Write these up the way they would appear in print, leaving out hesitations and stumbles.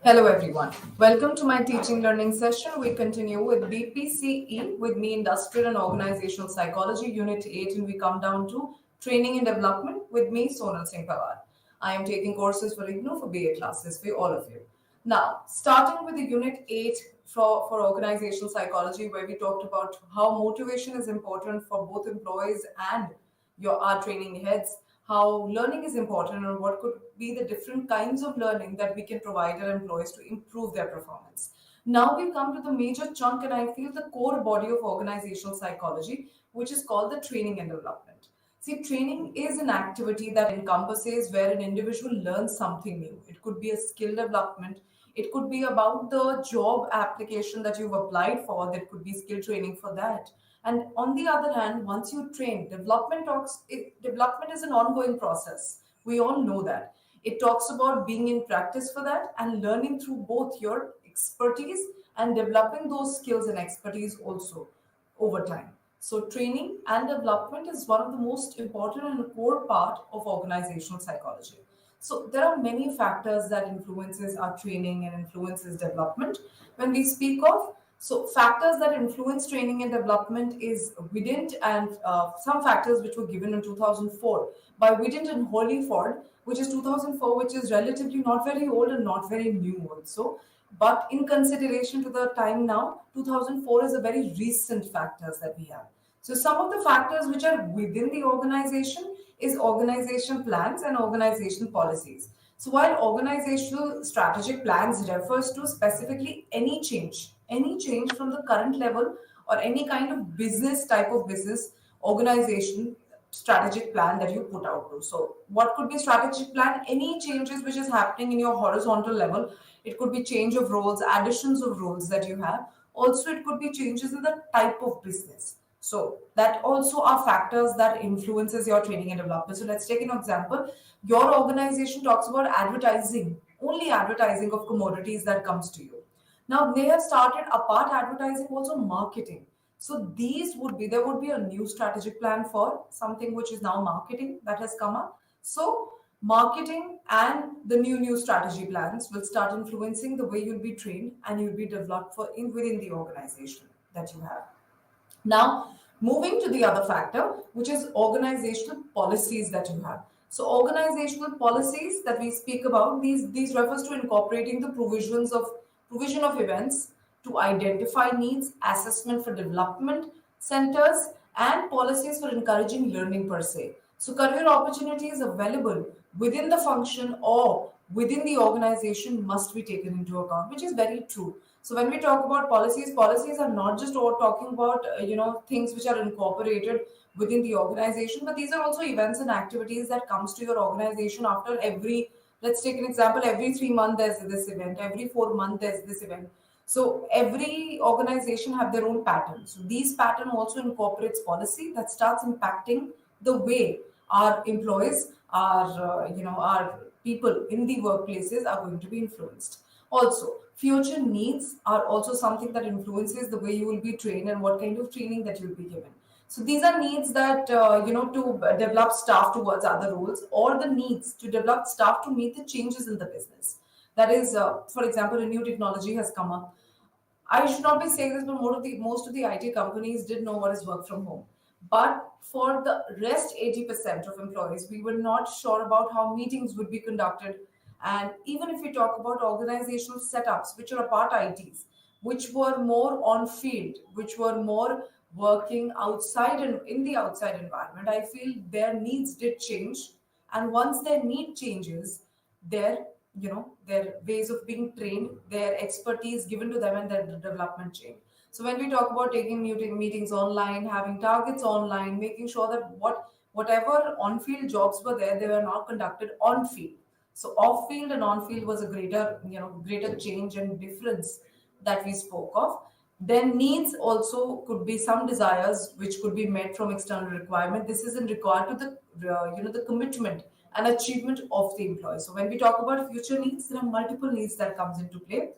Hello everyone. Welcome to my teaching learning session. We continue with BPCE with me Industrial and Organizational Psychology Unit 8 and we come down to Training and Development with me Sonal Singh Pawar. I am taking courses for IGNOU for BA classes for all of you. Now, starting with the Unit 8 for Organizational Psychology where we talked about how motivation is important for both employees and our training heads, how learning is important and what could be the different kinds of learning that we can provide our employees to improve their performance. Now we come to the major chunk and I feel the core body of organizational psychology, which is called the training and development. See, training is an activity that encompasses where an individual learns something new. It could be a skill development, it could be about the job application that you've applied for, that could be skill training for that. And on the other hand, once you train, development is an ongoing process. We all know that. It talks about being in practice for that and learning through both your expertise and developing those skills and expertise also over time. So training and development is one of the most important and core part of organizational psychology. So there are many factors that influences our training and influences development. When we speak of factors that influence training and development is Wident and some factors which were given in 2004 by Wident and Holyford, which is 2004, which is relatively not very old and not very new also. But in consideration to the time now, 2004 is a very recent factors that we have. So some of the factors which are within the organization is organization plans and organization policies. So while organizational strategic plans refers to specifically any change from the current level or any kind of business type of business organization strategic plan that you put out to. So what could be strategic plan? Any changes which is happening in your horizontal level. It could be change of roles, additions of roles that you have. Also, it could be changes in the type of business. So that also are factors that influences your training and development. So let's take an example. Your organization talks about advertising, only advertising of commodities that comes to you. Now they have started apart advertising also marketing. So there would be a new strategic plan for something which is now marketing that has come up. So marketing and the new strategy plans will start influencing the way you'll be trained and you'll be developed within the organization that you have. Now, moving to the other factor, which is organizational policies that you have. So, organizational policies that we speak about, these refers to incorporating the provision of events to identify needs, assessment for development centers, and policies for encouraging learning per se. So, career opportunities available within the function or within the organization must be taken into account, which is very true. So when we talk about policies, policies are not just all talking about things which are incorporated within the organization, but these are also events and activities that comes to your organization after every. Let's take an example. Every 3 months there's this event. Every 4 months there's this event. So every organization have their own pattern. So these pattern also incorporates policy that starts impacting the way our employees, our people in the workplaces are going to be influenced. Also, future needs are also something that influences the way you will be trained and what kind of training that you'll be given. So these are needs that to develop staff towards other roles, or the needs to develop staff to meet the changes in the business. That is, for example, a new technology has come up. I should not be saying this, but most of the IT companies did know what is work from home. But for the rest 80% of employees, we were not sure about how meetings would be conducted. And even if we talk about organizational setups, which are apart ITs, which were more on field, which were more working outside and in the outside environment, I feel their needs did change. And once their need changes, their their ways of being trained, their expertise given to them, and their development change. So when we talk about taking meetings online, having targets online, making sure that whatever on-field jobs were there, they were now conducted on field. So off-field and on-field was a greater change and difference that we spoke of. Then needs also could be some desires which could be met from external requirement. This isn't required to the commitment and achievement of the employee. So when we talk about future needs, there are multiple needs that comes into play.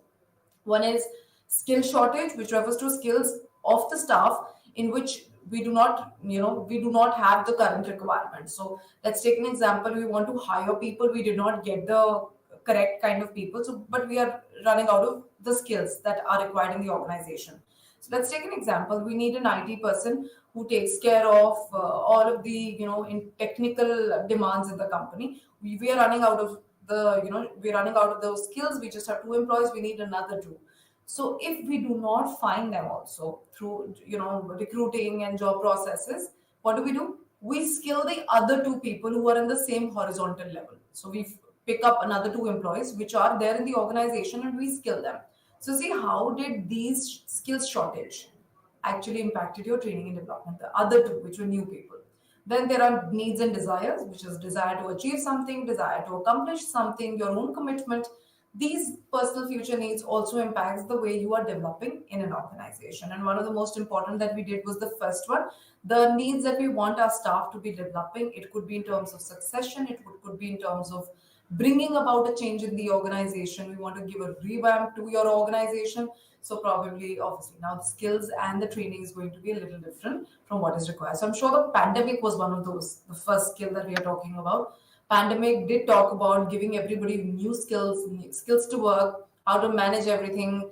One is skill shortage, which refers to skills of the staff in which we do not have the current requirement. So let's take an example. We want to hire people, we did not get the correct kind of people, so but we are running out of the skills that are required in the organization. So let's take an example. We need an IT person who takes care of all of the in technical demands in the company. We are running out of we're running out of those skills. We just have two employees, we need another two. So if we do not find them also through recruiting and job processes, what do? We skill the other two people who are in the same horizontal level. So we pick up another two employees which are there in the organization and we skill them. So see, how did these skills shortage actually impacted your training and development? The other two, which were new people. Then there are needs and desires, which is desire to achieve something, desire to accomplish something, your own commitment. These personal future needs also impacts the way you are developing in an organization. And one of the most important that we did was the first one, the needs that we want our staff to be developing. It could be in terms of succession, could be in terms of bringing about a change in the organization. We want to give a revamp to your organization. So probably, obviously, now the skills and the training is going to be a little different from what is required. So I'm sure the pandemic was one of those, the first skill that we are talking about. Pandemic did talk about giving everybody new skills to work, how to manage everything.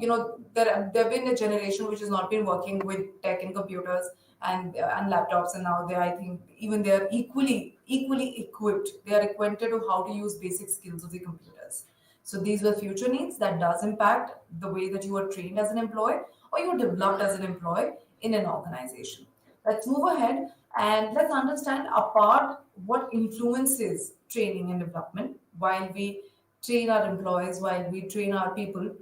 There have been a generation which has not been working with tech and computers and laptops, and now I think even they are equally equipped. They are acquainted to how to use basic skills of the computers. So these were future needs that does impact the way that you are trained as an employee or you're developed as an employee in an organization. Let's move ahead and let's understand apart what influences training and development while we train our employees, while we train our people.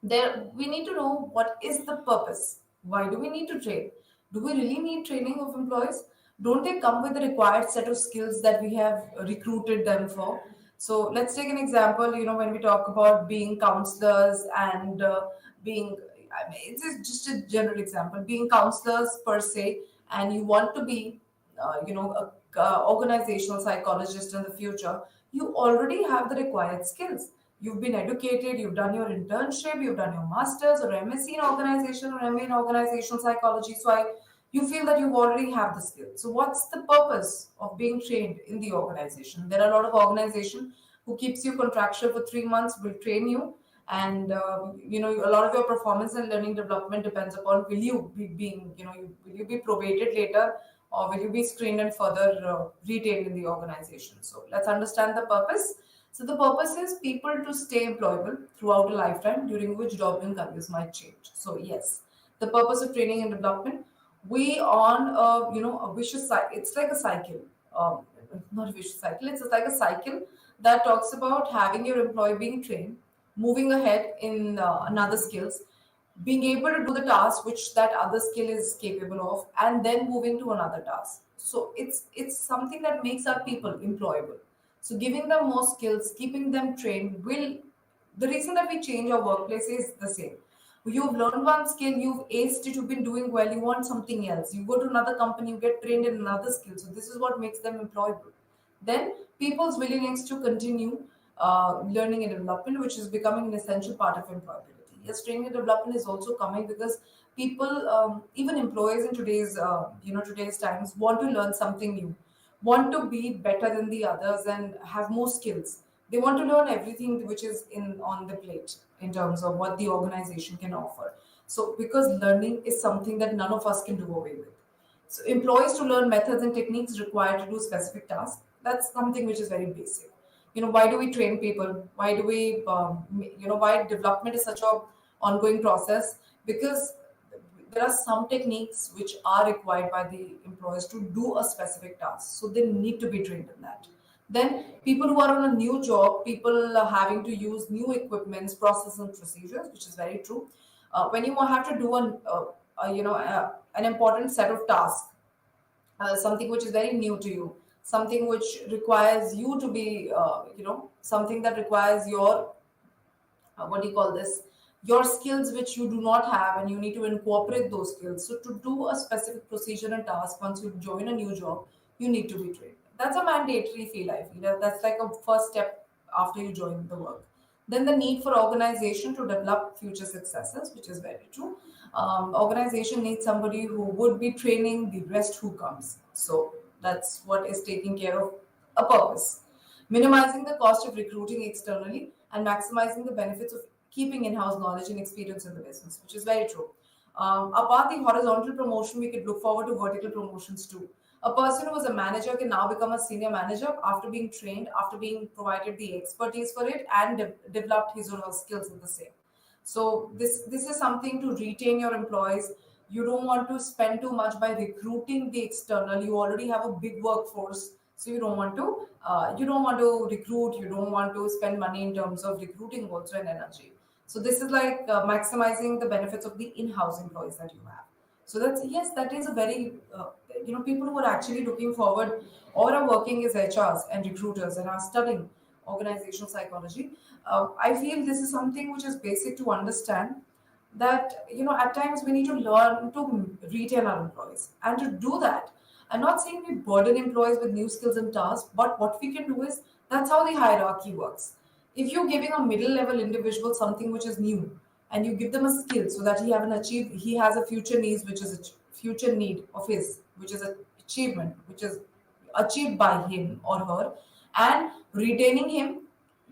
There, we need to know what is the purpose. Why do we need to train? Do we really need training of employees? Don't they come with the required set of skills that we have recruited them for? So let's take an example. When we talk about being counselors and being, I mean, it's just a general example, being counselors per se, and you want to be, a organizational psychologist in the future, you already have the required skills. You've been educated, you've done your internship, you've done your master's or MSc in organization or MA in organizational psychology. So you feel that you already have the skills. So what's the purpose of being trained in the organization? There are a lot of organizations who keeps you contractual for 3 months, will train you, and a lot of your performance and learning development depends upon will you be being will you be probated later or will you be screened and further retained in the organization. So let's understand the purpose. So the purpose is people to stay employable throughout a lifetime, during which job and careers might change. So yes, the purpose of training and development. We on a vicious cycle. It's like a cycle, not a vicious cycle. It's like a cycle that talks about having your employee being trained, moving ahead in another skills, being able to do the task which that other skill is capable of, and then moving to another task. So it's something that makes our people employable. So giving them more skills, keeping them trained will, the reason that we change our workplace is the same. You've learned one skill, you've aced it, you've been doing well, you want something else. You go to another company, you get trained in another skill. So this is what makes them employable. Then people's willingness to continue learning and development, which is becoming an essential part of employability. Yes, training and development is also coming because people, even employees in today's times, want to learn something new, want to be better than the others, and have more skills. They want to learn everything which is in on the plate in terms of what the organization can offer. So because learning is something that none of us can do away with. So employees to learn methods and techniques required to do specific tasks. That's something which is very basic. Why do we train people? Why do we, why development is such a ongoing process? Because there are some techniques which are required by the employees to do a specific task. So they need to be trained in that. Then people who are on a new job, people are having to use new equipments, processes, and procedures, which is very true. When you have to do an important set of tasks, something which is very new to you, something which requires you to be, something that requires your, what do you call this, your skills which you do not have, and you need to incorporate those skills. So to do a specific procedure and task, once you join a new job, you need to be trained. That's a mandatory feel, I feel. That's like a first step after you join the work. Then the need for organization to develop future successes, which is very true. Organization needs somebody who would be training the rest who comes. So that's what is taking care of a purpose. Minimizing the cost of recruiting externally and maximizing the benefits of keeping in-house knowledge and experience in the business, which is very true. Apart the horizontal promotion, we could look forward to vertical promotions too. A person who was a manager can now become a senior manager after being trained, after being provided the expertise for it, and developed his or her skills in the same. So this is something to retain your employees. You don't want to spend too much by recruiting the external. You already have a big workforce, so you don't want to recruit. You don't want to spend money in terms of recruiting also and energy. So this is like maximizing the benefits of the in-house employees that you have. So that's yes, that is a very people who are actually looking forward or are working as HRs and recruiters and are studying organizational psychology. I feel this is something which is basic to understand that at times we need to learn to retain our employees, and to do that, I'm not saying we burden employees with new skills and tasks, but what we can do is that's how the hierarchy works. If you're giving a middle level individual something which is new and you give them a skill so that he has a future needs which is a future need of his, which is an achievement which is achieved by him or her, and retaining him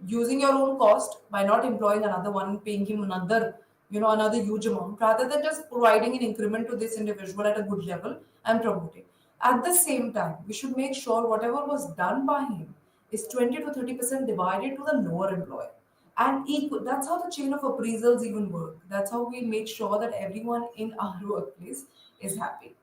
using your own cost by not employing another one, paying him another huge amount, rather than just providing an increment to this individual at a good level and promoting. At the same time, we should make sure whatever was done by him is 20 to 30% divided to the lower employer. And equal, that's how the chain of appraisals even work. That's how we make sure that everyone in our workplace is happy.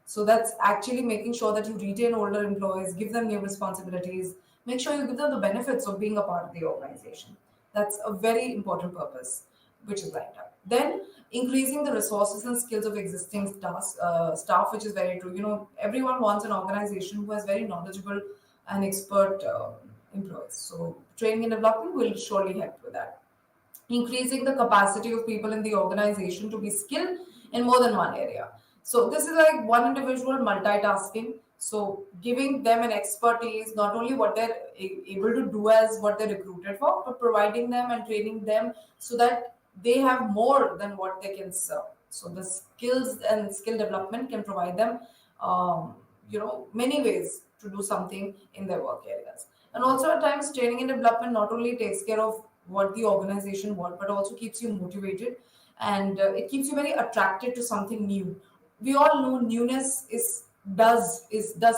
So that's actually making sure that you retain older employees, give them new responsibilities, make sure you give them the benefits of being a part of the organization. That's a very important purpose, which is lined up. Then increasing the resources and skills of existing staff, which is very true. Everyone wants an organization who has very knowledgeable and expert employees. So training and development will surely help with that. Increasing the capacity of people in the organization to be skilled in more than one area. So this is like one individual multitasking. So giving them an expertise, not only what they're able to do as what they're recruited for, but providing them and training them so that they have more than what they can serve. So the skills and skill development can provide them, many ways to do something in their work areas. And also at times, training and development not only takes care of what the organization wants, but also keeps you motivated, and it keeps you very attracted to something new. We all know newness does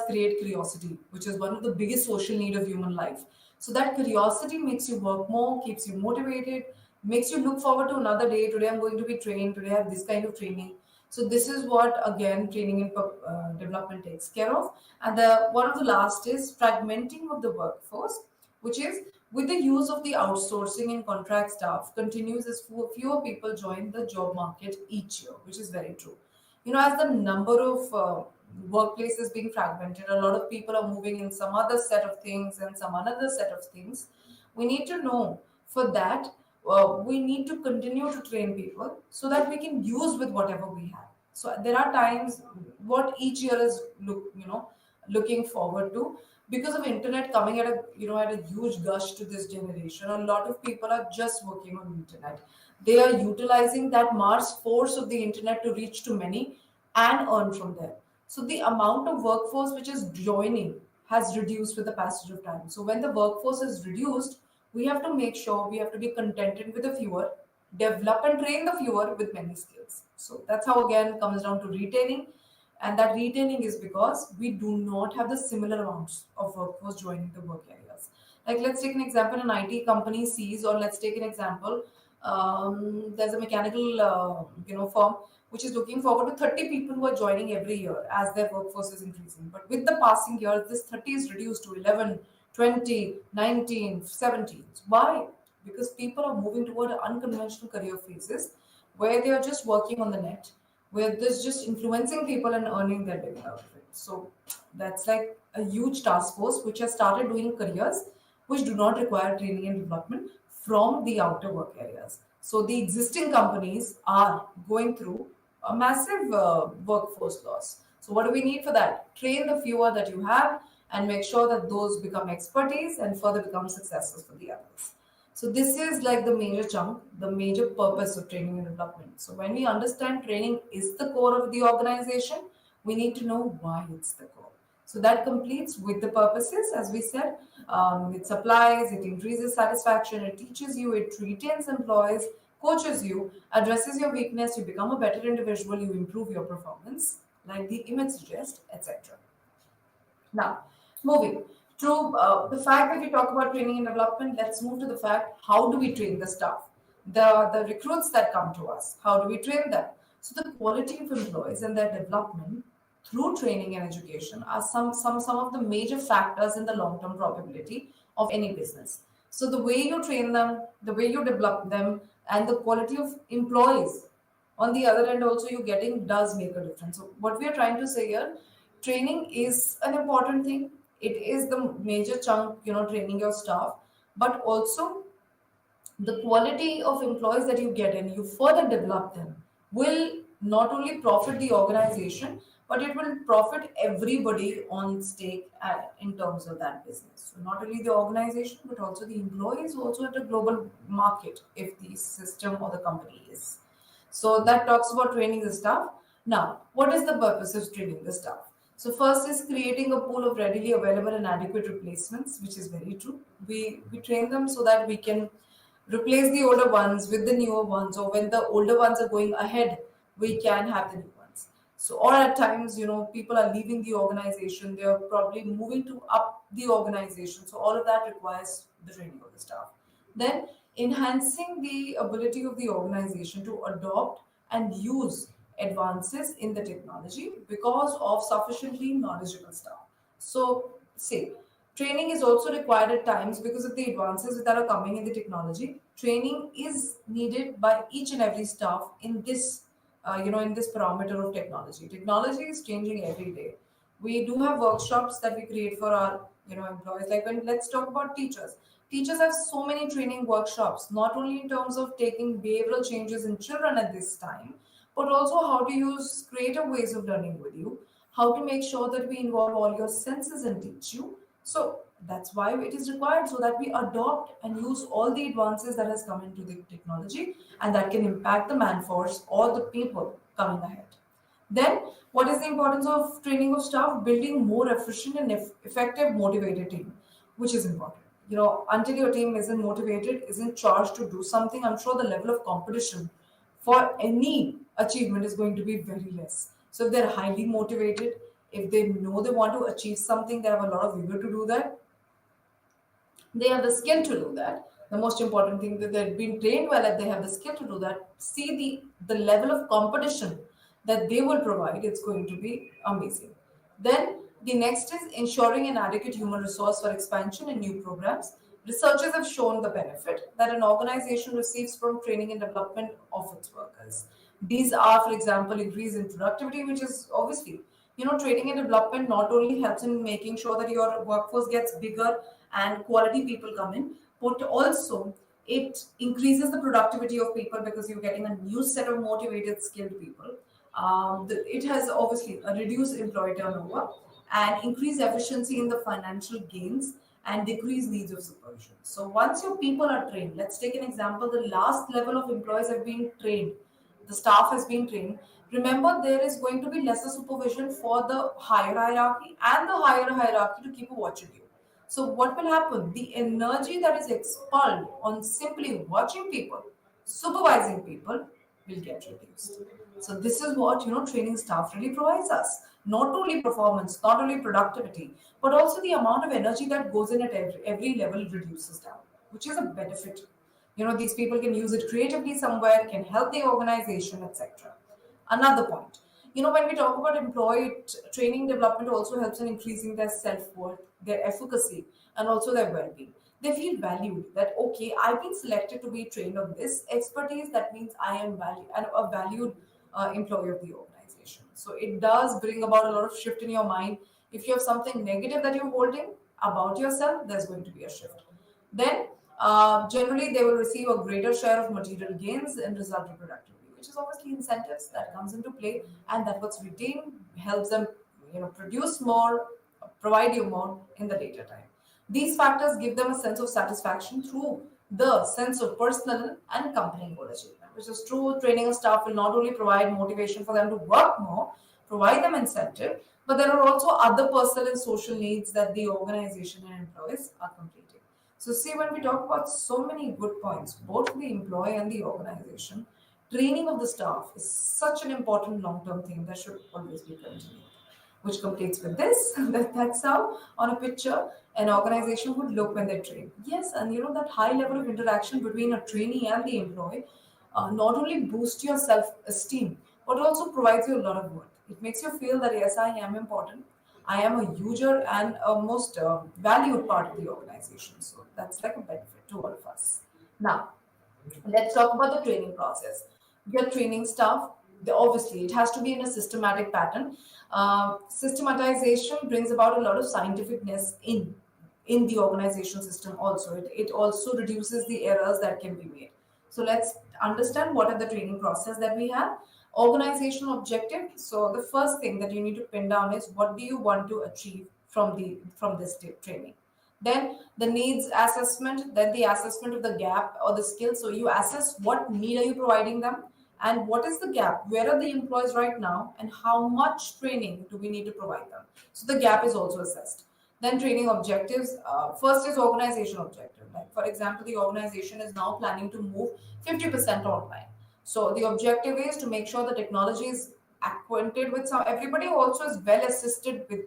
create curiosity, which is one of the biggest social need of human life. So that curiosity makes you work more, keeps you motivated, makes you look forward to another day. Today I'm going to be trained. Today I have this kind of training. So this is what again training and development takes care of. And the one of the last is fragmenting of the workforce, which is with the use of the outsourcing and contract staff continues as fewer people join the job market each year, which is very true. As the number of workplaces being fragmented, a lot of people are moving in some other set of things and some another set of things. We need to know for that. We need to continue to train people so that we can use with whatever we have. So there are times what each year is looking forward to, because of internet coming at a huge gush to this generation. A lot of people are just working on internet. They are utilizing that Mars force of the internet to reach to many and earn from there. So the amount of workforce which is joining has reduced with the passage of time. So when the workforce is reduced, we have to make sure we have to be contented with the fewer, develop and train the fewer with many skills. So that's how again comes down to retaining. And that retaining is because we do not have the similar amounts of workforce joining the work areas. Like let's take an example, an IT company sees, or let's take an example, there's a mechanical firm which is looking forward to 30 people who are joining every year as their workforce is increasing. But with the passing years, this 30 is reduced to 11, 20, 19, 17. Why? Because people are moving toward unconventional career phases where they are just working on the net, where there's just influencing people and earning their living out of it. So that's like a huge task force which has started doing careers which do not require training and development from the outer work areas. So the existing companies are going through a massive workforce loss. So what do we need for that? Train the fewer that you have and make sure that those become expertise and further become successes for the others. So this is like the major chunk, the major purpose of training and development. So when we understand training is the core of the organization, we need to know why it's the core. So that completes with the purposes, as we said. It supplies, it increases satisfaction, it teaches you, it retains employees, coaches you, addresses your weakness, you become a better individual, you improve your performance, like the image suggests, etc. Now, moving to the fact that we talk about training and development, let's move to the fact how do we train the staff, the recruits that come to us, how do we train them? So the quality of employees and their development through training and education are some of the major factors in the long term probability of any business. So the way you train them, the way you develop them, and the quality of employees on the other end also you're getting does make a difference. So what we are trying to say here, training is an important thing. It is the major chunk, training your staff, but also the quality of employees that you get and you further develop them will not only profit the organization, but it will profit everybody on stake in terms of that business. So not only the organization, but also the employees, also at a global market if the system or the company is. So that talks about training the staff. Now, what is the purpose of training the staff? So first is creating a pool of readily available and adequate replacements, which is very true. We train them so that we can replace the older ones with the newer ones, or when the older ones are going ahead, we can have the new ones. So, or at times, people are leaving the organization, they are probably moving to up the organization. So, all of that requires the training of the staff. Then, enhancing the ability of the organization to adopt and use advances in the technology because of sufficiently knowledgeable staff. So, say training is also required at times because of the advances that are coming in the technology. Training is needed by each and every staff in this, in this parameter of technology. Technology is changing every day. We do have workshops that we create for our, employees. Like when let's talk about teachers. Teachers have so many training workshops, not only in terms of taking behavioral changes in children at this time, but also how to use creative ways of learning with you, how to make sure that we involve all your senses and teach you. So that's why it is required so that we adopt and use all the advances that has come into the technology and that can impact the man force or the people coming ahead. Then, what is the importance of training of staff? Building more efficient and effective, motivated team, which is important. Until your team isn't motivated, isn't charged to do something, I'm sure the level of competition for any achievement is going to be very less. So if they're highly motivated, if they know they want to achieve something, they have a lot of vigor to do that. They have the skill to do that. The most important thing that they've been trained well and they have the skill to do that. See the level of competition that they will provide. It's going to be amazing. Then the next is ensuring an adequate human resource for expansion and new programs. Researchers have shown the benefit that an organization receives from training and development of its workers. These are, for example, increase in productivity, which is obviously, training and development not only helps in making sure that your workforce gets bigger and quality people come in, but also it increases the productivity of people because you're getting a new set of motivated, skilled people. It has obviously a reduced employee turnover and increased efficiency in the financial gains and decreased needs of supervision. So once your people are trained, let's take an example, the last level of employees have been trained, the staff has been trained. Remember, there is going to be lesser supervision for the higher hierarchy and the higher hierarchy to keep a watch on you. So what will happen? The energy that is expelled on simply watching people, supervising people, will get reduced. So this is what training staff really provides us. Not only performance, not only productivity, but also the amount of energy that goes in at every level reduces down, which is a benefit. These people can use it creatively somewhere, can help the organization, etc. Another point, when we talk about employee training development also helps in increasing their self-worth, their efficacy, and also their well-being. They feel valued that, okay, I've been selected to be trained on this expertise. That means I am valued and a valued employee of the organization. So it does bring about a lot of shift in your mind. If you have something negative that you're holding about yourself, there's going to be a shift. Then, generally, they will receive a greater share of material gains and result in productivity, which is obviously incentives that comes into play, and that what's retained helps them, produce more, provide you more in the later time. These factors give them a sense of satisfaction through the sense of personal and company goal achievement, which is true. Training a staff will not only provide motivation for them to work more, provide them incentive, but there are also other personal and social needs that the organization and employees are completing. So, see, when we talk about so many good points, both for the employee and the organization, training of the staff is such an important long term thing that should always be continued. Which completes with this. That's how, on a picture, an organization would look when they train. Yes, and that high level of interaction between a trainee and the employee not only boosts your self esteem, but also provides you a lot of worth. It makes you feel that, yes, I am important. I am a user and a most valued part of the organization. So that's like a benefit to all of us. Now, let's talk about the training process. Your training staff, obviously, it has to be in a systematic pattern. Systematization brings about a lot of scientificness in the organization system. Also, it also reduces the errors that can be made. So let's understand what are the training process that we have. Organizational objective. So the first thing that you need to pin down is what do you want to achieve from this training. Then the needs assessment, then the assessment of the gap or the skill. So you assess what need are you providing them and what is the gap, where are the employees right now, and how much training do we need to provide them. So the gap is also assessed. Then training objectives. First is organization objective. Like for example, the organization is now planning to move 50% online. So the objective is to make sure the technology is acquainted with some. Everybody also is well assisted with.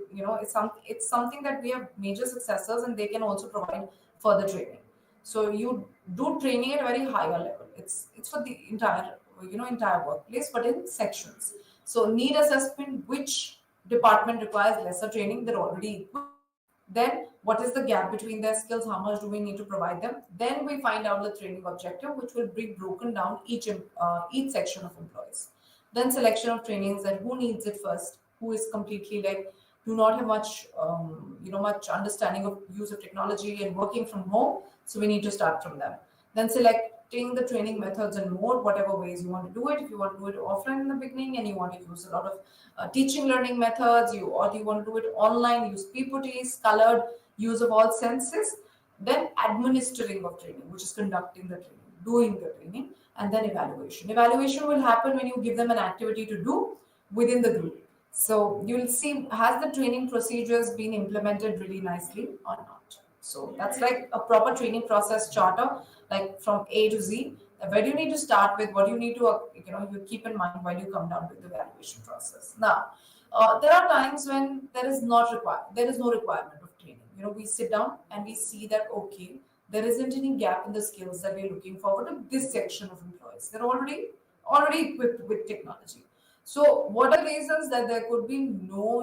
It's something that we have major successors and they can also provide further training. So you do training at a very higher level. It's for the entire workplace, but in sections. So need assessment, which department requires lesser training, they're already equipped. Then, what is the gap between their skills? How much do we need to provide them? Then we find out the training objective, which will be broken down each section of employees. Then selection of trainings, that who needs it first, who is completely like do not have much much understanding of use of technology and working from home. So we need to start from them. Then selecting the training methods and mode, whatever ways you want to do it. If you want to do it offline in the beginning and you want to use a lot of teaching learning methods, or do you want to do it online, use PPTs, colored, use of all senses. Then administering of training, which is conducting the training, doing the training, and then evaluation. Evaluation will happen when you give them an activity to do within the group. So you will see, has the training procedures been implemented really nicely or not? So that's like a proper training process charter, like from A to Z. Where do you need to start with? What do you need to, you keep in mind while you come down with the evaluation process. Now, there are times when there is no requirement of training. We sit down and we see that, okay, there isn't any gap in the skills that we're looking forward to this section of employees. They're already equipped with technology. So, what are the reasons that there could be no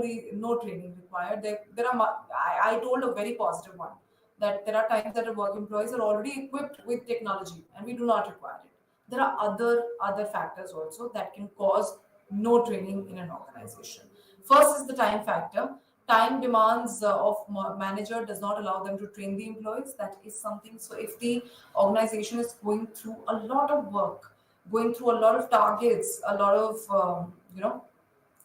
training required? There are I told a very positive one, that there are times that our work employees are already equipped with technology and we do not require it. There are other factors also that can cause no training in an organization. First is the time factor. Time demands of manager does not allow them to train the employees. That is something. So if the organization is going through a lot of work, going through a lot of targets, a lot of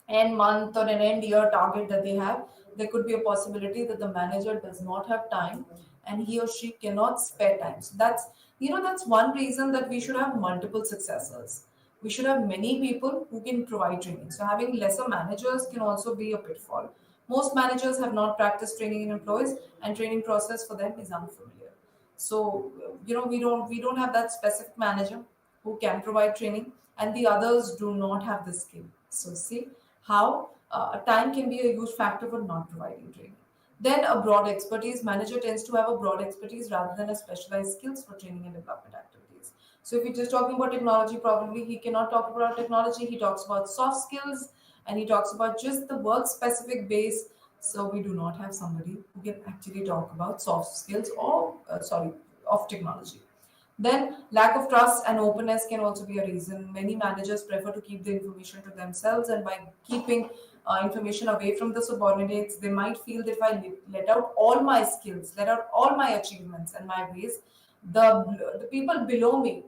end month or an end year target that they have, there could be a possibility that the manager does not have time and he or she cannot spare time. So that's one reason that we should have multiple successors. We should have many people who can provide training. So having lesser managers can also be a pitfall. Most managers have not practiced training in employees, and training process for them is unfamiliar. So we don't have that specific manager who can provide training, and the others do not have the skill. So see how time can be a huge factor for not providing training. Then a broad expertise. Manager tends to have a broad expertise rather than a specialized skills for training and development activities. So if you're just talking about technology, probably he cannot talk about technology. He talks about soft skills and he talks about just the work specific base. So we do not have somebody who can actually talk about soft skills or of technology. Then lack of trust and openness can also be a reason. Many managers prefer to keep the information to themselves, and by keeping information away from the subordinates, they might feel that if I let out all my skills, let out all my achievements and my ways, the people below me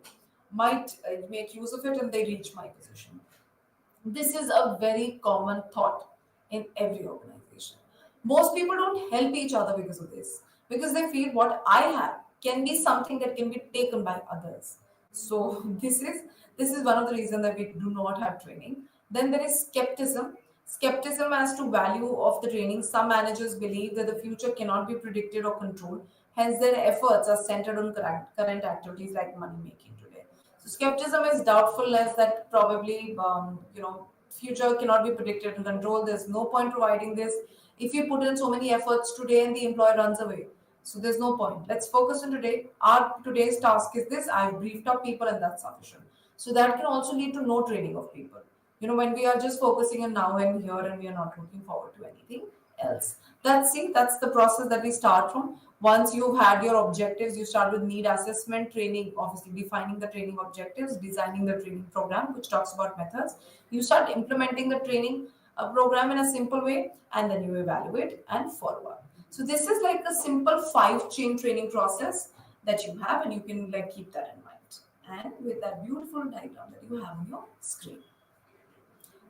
might make use of it and they reach my position. This is a very common thought in every organization. Most people don't help each other because of this, because they feel what I have. can be something that can be taken by others. So this is one of the reasons that we do not have training. Then there is skepticism. Skepticism as to value of the training. Some managers believe that the future cannot be predicted or controlled. Hence, their efforts are centered on current activities like money making today. So skepticism is doubtfulness that probably future cannot be predicted and controlled. There's no point providing this if you put in so many efforts today and the employer runs away. So there's no point. Let's focus on today. Our today's task is this. I've briefed up people and that's sufficient. So that can also lead to no training of people. When we are just focusing on now and here and we are not looking forward to anything else. That's the process that we start from. Once you've had your objectives, you start with need assessment, training, obviously defining the training objectives, designing the training program, which talks about methods. You start implementing the training program in a simple way, and then you evaluate and follow up. So this is like a simple 5-chain training process that you have, and you can like keep that in mind. And with that beautiful diagram that you have on your screen.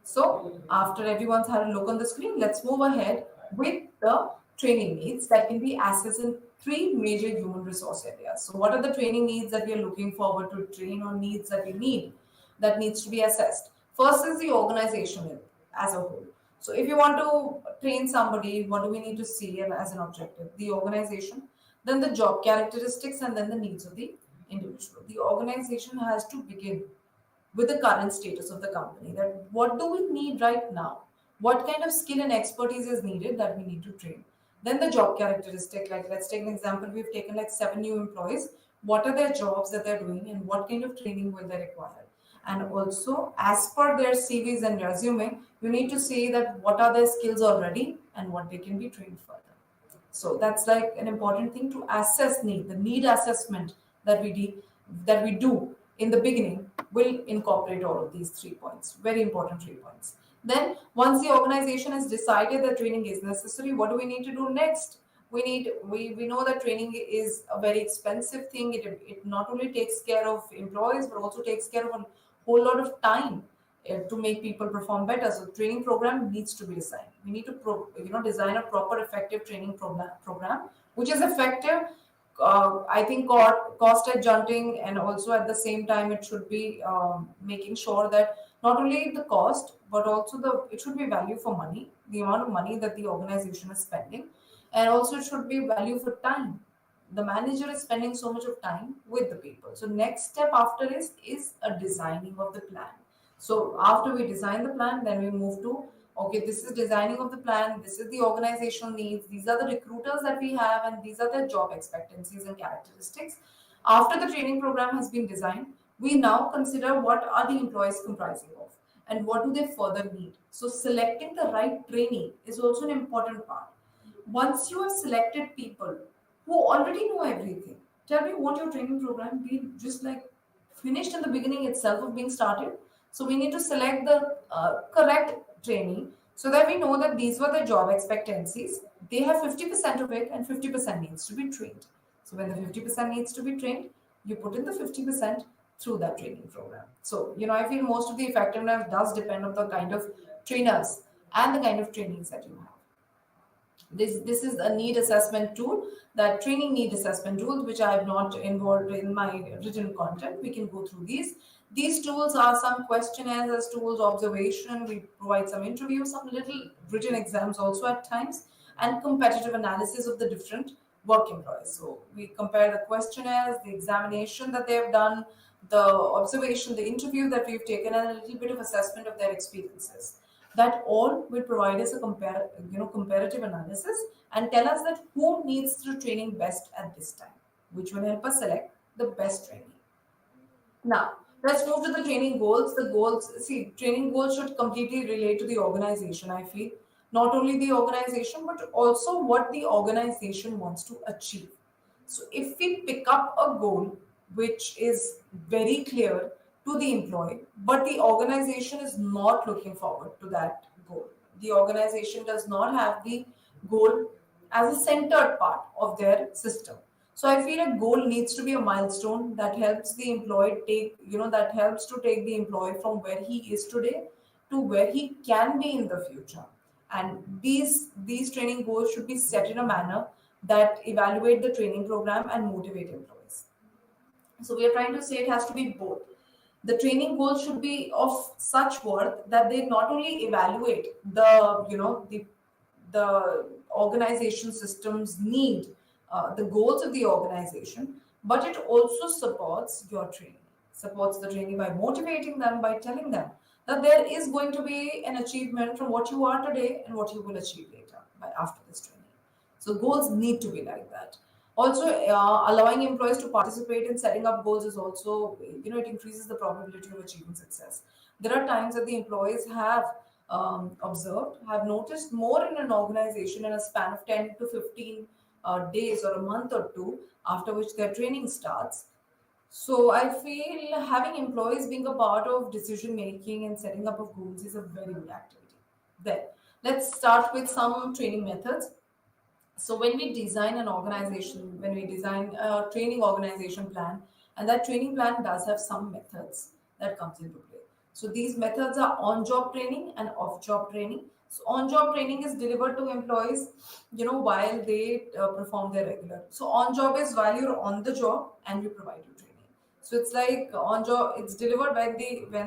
So after everyone's had a look on the screen, let's move ahead with the training needs that can be assessed in 3 major human resource areas. So what are the training needs that we are looking forward to train, or needs that we need that needs to be assessed? First is the organization as a whole. So if you want to train somebody, what do we need to see as an objective? The organization, then the job characteristics, and then the needs of the individual. The organization has to begin with the current status of the company, that what do we need right now, what kind of skill and expertise is needed that we need to train. Then the job characteristic, like let's take an example, we've taken like 7 new employees, what are their jobs that they're doing and what kind of training will they require. And also as per their CVs and resume, you need to see that what are their skills already and what they can be trained further. So that's like an important thing to assess need. The need assessment that we do in the beginning will incorporate all of these 3 points. Very important 3 points. Then once the organization has decided that training is necessary, what do we need to do next? We know that training is a very expensive thing. It not only takes care of employees but also takes care of a whole lot of time to make people perform better. So training program needs to be designed. We need to design a proper effective training program which is effective. I think cost adjusting, and also at the same time it should be making sure that not only the cost but also it should be value for money, the amount of money that the organization is spending, and also it should be value for time. The manager is spending so much of time with the people. So next step after is a designing of the plan. So after we design the plan, then we move to, okay, this is designing of the plan, this is the organizational needs, these are the recruiters that we have, and these are their job expectancies and characteristics. After the training program has been designed, we now consider what are the employees comprising of and what do they further need. So selecting the right trainee is also an important part. Once you have selected people who already know everything, tell me, what your training program be just like finished in the beginning itself of being started? So we need to select the correct trainee so that we know that these were the job expectancies. They have 50% of it and 50% needs to be trained. So when the 50% needs to be trained, you put in the 50% through that training program. So, I feel most of the effectiveness does depend on the kind of trainers and the kind of trainings that you have. This is a need assessment tool, that training need assessment tool, which I have not involved in my written content. We can go through these tools are some questionnaires as tools, observation, we provide some interviews, some little written exams also at times, and competitive analysis of the different work employees. So we compare the questionnaires, the examination that they have done, the observation, the interview that we've taken, and a little bit of assessment of their experiences. That all will provide us a comparative analysis and tell us that who needs the training best at this time, which will help us select the best trainee. Now, let's move to the training goals. The goals, see, training goals should completely relate to the organization, I feel. Not only the organization, but also what the organization wants to achieve. So, if we pick up a goal which is very clear to the employee, but the organization is not looking forward to that goal, the organization does not have the goal as a centered part of their system. So I feel a goal needs to be a milestone that helps the employee that helps to take the employee from where he is today to where he can be in the future. And these training goals should be set in a manner that evaluate the training program and motivate employees. So we are trying to say it has to be both. The training goals should be of such worth that they not only evaluate the organization system's need, the goals of the organization, but it also supports your training. Supports the training by motivating them, by telling them that there is going to be an achievement from what you are today and what you will achieve later by after this training. So goals need to be like that. Also, allowing employees to participate in setting up goals is also, it increases the probability of achieving success. There are times that the employees have observed, have noticed more in an organization in a span of 10 to 15 days or a month or two, after which their training starts. So I feel having employees being a part of decision making and setting up of goals is a very good activity. Then let's start with some training methods. So when we design an organization, when we design a training organization plan, and that training plan does have some methods that comes into play. So these methods are on-job training and off-job training. So on-job training is delivered to employees, while they perform their regular. So on-job is while you're on the job and you provide your training. So it's like on-job, it's delivered when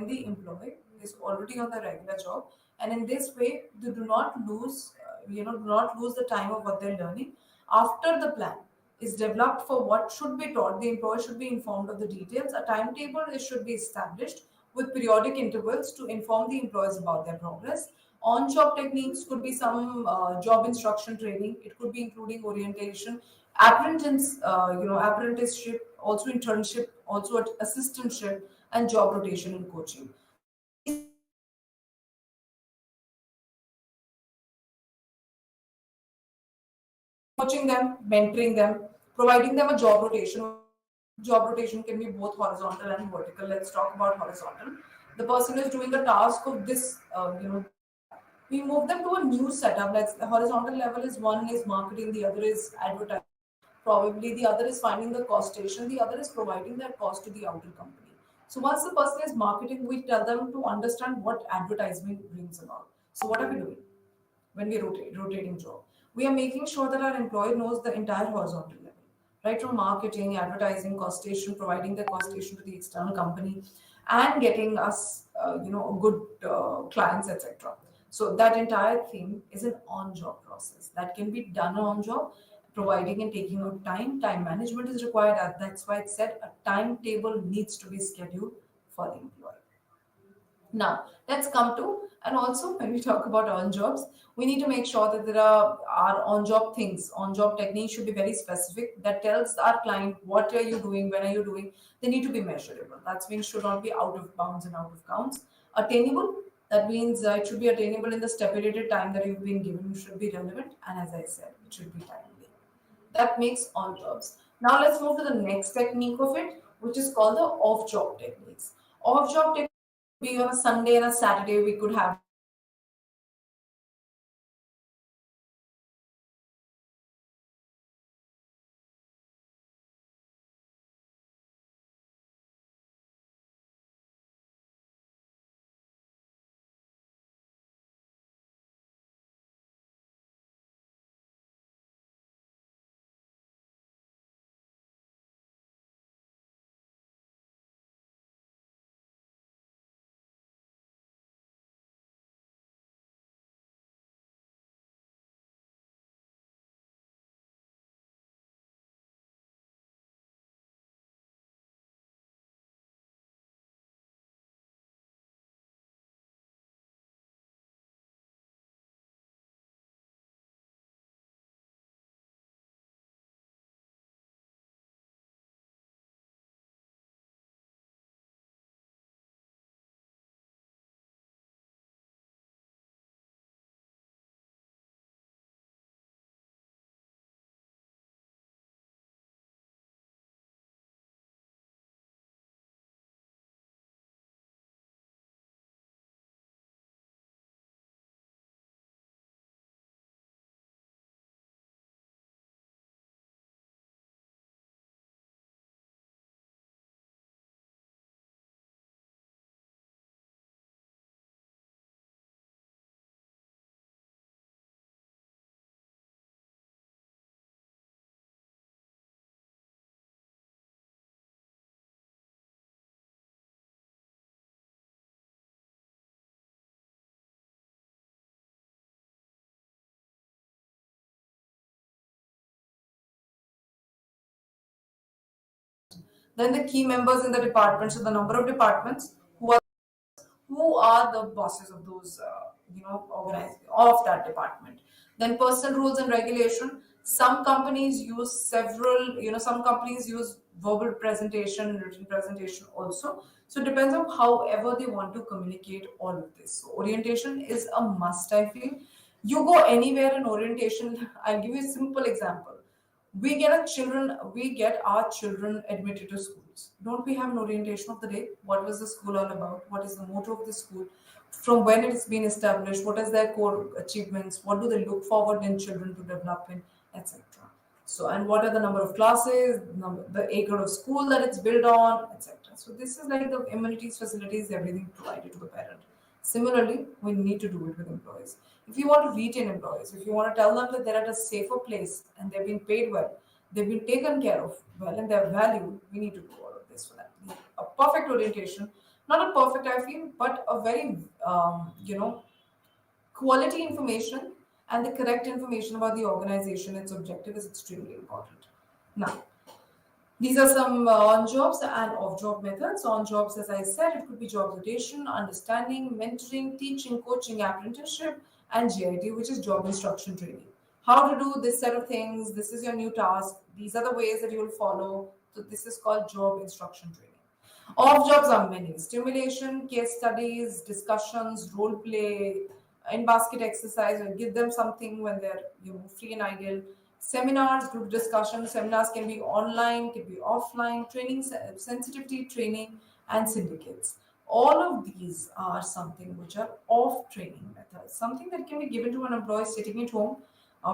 the employee is already on the regular job, and in this way they do not lose the time of what they're learning. After the plan is developed for what should be taught, the employer should be informed of the details. A timetable should be established with periodic intervals to inform the employees about their progress. On job techniques could be some job instruction training, it could be including orientation, apprenticeship, also internship, also assistantship, and job rotation and coaching. Coaching them, mentoring them, providing them a job rotation. Job rotation can be both horizontal and vertical. Let's talk about horizontal. The person is doing a task of this, we move them to a new setup. Let's the horizontal level is one is marketing, the other is advertising. Probably the other is finding the cost station, the other is providing that cost to the outer company. So once the person is marketing, we tell them to understand what advertisement brings about. So what are we doing? When we rotating job, we are making sure that our employee knows the entire horizontal level, right from marketing, advertising, cost station, providing the cost station to the external company, and getting us, good clients, etc. So that entire thing is an on-job process that can be done on job, providing and taking out time. Time management is required. That's why it said a timetable needs to be scheduled for the employee. Now, let's come to, and also when we talk about on jobs, we need to make sure that there are on job things, on job techniques should be very specific that tells our client what are you doing, when are you doing. They need to be measurable. That means should not be out of bounds and out of counts. Attainable, that means it should be attainable in the stipulated time that you've been given, should be relevant, and as I said, it should be timely. That makes on jobs. Now let's move to the next technique of it, which is called the off job techniques. Off job techniques be on a Sunday and a Saturday. We could have Then the key members in the department, so the number of departments, who are the bosses of those organize of that department. Then personal rules and regulation. Some companies use several, some companies use verbal presentation and written presentation also. So it depends on however they want to communicate all of this. So orientation is a must, I feel. You go anywhere in orientation. I'll give you a simple example. We get our children admitted to schools. Don't we have an orientation of the day? What was the school all about? What is the motto of the school? From when it's been established, what is their core achievements? What do they look forward in children to develop in, etc. So, and what are the number of classes, the acre of school that it's built on, etc. So this is like the amenities, facilities, everything provided to the parent. Similarly, we need to do it with employees. If you want to retain employees, if you want to tell them that they're at a safer place and they've been paid well, they've been taken care of well, and they're valued, we need to do all of this for them. A perfect orientation, not a perfect, I feel, but a very, quality information and the correct information about the organization, its objective is extremely important. Now, these are some on jobs and off job methods. On jobs, as I said, it could be job rotation, understanding, mentoring, teaching, coaching, apprenticeship, and GIT, which is job instruction training. How to do this set of things. This is your new task. These are the ways that you will follow. So, this is called job instruction training. Off jobs are many: stimulation, case studies, discussions, role play, in basket exercise, or give them something when they're free and idle. Seminars, group discussions. Seminars can be online, can be offline. Training, sensitivity training, and syndicates. All of these are something which are off training methods, something that can be given to an employee sitting at home,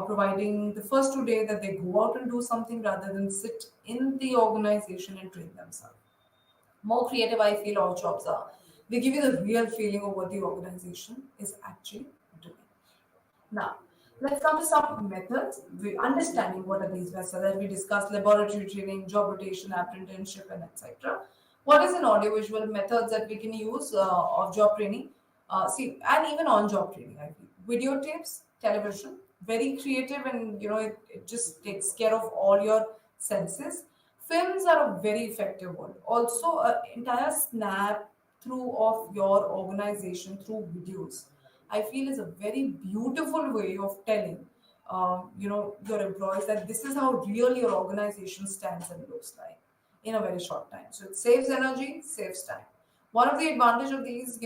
providing the first 2 days that they go out and do something rather than sit in the organization and train themselves. More creative, I feel, all jobs are. They give you the real feeling of what the organization is actually doing. Now, let's come to some methods. We understanding what are these methods that we discussed: laboratory training, job rotation, apprenticeship, and etc. What is an audiovisual methods that we can use of job training? And even on job training, I feel videotapes, television, very creative, and it just takes care of all your senses. Films are a very effective one. Also, an entire snap through of your organization through videos, I feel, is a very beautiful way of telling, your employees that this is how real your organization stands and looks like in a very short time. So it saves energy, saves time. One of the advantage of these,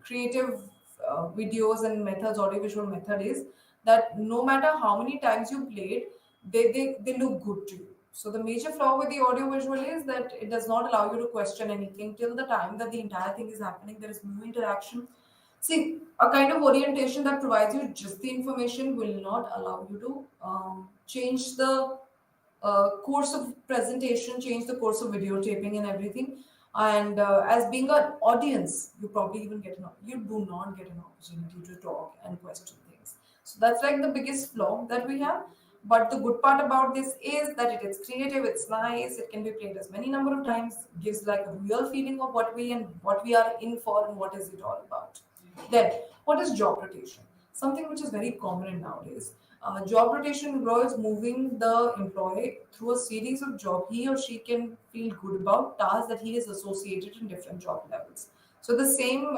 creative videos and methods, audiovisual method is that no matter how many times you play it, they look good to you. So the major flaw with the audiovisual is that it does not allow you to question anything till the time that the entire thing is happening. There is no interaction. See, a kind of orientation that provides you just the information will not allow you to change the course of presentation, change the course of videotaping and everything. And as being an audience, you probably even you do not get an opportunity to talk and question things. So that's like the biggest flaw that we have. But the good part about this is that it is creative, it's nice, it can be played as many number of times, gives like a real feeling of what we are in for and what is it all about. Then, what is job rotation? Something which is very common nowadays. Job rotation involves moving the employee through a series of jobs he or she can feel good about, tasks that he is associated in different job levels. So the same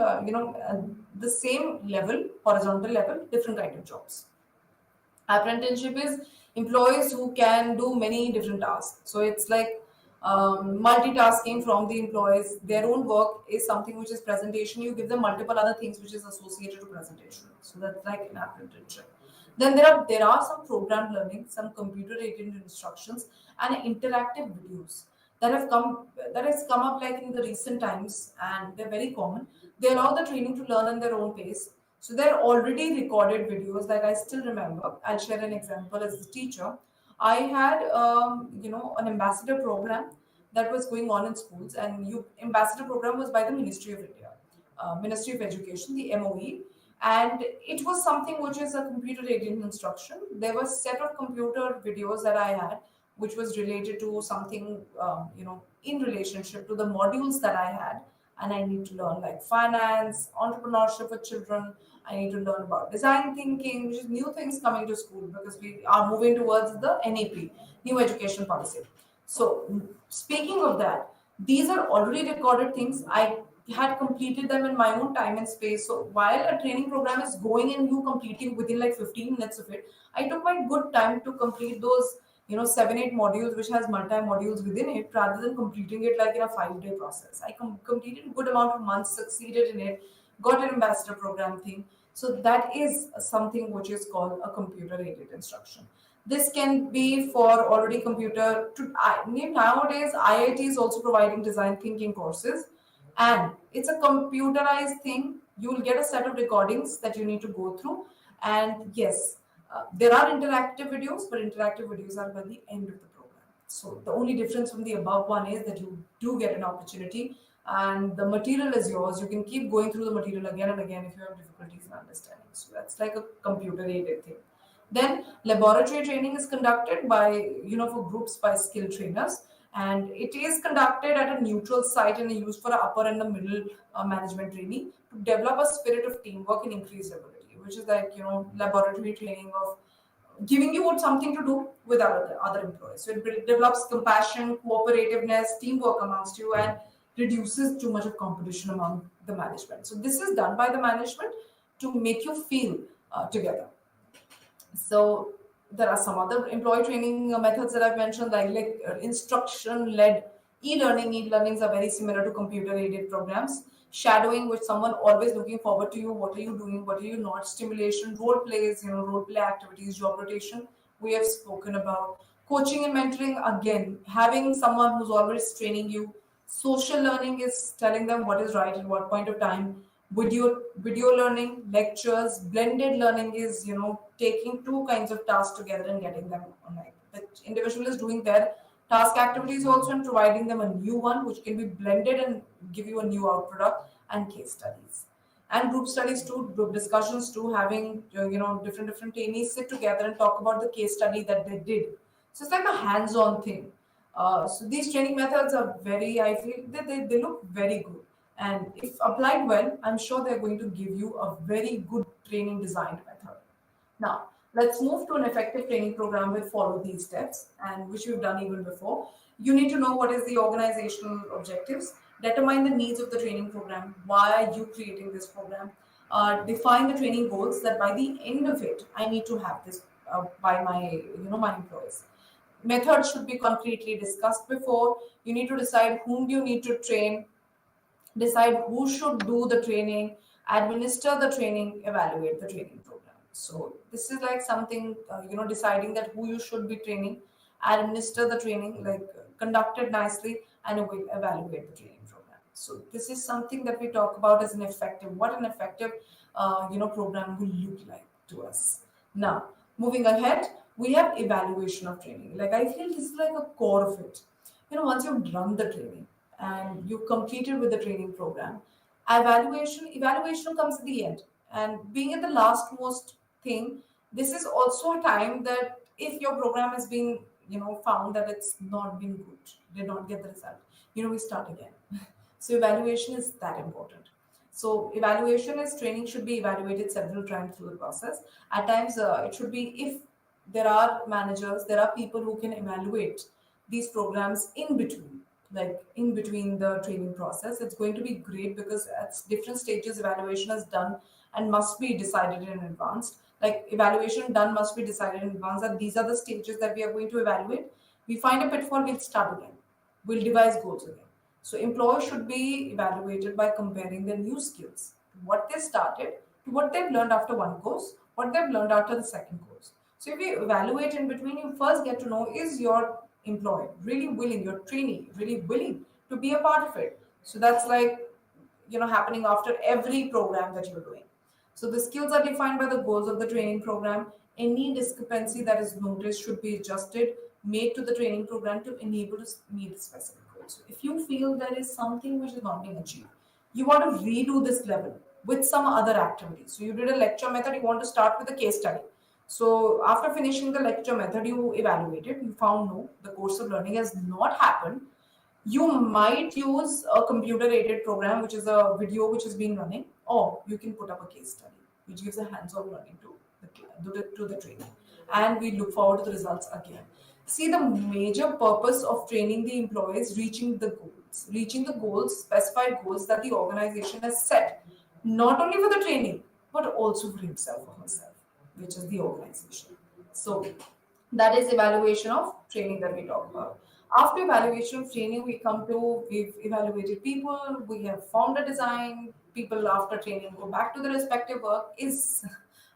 level, horizontal level, different kind of jobs. Apprenticeship is employees who can do many different tasks. So it's like multitasking from the employees. Their own work is something which is presentation. You give them multiple other things which is associated to presentation. So that's like an apprenticeship. Then there are some programmed learning, some computer aided instructions, and interactive videos that has come up like in the recent times, and they're very common. They allow the training to learn at their own pace. So they're already recorded videos. Like I still remember, I'll share an example as a teacher. I had, an ambassador program that was going on in schools, and you ambassador program was by the Ministry of India, Ministry of Education, the MOE, and it was something which is a computer aided instruction. There was set of computer videos that I had, which was related to something, in relationship to the modules that I had, and I need to learn like finance, entrepreneurship for children. I need to learn about design thinking, which is new things coming to school because we are moving towards the NAP, new education policy. So, speaking of that, these are already recorded things. I had completed them in my own time and space. So, while a training program is going and you completing within like 15 minutes of it, I took my good time to complete those, 7, 8 modules, which has multi modules within it, rather than completing it like in a 5 day process. I completed a good amount of months, succeeded in it, got an ambassador program thing. So, that is something which is called a computer aided instruction. This can be for already computer. Nowadays, IIT is also providing design thinking courses, and it's a computerized thing. You will get a set of recordings that you need to go through, and yes, there are interactive videos, but interactive videos are by the end of the program. So the only difference from the above one is that you do get an opportunity, and the material is yours. You can keep going through the material again and again if you have difficulties in understanding. So that's like a computer aided thing. Then laboratory training is conducted by, for groups by skilled trainers, and it is conducted at a neutral site and used for upper and the middle management training to develop a spirit of teamwork and increased ability, which is like, laboratory training of giving you something to do with other employees. So it develops compassion, cooperativeness, teamwork amongst you, and reduces too much of competition among the management. So this is done by the management to make you feel together. So there are some other employee training methods that I've mentioned, like instruction-led e-learning. E-learnings are very similar to computer-aided programs. Shadowing with someone always looking forward to you. What are you doing? What are you not? Stimulation, role plays, role play activities, job rotation. We have spoken about coaching and mentoring. Again, having someone who's always training you. Social learning is telling them what is right at what point of time. Video learning, lectures. Blended learning is, taking two kinds of tasks together and getting them online. The individual is doing their task activities also and providing them a new one which can be blended and give you a new out product. And case studies and group studies too, group discussions too, having different trainees sit together and talk about the case study that they did. So it's like a hands-on thing. So these training methods are very, I feel that they look very good. And if applied well, I'm sure they're going to give you a very good training designed method. Now, let's move to an effective training program with follow these steps, and which we've done even before. You need to know what is the organizational objectives, determine the needs of the training program, why are you creating this program, define the training goals that by the end of it, I need to have this by my employees. Methods should be concretely discussed before. You need to decide whom you need to train, decide who should do the training, administer the training, evaluate the training program. So this is like something, deciding that who you should be training, administer the training, like conduct it nicely, and evaluate the training program. So this is something that we talk about as an effective, what an effective, program will look like to us. Now, moving ahead, we have evaluation of training. Like I feel this is like a core of it. Once you've done the training and you completed with the training program, evaluation comes at the end. And being at the last most thing, this is also a time that if your program has been, found that it's not been good, did not get the result, we start again. So evaluation is that important. So evaluation is training should be evaluated several times through the process. At times, it should be, if there are managers, there are people who can evaluate these programs in between, like in between the training process. It's going to be great because at different stages, evaluation is done and must be decided in advance. Like evaluation done must be decided in advance that these are the stages that we are going to evaluate. We find a pitfall, we'll start again. We'll devise goals again. So employees should be evaluated by comparing their new skills, to what they started, to what they've learned after one course, what they've learned after the second course. So if you evaluate in between, you first get to know, is your employee really willing, your trainee really willing to be a part of it. So that's like, happening after every program that you're doing. So the skills are defined by the goals of the training program. Any discrepancy that is noticed should be adjusted, made to the training program to enable to meet the specific goals. So if you feel there is something which is not being achieved, you want to redo this level with some other activity. So you did a lecture method, you want to start with a case study. So after finishing the lecture method, you evaluated, you found no, the course of learning has not happened. You might use a computer aided program, which is a video which is being running, or you can put up a case study, which gives a hands on learning to the training. And we look forward to the results again. See, the major purpose of training the employees reaching the goals, specified goals that the organization has set, not only for the training, but also for himself or herself, which is the organization. So that is evaluation of training that we talk about. After evaluation of training, we've evaluated people, we have formed a design, people after training go back to the respective work is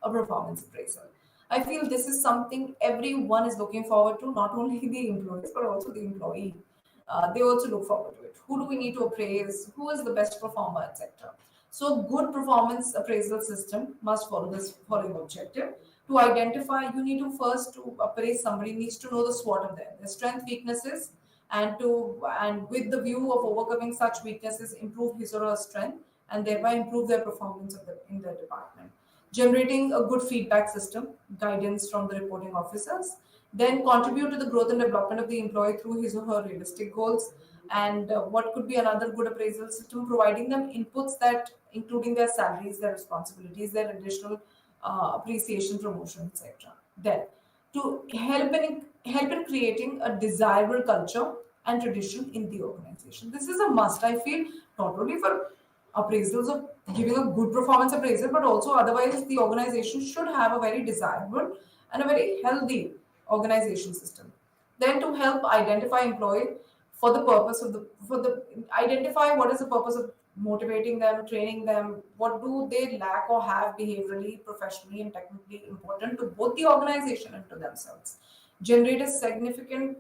a performance appraisal. I feel this is something everyone is looking forward to, not only the employees, but also the employee. They also look forward to it. Who do we need to appraise? Who is the best performer, etc. So, good performance appraisal system must follow this following objective. To identify, you need to first to appraise somebody needs to know the SWOT of them, their strength, weaknesses, and with the view of overcoming such weaknesses, improve his or her strength, and thereby improve their performance in their department. Generating a good feedback system, guidance from the reporting officers, then contribute to the growth and development of the employee through his or her realistic goals. And what could be another good appraisal system? Providing them inputs that, including their salaries, their responsibilities, their additional appreciation, promotion, etc. Then, to help in creating a desirable culture and tradition in the organization. This is a must. I feel not only for appraisals of giving a good performance appraisal, but also otherwise the organization should have a very desirable and a very healthy organization system. Then to help identify employee for the purpose of the for the identify what is the purpose of motivating them, training them, what do they lack or have behaviorally, professionally, and technically important to both the organization and to themselves. Generate a significant,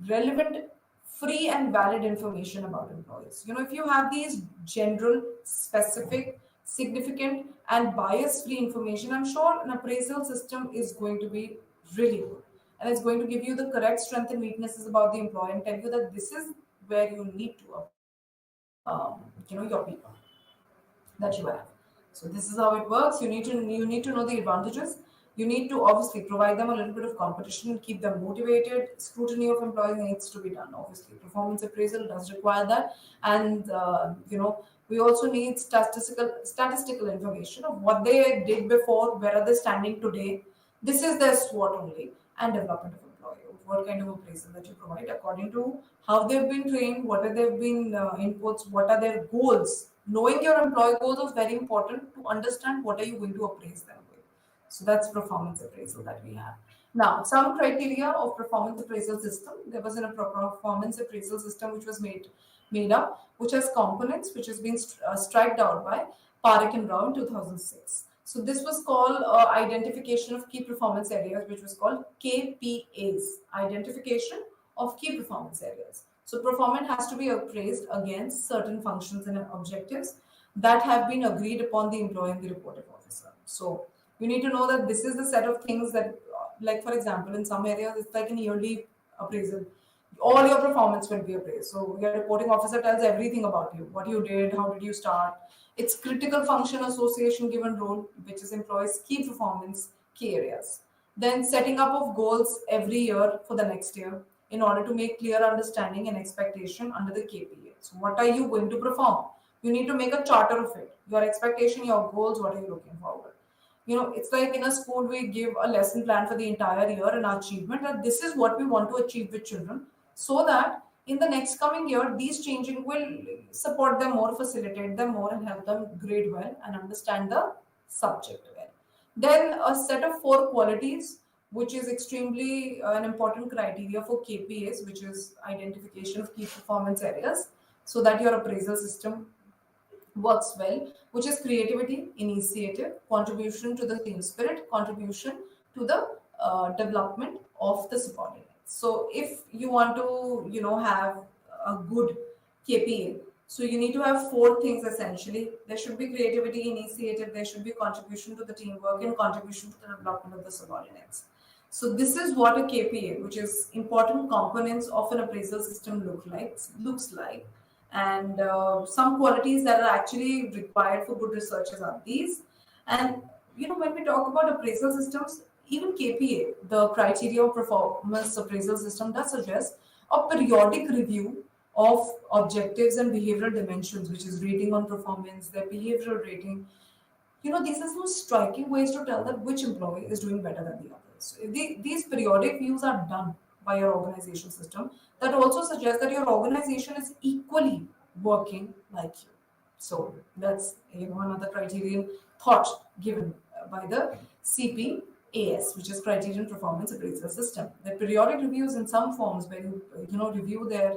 relevant, free and valid information about employees. If you have these general, specific, significant, and bias free information, I'm sure an appraisal system is going to be really good. And it's going to give you the correct strengths and weaknesses about the employee and tell you that this is where you need to appraise your people that you have. So this is how it works. You need to know the advantages. You need to obviously provide them a little bit of competition, keep them motivated. Scrutiny of employees needs to be done. Obviously, performance appraisal does require that, and we also need statistical information of what they did before, where are they standing today. This is their SWOT only, and development of employee. What kind of appraisal that you provide according to how they've been trained, what are their been inputs, what are their goals. Knowing your employee goals is very important to understand what are you going to appraise them with. So that's performance appraisal that we have. Now, some criteria of performance appraisal system. There was a performance appraisal system which was made up, which has components which has been striked out by Parekh and Rao in 2006. So this was called identification of key performance areas, which was called KPAs, identification of key performance areas. So performance has to be appraised against certain functions and objectives that have been agreed upon the employee and the reporting officer. So you need to know that this is the set of things that, like for example, in some areas it's like an yearly appraisal. All your performance will be appraised. So your reporting officer tells everything about you, what you did, how did you start. It's critical function association given role, which is employees' key performance, key areas. Then setting up of goals every year for the next year in order to make clear understanding and expectation under the KPA. So what are you going to perform? You need to make a charter of it. Your expectation, your goals, what are you looking forward? It's like in a school we give a lesson plan for the entire year and achievement, and this is what we want to achieve with children, so that in the next coming year these changing will support them more, facilitate them more, and help them grade well and understand the subject well. Then a set of four qualities, which is extremely an important criteria for KPAs, which is identification of key performance areas, so that your appraisal system works well, which is creativity, initiative, contribution to the team spirit, contribution to the development of the subordinates. So if you want to, have a good KPA, so you need to have four things essentially. There should be creativity, initiative, there should be contribution to the teamwork, and contribution to the development of the subordinates. So this is what a KPA, which is important components of an appraisal system looks like. And some qualities that are actually required for good researchers are these. And when we talk about appraisal systems, even KPA, the criteria of performance appraisal system, does suggest a periodic review of objectives and behavioral dimensions, which is rating on performance, their behavioral rating. These are some striking ways to tell that which employee is doing better than the others. So if these periodic views are done by your organization system, that also suggests that your organization is equally working like you. So that's another criterion thought given by the CPAS, which is Criterion Performance Appraisal System. The periodic reviews in some forms where you review their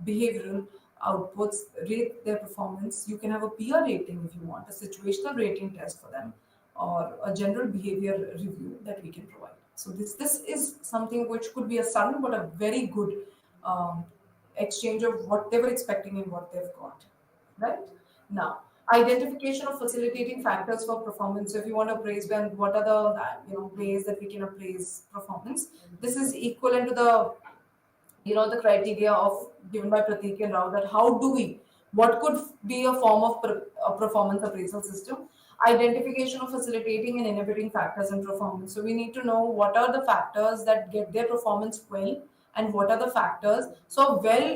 behavioral outputs, rate their performance. You can have a peer rating if you want, a situational rating test for them, or a general behavior review that we can provide. So this is something which could be a sudden but a very good exchange of what they were expecting and what they've got. Right? Now, identification of facilitating factors for performance. So if you want to appraise when what are the ways that we can appraise performance, this is equivalent to the the criteria of given by Pratik and Rao, that how do we, what could be a form of a performance appraisal system? Identification of facilitating and inhibiting factors in performance. So we need to know what are the factors that get their performance well, and what are the factors. So well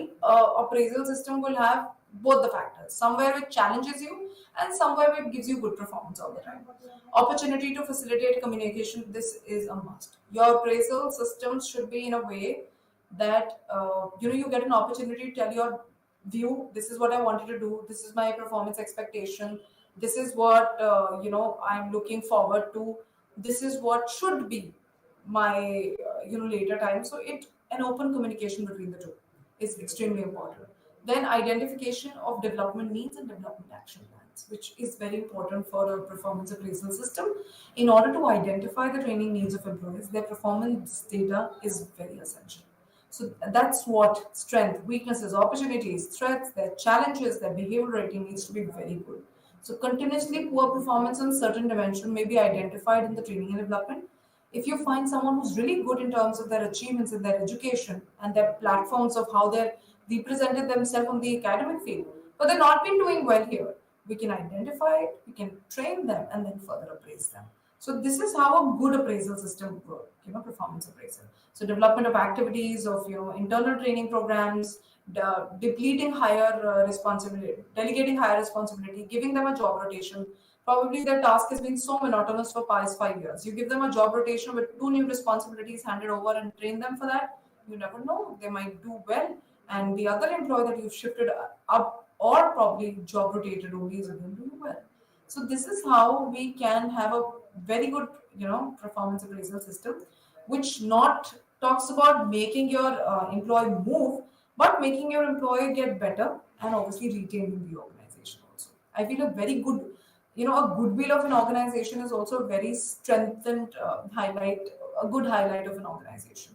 appraisal system will have both the factors. Somewhere it challenges you, and somewhere it gives you good performance all the time. Opportunity to facilitate communication. This is a must. Your appraisal systems should be in a way that you get an opportunity to tell your view. This is what I wanted to do. This is my performance expectation. This is what I'm looking forward to. This is what should be my later time. So it an open communication between the two is extremely important. Then identification of development needs and development action plans, which is very important for a performance appraisal system. In order to identify the training needs of employees, their performance data is very essential. So that's what strength, weaknesses, opportunities, threats, their challenges, their behavioral rating needs to be very good. So continuously poor performance on certain dimension may be identified in the training and development. If you find someone who's really good in terms of their achievements in their education and their platforms of how they're represented themselves on the academic field, but they're not been doing well here, we can identify it, we can train them, and then further appraise them. So this is how a good appraisal system works, performance appraisal. So development of activities of internal training programs, depleting higher responsibility, delegating higher responsibility, giving them a job rotation. Probably their task has been so monotonous for past 5 years. You give them a job rotation with 2 new responsibilities handed over and train them for that. You never know, they might do well, and the other employee that you've shifted up or probably job rotated only is going to do well. So this is how we can have a very good, performance appraisal system, which not talks about making your employee move, but making your employee get better and obviously retaining the organization also. I feel a very good, a goodwill of an organization is also a very strengthened highlight, a good highlight of an organization.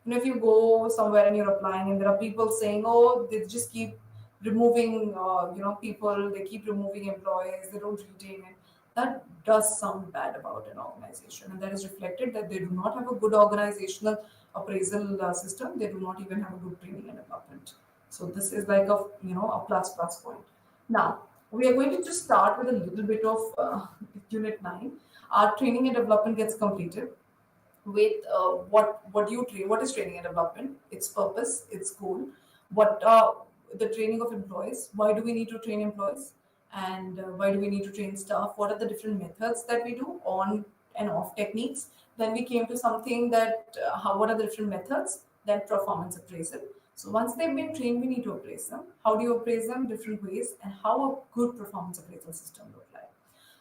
If you go somewhere and you're applying and there are people saying, oh, they just keep removing people, they keep removing employees, they don't retain it, that does sound bad about an organization, and that is reflected that they do not have a good organizational appraisal system. They do not even have a good training and development. So this is like a plus point. Now we are going to just start with a little bit of unit 9. Our training and development gets completed with what do you train, what is training and development, its purpose, its goal, what the training of employees, why do we need to train employees, and why do we need to train staff, what are the different methods that we do, on and off techniques. Then we came to something that what are the different methods, then performance appraisal. So once they've been trained, we need to appraise them. How do you appraise them? Different ways, and how a good performance appraisal system look like.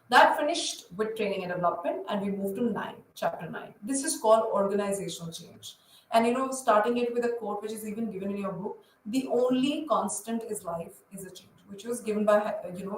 That finished with training and development, and we moved to chapter 9. This is called organizational change. And starting it with a quote which is even given in your book: the only constant is life is a change, which was given by,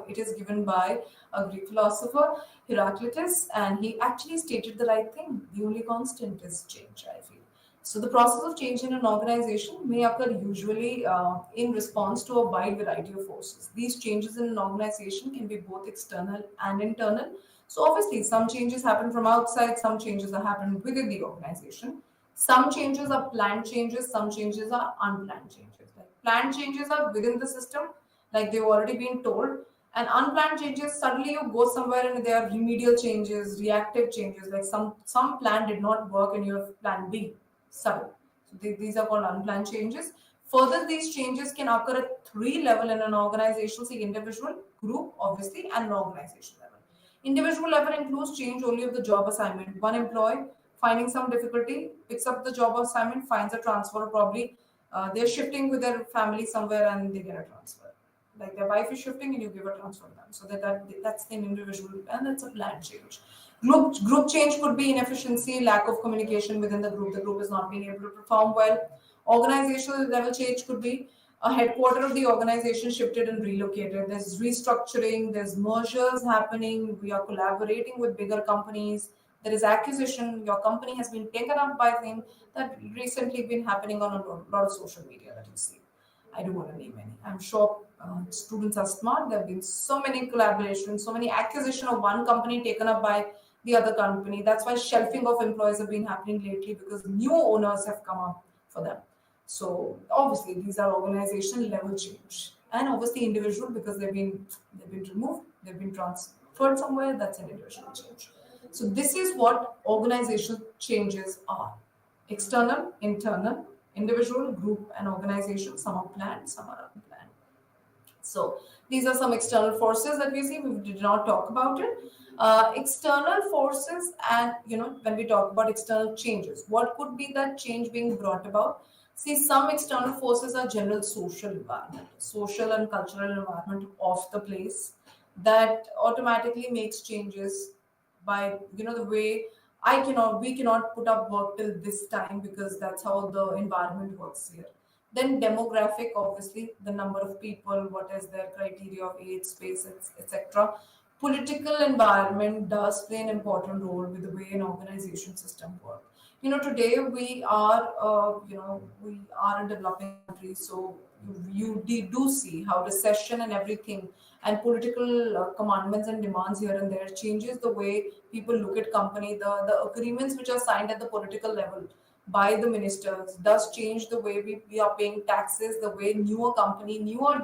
it is given by a Greek philosopher, Heraclitus, and he actually stated the right thing. The only constant is change, I feel. So the process of change in an organization may occur usually in response to a wide variety of forces. These changes in an organization can be both external and internal. So obviously, some changes happen from outside, some changes are happening within the organization. Some changes are planned changes, some changes are unplanned changes. Like planned changes are within the system, like they've already been told, and unplanned changes, suddenly you go somewhere and there are remedial changes, reactive changes, like some plan did not work and you have plan B sudden. So these are called unplanned changes. Further, these changes can occur at 3 level in an organization: say individual, group, obviously, and an organization level. Individual level includes change only of the job assignment. One employee finding some difficulty, picks up the job assignment, finds a transfer, or probably they're shifting with their family somewhere and they get a transfer. Like their wife is shifting and you give a transfer to them. So that's the individual and that's a planned change. Group change could be inefficiency, lack of communication within the group. The group is not being able to perform well. Organizational level change could be a headquarter of the organization shifted and relocated. There's restructuring, there's mergers happening, we are collaborating with bigger companies, there is acquisition, your company has been taken up by them. That recently been happening on a lot of social media that you see. I don't want to name any. I'm sure students are smart. There have been so many collaborations, so many acquisition of one company taken up by the other company. That's why shelving of employees have been happening lately because new owners have come up for them. So obviously these are organizational level change, and obviously individual because they've been removed, they've been transferred somewhere. That's an individual change. So this is what organizational changes are: external, internal, individual, group, and organization. Some are planned, some are unplanned. So these are some external forces that we see. We did not talk about it. External forces, and when we talk about external changes, what could be that change being brought about? See, some external forces are general social environment, social and cultural environment of the place that automatically makes changes by the way we cannot put up work till this time because that's how the environment works here. Then demographic, obviously, the number of people, what is their criteria of age, space, etc. Political environment does play an important role with the way an organization system works. Today we are a developing country, so do see how recession and everything and political commandments and demands here and there changes the way people look at company. The agreements which are signed at the political level by the ministers does change the way we are paying taxes, the way newer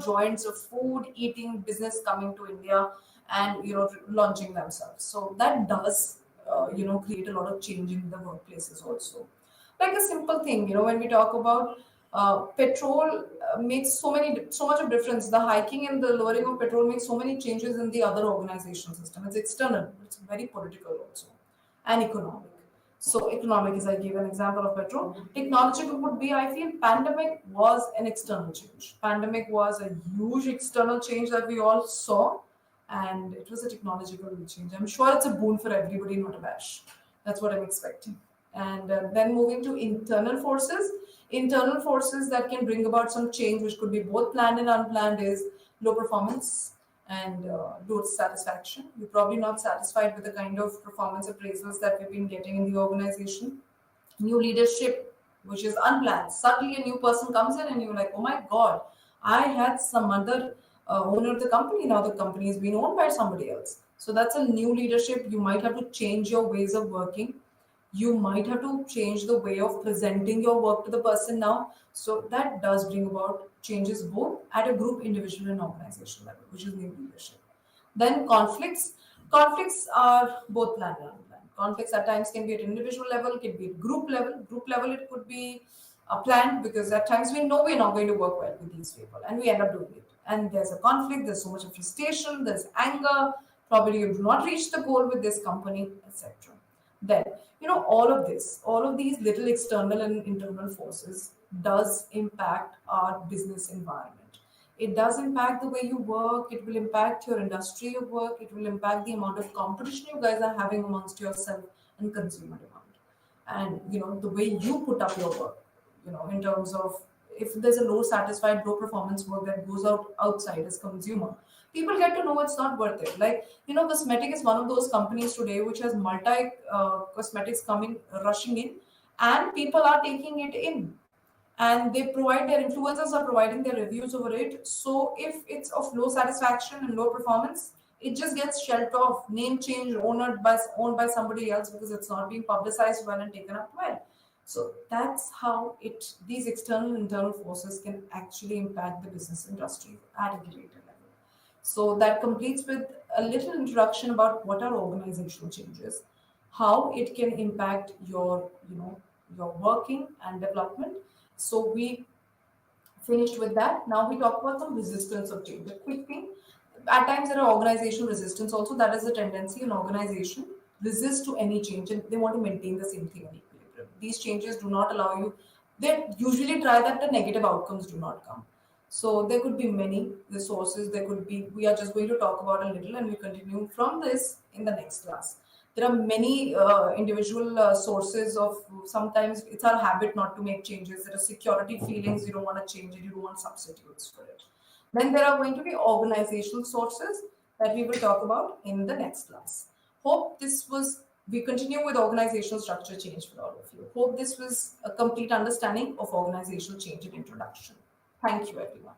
joints of food eating business coming to India and launching themselves. So that does create a lot of change in the workplaces also. Like a simple thing, when we talk about petrol makes so much of difference. The hiking and the lowering of petrol makes so many changes in the other organization system. It's external, it's very political also, and economic. So economic is, I gave an example of petrol. Technological would be, I feel pandemic was an external change. Pandemic was a huge external change that we all saw, and it was a technological change. I'm sure it's a boon for everybody, not a bash. That's what I'm expecting. And then moving to internal forces that can bring about some change, which could be both planned and unplanned, is low performance and low satisfaction. You're probably not satisfied with the kind of performance appraisals that we've been getting in the organization. New leadership, which is unplanned. Suddenly, a new person comes in, and you're like, oh my God, I had some other owner of the company. Now the company is being owned by somebody else. So that's a new leadership. You might have to change your ways of working. You might have to change the way of presenting your work to the person now. So that does bring about changes both at a group, individual, and organization level, which is new leadership. Then conflicts. Conflicts are both planned and unplanned. Conflicts at times can be at individual level, can be at group level. Group level, it could be planned because at times we know we're not going to work well with these people and we end up doing it. And there's a conflict, there's so much of frustration, there's anger, probably you do not reach the goal with this company, etc. Then, all of these little external and internal forces does impact our business environment. It does impact the way you work, it will impact your industry of work, it will impact the amount of competition you guys are having amongst yourself and consumer demand. And the way you put up your work, in terms of if there's a low satisfied, low performance work that goes out outside as consumer, people get to know it's not worth it. Like, cosmetic is one of those companies today which has multi cosmetics coming rushing in, and people are taking it in, and they provide their influencers are providing their reviews over it. So if it's of low satisfaction and low performance, it just gets shelved off, name change, owned by somebody else because it's not being publicized well and taken up well. So that's how these external and internal forces can actually impact the business industry at a greater level. So that completes with a little introduction about what are organizational changes, how it can impact your working and development. So we finished with that. Now we talk about some resistance of change. A quick thing. At times there are organizational resistance also. That is a tendency in organization resist to any change and they want to maintain the same thing in equilibrium. These changes do not allow you, they usually try that the negative outcomes do not come. So there could be many resources, there could be, we are just going to talk about a little and we continue from this in the next class. There are many individual sources of, sometimes it's our habit not to make changes. There are security feelings, you don't want to change it, you don't want substitutes for it. Then there are going to be organizational sources that we will talk about in the next class. Hope this was, we continue with organizational structure change for all of you. Hope this was a complete understanding of organizational change and introduction. Thank you, everyone.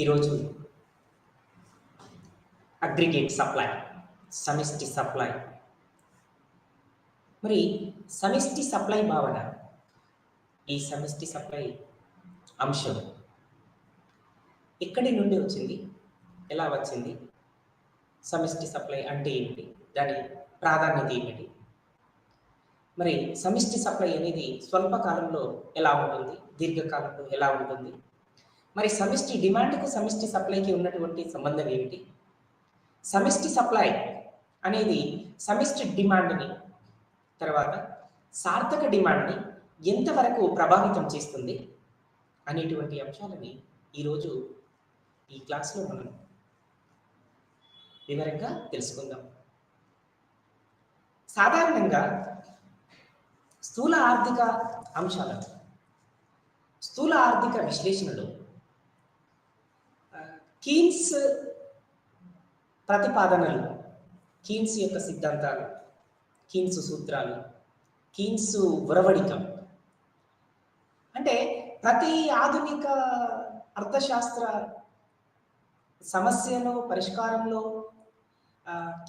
ఈరోజు aggregate supply, సమిష్టి supply. మరి సమిష్టి supply భావన, ఈ సమిష్టి supply అంశం ఎక్కడి నుండి వచ్చింది, ఎలా వచ్చింది, సమిష్టి సప్లై అంటే ఏమిటి, దాని ప్రాధాన్యత ఏమిటి, మరి సమిష్టి సప్లై అనేది స్వల్పకాలంలో ఎలా ఉంటుంది, దీర్ఘకాలంలో ఎలా ఉంటుంది, మరి సమిష్టి డిమాండ్కు సమిష్టి సప్లైకి ఉన్నటువంటి సంబంధం ఏమిటి, సమిష్టి సప్లై అనేది సమిష్టి డిమాండ్ని, తర్వాత సార్థక డిమాండ్ని ఎంతవరకు ప్రభావితం చేస్తుంది అనేటువంటి అంశాలని ఈరోజు ఈ క్లాస్లో మనం వివరంగా తెలుసుకుందాం. సాధారణంగా స్థూల ఆర్థిక అంశాలను, స్థూల ఆర్థిక విశ్లేషణలో కీన్స్ ప్రతిపాదనలు, కీన్స్ యొక్క సిద్ధాంతాలు, కీన్స్ సూత్రాలు, కీన్స్ ఒరవడికం, అంటే ప్రతి ఆధునిక అర్థశాస్త్ర సమస్యలో పరిష్కారంలో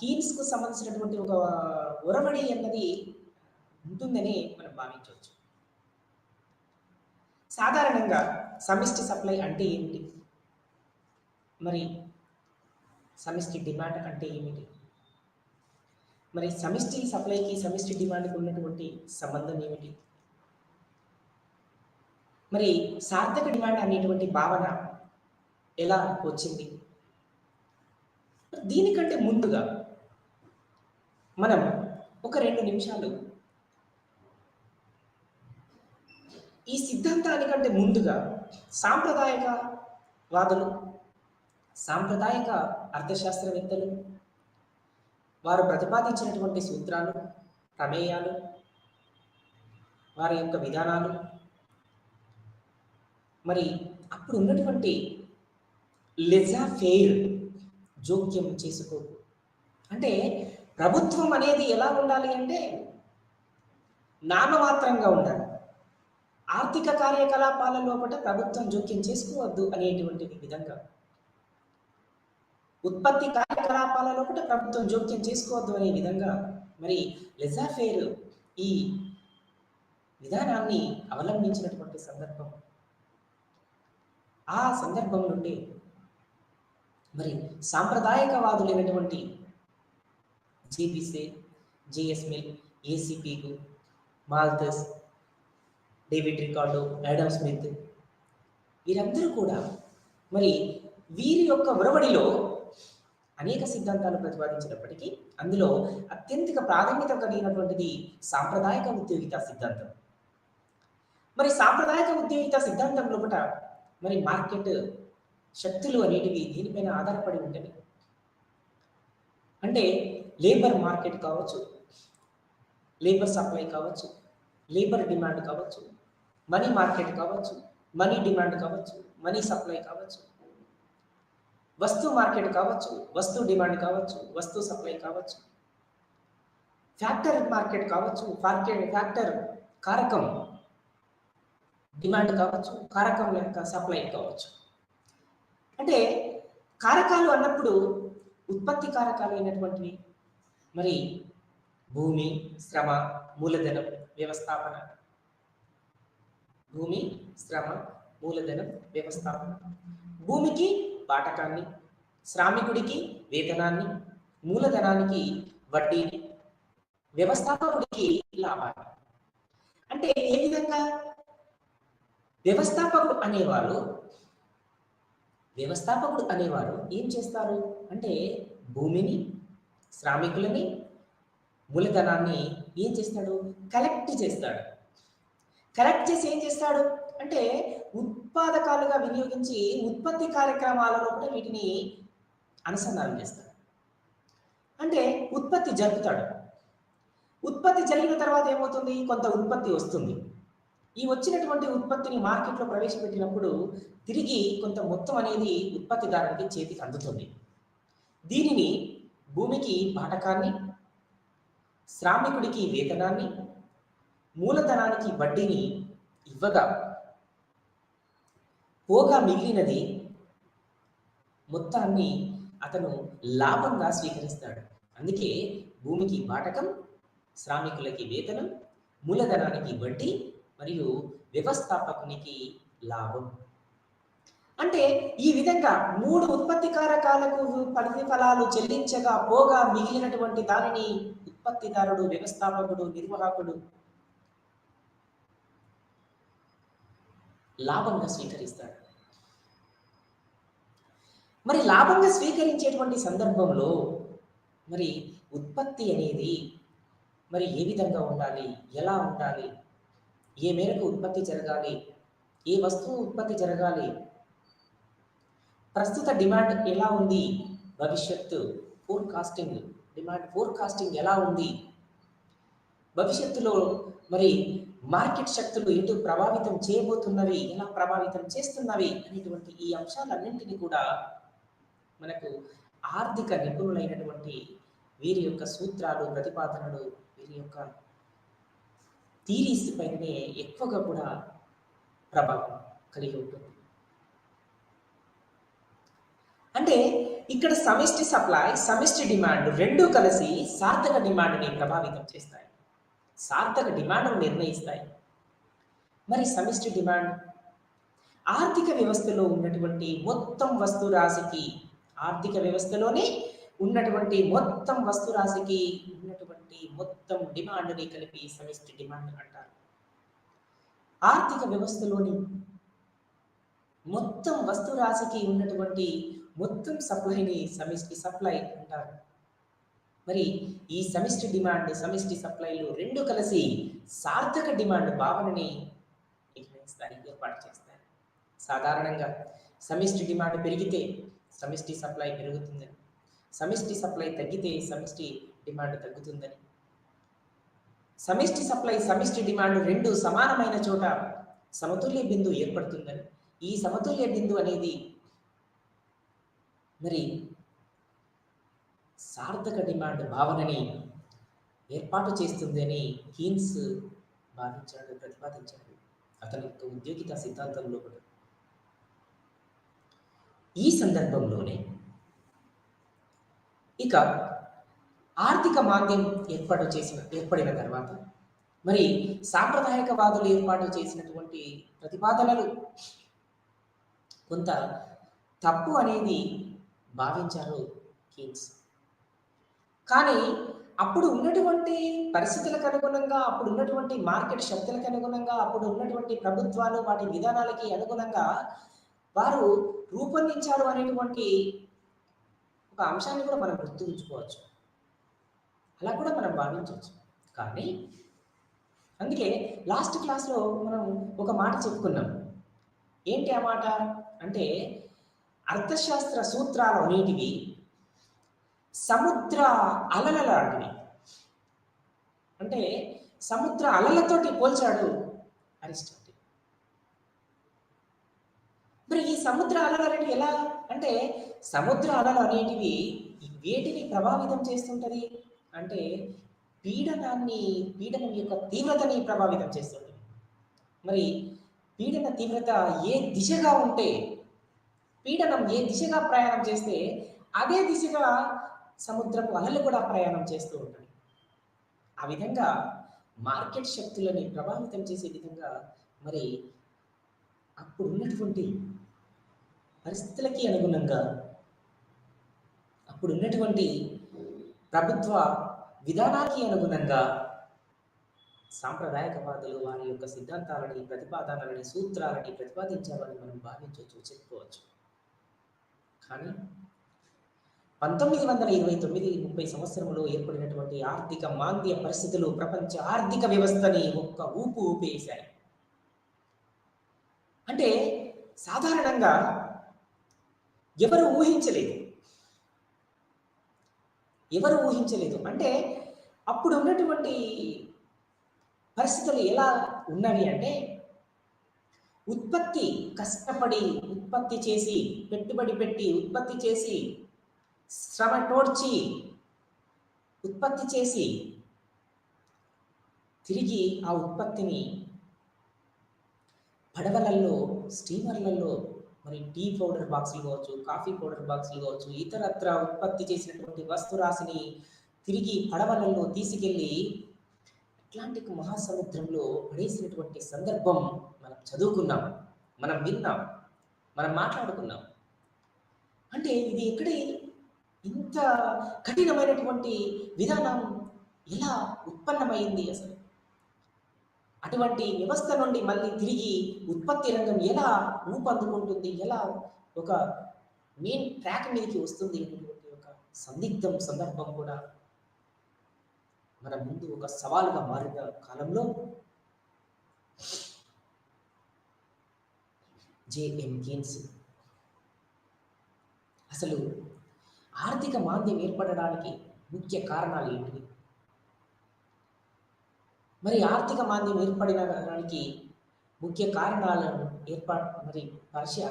కీన్స్కు సంబంధించినటువంటి ఒక ఒరవడి అన్నది ఉంటుందని మనం భావించవచ్చు. సాధారణంగా సమిష్టి సప్లై అంటే ఏమిటి, మరి సమిష్టి డిమాండ్ అంటే ఏమిటి, మరి సమిష్టి సప్లైకి సమిష్టి డిమాండ్కి ఉన్నటువంటి సంబంధం ఏమిటి, మరి సార్థక డిమాండ్ అనేటువంటి భావన ఎలా వచ్చింది, దీనికంటే ముందుగా మనం ఒక 2 నిమిషాలు ఈ సిద్ధాంతానికంటే ముందుగా సాంప్రదాయక వాదులు, సాంప్రదాయక అర్థశాస్త్రవేత్తలు వారు ప్రతిపాదించినటువంటి సూత్రాలు, ప్రమేయాలు, వారి యొక్క విధానాలు, మరి అప్పుడు ఉన్నటువంటి లెజా ఫెయిర్ జోక్యం చేసుకో, అంటే ప్రభుత్వం అనేది ఎలా ఉండాలి అంటే నామమాత్రంగా ఉండాలి, ఆర్థిక కార్యకలాపాల లోపల ప్రభుత్వం జోక్యం చేసుకోవద్దు అనేటువంటి విధంగా, ఉత్పత్తి కార్యకలాపాల లోపల ప్రభుత్వం జోక్యం చేసుకోవద్దు అనే విధంగా మరి లెజా ఫెయిర్ ఈ విధానాన్ని అవలంబించినటువంటి సందర్భం. ఆ సందర్భం నుండి మరి సాంప్రదాయకవాదులైనటువంటి జేబీసే, జేఎస్ మిల్, ఏసీపీకు, Malthus, David Ricardo, Adam Smith, వీరందరూ కూడా మరి వీరి యొక్క ఒరవడిలో అనేక సిద్ధాంతాలు ప్రతిపాదించినప్పటికీ అందులో అత్యంత ప్రాధాన్యత కలిగినటువంటిది సాంప్రదాయక ఉద్యోగిత సిద్ధాంతం. మరి సాంప్రదాయక ఉద్యోగిత సిద్ధాంతం లోపల మరి మార్కెట్ శక్తులు అనేటివి దీనిపైన ఆధారపడి ఉంటుంది. అంటే లేబర్ మార్కెట్ కావచ్చు, లేబర్ సప్లై కావచ్చు, లేబర్ డిమాండ్ కావచ్చు, మనీ మార్కెట్ కావచ్చు, మనీ డిమాండ్ కావచ్చు, మనీ సప్లై కావచ్చు, వస్తు మార్కెట్ కావచ్చు, వస్తు డిమాండ్ కావచ్చు, వస్తు సప్లై కావచ్చు, ఫ్యాక్టర్ మార్కెట్ కావచ్చు, ఫ్యాక్టర్ కారకం డిమాండ్ కావచ్చు, కారకం యొక్క సప్లై కావచ్చు. అంటే కారకాలు అన్నప్పుడు ఉత్పత్తి కారకాలు అయినటువంటివి మరి భూమి, శ్రమ, మూలధనం, వ్యవస్థాపన, భూమి, శ్రమ, మూలధనం, వ్యవస్థాపన, భూమికి బాటకాన్ని, శ్రామికుడికి వేతనాన్ని, మూలధనానికి వడ్డీని, వ్యవస్థాపకుడికి లాభాన్ని. అంటే ఏ విధంగా వ్యవస్థాపకుడు అనేవారు ఏం చేస్తారు అంటే భూమిని, శ్రామికులని, మూలధనాన్ని ఏం చేస్తాడు, కలెక్ట్ చేస్తాడు. కలెక్ట్ చేసి ఏం చేస్తాడు అంటే ఉత్పాదకాలుగా వినియోగించి ఉత్పత్తి కార్యక్రమాలలో కూడా వీటిని అనుసంధానం చేస్తాడు. అంటే ఉత్పత్తి జరుపుతాడు. ఉత్పత్తి జరిగిన తర్వాత ఏమవుతుంది, కొంత ఉత్పత్తి వస్తుంది. ఈ వచ్చినటువంటి ఉత్పత్తిని మార్కెట్లో ప్రవేశపెట్టినప్పుడు తిరిగి కొంత మొత్తం అనేది ఉత్పత్తిదారుడికి చేతికి అందుతుంది. దీనిని భూమికి బాటకాన్ని, శ్రామికుడికి వేతనాన్ని, మూలధనానికి వడ్డీని ఇవ్వగా పోగా మిగిలినది మొత్తాన్ని అతను లాభంగా స్వీకరిస్తాడు. అందుకే భూమికి వాటకం, శ్రామికులకి వేతనం, మూలధనానికి వడ్డీ మరియు వ్యవస్థాపకునికి లాభం. అంటే ఈ విధంగా 3 ఉత్పత్తి కారకాలకు ప్రతిఫలాలు చెల్లించగా పోగా మిగిలినటువంటి దానిని ఉత్పత్తిదారుడు, వ్యవస్థాపకుడు, నిర్వాహకుడు లాభంగా స్వీకరిస్తాడు. మరి లాభంగా స్వీకరించేటువంటి సందర్భంలో మరి ఉత్పత్తి అనేది మరి ఏ విధంగా ఉండాలి, ఎలా ఉండాలి, ఏ మేరకు ఉత్పత్తి జరగాలి, ఏ వస్తువు ఉత్పత్తి జరగాలి, ప్రస్తుత డిమాండ్ ఎలా ఉంది, భవిష్యత్తు ఫోర్కాస్టింగ్, డిమాండ్ ఫోర్కాస్టింగ్ ఎలా ఉంది, భవిష్యత్తులో మరి మార్కెట్ శక్తులు ఎటు ప్రభావితం చేయబోతున్నవి, ఎలా ప్రభావితం చేస్తున్నవి అనేటువంటి ఈ అంశాలన్నింటినీ కూడా మనకు ఆర్థిక నిపుణులైనటువంటి వీరి యొక్క సూత్రాలు, ప్రతిపాదనలు, వీరి యొక్క థీరీస్ పైనే ఎక్కువగా కూడా ప్రభావం కలిగి ఉంటుంది. అంటే ఇక్కడ సమిష్టి సప్లై, సమిష్టి డిమాండ్ రెండూ కలిసి సార్థక డిమాండ్ని ప్రభావితం చేస్తాయి, సార్థక డిమాండ్ను నిర్ణయిస్తాయి. మరి సమిష్టి డిమాండ్ ఆర్థిక వ్యవస్థలో ఉన్నటువంటి మొత్తం వస్తు రాశికి, ఆర్థిక వ్యవస్థలోనే ఉన్నటువంటి మొత్తం వస్తు రాశికి ఉన్నటువంటి మొత్తం డిమాండ్ని కలిపి సమిష్టి డిమాండ్ అంటారు. ఆర్థిక వ్యవస్థలోని మొత్తం వస్తు రాశికి ఉన్నటువంటి మొత్తం సప్లైని సమిష్టి సప్లై అంటారు. మరి ఈ సమిష్టి డిమాండ్, సమిష్టి సప్లైలు రెండు కలిసి సార్థక డిమాండ్ భావనని ఏర్పాటు చేస్తారు. సాధారణంగా సమిష్టి డిమాండ్ పెరిగితే సమిష్టి సప్లై పెరుగుతుందని, సమిష్టి సప్లై తగ్గితే సమిష్టి డిమాండ్ తగ్గుతుందని, సమిష్టి సప్లై, సమిష్టి డిమాండ్ రెండు సమానమైన చోట సమతుల్య బిందు ఏర్పడుతుందని, ఈ సమతుల్య బిందు అనేది మరి సార్థక డిమాండ్ భావనని ఏర్పాటు చేస్తుంది అని కీన్స్ భావించాడు, ప్రతిపాదించాడు అతని యొక్క ఉద్యోగిత సిద్ధాంతంలో కూడా. ఈ సందర్భంలోనే ఇక ఆర్థిక మాంద్యం ఏర్పడిన తర్వాత మరి సాంప్రదాయకవాదులు ఏర్పాటు చేసినటువంటి ప్రతిపాదనలు కొంత తప్పు అనేది భావించారు కీన్స్. కానీ అప్పుడు ఉన్నటువంటి పరిస్థితులకు అనుగుణంగా, అప్పుడు ఉన్నటువంటి మార్కెట్ శక్తులకు అనుగుణంగా, అప్పుడు ఉన్నటువంటి ప్రభుత్వాలు వాటి విధానాలకి అనుగుణంగా వారు రూపొందించారు అనేటువంటి ఒక అంశాన్ని కూడా మనం గుర్తుంచుకోవచ్చు, అలా కూడా మనం భావించవచ్చు. కానీ అందుకే లాస్ట్ క్లాస్లో మనం ఒక మాట చెప్పుకున్నాం. ఏంటి ఆ మాట అంటే, అర్థశాస్త్ర సూత్రాలు అనేటివి సముద్ర అలల లాంటివి. అంటే సముద్ర అలలతోటి పోల్చాడు అరిస్టాటిల్. మరి ఈ సముద్ర అలలు అనేటివి ఎలా అంటే, సముద్ర అలలు అనేటివి వేటిని ప్రభావితం చేస్తుంటది అంటే పీడనం యొక్క తీవ్రతని ప్రభావితం చేస్తుంది. మరి పీడన తీవ్రత ఏ దిశగా ఉంటే, పీడనం ఏ దిశగా ప్రయాణం చేస్తే అదే దిశగా సముద్రపు అలలు కూడా ప్రయాణం చేస్తూ ఉంటాయి. ఆ విధంగా మార్కెట్ శక్తులని ప్రభావితం చేసే విధంగా మరి అప్పుడు ఉన్నటువంటి పరిస్థితులకి అనుగుణంగా, అప్పుడు ఉన్నటువంటి ప్రభుత్వ విధానానికి అనుగుణంగా సాంప్రదాయకవాదులు వారి యొక్క సిద్ధాంతాలని, ప్రతిపాదనలని, సూత్రాలని ప్రతిపాదించాలని మనం భావించవచ్చు, చెప్పుకోవచ్చు. కానీ 1929-30 సంవత్సరంలో ఏర్పడినటువంటి ఆర్థిక మాంద్య పరిస్థితులు ప్రపంచ ఆర్థిక వ్యవస్థని ఒక్క ఊపు ఊపేశాయి. అంటే సాధారణంగా ఎవరు ఊహించలేదు. అంటే అప్పుడు ఉన్నటువంటి పరిస్థితులు ఎలా ఉన్నవి అంటే, ఉత్పత్తి కష్టపడి ఉత్పత్తి చేసి, పెట్టుబడి పెట్టి ఉత్పత్తి చేసి, శ్రమ టోడ్చి ఉత్పత్తి చేసి, తిరిగి ఆ ఉత్పత్తిని పడవలలో, స్టీమర్లలో మరి టీ పౌడర్ బాక్సులు కావచ్చు, కాఫీ పౌడర్ బాక్సులు కావచ్చు, ఇతరత్ర ఉత్పత్తి చేసినటువంటి వస్తురాశిని తిరిగి పడవలలో తీసుకెళ్ళి అట్లాంటిక్ మహాసముద్రంలో పడేసినటువంటి సందర్భం మనం చదువుకున్నాం, మనం విన్నాం, మనం మాట్లాడుకున్నాం. అంటే ఇది ఎక్కడే ఇంత కఠినమైనటువంటి విధానం ఎలా ఉత్పన్నమైంది అసలు? అటువంటి వ్యవస్థ నుండి మళ్ళీ తిరిగి ఉత్పత్తి రంగం ఎలా ఊపందుకుంటుంది, ఎలా ఒక మెయిన్ ట్రాక్ మీదకి వస్తుంది అనేటువంటి ఒక సందర్భం కూడా మన ముందు ఒక సవాలుగా మారిన కాలంలో జేఎం కీన్స్ అసలు ఆర్థిక మాంద్యం ఏర్పడడానికి ముఖ్య కారణాలు ఏంటివి? మరి ఆర్థిక మాంద్యం ఏర్పడడానికి ముఖ్య కారణాలను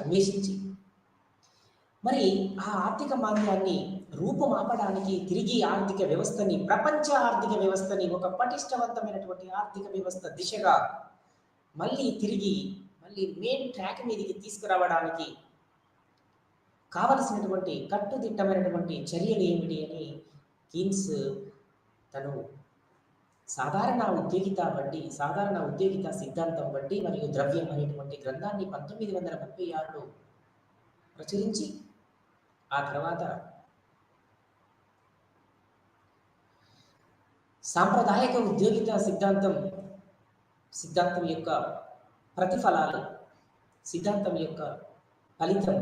అన్వేషించి మరి ఆ ఆర్థిక మాంద్యాన్ని రూపుమాపడానికి తిరిగి ఆర్థిక వ్యవస్థని, ప్రపంచ ఆర్థిక వ్యవస్థని ఒక పటిష్టవంతమైనటువంటి ఆర్థిక వ్యవస్థ దిశగా మళ్ళీ మెయిన్ ట్రాక్ మీదకి తీసుకురావడానికి కావలసినటువంటి కట్టుదిట్టమైనటువంటి చర్యలు ఏమిటి అని కీన్స్ తను సాధారణ ఉద్యోగిత సిద్ధాంతం బట్టి మరియు ద్రవ్యం అనేటువంటి గ్రంథాన్ని 1936లో ప్రచురించి ఆ తర్వాత సాంప్రదాయక ఉద్యోగిత సిద్ధాంతం యొక్క ప్రతిఫలాలు, సిద్ధాంతం యొక్క ఫలితం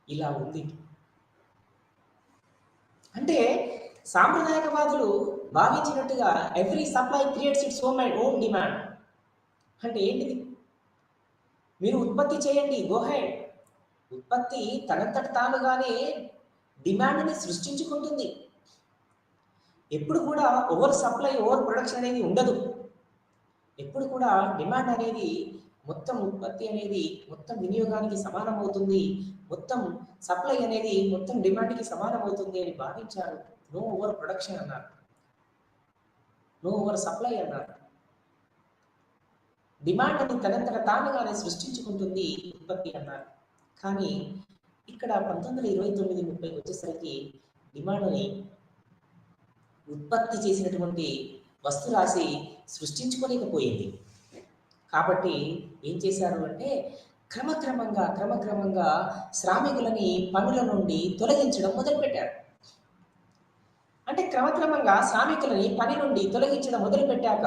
ఇలా ఉంది. అంటే సాంప్రదాయకవాదులు భావించినట్టుగా every supply creates its own demand. అంటే ఏంటిది? మీరు ఉత్పత్తి చేయండి, గో హెడ్. ఉత్పత్తి తనంతట తానుగానే డిమాండ్ని సృష్టించుకుంటుంది. ఎప్పుడు కూడా ఓవర్ సప్లై, ఓవర్ ప్రొడక్షన్ అనేది ఉండదు. ఎప్పుడు కూడా డిమాండ్ అనేది మొత్తం ఉత్పత్తి అనేది మొత్తం వినియోగానికి సమానం అవుతుంది, మొత్తం సప్లై అనేది మొత్తం డిమాండ్కి సమానం అవుతుంది అని భావించారు. నో ఓవర్ ప్రొడక్షన్ అన్నారు, నో ఓవర్ సప్లై అన్నారు. డిమాండ్ అని తనంతట తానుగానే సృష్టించుకుంటుంది ఉత్పత్తి అన్నారు. కానీ ఇక్కడ 1929-30 వచ్చేసరికి డిమాండ్ని ఉత్పత్తి చేసినటువంటి వస్తురాశి సృష్టించుకోలేకపోయింది. కాబట్టి ఏం చేశారు అంటే క్రమక్రమంగా శ్రామికులని పనుల నుండి తొలగించడం మొదలుపెట్టారు. అంటే క్రమక్రమంగా శ్రామికులని పని నుండి తొలగించడం మొదలుపెట్టాక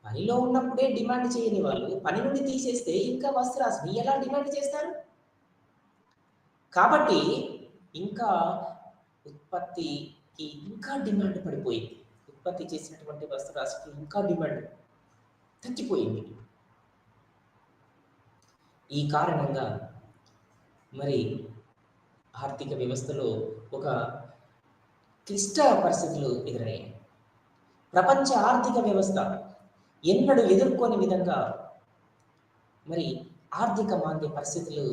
పనిలో ఉన్నప్పుడే డిమాండ్ చేయని వాళ్ళు పని నుండి తీసేస్తే ఇంకా వస్తురాశిని ఎలా డిమాండ్ చేస్తారు? కాబట్టి ఇంకా ఉత్పత్తికి ఇంకా డిమాండ్ పడిపోయింది. ఉత్పత్తి చేసినటువంటి వస్తురాశికి ఇంకా డిమాండ్ తగ్గిపోయింది. ఈ కారణంగా మరి ఆర్థిక వ్యవస్థలో ఒక క్లిష్ట పరిస్థితులు ఎదురయ్యాయి. ప్రపంచ ఆర్థిక వ్యవస్థ ఎన్నడూ ఎదుర్కోని విధంగా మరి ఆర్థిక మాంద్య పరిస్థితులు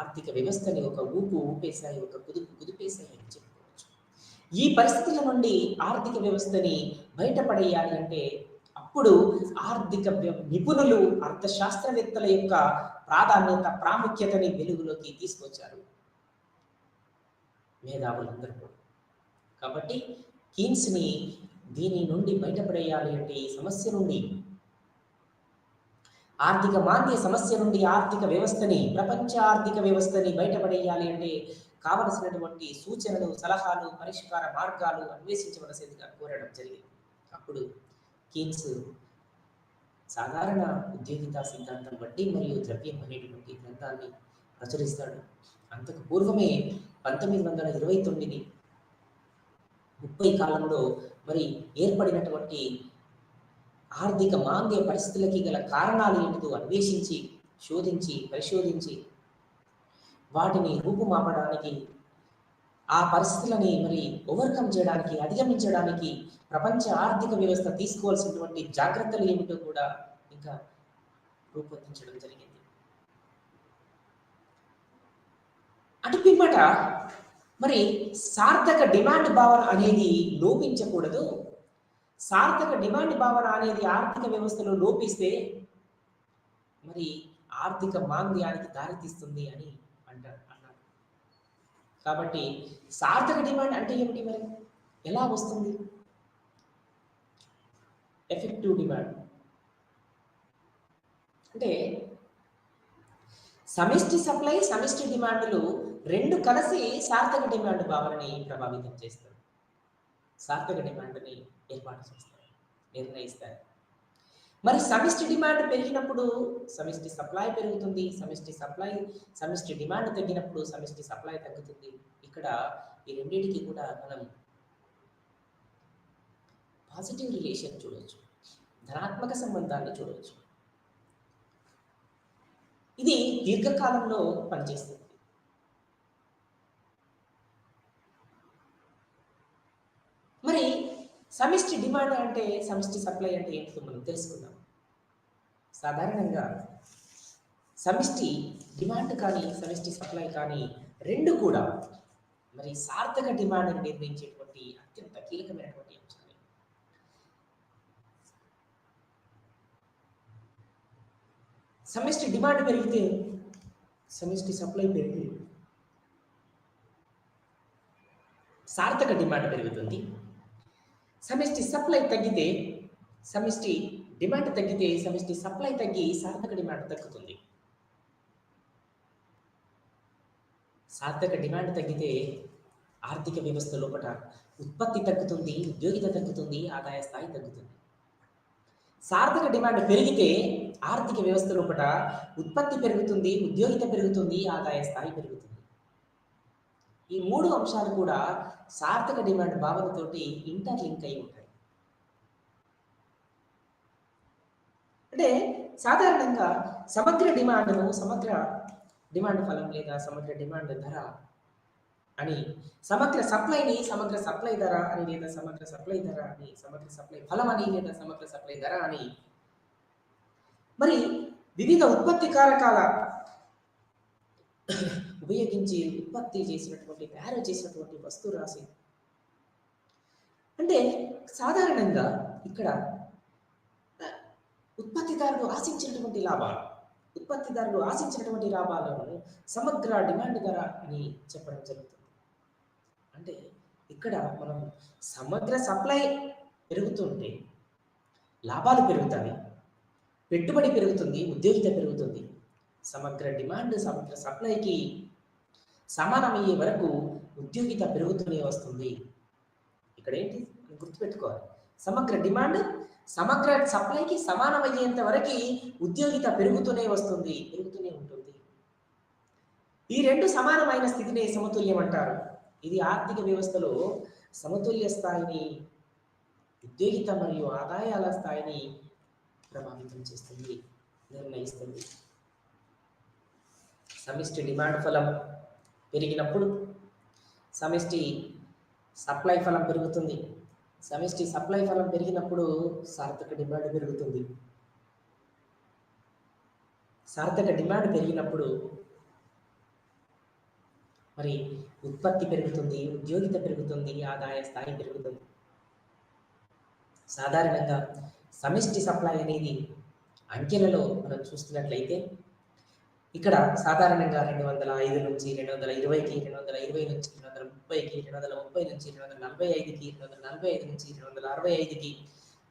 ఆర్థిక వ్యవస్థని ఒక ఊపేశాయి, ఒక కుదిపేశాయి అని చెప్పుకోవచ్చు. ఈ పరిస్థితుల నుండి ఆర్థిక వ్యవస్థని బయటపడేయాలి అంటే అప్పుడు ఆర్థిక నిపుణులు, అర్థశాస్త్రవేత్తల యొక్క ప్రాముఖ్యతని వెలుగులోకి తీసుకొచ్చారు మేధావులందరూ కూడా. కాబట్టి కీన్స్ని దీని నుండి బయటపడేయాలి అంటే ఈ సమస్య నుండి, ఆర్థిక మాంద్య సమస్య నుండి ఆర్థిక వ్యవస్థని, ప్రపంచ ఆర్థిక వ్యవస్థని బయటపడేయాలి అంటే కావలసినటువంటి సూచనలు, సలహాలు, పరిష్కార మార్గాలు అన్వేషించవలసిందిగా కోరడం జరిగింది. అప్పుడు కీన్స్ సాధారణ ఉద్యోగిత సిద్ధాంతం బట్టి మరియు ద్రవ్యం అనేటువంటి గ్రంథాన్ని ప్రచురిస్తాడు. అంతకు పూర్వమే 1929-30 కాలంలో మరి ఏర్పడినటువంటి ఆర్థిక మాంద్య పరిస్థితులకి గల కారణాలు ఏంటిదో అన్వేషించి, పరిశోధించి వాటిని రూపుమాపడానికి, ఆ పరిస్థితులని మరి ఓవర్కమ్ చేయడానికి, అధిగమించడానికి ప్రపంచ ఆర్థిక వ్యవస్థ తీసుకోవాల్సినటువంటి జాగ్రత్తలు ఏమిటో కూడా ఇంకా రూపొందించడం జరిగింది. అటు పిమ్మట మరి సార్థక డిమాండ్ భావన అనేది లోపించకూడదు. సార్థక డిమాండ్ భావన అనేది ఆర్థిక వ్యవస్థలో లోపిస్తే మరి ఆర్థిక మాంద్యానికి దారితీస్తుంది అని అన్నారు. కాబట్టి సార్థక డిమాండ్ అంటే ఏమిటి మరి? ఎలా వస్తుంది? ఎఫెక్టివ్ డిమాండ్ అంటే సమిష్టి సప్లై, సమిష్టి డిమాండ్లు రెండు కలిసి సార్థక డిమాండ్ భావనని ప్రభావితం చేస్తారు. సార్థక డిమాండ్ని ఏర్పాటు చేస్తారు, నిర్ణయిస్తారు. మరి సమిష్టి డిమాండ్ పెరిగినప్పుడు సమిష్టి సప్లై పెరుగుతుంది, సమిష్టి డిమాండ్ తగ్గినప్పుడు సమిష్టి సప్లై తగ్గుతుంది. ఇక్కడ ఈ రెండింటికి కూడా మనం పాజిటివ్ రిలేషన్ చూడవచ్చు, ధనాత్మక సంబంధాన్ని చూడవచ్చు. ఇది దీర్ఘకాలంలో పనిచేస్తుంది. మరి సమిష్టి డిమాండ్ అంటే, సమిష్టి సప్లై అంటే ఏంటో మనం తెలుసుకుందాం. సాధారణంగా సమిష్టి డిమాండ్ కానీ సమిష్టి సప్లై కానీ రెండు కూడా మరి సార్థక డిమాండ్ని నిర్ణయించేటువంటి అత్యంత కీలకమైనటువంటి అంశాలు. సమిష్టి డిమాండ్ పెరిగితే సమిష్టి సప్లై పెరిగి సార్థక డిమాండ్ పెరుగుతుంది. సమిష్టి సప్లై తగ్గితే సమిష్టి డిమాండ్ తగ్గితే సమిష్టి సప్లై తగ్గి సార్థక డిమాండ్ తగ్గుతుంది. సార్థక డిమాండ్ తగ్గితే ఆర్థిక వ్యవస్థ లోపల ఉత్పత్తి తగ్గుతుంది, ఉద్యోగిత తగ్గుతుంది, ఆదాయ స్థాయి తగ్గుతుంది. సార్థక డిమాండ్ పెరిగితే ఆర్థిక వ్యవస్థ లోపల ఉత్పత్తి పెరుగుతుంది, ఉద్యోగిత పెరుగుతుంది, ఆదాయ స్థాయి పెరుగుతుంది. ఈ మూడు అంశాలు కూడా సార్థక డిమాండ్ భావనతోటి ఇంటర్లింక్ అయి ఉంటాయి. అంటే సాధారణంగా సమగ్ర డిమాండ్ ఫలం లేదా సమగ్ర డిమాండ్ ధర అని, సమగ్ర సప్లైని సమగ్ర సప్లై ధర అని, లేదా సమగ్ర సప్లై ధర అని, సమగ్ర సప్లై ఫలం అని, లేదా సమగ్ర సప్లై ధర అని, మరి వివిధ ఉత్పత్తి కారకాల ఉపయోగించి ఉత్పత్తి చేసినటువంటి, తయారు చేసినటువంటి వస్తువు రాశి. అంటే సాధారణంగా ఇక్కడ ఉత్పత్తిదారులు ఆశించినటువంటి లాభాలను సమగ్ర డిమాండ్ ధర అని చెప్పడం జరుగుతుంది. అంటే ఇక్కడ మనం సమగ్ర సప్లై పెరుగుతుంటే లాభాలు పెరుగుతాయి, పెట్టుబడి పెరుగుతుంది, ఉద్యోగిత పెరుగుతుంది. సమగ్ర డిమాండ్ సమగ్ర సప్లైకి సమానమయ్యే వరకు ఉద్యోగిత పెరుగుతూనే వస్తుంది. ఇక్కడ ఏంటి గుర్తుపెట్టుకోవాలి, సమగ్ర డిమాండ్ సమగ్ర సప్లైకి సమానమయ్యేంత వరకు ఉద్యోగిత పెరుగుతూనే ఉంటుంది. ఈ రెండు సమానమైన స్థితిని సమతుల్యం అంటారు. ఇది ఆర్థిక వ్యవస్థలో సమతుల్య స్థాయిని, ఉద్యోగిత మరియు ఆదాయాల స్థాయిని ప్రభావితం చేస్తుంది, నిర్ణయిస్తుంది. సమిష్టి డిమాండ్ ఫలం పెరిగినప్పుడు సమిష్టి సప్లై ఫలం పెరుగుతుంది. సమిష్టి సప్లై ఫలం పెరిగినప్పుడు సార్థక డిమాండ్ పెరుగుతుంది. సార్థక డిమాండ్ పెరిగినప్పుడు మరి ఉత్పత్తి పెరుగుతుంది, ఉద్యోగిత పెరుగుతుంది, ఆదాయ స్థాయి పెరుగుతుంది. సాధారణంగా సమిష్టి సప్లై అనేది అంకెలలో మనం చూస్తున్నట్లయితే ఇక్కడ సాధారణంగా 205 నుంచి 220కి, 220 నుంచి 230కి, 230 నుంచి 245కి, 245 నుంచి 265కి,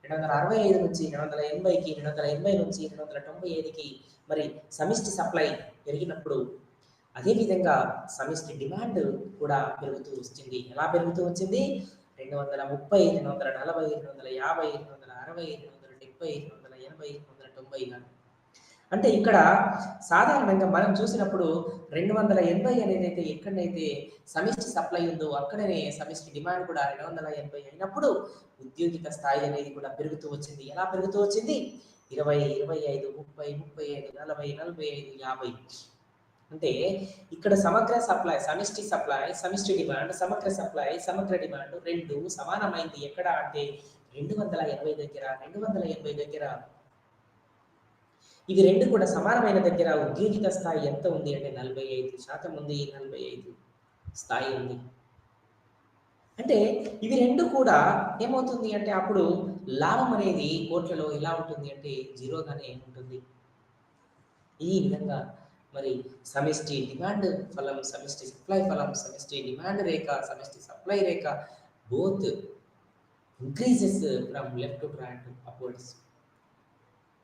265 నుంచి 280కి, 280 నుంచి 295కి మరి సమిష్టి సప్లై పెరిగినప్పుడు అదేవిధంగా సమిష్టి డిమాండ్ కూడా పెరుగుతూ వచ్చింది. ఎలా పెరుగుతూ వచ్చింది? 230, 240, 250, 260, 270, 280, 290గా. అంటే ఇక్కడ సాధారణంగా మనం చూసినప్పుడు 280 అనేది అయితే ఎక్కడైతే సమిష్టి సప్లై ఉందో అక్కడనే సమిష్టి డిమాండ్ కూడా 280 అయినప్పుడు ఉద్యోగిత స్థాయి అనేది కూడా పెరుగుతూ వచ్చింది. ఎలా పెరుగుతూ వచ్చింది? 20, 25, 30, 35, 40, 45, 50. అంటే ఇక్కడ సమగ్ర సప్లై, సమిష్టి డిమాండ్, సమగ్ర సప్లై, సమగ్ర డిమాండ్ రెండు సమానమైంది. ఎక్కడ అంటే 280 దగ్గర ఇవి రెండు కూడా సమానమైన దగ్గర ఉద్యోగిత స్థాయి ఎంత ఉంది అంటే 45% ఉంది, 45 స్థాయి ఉంది. అంటే ఇవి రెండు కూడా ఏమవుతుంది అంటే అప్పుడు లాభం అనేది కోట్లలో ఎలా ఉంటుంది అంటే జీరోగానే ఉంటుంది. ఈ విధంగా మరి సమిష్టి డిమాండ్ ఫలం, సమిష్టి సప్లై ఫలం, సమిష్టి డిమాండ్ రేఖ, సమిష్టి supply Rekha both increases from left to right upwards.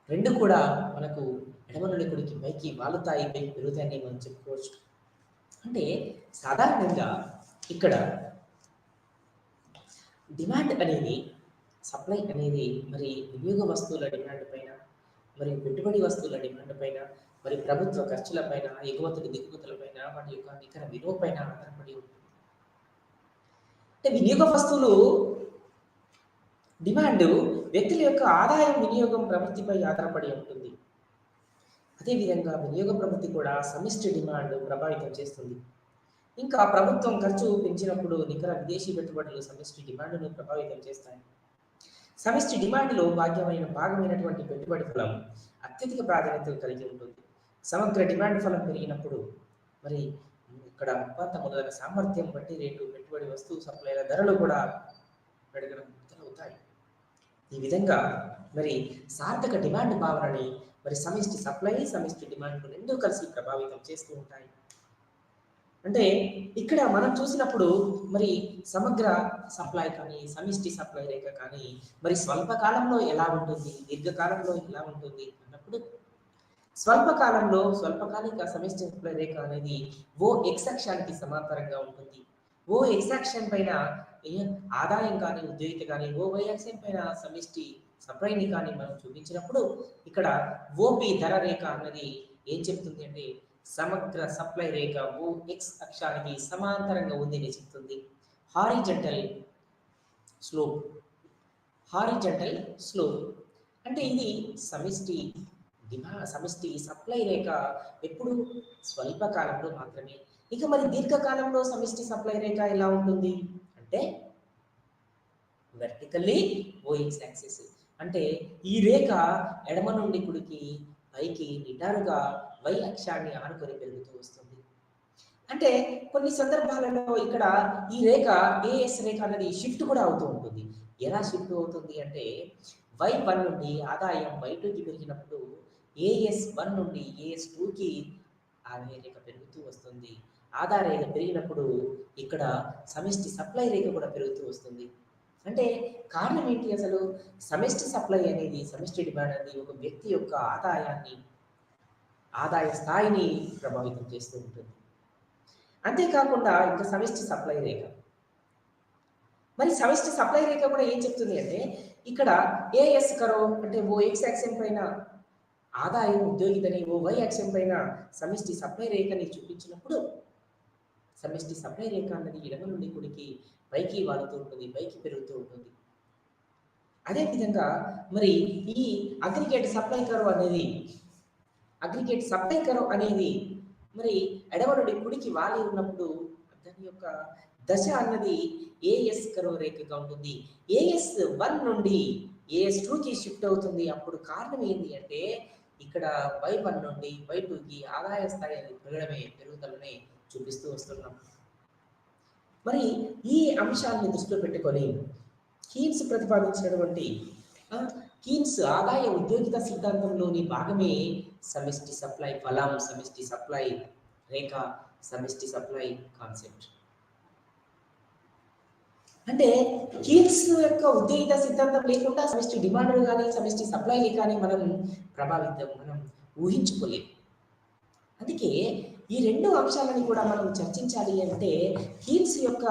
రెండు కూడా మనకు ఎడమ నుండి కుడికి పైకి వాలుతాయి, పైకి పెరుగుతాయని మనం చెప్పుకోవచ్చు. అంటే సాధారణంగా ఇక్కడ డిమాండ్ అనేది, సప్లై అనేది మరి వినియోగ వస్తువుల డిమాండ్ పైన, మరి పెట్టుబడి వస్తువుల డిమాండ్ పైన, మరి ప్రభుత్వ ఖర్చుల పైన, ఎగుమతులు దిగుమతుల పైన, వాటి యొక్క నికర విలువ పైన ఆధారపడి ఉంటుంది. అంటే వినియోగ వస్తువులు డిమాండ్ వ్యక్తుల యొక్క ఆదాయం, వినియోగం ప్రవృత్తిపై ఆధారపడి ఉంటుంది. అదేవిధంగా వినియోగ ప్రవృత్తి కూడా సమిష్టి డిమాండ్ ప్రభావితం చేస్తుంది. ఇంకా ప్రభుత్వం ఖర్చు పెంచినప్పుడు నికర విదేశీ పెట్టుబడులు సమిష్టి డిమాండ్ను ప్రభావితం చేస్తాయి. సమిష్టి డిమాండ్లో భాగమైనటువంటి పెట్టుబడి ఫలం అత్యధిక ప్రాధాన్యత కలిగి ఉంటుంది. సమగ్ర డిమాండ్ ఫలం పెరిగినప్పుడు మరి ఇక్కడ ఉత్పత్తి మొదలైన సామర్థ్యం, వడ్డీ రేటు, పెట్టుబడి వస్తువు సప్లైల ధరలు కూడా పెరగడం మొదలవుతాయి. ఈ విధంగా మరి సార్థక డిమాండ్ భావనని మరి సమిష్టి సప్లై, సమిష్టి డిమాండ్ రెండూ కలిసి ప్రభావితం చేస్తూ ఉంటాయి. అంటే ఇక్కడ మనం చూసినప్పుడు మరి సమగ్ర సప్లై కానీ, సమిష్టి సప్లై రేఖ కానీ మరి స్వల్పకాలంలో ఎలా ఉంటుంది, దీర్ఘకాలంలో ఎలా ఉంటుంది అన్నప్పుడు స్వల్పకాలంలో స్వల్పకాలిక సమిష్టి సప్లై రేఖ అనేది ఓ ఎక్స్ అక్షానికి సమాంతరంగా ఉంటుంది. ఓ ఎక్స్ అక్షం పైన ఆదాయం కానీ, ఉద్యోగిత కానీ, ఓ వై అక్షం పైన సమిష్టి సప్లైని కానీ మనం చూపించినప్పుడు ఇక్కడ ఓపి ధర రేఖ అన్నది ఏం చెప్తుంది అంటే సమగ్ర సప్లై రేఖ ఓ ఎక్స్ అక్షానికి సమాంతరంగా ఉంది అని చెప్తుంది. హారిజంటల్ స్లోప్, హారిజంటల్ స్లోప్ అంటే ఇది సమిష్టి సప్లై రేఖ ఎప్పుడు స్వల్పకాలంలో మాత్రమే. ఇక మరి దీర్ఘకాలంలో సమిష్టి సప్లై రేఖ ఎలా ఉంటుంది అంటే వెర్టికల్లీ ఓ ఎక్స్ యాక్సిస్. అంటే ఈ రేఖ ఎడమ నుండి కుడికి పైకి నిటారుగా వై అక్షాన్ని ఆనుకొని పెరుగుతూ వస్తుంది. అంటే కొన్ని సందర్భాలలో ఇక్కడ ఈ రేఖ ఏఎస్ రేఖ అనేది షిఫ్ట్ కూడా అవుతూ ఉంటుంది. ఎలా షిఫ్ట్ అవుతుంది అంటే y1 నుండి ఆదాయం y2కి పెరిగినప్పుడు AS1 నుండి AS2కి ఆదాయ రేఖ పెరుగుతూ వస్తుంది. ఆదాయ రేఖ పెరిగినప్పుడు ఇక్కడ సమిష్టి సప్లై రేఖ కూడా పెరుగుతూ వస్తుంది. అంటే కారణం ఏంటి అసలు? సమిష్టి సప్లై అనేది, సమిష్టి డిమాండ్ అనేది ఒక వ్యక్తి యొక్క ఆదాయ స్థాయిని ప్రభావితం చేస్తూ ఉంటుంది. అంతేకాకుండా ఇంకా సమిష్టి సప్లై రేఖ, మరి సమిష్టి సప్లై రేఖ కూడా ఏం చెప్తుంది అంటే ఇక్కడ ఏఎస్ కరో అంటే ఓ ఎక్స్ యాక్సియం పైన ఆదాయం ఉద్యోగితని, ఓ వై యాక్సియం పైన సమిష్టి సప్లై రేఖని చూపించినప్పుడు సమిష్టి సప్లై రేఖ అన్నది ఎడమ నుండి కుడికి పైకి వాలుతూ ఉంటుంది, పైకి పెరుగుతూ ఉంటుంది. అదేవిధంగా మరి ఈ అగ్రిగేట్ సప్లై కర్వ్ అనేది మరి ఎడమ నుండి కుడికి వాలి ఉన్నప్పుడు దాని యొక్క దశ అన్నది ఏఎస్ కర్వ్ రేఖగా ఉంటుంది. AS1 నుండి AS2కి షిఫ్ట్ అవుతుంది. అప్పుడు కారణం ఏంటి అంటే ఇక్కడ y1 నుండి y2కి ఆదాయ స్థాయి పెరుగుదలనే చూపిస్తూ వస్తున్నాం. మరి ఈ అంశాన్ని దృష్టిలో పెట్టుకొని కీన్స్ ప్రతిపాదించినటువంటి కీన్స్ ఆదాయ ఉద్యోగిత సిద్ధాంతంలోని భాగమే సమిష్టి సప్లై ఫలం, సమిష్టి సప్లై రేఖ, సమిష్టి సప్లై కాన్సెప్ట్. అంటే కీన్స్ యొక్క ఉద్యోగిత సిద్ధాంతం లేకుండా సమిష్టి డిమాండ్ కానీ, సమిష్టి సప్లైని కానీ మనం ఊహించుకోలేము. అందుకే ఈ రెండు అంశాలని కూడా మనం చర్చించాలి అంటే కీన్స్ యొక్క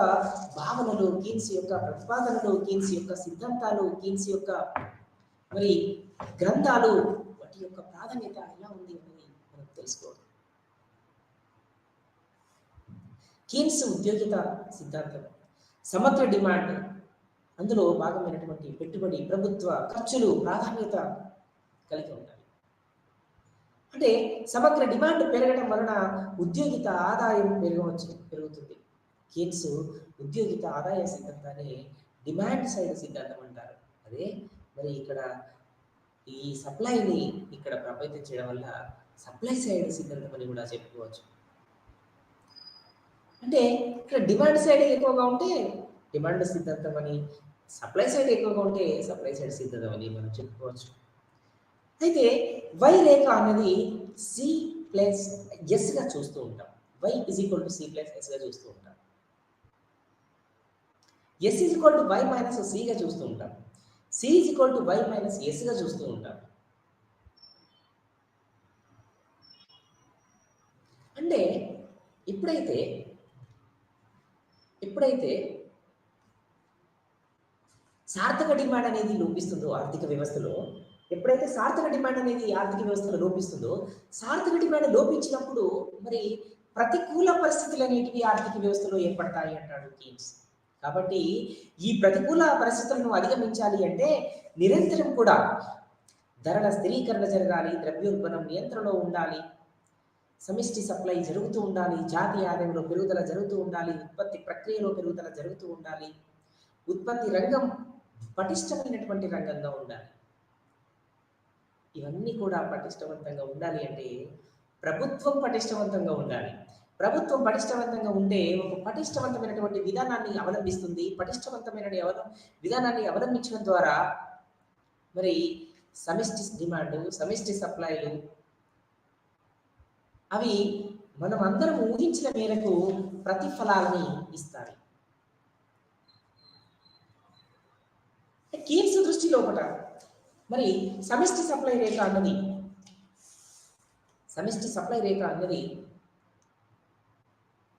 భావనలు, కీన్స్ యొక్క ప్రతిపాదనలు, కీన్స్ యొక్క సిద్ధాంతాలు, కీన్స్ యొక్క మరి గ్రంథాలు, వాటి యొక్క ప్రాధాన్యత ఎలా ఉంది అని మనం తెలుసుకోవాలి. కీన్స్ ఉద్యోగిత సిద్ధాంతం సమగ్ర డిమాండ్, అందులో భాగమైనటువంటి పెట్టుబడి, ప్రభుత్వ ఖర్చులు ప్రాధాన్యత కలిగి ఉంటాయి. అంటే సమగ్ర డిమాండ్ పెరగడం వలన ఉద్యోగిత ఆదాయం పెరుగుతుంది. కీన్స్ ఉద్యోగిత ఆదాయ సిద్ధాంతాన్ని డిమాండ్ సైడ్ సిద్ధాంతం అంటారు. అదే మరి ఇక్కడ ఈ సప్లైని ఇక్కడ ప్రభావితం చేయడం వల్ల సప్లై సైడ్ సిద్ధాంతం అని కూడా చెప్పుకోవచ్చు. అంటే ఇక్కడ డిమాండ్ సైడ్ ఎక్కువగా ఉంటే డిమాండ్ సిద్ధాంతం అని, సప్లై సైడ్ ఎక్కువగా ఉంటే సప్లై సైడ్ సిద్ధాంతం అని మనం చెప్పుకోవచ్చు. అయితే వై రేఖ అనేది సి ప్లస్ ఎస్గా చూస్తూ ఉంటాం. Y is equal to C plus ఎస్గా చూస్తూ ఉంటాం. S is equal to Y minus సిగా చూస్తూ ఉంటాం. C is equal to Y minus ఎస్గా చూస్తూ ఉంటాం. అంటే ఎప్పుడైతే సార్థక డిమాండ్ అనేది లోపిస్తుందో ఆర్థిక వ్యవస్థలో, ఎప్పుడైతే సార్థక డిమాండ్ అనేది ఆర్థిక వ్యవస్థలో లోపిస్తుందో, సార్థక డిమాండ్ లోపించినప్పుడు మరి ప్రతికూల పరిస్థితులు అనేటివి ఆర్థిక వ్యవస్థలో ఏర్పడతాయి అంటాడు కీన్స్. కాబట్టి ఈ ప్రతికూల పరిస్థితులను అధిగమించాలి అంటే నిరంతరం కూడా ధరల స్థిరీకరణ జరగాలి, ద్రవ్యోల్బణం నియంత్రణలో ఉండాలి, సమిష్టి సప్లై జరుగుతూ ఉండాలి, జాతీయ ఆదాయంలో పెరుగుదల జరుగుతూ ఉండాలి, ఉత్పత్తి ప్రక్రియలో పెరుగుదల జరుగుతూ ఉండాలి, ఉత్పత్తి రంగం పటిష్టమైనటువంటి రంగంగా ఉండాలి. ఇవన్నీ కూడా పటిష్టవంతంగా ఉండాలి అంటే ప్రభుత్వం పటిష్టవంతంగా ఉండాలి. ప్రభుత్వం పటిష్టవంతంగా ఉంటే ఒక పటిష్టవంతమైనటువంటి విధానాన్ని అవలంబిస్తుంది. పటిష్టవంతమైన విధానాన్ని అవలంబించడం ద్వారా మరి సమిష్టి డిమాండ్, సమిష్టి సప్లైలు అవి మనం అందరం ఊహించిన మేరకు ప్రతిఫలాలని ఇస్తాయి. కీన్స్ దృష్టిలో ఒకట మరి సమిష్టి సప్లై రేఖ అన్నది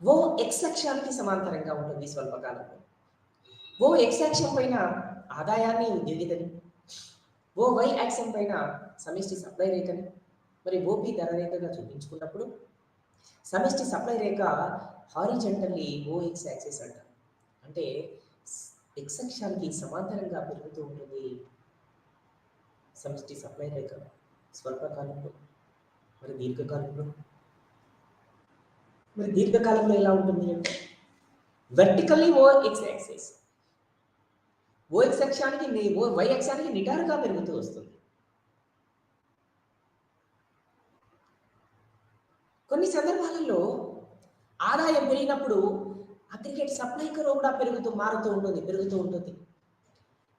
ఓ ఎక్స్ అక్షానికి సమాంతరంగా ఉంటుంది స్వల్పకాలంలో. ఓ ఎక్స్ అక్షం పైన ఆదాయాన్ని, ఉద్యోగితని, ఓ వై అక్షం పైన సమిష్టి సప్లై రేఖని, మరి ఓపి ధర రేఖగా చూపించుకున్నప్పుడు సమిష్టి సప్లై రేఖ హారిజంటల్లీ ఓ ఎక్స్ యాక్సిస్ అంటారు. అంటే ఎక్స్ అక్షానికి సమాంతరంగా పెరుగుతూ ఉంటుంది సమిష్టి సప్లై రేఖ స్వల్పకాలంలో. మరి దీర్ఘకాలంలో ఎలా ఉంటుంది అంటే vertically O X axis, O X అక్షానికి వై అక్షానికి నిటారుగా పెరుగుతూ వస్తుంది. కొన్ని సందర్భాలలో ఆదాయం పెరిగినప్పుడు అగ్రిగేట్ సప్లై కర్వ్ కూడా పెరుగుతూ ఉంటుంది.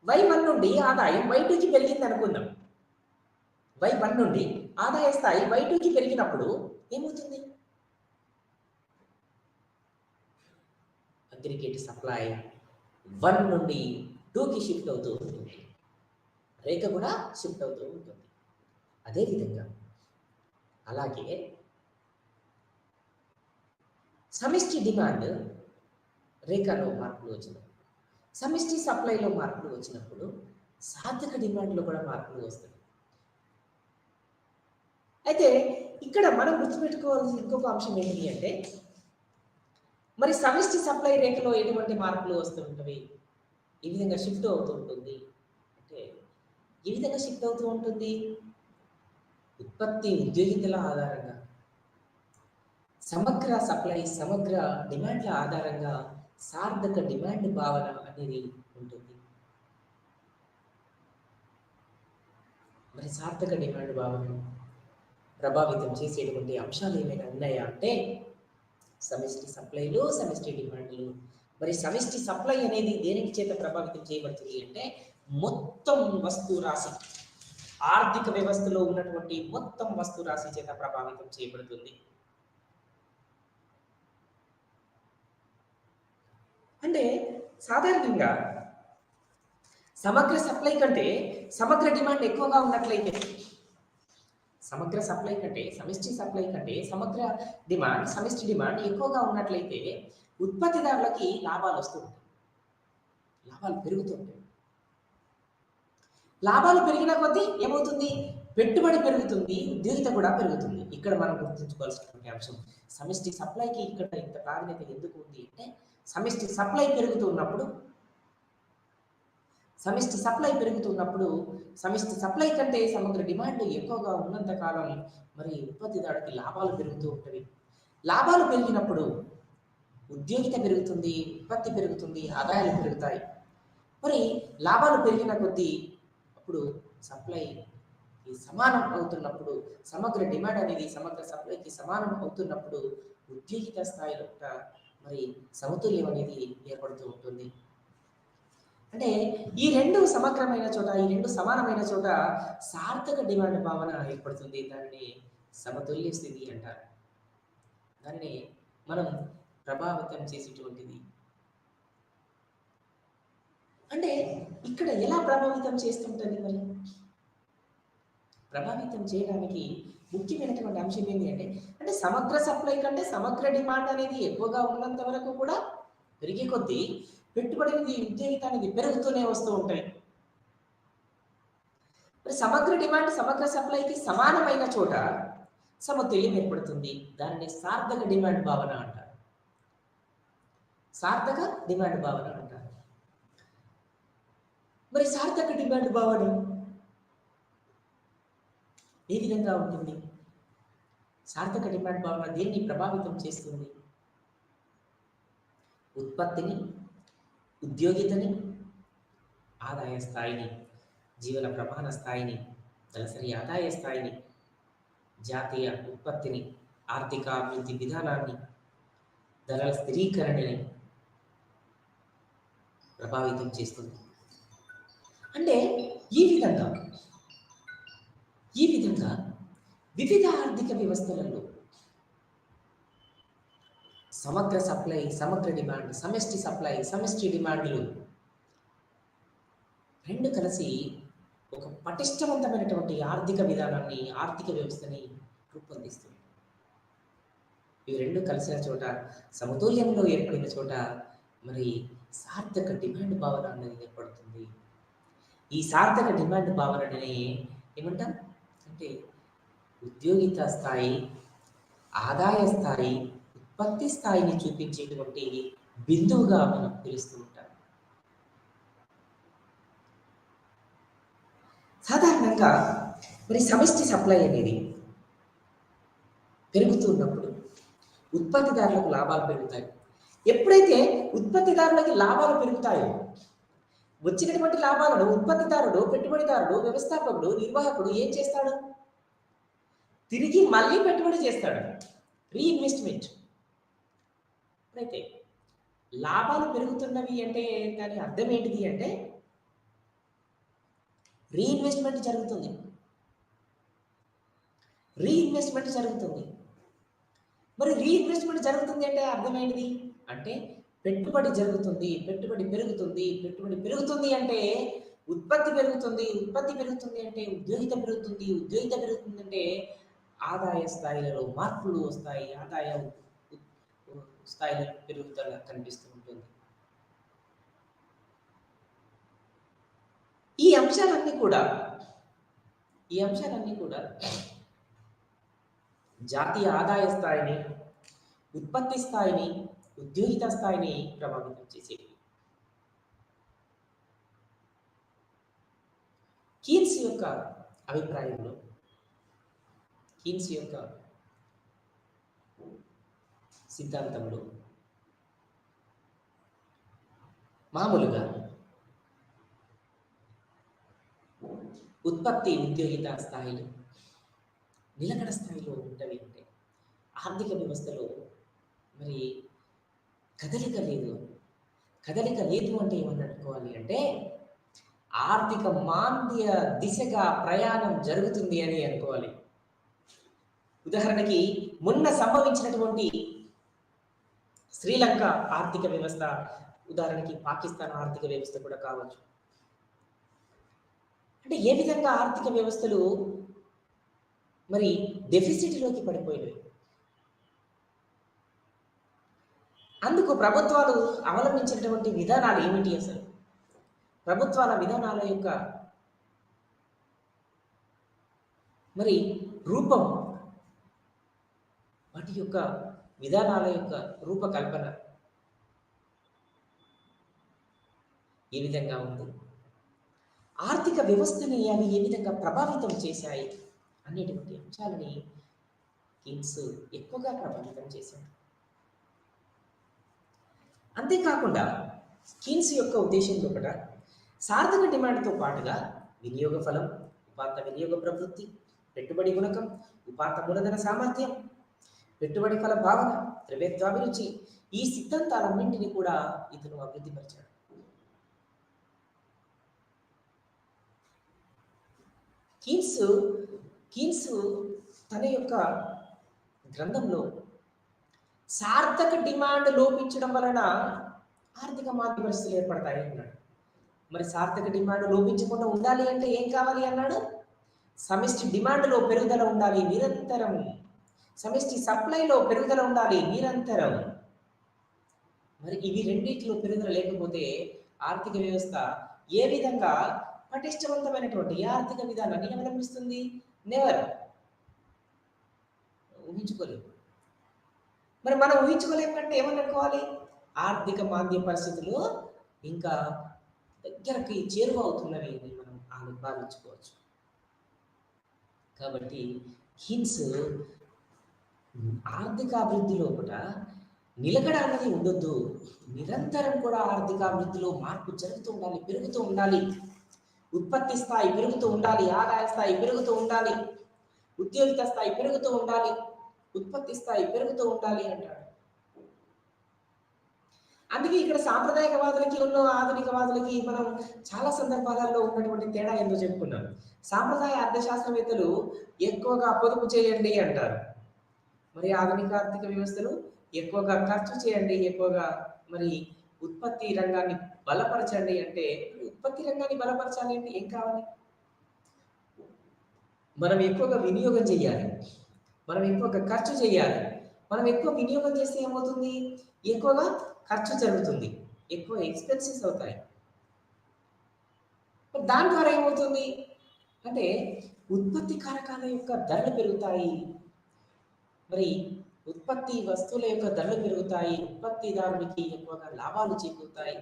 Y1 నుండి ఆదాయం Y2కి పెరిగింది అనుకుందాం. Y1 నుండి ఆదాయ స్థాయి Y2కి పెరిగినప్పుడు ఏమవుతుంది? అగ్రిగేట్ సప్లై 1 నుండి 2కి షిఫ్ట్ అవుతూ ఉంటుంది. రేఖ కూడా షిఫ్ట్ అవుతూ ఉంటుంది. అదేవిధంగా అలాగే సమిష్టి డిమాండ్ రేఖలో మార్పులు వచ్చినప్పుడు, సమిష్టి సప్లైలో మార్పులు వచ్చినప్పుడు సార్థక డిమాండ్లో కూడా మార్పులు వస్తాయి. అయితే ఇక్కడ మనం గుర్తుపెట్టుకోవాల్సిన ఇంకొక అంశం ఏంటి అంటే మరి సమిష్టి సప్లై రేఖలో ఎటువంటి మార్పులు వస్తూ ఉంటవి, ఈ విధంగా షిఫ్ట్ అవుతూ ఉంటుంది. అంటే ఈ విధంగా షిఫ్ట్ అవుతూ ఉంటుంది ఉత్పత్తి ఉద్యోగితల ఆధారంగా, సమగ్ర సప్లై, సమగ్ర డిమాండ్ల ఆధారంగా సార్థక డిమాండ్ భావన అనేది ఉంటుంది. మరి సార్థక డిమాండ్ భావన ప్రభావితం చేసేటువంటి అంశాలు ఏమైనా ఉన్నాయా అంటే సమిష్టి సప్లైలు, సమిష్టి డిమాండ్లు. మరి సమిష్టి సప్లై అనేది దేనికి చేత ప్రభావితం చేయబడుతుంది అంటే మొత్తం వస్తు రాశి, ఆర్థిక వ్యవస్థలో ఉన్నటువంటి మొత్తం వస్తు రాశి చేత ప్రభావితం చేయబడుతుంది. అంటే సాధారణంగా సమగ్ర సప్లై కంటే సమగ్ర డిమాండ్ ఎక్కువగా ఉన్నట్లయితే, సమగ్ర సప్లై కంటే సమిష్టి సప్లై కంటే సమగ్ర డిమాండ్, సమిష్టి డిమాండ్ ఎక్కువగా ఉన్నట్లయితే ఉత్పత్తిదారులకి లాభాలు వస్తుంటాయి, లాభాలు పెరుగుతుంటాయి. లాభాలు పెరిగిన కొద్దీ ఏమవుతుంది? పెట్టుబడి పెరుగుతుంది, ఉద్యోగిత కూడా పెరుగుతుంది. ఇక్కడ మనం గుర్తుంచుకోవాల్సినటువంటి అంశం సమిష్టి సప్లైకి ఇక్కడ ఇంత ప్రాధాన్యత ఎందుకు ఉంది అంటే సమిష్టి సప్లై పెరుగుతున్నప్పుడు, సమిష్టి సప్లై కంటే సమగ్ర డిమాండ్ ఎక్కువగా ఉన్నంత కాలం మరి ఉత్పత్తిదారుడికి లాభాలు పెరుగుతూ ఉంటాయి. లాభాలు పెరిగినప్పుడు ఉద్యోగిత పెరుగుతుంది, ఉత్పత్తి పెరుగుతుంది, ఆదాయాలు పెరుగుతాయి. మరి లాభాలు పెరిగిన కొద్దీ అప్పుడు సప్లై సమానం అవుతున్నప్పుడు, సమగ్ర డిమాండ్ అనేది సమగ్ర సప్లైకి సమానం అవుతున్నప్పుడు ఉద్యోగిత స్థాయిలో మరి సమతుల్యం అనేది ఏర్పడుతూ ఉంటుంది. అంటే ఈ రెండు సమగ్రమైన చోట, ఈ రెండు సమానమైన చోట సార్థక డిమాండ్ భావన ఏర్పడుతుంది. దానిని సమతుల్య స్థితి అంటారు. దానిని మనం ప్రభావితం చేసేటువంటిది. అంటే ఇక్కడ ఎలా ప్రభావితం చేస్తుంటుంది మరి? ప్రభావితం చేయడానికి ముఖ్యమైనటువంటి అంశం ఏంటి అంటే సమగ్ర సప్లై కంటే సమగ్ర డిమాండ్ అనేది ఎక్కువగా ఉన్నంత వరకు కూడా పెరిగే కొద్దీ పెట్టుబడి అనేది, ఉద్యోగిత అనేది పెరుగుతూనే వస్తూ ఉంటాయి. మరి సమగ్ర డిమాండ్ సమగ్ర సప్లైకి సమానమైన చోట సమతుల్యం ఏర్పడుతుంది. దానిని సార్థక డిమాండ్ భావన అంటారు. సార్థక డిమాండ్ భావన అంటారు. మరి సార్థక డిమాండ్ భావన ఏ విధంగా ఉంటుంది? సార్థక డిమాండ్ భావన దేన్ని ప్రభావితం చేస్తుంది? ఉత్పత్తిని, ఉద్యోగితని, ఆదాయ స్థాయిని, జీవన ప్రమాణ స్థాయిని, తలసరి ఆదాయ స్థాయిని, జాతీయ ఉత్పత్తిని, ఆర్థిక అభివృద్ధి విధానాన్ని, ధరల స్థిరీకరణని ప్రభావితం చేస్తుంది. అంటే ఈ విధంగా వివిధ ఆర్థిక వ్యవస్థలలో సమగ్ర సప్లై, సమగ్ర డిమాండ్, సమష్టి సప్లై, సమష్టి డిమాండ్లు రెండు కలిసి ఒక పటిష్టవంతమైనటువంటి ఆర్థిక విధానాన్ని, ఆర్థిక వ్యవస్థని రూపొందిస్తుంది. ఇవి రెండు కలిసిన చోట, సమతుల్యంలో ఏర్పడిన చోట మరి సార్థక డిమాండ్ భావన అనేది ఏర్పడుతుంది. ఈ సార్థక డిమాండ్ భావనని ఏమంటాం అంటే ఉద్యోగిత స్థాయి, ఆదాయ స్థాయి, ఉత్పత్తి స్థాయిని చూపించేటువంటి బిందువుగా మనం పిలుస్తూ ఉంటాం. సాధారణంగా మరి సమిష్టి సప్లై అనేది పెరుగుతున్నప్పుడు ఉత్పత్తిదారులకు లాభాలు పెరుగుతాయి. ఎప్పుడైతే ఉత్పత్తిదారులకి లాభాలు పెరుగుతాయో వచ్చినటువంటి లాభాలను ఉత్పత్తిదారుడు, పెట్టుబడిదారుడు, వ్యవస్థాపకుడు, నిర్వాహకుడు ఏం చేస్తాడు? తిరిగి మళ్ళీ పెట్టుబడి చేస్తాడు, రీఇన్వెస్ట్మెంట్. అయితే లాభాలు పెరుగుతున్నవి అంటే దాని అర్థం ఏంటిది అంటే రీఇన్వెస్ట్మెంట్ జరుగుతుంది. మరి రీఇన్వెస్ట్మెంట్ జరుగుతుంది అంటే అర్థమైనది అంటే పెట్టుబడి జరుగుతుంది, పెట్టుబడి పెరుగుతుంది అంటే ఉత్పత్తి పెరుగుతుంది అంటే ఉద్యోగిత పెరుగుతుంది అంటే ఆదాయ స్థాయిలలో మార్పులు వస్తాయి, ఆదాయ స్థాయిలో పెరుగుదల కనిపిస్తూ ఉంటుంది. ఈ అంశాలన్నీ కూడా జాతీయ ఆదాయ స్థాయిని, ఉత్పత్తి స్థాయిని, ఉద్యోగిత స్థాయిని ప్రభావితం చేసేవి. కీన్స్ యొక్క అభిప్రాయంలో, కీన్స్ యొక్క సిద్ధాంతంలో మామూలుగా ఉత్పత్తి, ఉద్యోగిత స్థాయిలు నిలకడ స్థాయిలో ఉంటవి అంటే ఆర్థిక వ్యవస్థలో మరి కదలిక లేదు అంటే ఏమని అనుకోవాలి అంటే ఆర్థిక మాంద్య దిశగా ప్రయాణం జరుగుతుంది అని అనుకోవాలి. ఉదాహరణకి మొన్న సంభవించినటువంటి శ్రీలంక ఆర్థిక వ్యవస్థ, ఉదాహరణకి పాకిస్తాన్ ఆర్థిక వ్యవస్థ కూడా కావచ్చు. అంటే ఏ విధంగా ఆర్థిక వ్యవస్థలు మరి డెఫిసిట్లోకి పడిపోయినవి. అందుకు ప్రభుత్వాలు అవలంబించినటువంటి విధానాలు ఏమిటి? అసలు ప్రభుత్వాల విధానాల యొక్క మరి రూపం, వాటి యొక్క విధానాల యొక్క రూపకల్పన ఏ విధంగా ఉంది, ఆర్థిక వ్యవస్థని అవి ఏ విధంగా ప్రభావితం చేశాయి అనేటువంటి అంశాలని కీన్స్ ఎక్కువగా ప్రభావితం చేశాడు. అంతేకాకుండా కీన్స్ యొక్క ఉద్దేశంలో కూడా సార్థక డిమాండ్తో పాటుగా వినియోగ ఫలం, ఉపాంత వినియోగ ప్రవృత్తి, పెట్టుబడి గుణకం, ఉపాంత మూలధన సామర్థ్యం, పెట్టుబడి ఫల భావన, ద్రవ్యత్వాభిరుచి, ఈ సిద్ధాంతాలన్నింటినీ కూడా ఇతను అభివృద్ధి పరిచాడు. కీన్స్ కీన్స్ తన యొక్క గ్రంథంలో సార్థక డిమాండ్ లోపించడం వలన ఆర్థిక మాంద్య పరిస్థితులు ఏర్పడతాయి అన్నాడు. మరి సార్థక డిమాండ్ లోపించకుండా ఉండాలి అంటే ఏం కావాలి అన్నాడు? సమిష్టి డిమాండ్లో పెరుగుదల ఉండాలి నిరంతరం, సమిష్టి సప్లైలో పెరుగుదల ఉండాలి నిరంతరం. మరి ఇవి రెండింటిలో పెరుగుదల లేకపోతే ఆర్థిక వ్యవస్థ ఏ విధంగా పటిష్టవంతమైనటువంటి ఆర్థిక విధానాన్ని అవలంబిస్తుంది? నెవర్. ఊహించుకోలేదు. మరి మనం ఊహించుకోలేమంటే ఏమనుకోవాలి? ఆర్థిక మాంద్య పరిస్థితులు ఇంకా దగ్గరకి చేరువవుతున్నవి అని మనం భావించుకోవచ్చు. కాబట్టి కీన్స్ ఆర్థిక అభివృద్ధిలో కూడా నిలకడ అనేది ఉండొద్దు, నిరంతరం కూడా ఆర్థికాభివృద్ధిలో మార్పు జరుగుతూ ఉండాలి, పెరుగుతూ ఉండాలి. ఉత్పత్తి స్థాయి పెరుగుతూ ఉండాలి, ఆదాయ స్థాయి పెరుగుతూ ఉండాలి, ఉద్యోగిత స్థాయి పెరుగుతూ ఉండాలి, ఉత్పత్తి స్థాయి పెరుగుతూ ఉండాలి అంటాడు. అందుకే ఇక్కడ సాంప్రదాయకవాదులకి ఆధునికవాదులకి మనం చాలా సందర్భాలలో ఉన్నటువంటి తేడా ఏందో చెప్పుకున్నాం. సాంప్రదాయ అర్థశాస్త్రవేత్తలు ఎక్కువగా పొదుపు చేయండి అంటారు. మరి ఆధునిక ఆర్థిక వ్యవస్థలు ఎక్కువగా ఖర్చు చేయండి, ఎక్కువగా మరి ఉత్పత్తి రంగాన్ని బలపరచండి అంటే, ఉత్పత్తి రంగాన్ని బలపరచాలి అంటే ఏం కావాలి? మనం ఎక్కువగా వినియోగం చేయాలి, మనం ఎక్కువగా ఖర్చు చేయాలి. మనం ఎక్కువ వినియోగం చేస్తే ఏమవుతుంది? ఎక్కువగా ఖర్చు జరుగుతుంది, ఎక్కువ ఎక్స్పెన్సెస్ అవుతాయి. దాని ద్వారా ఏమవుతుంది అంటే ఉత్పత్తి కారకాల యొక్క ధరలు పెరుగుతాయి, మరి ఉత్పత్తి వస్తువుల యొక్క ధరలు పెరుగుతాయి, ఉత్పత్తిదారునికి ఎక్కువగా లాభాలు చేకూరుతాయి.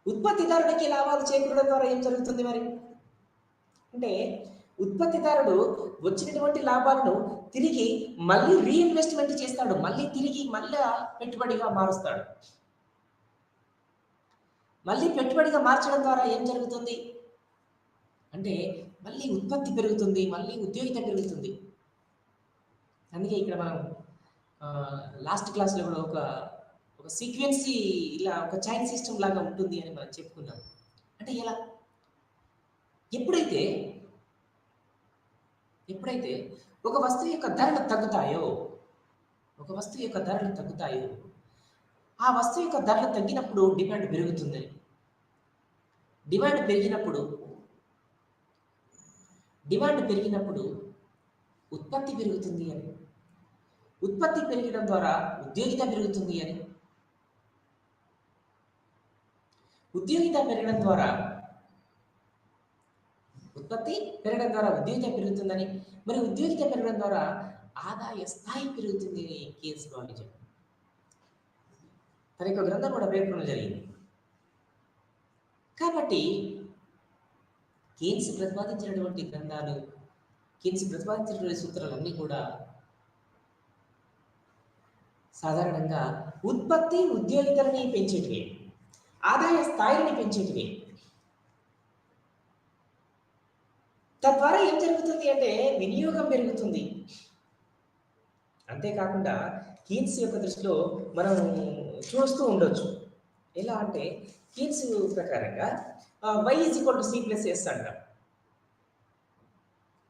ఉత్పత్తిదారునికి లాభాలు చేకూరడం ద్వారా ఏం జరుగుతుంది మరి అంటే ఉత్పత్తిదారుడు వచ్చినటువంటి లాభాలను తిరిగి మళ్ళీ రీఇన్వెస్ట్మెంట్ చేస్తాడు, మళ్ళీ పెట్టుబడిగా మారుస్తాడు. మళ్ళీ పెట్టుబడిగా మార్చడం ద్వారా ఏం జరుగుతుంది అంటే మళ్ళీ ఉత్పత్తి పెరుగుతుంది, మళ్ళీ ఉద్యోగిత పెరుగుతుంది. అందుకే ఇక్కడ మనం లాస్ట్ క్లాస్లో కూడా ఒక సీక్వెన్సీ ఇలా ఒక చైన్ సిస్టమ్ లాగా ఉంటుంది అని మనం చెప్పుకున్నాం. అంటే ఎలా? ఎప్పుడైతే ఒక వస్తువు యొక్క ధరలు తగ్గుతాయో ఆ వస్తువు యొక్క ధరలు తగ్గినప్పుడు డిమాండ్ పెరుగుతుందని, డిమాండ్ పెరిగినప్పుడు ఉత్పత్తి పెరుగుతుంది అని, ఉత్పత్తి పెరగడం ద్వారా ఉద్యోగిత పెరుగుతుంది అని, ఉద్యోగిత పెరగడం ద్వారా ఉత్పత్తి పెరగడం ద్వారా ఉద్యోగిత పెరుగుతుందని, మరి ఉద్యోగిత పెరగడం ద్వారా ఆదాయ స్థాయి పెరుగుతుంది అని కీన్స్ భావించారు. తన యొక్క గ్రంథం కూడా పేర్కొనడం జరిగింది. కాబట్టి కీన్స్ ప్రతిపాదించినటువంటి సూత్రాలన్నీ కూడా సాధారణంగా ఉత్పత్తి ఉద్యోగితలని పెంచేటివి, ఆదాయ స్థాయిని పెంచేటివి. తద్వారా ఏం జరుగుతుంది అంటే వినియోగం పెరుగుతుంది. అంతేకాకుండా కీన్స్ యొక్క దృష్టిలో మనం చూస్తూ ఉండొచ్చు. ఎలా అంటే కీన్స్ ప్రకారంగా y = c+s అంటాం,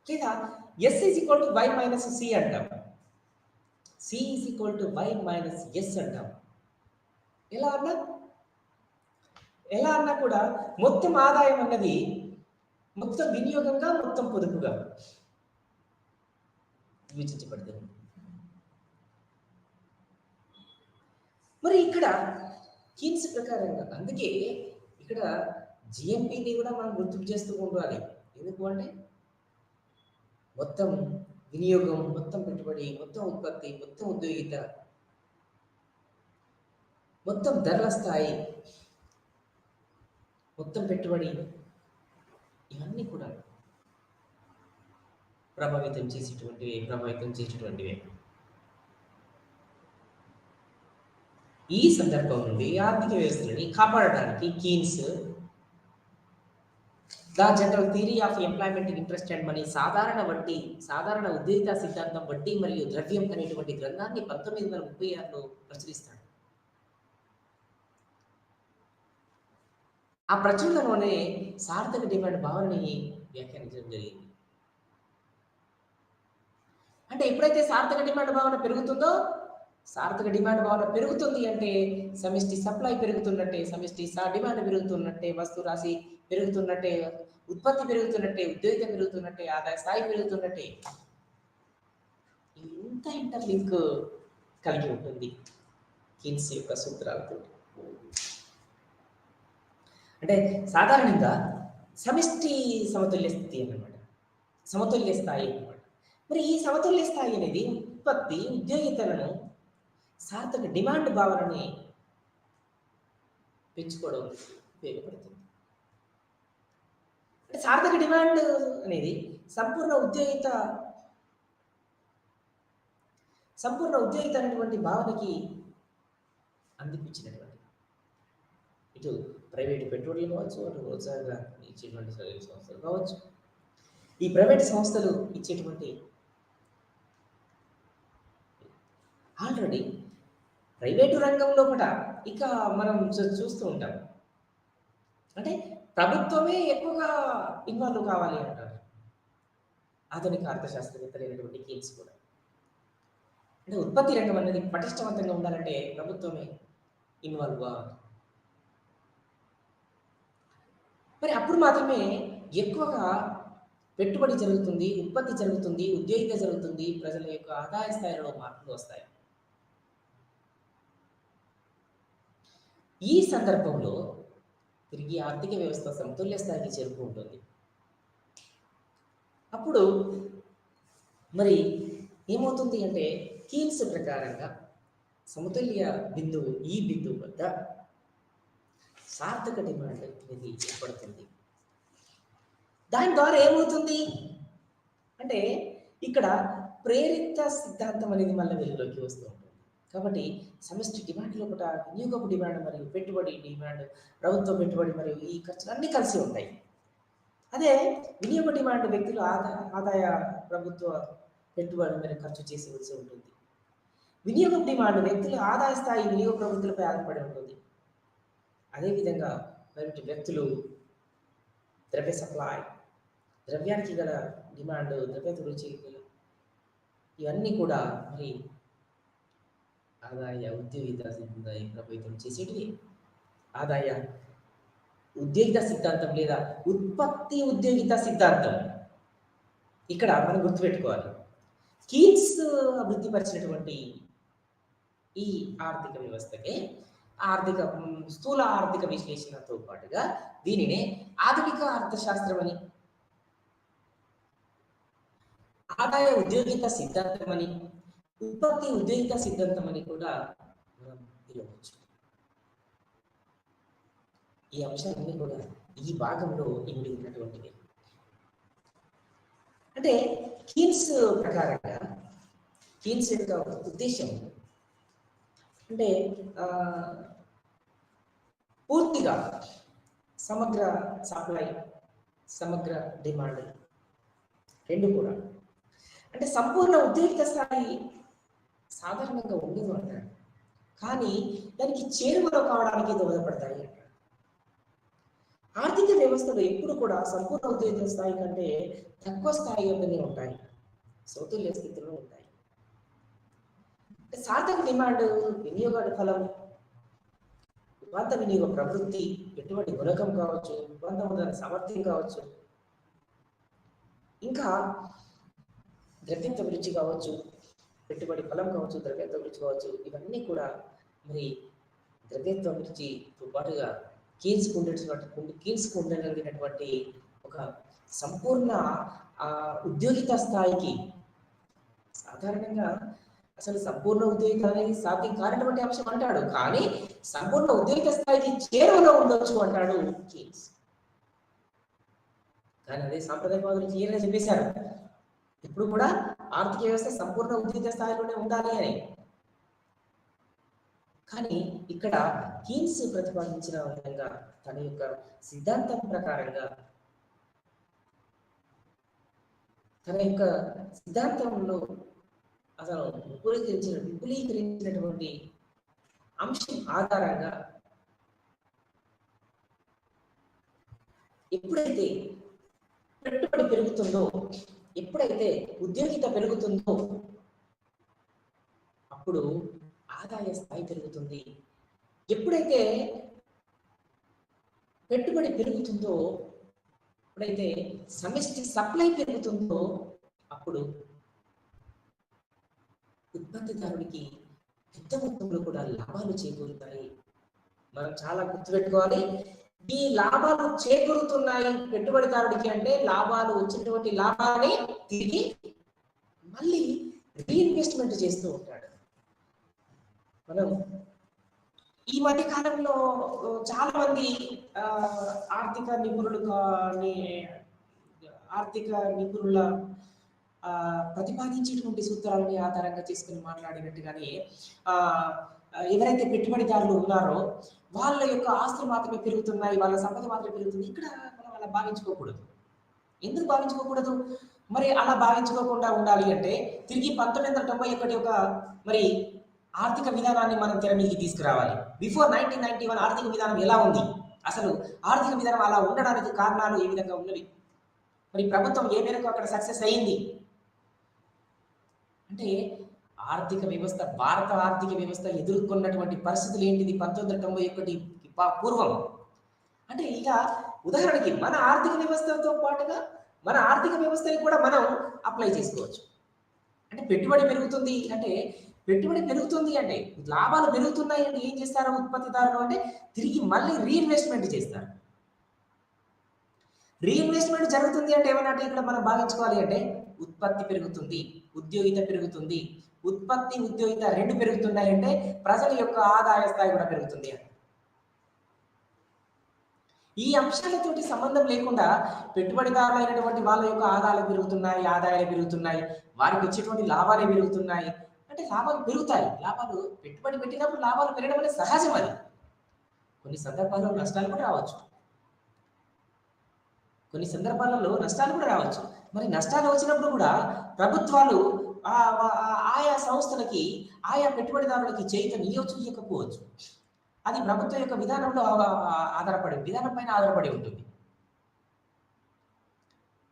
లేదా s = y - c అంటాం, c = y - s అంటాం. ఎలా అన్నా కూడా మొత్తం ఆదాయం అన్నది మొత్తం వినియోగంగా, మొత్తం పొదుపుగా విభజించబడుతుంది. మరి ఇక్కడ కీన్స్ ప్రకారంగా అందుకే ఇక్కడ జిఎంపిని కూడా మనం గుర్తు చేస్తూ ఉండాలి. ఎందుకు అంటే మొత్తం వినియోగం, మొత్తం పెట్టుబడి, మొత్తం ఉత్పత్తి, మొత్తం ఉద్యోగిత, మొత్తం ధరల స్థాయి, మొత్తం పెట్టుబడి, ఇవన్నీ కూడా ప్రభావితం చేసేటువంటివే. ఈ సందర్భం నుండి ఆర్థిక వ్యవస్థలని కాపాడడానికి Keynes the general theory of employment, interest and money, సాధారణ ఉద్యోగిత సిద్ధాంతం, వడ్డీ మరియు ద్రవ్యం అనేటువంటి గ్రంథాన్ని 1936లో ప్రచురిస్తాడు. ఆ ప్రచురణలోనే సార్థక డిమాండ్ భావనని వ్యాఖ్యానించడం జరిగింది. అంటే ఎప్పుడైతే సార్థక డిమాండ్ భావన పెరుగుతుందో, సార్థక డిమాండ్ భావన పెరుగుతుంది అంటే సమిష్టి సప్లై పెరుగుతున్నట్టే, సమిష్టి డిమాండ్ పెరుగుతున్నట్టే, వస్తు రాశి పెరుగుతున్నట్టే, ఉత్పత్తి పెరుగుతున్నట్టే, ఉద్యోగం పెరుగుతున్నట్టే, ఆదాయ స్థాయి పెరుగుతున్నట్టే. ఇంత ఇంటర్లింక్ కలిగి ఉంటుంది కీన్స్ యొక్క సూత్రాలతో. అంటే సాధారణంగా సమిష్టి సమతుల్య స్థితి అన్నమాట, సమతుల్య స్థాయి అన్నమాట. మరి ఈ సమతుల్య స్థాయి అనేది ఉత్పత్తి ఉద్యోగితలను సార్థక డిమాండ్ భావనని పెంచుకోవడం ఉపయోగపడుతుంది. అంటే సార్థక డిమాండ్ అనేది సంపూర్ణ ఉద్యోగిత అనేటువంటి భావనకి అందిపించినటువంటి, ఇటు ప్రైవేటు పెట్టుబడులు కావచ్చు, అటు ప్రోత్సాహంగా ఇచ్చేటువంటి సంస్థలు కావచ్చు, ఈ ప్రైవేట్ సంస్థలు ఇచ్చేటువంటి ఆల్రెడీ ప్రైవేటు రంగంలో కూడా ఇక మనం చూస్తూ ఉంటాం. అంటే ప్రభుత్వమే ఎక్కువగా ఇన్వాల్వ్ కావాలి అంటారు ఆధునిక అర్థశాస్త్రవేత్తలైనటువంటి కీన్స్ కూడా. అంటే ఉత్పత్తి రంగం అనేది పటిష్టవంతంగా ఉండాలంటే ప్రభుత్వమే ఇన్వాల్వ్ కావాలి. మరి అప్పుడు మాత్రమే ఎక్కువగా పెట్టుబడి జరుగుతుంది, ఉత్పత్తి జరుగుతుంది, ఉద్యోగిత జరుగుతుంది, ప్రజల యొక్క ఆదాయ స్థాయిలో మార్పులు వస్తాయి. ఈ సందర్భంలో తిరిగి ఆర్థిక వ్యవస్థ సమతుల్య స్థాయికి చేరుకుంటుంది. అప్పుడు మరి ఏమవుతుంది అంటే కీన్స్ ప్రకారంగా సమతుల్య బిందువు ఈ బిందువు వద్ద సార్థక డిమాండ్ అనేది ఏర్పడుతుంది. దాని ద్వారా ఏమవుతుంది అంటే ఇక్కడ ప్రేరిత సిద్ధాంతం అనేది మళ్ళీ వెలుగులోకి వస్తూ ఉంటుంది. కాబట్టి సమిష్టి డిమాండ్లో కూడా వినియోగపు డిమాండ్ మరియు పెట్టుబడి డిమాండ్, ప్రభుత్వ పెట్టుబడి మరియు ఈ ఖర్చులు అన్నీ కలిసి ఉంటాయి. అదే వినియోగ డిమాండ్ వ్యక్తులు ఆదాయ ప్రభుత్వ పెట్టుబడి మరియు ఖర్చు చేసేవలసి ఉంటుంది. వినియోగ డిమాండ్ వ్యక్తుల ఆదాయ స్థాయి వినియోగ ప్రవృత్తులపై ఆధారపడి ఉంటుంది. అదేవిధంగా ప్రైవేట్ వ్యక్తులు ద్రవ్య సప్లై, ద్రవ్యానికి గల డిమాండ్, ద్రవ్యత రుచి ఇవన్నీ కూడా మరి ఆదాయ ఉద్యోగిత ప్రభావితం చేసేటివి. ఆదాయ ఉద్యోగిత సిద్ధాంతం లేదా ఉత్పత్తి ఉద్యోగిత సిద్ధాంతం ఇక్కడ మనం గుర్తుపెట్టుకోవాలి. కీన్స్ అభివృద్ధిపరిచినటువంటి ఈ ఆర్థిక వ్యవస్థకే స్థూల ఆర్థిక విశ్లేషణతో పాటుగా దీనినే ఆధునిక అర్థశాస్త్రం అని, ఆదాయ ఉద్యోగిత సిద్ధాంతం అని, ఉత్పత్తి ఉద్యోగిత సిద్ధాంతం అని కూడా మనం పిలవచ్చు. ఈ అంశాలన్నీ కూడా ఈ భాగంలో ఇమిడి ఉన్నటువంటివి. అంటే కీన్స్ ప్రకారంగా కీన్స్ యొక్క ఉద్దేశం అంటే పూర్తిగా సమగ్ర సప్లై, సమగ్ర డిమాండ్ రెండు కూడా, అంటే సంపూర్ణ ఉద్యోగిత స్థాయి సాధారణంగా ఉండదు అంటారు, కానీ దానికి చేరువలో కావడానికి దోహదపడతాయి అంటారు. ఆర్థిక వ్యవస్థలో ఎప్పుడు కూడా సంపూర్ణ ఉద్యోగిత స్థాయి కంటే తక్కువ స్థాయి వద్దనే ఉంటాయి, సమతుల్య స్థితిలో ఉంటాయి. సార్థక డిమాండ్ వినియోగ ఫలం, ఉత్పాద వినియోగ ప్రవృత్తి, పెట్టుబడి గుణకం కావచ్చు, ఉత్పన్న సామర్థ్యం కావచ్చు, ఇంకా ద్రవ్యత అభిరుచి కావచ్చు, పెట్టుబడి ఫలం కావచ్చు, ద్రవ్యత అభిరుచి కావచ్చు, ఇవన్నీ కూడా మరి ద్రవ్యత్వ అభిరుచితో పాటుగా కీన్స్కు ఉండగలిగినటువంటి ఒక సంపూర్ణ ఉద్యోగిత స్థాయికి, సాధారణంగా అసలు సంపూర్ణ ఉద్యోగిత అనేది సాధ్యం కానటువంటి అంశం అంటాడు, కానీ సంపూర్ణ ఉద్యోగిత స్థాయికి చేరువలో ఉండొచ్చు అంటాడు కీన్స్. కానీ అదే సాంప్రదాయవాదులు క్లియర్గా చెప్పేశారు, ఇప్పుడు కూడా ఆర్థిక వ్యవస్థ సంపూర్ణ ఉద్యోగిత స్థాయిలోనే ఉండాలి అని. కానీ ఇక్కడ కీన్స్ ప్రతిపాదించిన విధంగా తన యొక్క సిద్ధాంతం ప్రకారంగా, తన యొక్క సిద్ధాంతంలో అతను విపులీకరించినటువంటి అంశం ఆధారంగా ఎప్పుడైతే పెట్టుబడి పెరుగుతుందో, ఎప్పుడైతే ఉద్యోగిత పెరుగుతుందో అప్పుడు ఆదాయ స్థాయి పెరుగుతుంది. ఎప్పుడైతే పెట్టుబడి పెరుగుతుందో, ఎప్పుడైతే సమిష్టి సప్లై పెరుగుతుందో అప్పుడు ఉత్పత్తిదారుడికి పెద్ద మొత్తంలో కూడా లాభాలు చేకూరుతాయి. మనం చాలా గుర్తుపెట్టుకోవాలి. ఈ లాభాలు చేకూరుతున్నాయి పెట్టుబడిదారుడికి అంటే లాభాలు వచ్చినటువంటి లాభాన్ని తిరిగి మళ్ళీ రీఇన్వెస్ట్మెంట్ చేస్తూ ఉంటాడు. మనం ఈ మధ్య కాలంలో చాలా మంది ఆర్థిక నిపుణుల ప్రతిపాదించేటువంటి సూత్రాలని ఆధారంగా చేసుకుని మాట్లాడినట్టుగానే ఎవరైతే పెట్టుబడిదారులు ఉన్నారో వాళ్ళ యొక్క ఆస్తులు మాత్రమే పెరుగుతున్నాయి, వాళ్ళ సంపద మాత్రమే పెరుగుతుంది. ఇక్కడ మనం అలా భావించుకోకూడదు. ఎందుకు భావించుకోకూడదు? మరి అలా భావించుకోకుండా ఉండాలి అంటే తిరిగి 1991 ఒక మరి ఆర్థిక విధానాన్ని మనం తెర మీదకి తీసుకురావాలి. బిఫోర్ 1991 ఆర్థిక విధానం ఎలా ఉంది, అసలు ఆర్థిక విధానం అలా ఉండడానికి కారణాలు ఏ విధంగా ఉన్నవి, మరి ప్రభుత్వం ఏ మేరకు అక్కడ సక్సెస్ అయింది అంటే భారత ఆర్థిక వ్యవస్థ ఎదుర్కొన్నటువంటి పరిస్థితులు ఏంటిది 1991 పూర్వం అంటే ఇక ఉదాహరణకి మన ఆర్థిక వ్యవస్థతో పాటుగా మన ఆర్థిక వ్యవస్థని కూడా మనం అప్లై చేసుకోవచ్చు. అంటే పెట్టుబడి పెరుగుతుంది అంటే లాభాలు పెరుగుతున్నాయి అంటే ఏం చేస్తారు ఉత్పత్తిదారులు అంటే తిరిగి మళ్ళీ రీఇన్వెస్ట్మెంట్ చేస్తారు. రీఇన్వెస్ట్మెంట్ జరుగుతుంది అంటే ఏమన్నట్టు ఇక్కడ మనం భావించుకోవాలి అంటే ఉత్పత్తి పెరుగుతుంది, ఉద్యోగిత పెరుగుతుంది. ఉత్పత్తి ఉద్యోగిత రెండు పెరుగుతున్నాయంటే ప్రజల యొక్క ఆదాయ స్థాయి కూడా పెరుగుతుంది. ఈ అంశాలతోటి సంబంధం లేకుండా పెట్టుబడిదారులు అయినటువంటి వాళ్ళ యొక్క ఆదాయాలు పెరుగుతున్నాయి, వారికి వచ్చేటువంటి లాభాలే పెరుగుతున్నాయి అంటే లాభాలు పెరుగుతాయి. పెట్టుబడి పెట్టినప్పుడు లాభాలు పెరగడం అనేది సహజం. అది కొన్ని సందర్భాల్లో నష్టాలు కూడా రావచ్చు. మరి నష్టాలు వచ్చినప్పుడు కూడా ప్రభుత్వాలు ఆయా సంస్థలకి ఆయా పెట్టుబడిదారులకి చేయకపోవచ్చు. అది ప్రభుత్వం యొక్క విధానం పైన ఆధారపడి ఉంటుంది.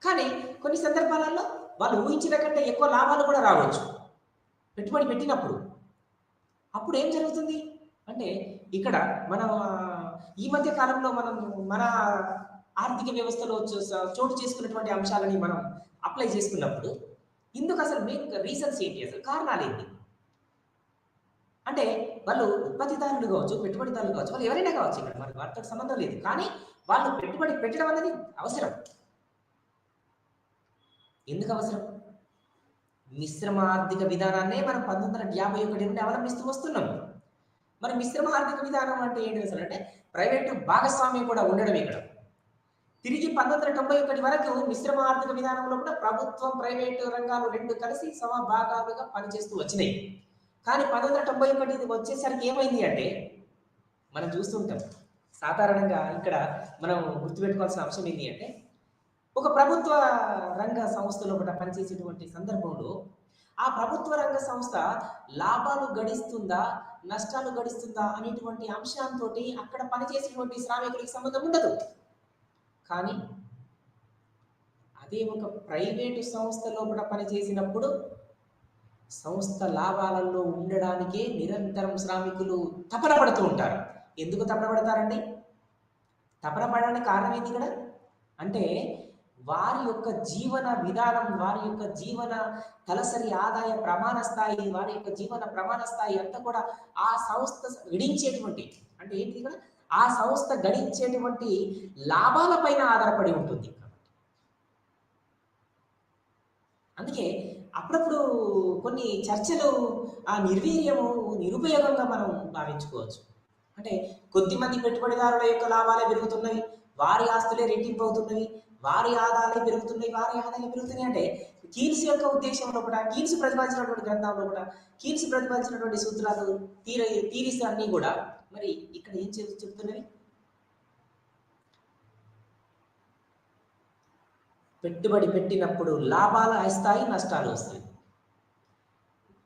కానీ కొన్ని సందర్భాలలో వాళ్ళు ఊహించిన కంటే ఎక్కువ లాభాలు కూడా రావచ్చు పెట్టుబడి పెట్టినప్పుడు. అప్పుడు ఏం జరుగుతుంది అంటే ఇక్కడ మనం ఈ మధ్య కాలంలో మన ఆర్థిక వ్యవస్థలో చోటు చేసుకున్నటువంటి అంశాలని మనం అప్లై చేసుకున్నప్పుడు ఇందుకు అసలు మెయిన్ రీజన్స్ ఏంటి, అసలు కారణాలు ఏంటి అంటే వాళ్ళు ఉత్పత్తిదారులు కావచ్చు, పెట్టుబడిదారులు కావచ్చు, వాళ్ళు ఎవరైనా కావచ్చు, ఇక్కడ మనకి వాటితో సంబంధం లేదు. కానీ వాళ్ళు పెట్టుబడి పెట్టడం అనేది అవసరం. ఎందుకు అవసరం? మిశ్రమ ఆర్థిక విధానాన్నే మనం 1951 నుండి అవలంబిస్తూ వస్తున్నాం. మరి మిశ్రమ ఆర్థిక విధానం అంటే ఏంటి అసలు అంటే ప్రైవేటు భాగస్వామ్యం కూడా ఉండడం. ఇక్కడ తిరిగి 1991 వరకు మిశ్రమ ఆర్థిక విధానంలో కూడా ప్రభుత్వం ప్రైవేటు రంగాలు రెండు కలిసి సమభాగాలుగా పనిచేస్తూ వచ్చినాయి. కానీ 1991 వచ్చేసరికి ఏమైంది అంటే మనం చూస్తుంటాం సాధారణంగా ఇక్కడ మనం గుర్తుపెట్టుకోవాల్సిన అంశం ఏంటి అంటే ఒక ప్రభుత్వ రంగ సంస్థలో కూడా పనిచేసేటువంటి సందర్భంలో ఆ ప్రభుత్వ రంగ సంస్థ లాభాలు గడిస్తుందా నష్టాలు గడిస్తుందా అనేటువంటి అంశంతో అక్కడ పనిచేసేటువంటి శ్రామికులకి సంబంధం ఉండదు. కానీ అదే ఒక ప్రైవేటు సంస్థలో కూడా పనిచేసినప్పుడు సంస్థ లాభాలలో ఉండడానికే నిరంతరం శ్రామికులు తపన పడుతూ ఉంటారు. ఎందుకు తపన పడతారండి? తపన పడడానికి కారణం ఏంటి ఇక్కడ అంటే వారి యొక్క జీవన విధానం, వారి యొక్క జీవన తలసరి ఆదాయ ప్రమాణ స్థాయి, వారి యొక్క జీవన ప్రమాణ స్థాయి అంతా కూడా ఆ సంస్థ గడించేటువంటి అంటే ఏంటి ఇక్కడ ఆ సంస్థ గడించేటువంటి లాభాల పైన ఆధారపడి ఉంటుంది. అందుకే అప్పుడప్పుడు కొన్ని చర్చలు ఆ నిర్వీర్యము నిరుపయోగంగా మనం భావించుకోవచ్చు. అంటే కొద్దిమంది పెట్టుబడిదారుల యొక్క లాభాలే పెరుగుతున్నాయి, వారి ఆస్తులే రెట్టింపు అవుతున్నవి, వారి ఆదాయాలే పెరుగుతున్నాయి అంటే కీన్స్ యొక్క ఉద్దేశంలో కూడా కీన్స్ ప్రతిపాదించినటువంటి గ్రంథంలో కూడా కీన్స్ ప్రతిపాదించినటువంటి సూత్రాలు థీరీస్ అన్నీ కూడా మరి ఇక్కడ ఏం చెప్తున్నవి? పెట్టుబడి పెట్టినప్పుడు లాభాలు వస్తాయి, నష్టాలు వస్తాయి.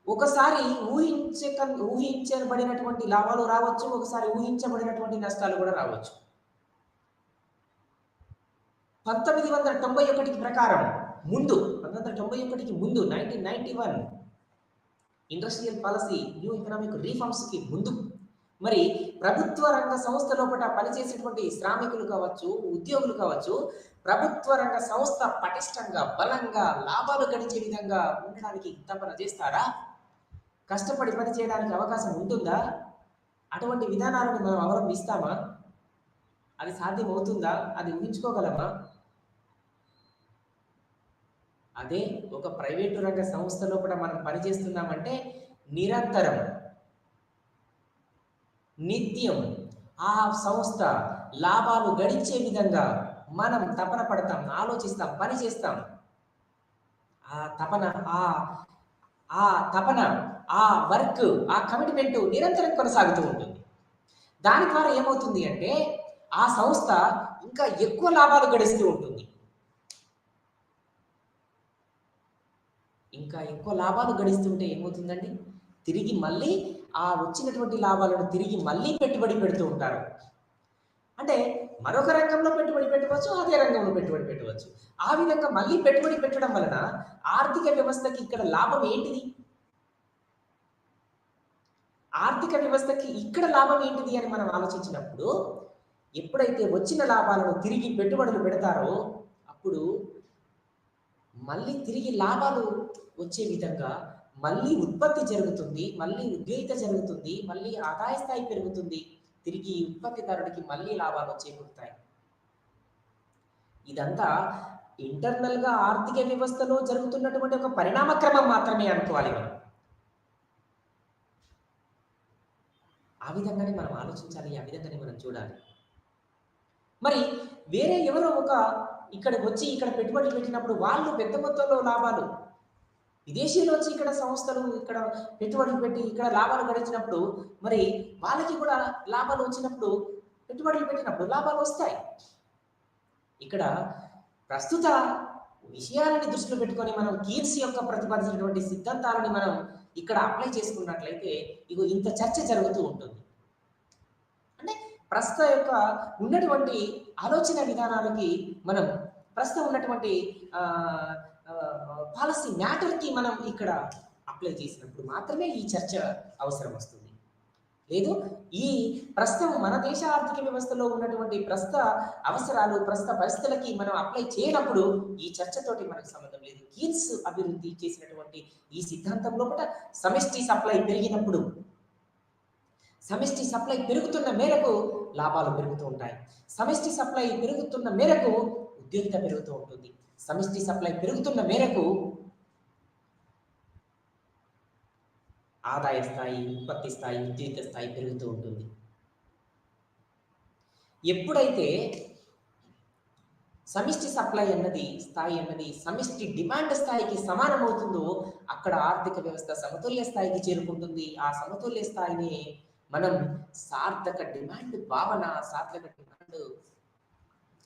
ఒకసారి ఊహించబడినటువంటి లాభాలు రావచ్చు, ఒకసారి ఊహించబడినటువంటి నష్టాలు కూడా రావచ్చు. 1991 ప్రకారం ముందు 1991కి ముందు 1991 ఇండస్ట్రియల్ పాలసీ న్యూ ఎకనామిక్ రీఫార్మ్స్కి ముందు మరి ప్రభుత్వ రంగ సంస్థ లోపల పనిచేసేటువంటి శ్రామికులు కావచ్చు, ఉద్యోగులు కావచ్చు, ప్రభుత్వ రంగ సంస్థ పటిష్టంగా బలంగా లాభాలు గడించే విధంగా ఉండడానికి తపన చేస్తారా? కష్టపడి పని చేయడానికి అవకాశం ఉంటుందా? అటువంటి విధానాలను మనం అవలంబిస్తామా? అది సాధ్యమవుతుందా? అది ఊహించుకోగలమా? అదే ఒక ప్రైవేటు రంగ సంస్థలో కూడా మనం పనిచేస్తున్నామంటే నిరంతరం నిత్యం ఆ సంస్థ లాభాలు గడించే విధంగా మనం తపన పడతాం, ఆలోచిస్తాం, పని చేస్తాం. ఆ తపన ఆ తపన ఆ వర్క్ ఆ కమిట్మెంట్ నిరంతరం కొనసాగుతూ ఉంటుంది. దాని ద్వారా ఏమవుతుంది అంటే ఆ సంస్థ ఇంకా ఎక్కువ లాభాలు గడిస్తూ ఉంటుంది. ఇంకా ఎక్కువ లాభాలు గడిస్తుంటే ఏమవుతుందండి? తిరిగి మళ్ళీ ఆ వచ్చినటువంటి లాభాలను తిరిగి మళ్ళీ పెట్టుబడి పెడుతూ ఉంటారు. అంటే మరొక రంగంలో పెట్టుబడి పెట్టవచ్చు, అదే రంగంలో పెట్టుబడి పెట్టవచ్చు. ఆ విధంగా మళ్ళీ పెట్టుబడి పెట్టడం వలన ఆర్థిక వ్యవస్థకి ఇక్కడ లాభం ఏంటిది? ఆర్థిక వ్యవస్థకి ఇక్కడ లాభం ఏంటిది అని మనం ఆలోచించినప్పుడు ఎప్పుడైతే వచ్చిన లాభాలను తిరిగి పెట్టుబడులు పెడతారో అప్పుడు మళ్ళీ తిరిగి లాభాలు వచ్చే విధంగా మళ్ళీ ఉత్పత్తి జరుగుతుంది, మళ్ళీ ఉద్యోగిత జరుగుతుంది, మళ్ళీ ఆదాయ స్థాయి పెరుగుతుంది, తిరిగి ఉత్పత్తిదారుడికి మళ్ళీ లాభాలు చేకూరుతాయి. ఇదంతా ఇంటర్నల్ గా ఆర్థిక వ్యవస్థలో జరుగుతున్నటువంటి ఒక పరిణామ క్రమం మాత్రమే అనుకోవాలి మనం. ఆ విధంగానే మనం ఆలోచించాలి, ఆ విధంగానే మనం చూడాలి. మరి వేరే ఎవరో ఒక ఇక్కడికి వచ్చి ఇక్కడ పెట్టుబడులు పెట్టినప్పుడు వాళ్ళు పెద్ద మొత్తంలో లాభాలు, విదేశీయులు వచ్చి ఇక్కడ సంస్థలు ఇక్కడ పెట్టుబడులు పెట్టి ఇక్కడ లాభాలు గడించినప్పుడు మరి వాళ్ళకి కూడా లాభాలు వచ్చినప్పుడు పెట్టుబడులు పెట్టినప్పుడు లాభాలు వస్తాయి. ఇక్కడ ప్రస్తుత విషయాలని దృష్టిలో పెట్టుకొని మనం కీన్స్ యొక్క ప్రతిపాదించినటువంటి సిద్ధాంతాలని మనం ఇక్కడ అప్లై చేసుకున్నట్లయితే ఇగో ఇంత చర్చ జరుగుతూ ఉంటుంది. అంటే ప్రస్తుత యొక్క ఉన్నటువంటి ఆలోచన విధానాలకి మనం ప్రస్తుతం ఉన్నటువంటి పాలసీ మ్యాటర్కి మనం ఇక్కడ అప్లై చేసినప్పుడు మాత్రమే ఈ చర్చ అవసరం వస్తుంది. లేదు ఈ ప్రస్తుతం మన దేశ ఆర్థిక వ్యవస్థలో ఉన్నటువంటి ప్రస్తుత అవసరాలు ప్రస్తుత పరిస్థితులకి మనం అప్లై చేయనప్పుడు ఈ చర్చతోటి మనకు సంబంధం లేదు. కీన్స్ అభివృద్ధి చేసినటువంటి ఈ సిద్ధాంతంలో కూడా సమిష్టి సప్లై పెరిగినప్పుడు సమిష్టి సప్లై పెరుగుతున్న మేరకు లాభాలు పెరుగుతూ ఉంటాయి, సమిష్టి సప్లై పెరుగుతున్న మేరకు ఉద్యోగిత పెరుగుతూ ఉంటుంది, సమిష్టి సప్లై పెరుగుతున్న మేరకు ఆదాయ స్థాయి, ఉత్పత్తి స్థాయి, ఉద్యోగిత స్థాయి పెరుగుతూ ఉంటుంది. ఎప్పుడైతే సమిష్టి సప్లై స్థాయి అన్నది సమిష్టి డిమాండ్ స్థాయికి సమానమవుతుందో అక్కడ ఆర్థిక వ్యవస్థ సమతుల్య స్థాయికి చేరుకుంటుంది. ఆ సమతుల్య స్థాయిని మనం సార్థక డిమాండ్ భావన, సార్థక డిమాండ్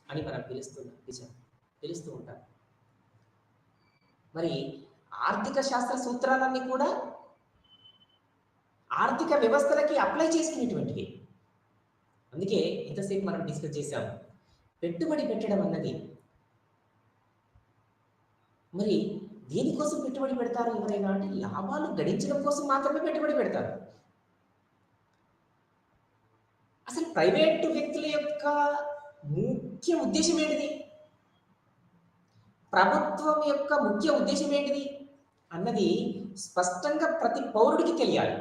అని మనం పిలుస్తూ ఉంటాం. మరి ఆర్థిక శాస్త్ర సూత్రాలన్నీ కూడా ఆర్థిక వ్యవస్థలకి అప్లై చేసుకునేటువంటివి. అందుకే ఇంతసేపు మనం డిస్కస్ చేశాము. పెట్టుబడి పెట్టడం అన్నది మరి దేనికోసం పెట్టుబడి పెడతారు ఎవరైనా అంటే లాభాలు గడించడం కోసం మాత్రమే పెట్టుబడి పెడతారు. అసలు ప్రైవేటు వ్యక్తుల యొక్క ముఖ్య ఉద్దేశం ఏంటిది, ప్రభుత్వం యొక్క ముఖ్య ఉద్దేశం ఏంటిది అన్నది స్పష్టంగా ప్రతి పౌరుడికి తెలియాలి.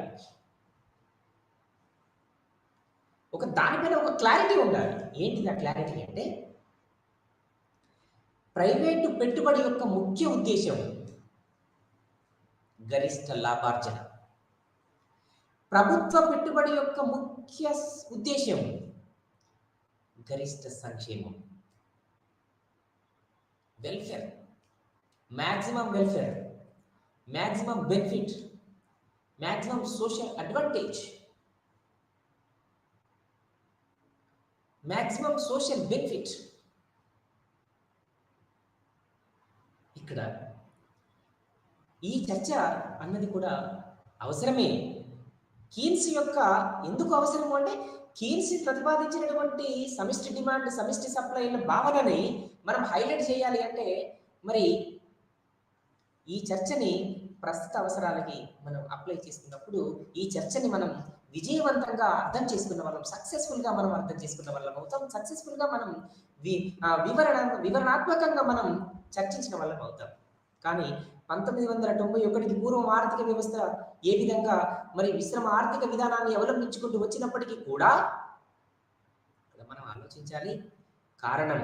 దానిపైన ఒక క్లారిటీ ఉండాలి. ఏంటిది ఆ క్లారిటీ అంటే ప్రైవేటు పెట్టుబడి యొక్క ముఖ్య ఉద్దేశం గరిష్ట లాభార్జన, ప్రభుత్వ పెట్టుబడి యొక్క ముఖ్య ఉద్దేశం గరిష్ట సంక్షేమం, welfare, maximum welfare, maximum benefit, maximum social advantage, maximum social benefit. ఇక్కడ ఈ చర్చ అన్నది కూడా అవసరమే. కీన్స్ యొక్క ఎందుకు అవసరము అంటే కీన్స్ ప్రతిపాదించినటువంటి సమిష్టి డిమాండ్, సమిష్టి సప్లైల భావనని మనం హైలైట్ చేయాలి అంటే మరి ఈ చర్చని ప్రస్తుత అవసరాలకి మనం అప్లై చేసుకున్నప్పుడు ఈ చర్చని మనం విజయవంతంగా అర్థం చేసుకున్న వాళ్ళం, సక్సెస్ఫుల్గా మనం అర్థం చేసుకున్న వాళ్ళం అవుతాం, సక్సెస్ఫుల్గా మనం వివరణాత్మకంగా మనం చర్చించిన వాళ్ళం అవుతాం. కానీ 1991కి పూర్వం ఆర్థిక వ్యవస్థ ఏ విధంగా మరి మిశ్రమ ఆర్థిక విధానాన్ని అవలంబించుకుంటూ వచ్చినప్పటికీ కూడా ఇక్కడ మనం ఆలోచించాలి కారణం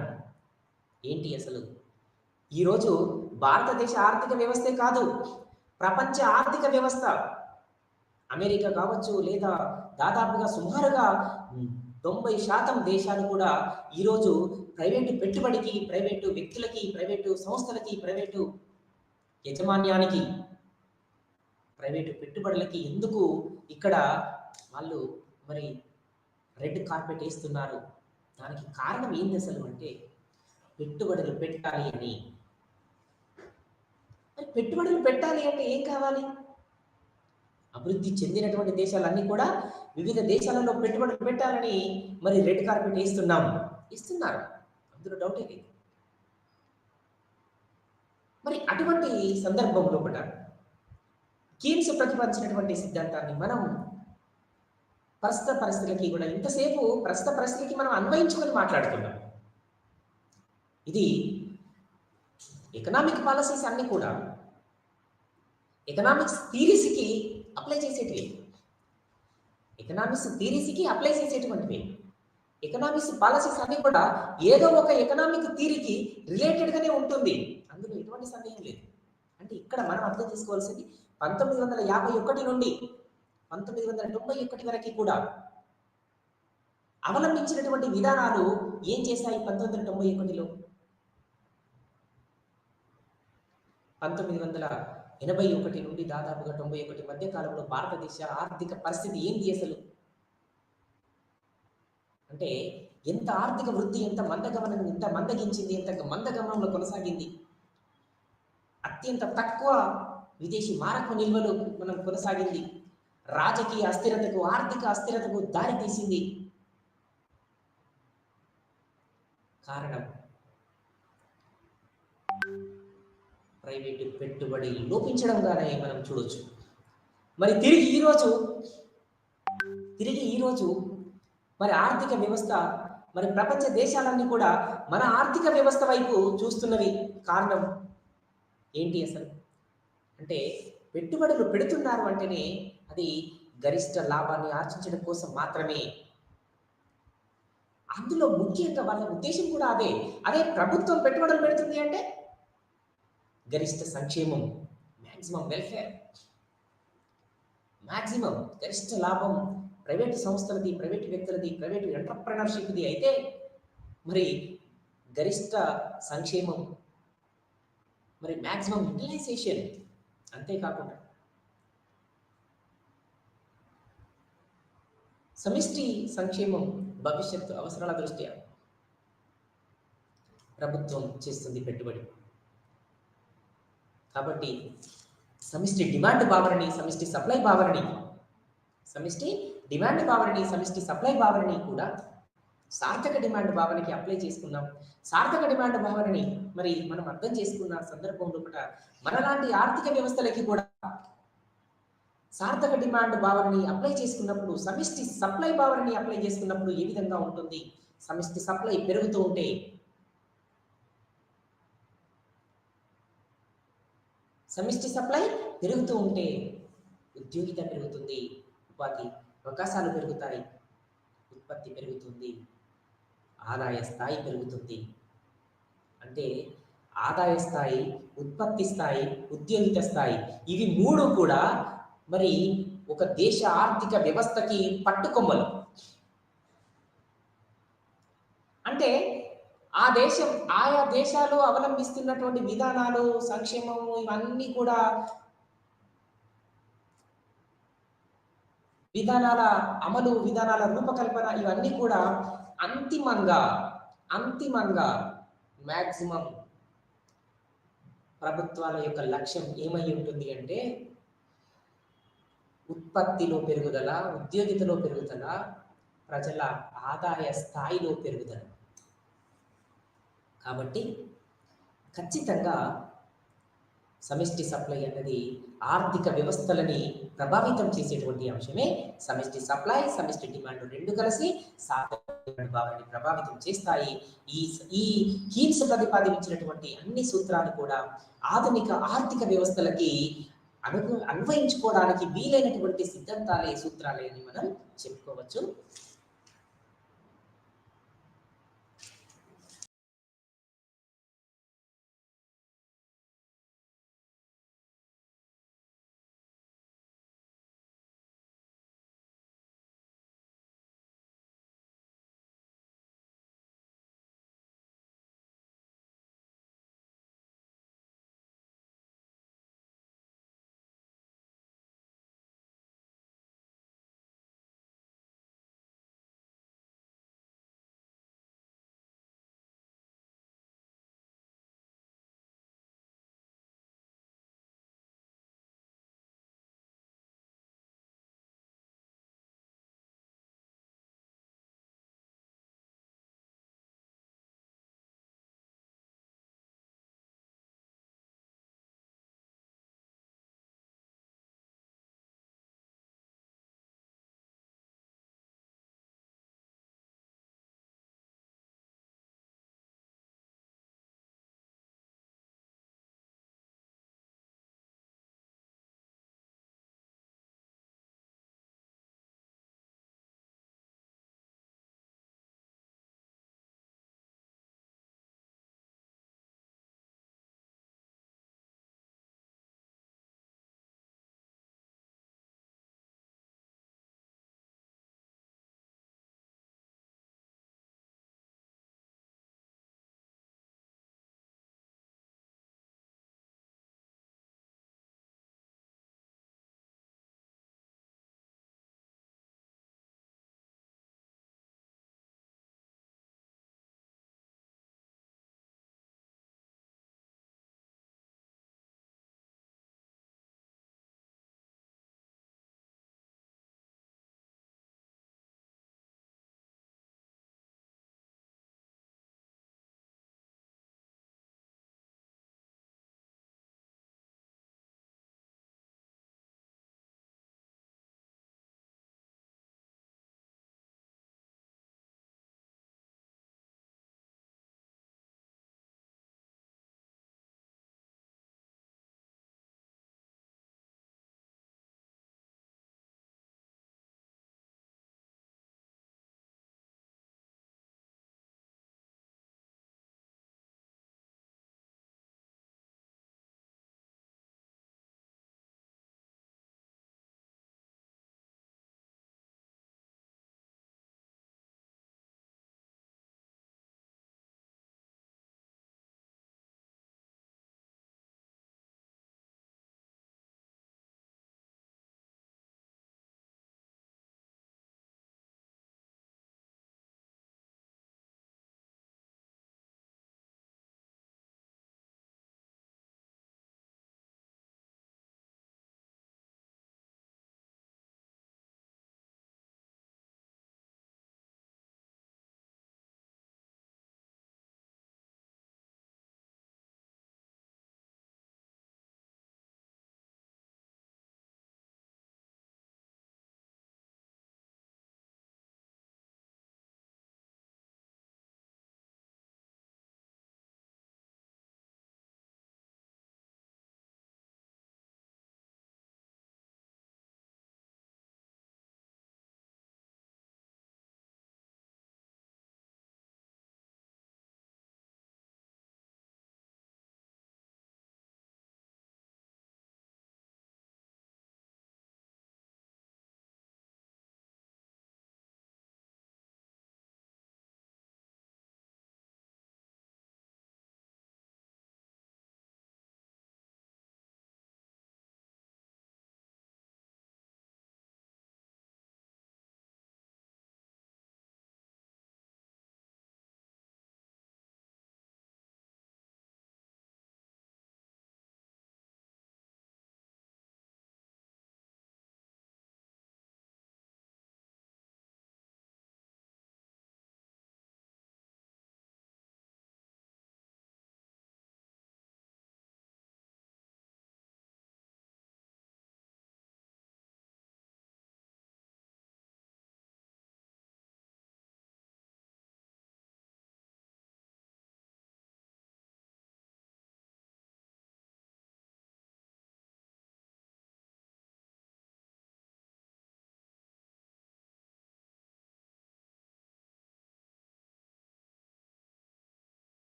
ఏంటి అసలు. ఈరోజు భారతదేశ ఆర్థిక వ్యవస్థే కాదు, ప్రపంచ ఆర్థిక వ్యవస్థ అమెరికా కావచ్చు, లేదా దాదాపుగా సుమారుగా 90% దేశాలు కూడా ఈరోజు ప్రైవేటు పెట్టుబడికి, ప్రైవేటు వ్యక్తులకి, ప్రైవేటు సంస్థలకి, ప్రైవేటు యాజమాన్యానికి, ప్రైవేటు పెట్టుబడులకి ఎందుకు ఇక్కడ వాళ్ళు మరి రెడ్ కార్పెట్ వేస్తున్నారు? దానికి కారణం ఏంది అసలు అంటే పెట్టుబడులు పెట్టాలి అని. మరి పెట్టుబడులు పెట్టాలి అంటే ఏం కావాలి? అభివృద్ధి చెందినటువంటి దేశాలన్నీ కూడా వివిధ దేశాలలో పెట్టుబడులు పెట్టాలని మరి రెడ్ కార్పెట్ ఇస్తున్నారు, అందులో డౌటే లేదు. మరి అటువంటి సందర్భంలో కూడా కీన్స్ ప్రతిపాదించినటువంటి సిద్ధాంతాన్ని మనం ప్రస్తుత పరిస్థితులకి కూడా ఇంతసేపు ప్రస్తుత పరిస్థితికి మనం అన్వయించుకొని మాట్లాడుతున్నాం. ఇది ఎకనామిక్ పాలసీస్ అన్ని కూడా ఎకనామిక్స్ థీరీస్కి అప్లై చేసేటివి, ఎకనామిక్స్ థీరీస్కి అప్లై చేసేటువంటివి. ఎకనామిక్స్ పాలసీస్ అన్ని కూడా ఏదో ఒక ఎకనామిక్ థీరీకి రిలేటెడ్గానే ఉంటుంది, అందులో ఎటువంటి సందేహం లేదు. అంటే ఇక్కడ మనం అర్థం చేసుకోవాల్సింది 1951 నుండి 1991 వరకు కూడా అవలంబించినటువంటి విధానాలు ఏం చేశాయి? 1991లో 1981 నుండి దాదాపుగా 91 మధ్య కాలంలో భారతదేశ ఆర్థిక పరిస్థితి ఏంటి అసలు అంటే ఎంత ఆర్థిక వృద్ధి ఎంత మందగించింది, ఎంత మందగమనంలో కొనసాగింది. అత్యంత తక్కువ విదేశీ మారక నిల్వలు మనం కొనసాగింది. రాజకీయ అస్థిరతకు, ఆర్థిక అస్థిరతకు దారి తీసింది. కారణం ప్రైవేటు పెట్టుబడి లోపించడంగానే మనం చూడొచ్చు. మరి తిరిగి ఈరోజు మరి ఆర్థిక వ్యవస్థ మరి ప్రపంచ దేశాలన్నీ కూడా మన ఆర్థిక వ్యవస్థ వైపు చూస్తున్నవి. కారణం ఏంటి అసలు అంటే పెట్టుబడులు పెడుతున్నారు అంటేనే అది గరిష్ట లాభాన్ని ఆర్జించడం కోసం మాత్రమే. అందులో ముఖ్యంగా వాళ్ళ ఉద్దేశం కూడా అదే ప్రభుత్వం పెట్టుబడులు పెడుతుంది అంటే గరిష్ట సంక్షేమం, మ్యాక్సిమం వెల్ఫేర్, మ్యాక్సిమం గరిష్ట లాభం ప్రైవేటు సంస్థలది, ప్రైవేటు వ్యక్తులది, ప్రైవేటు ఎంటర్ప్రెనర్షిప్ది అయితే మరి గరిష్ట సంక్షేమం, మరి మ్యాక్సిమం యూటిలైజేషన్. అంతేకాకుండా సమిష్టి సంక్షేమం భవిష్యత్తు అవసరాల దృష్ట్యా ప్రభుత్వం చేస్తుంది పెట్టుబడి. కాబట్టి సమిష్టి డిమాండ్ భావనని, సమిష్టి సప్లై భావనని, సమిష్టి సప్లై భావనని కూడా సార్థక డిమాండ్ భావనకి అప్లై చేసుకున్నాం. సార్థక డిమాండ్ భావనని మరి మనం అర్థం చేసుకున్న సందర్భంలో కూడా మనలాంటి ఆర్థిక వ్యవస్థలకి కూడా సార్థక డిమాండ్ భావనని అప్లై చేసుకున్నప్పుడు, సమిష్టి సప్లై భావనని అప్లై చేసుకున్నప్పుడు ఏ విధంగా ఉంటుంది? సమిష్టి సప్లై పెరుగుతూ ఉంటే ఉద్యోగిత పెరుగుతుంది, ఉపాధి అవకాశాలు పెరుగుతాయి, ఉత్పత్తి పెరుగుతుంది, ఆదాయ స్థాయి పెరుగుతుంది. అంటే ఆదాయ స్థాయి, ఉత్పత్తి స్థాయి, ఉద్యోగిత స్థాయి, ఇవి మూడు కూడా మరి ఒక దేశ ఆర్థిక వ్యవస్థకి పట్టుకొమ్మలు. అంటే ఆయా దేశాలు అవలంబిస్తున్నటువంటి విధానాలు, సంక్షేమము, ఇవన్నీ కూడా విధానాల అమలు, విధానాల రూపకల్పన, ఇవన్నీ కూడా అంతిమంగా మ్యాక్సిమం ప్రభుత్వాల యొక్క లక్ష్యం ఏమై ఉంటుంది అంటే ఉత్పత్తిలో పెరుగుదల, ఉద్యోగితలో పెరుగుదల, ప్రజల ఆదాయ స్థాయిలో పెరుగుదల. కాబట్టి ఖచ్చితంగా సమిష్టి సప్లై అన్నది ఆర్థిక వ్యవస్థలని ప్రభావితం చేసేటువంటి అంశమే. సమిష్టి సప్లై, సమిష్టి డిమాండ్ రెండు కలిసి సాధారణ భావాన్ని ప్రభావితం చేస్తాయి. ఈ ఈ కీన్స్ ప్రతిపాదించినటువంటి అన్ని సూత్రాలు కూడా ఆధునిక ఆర్థిక వ్యవస్థలకి అన్వయించుకోవడానికి వీలైనటువంటి సిద్ధాంతాలే, సూత్రాలే అని మనం చెప్పుకోవచ్చు.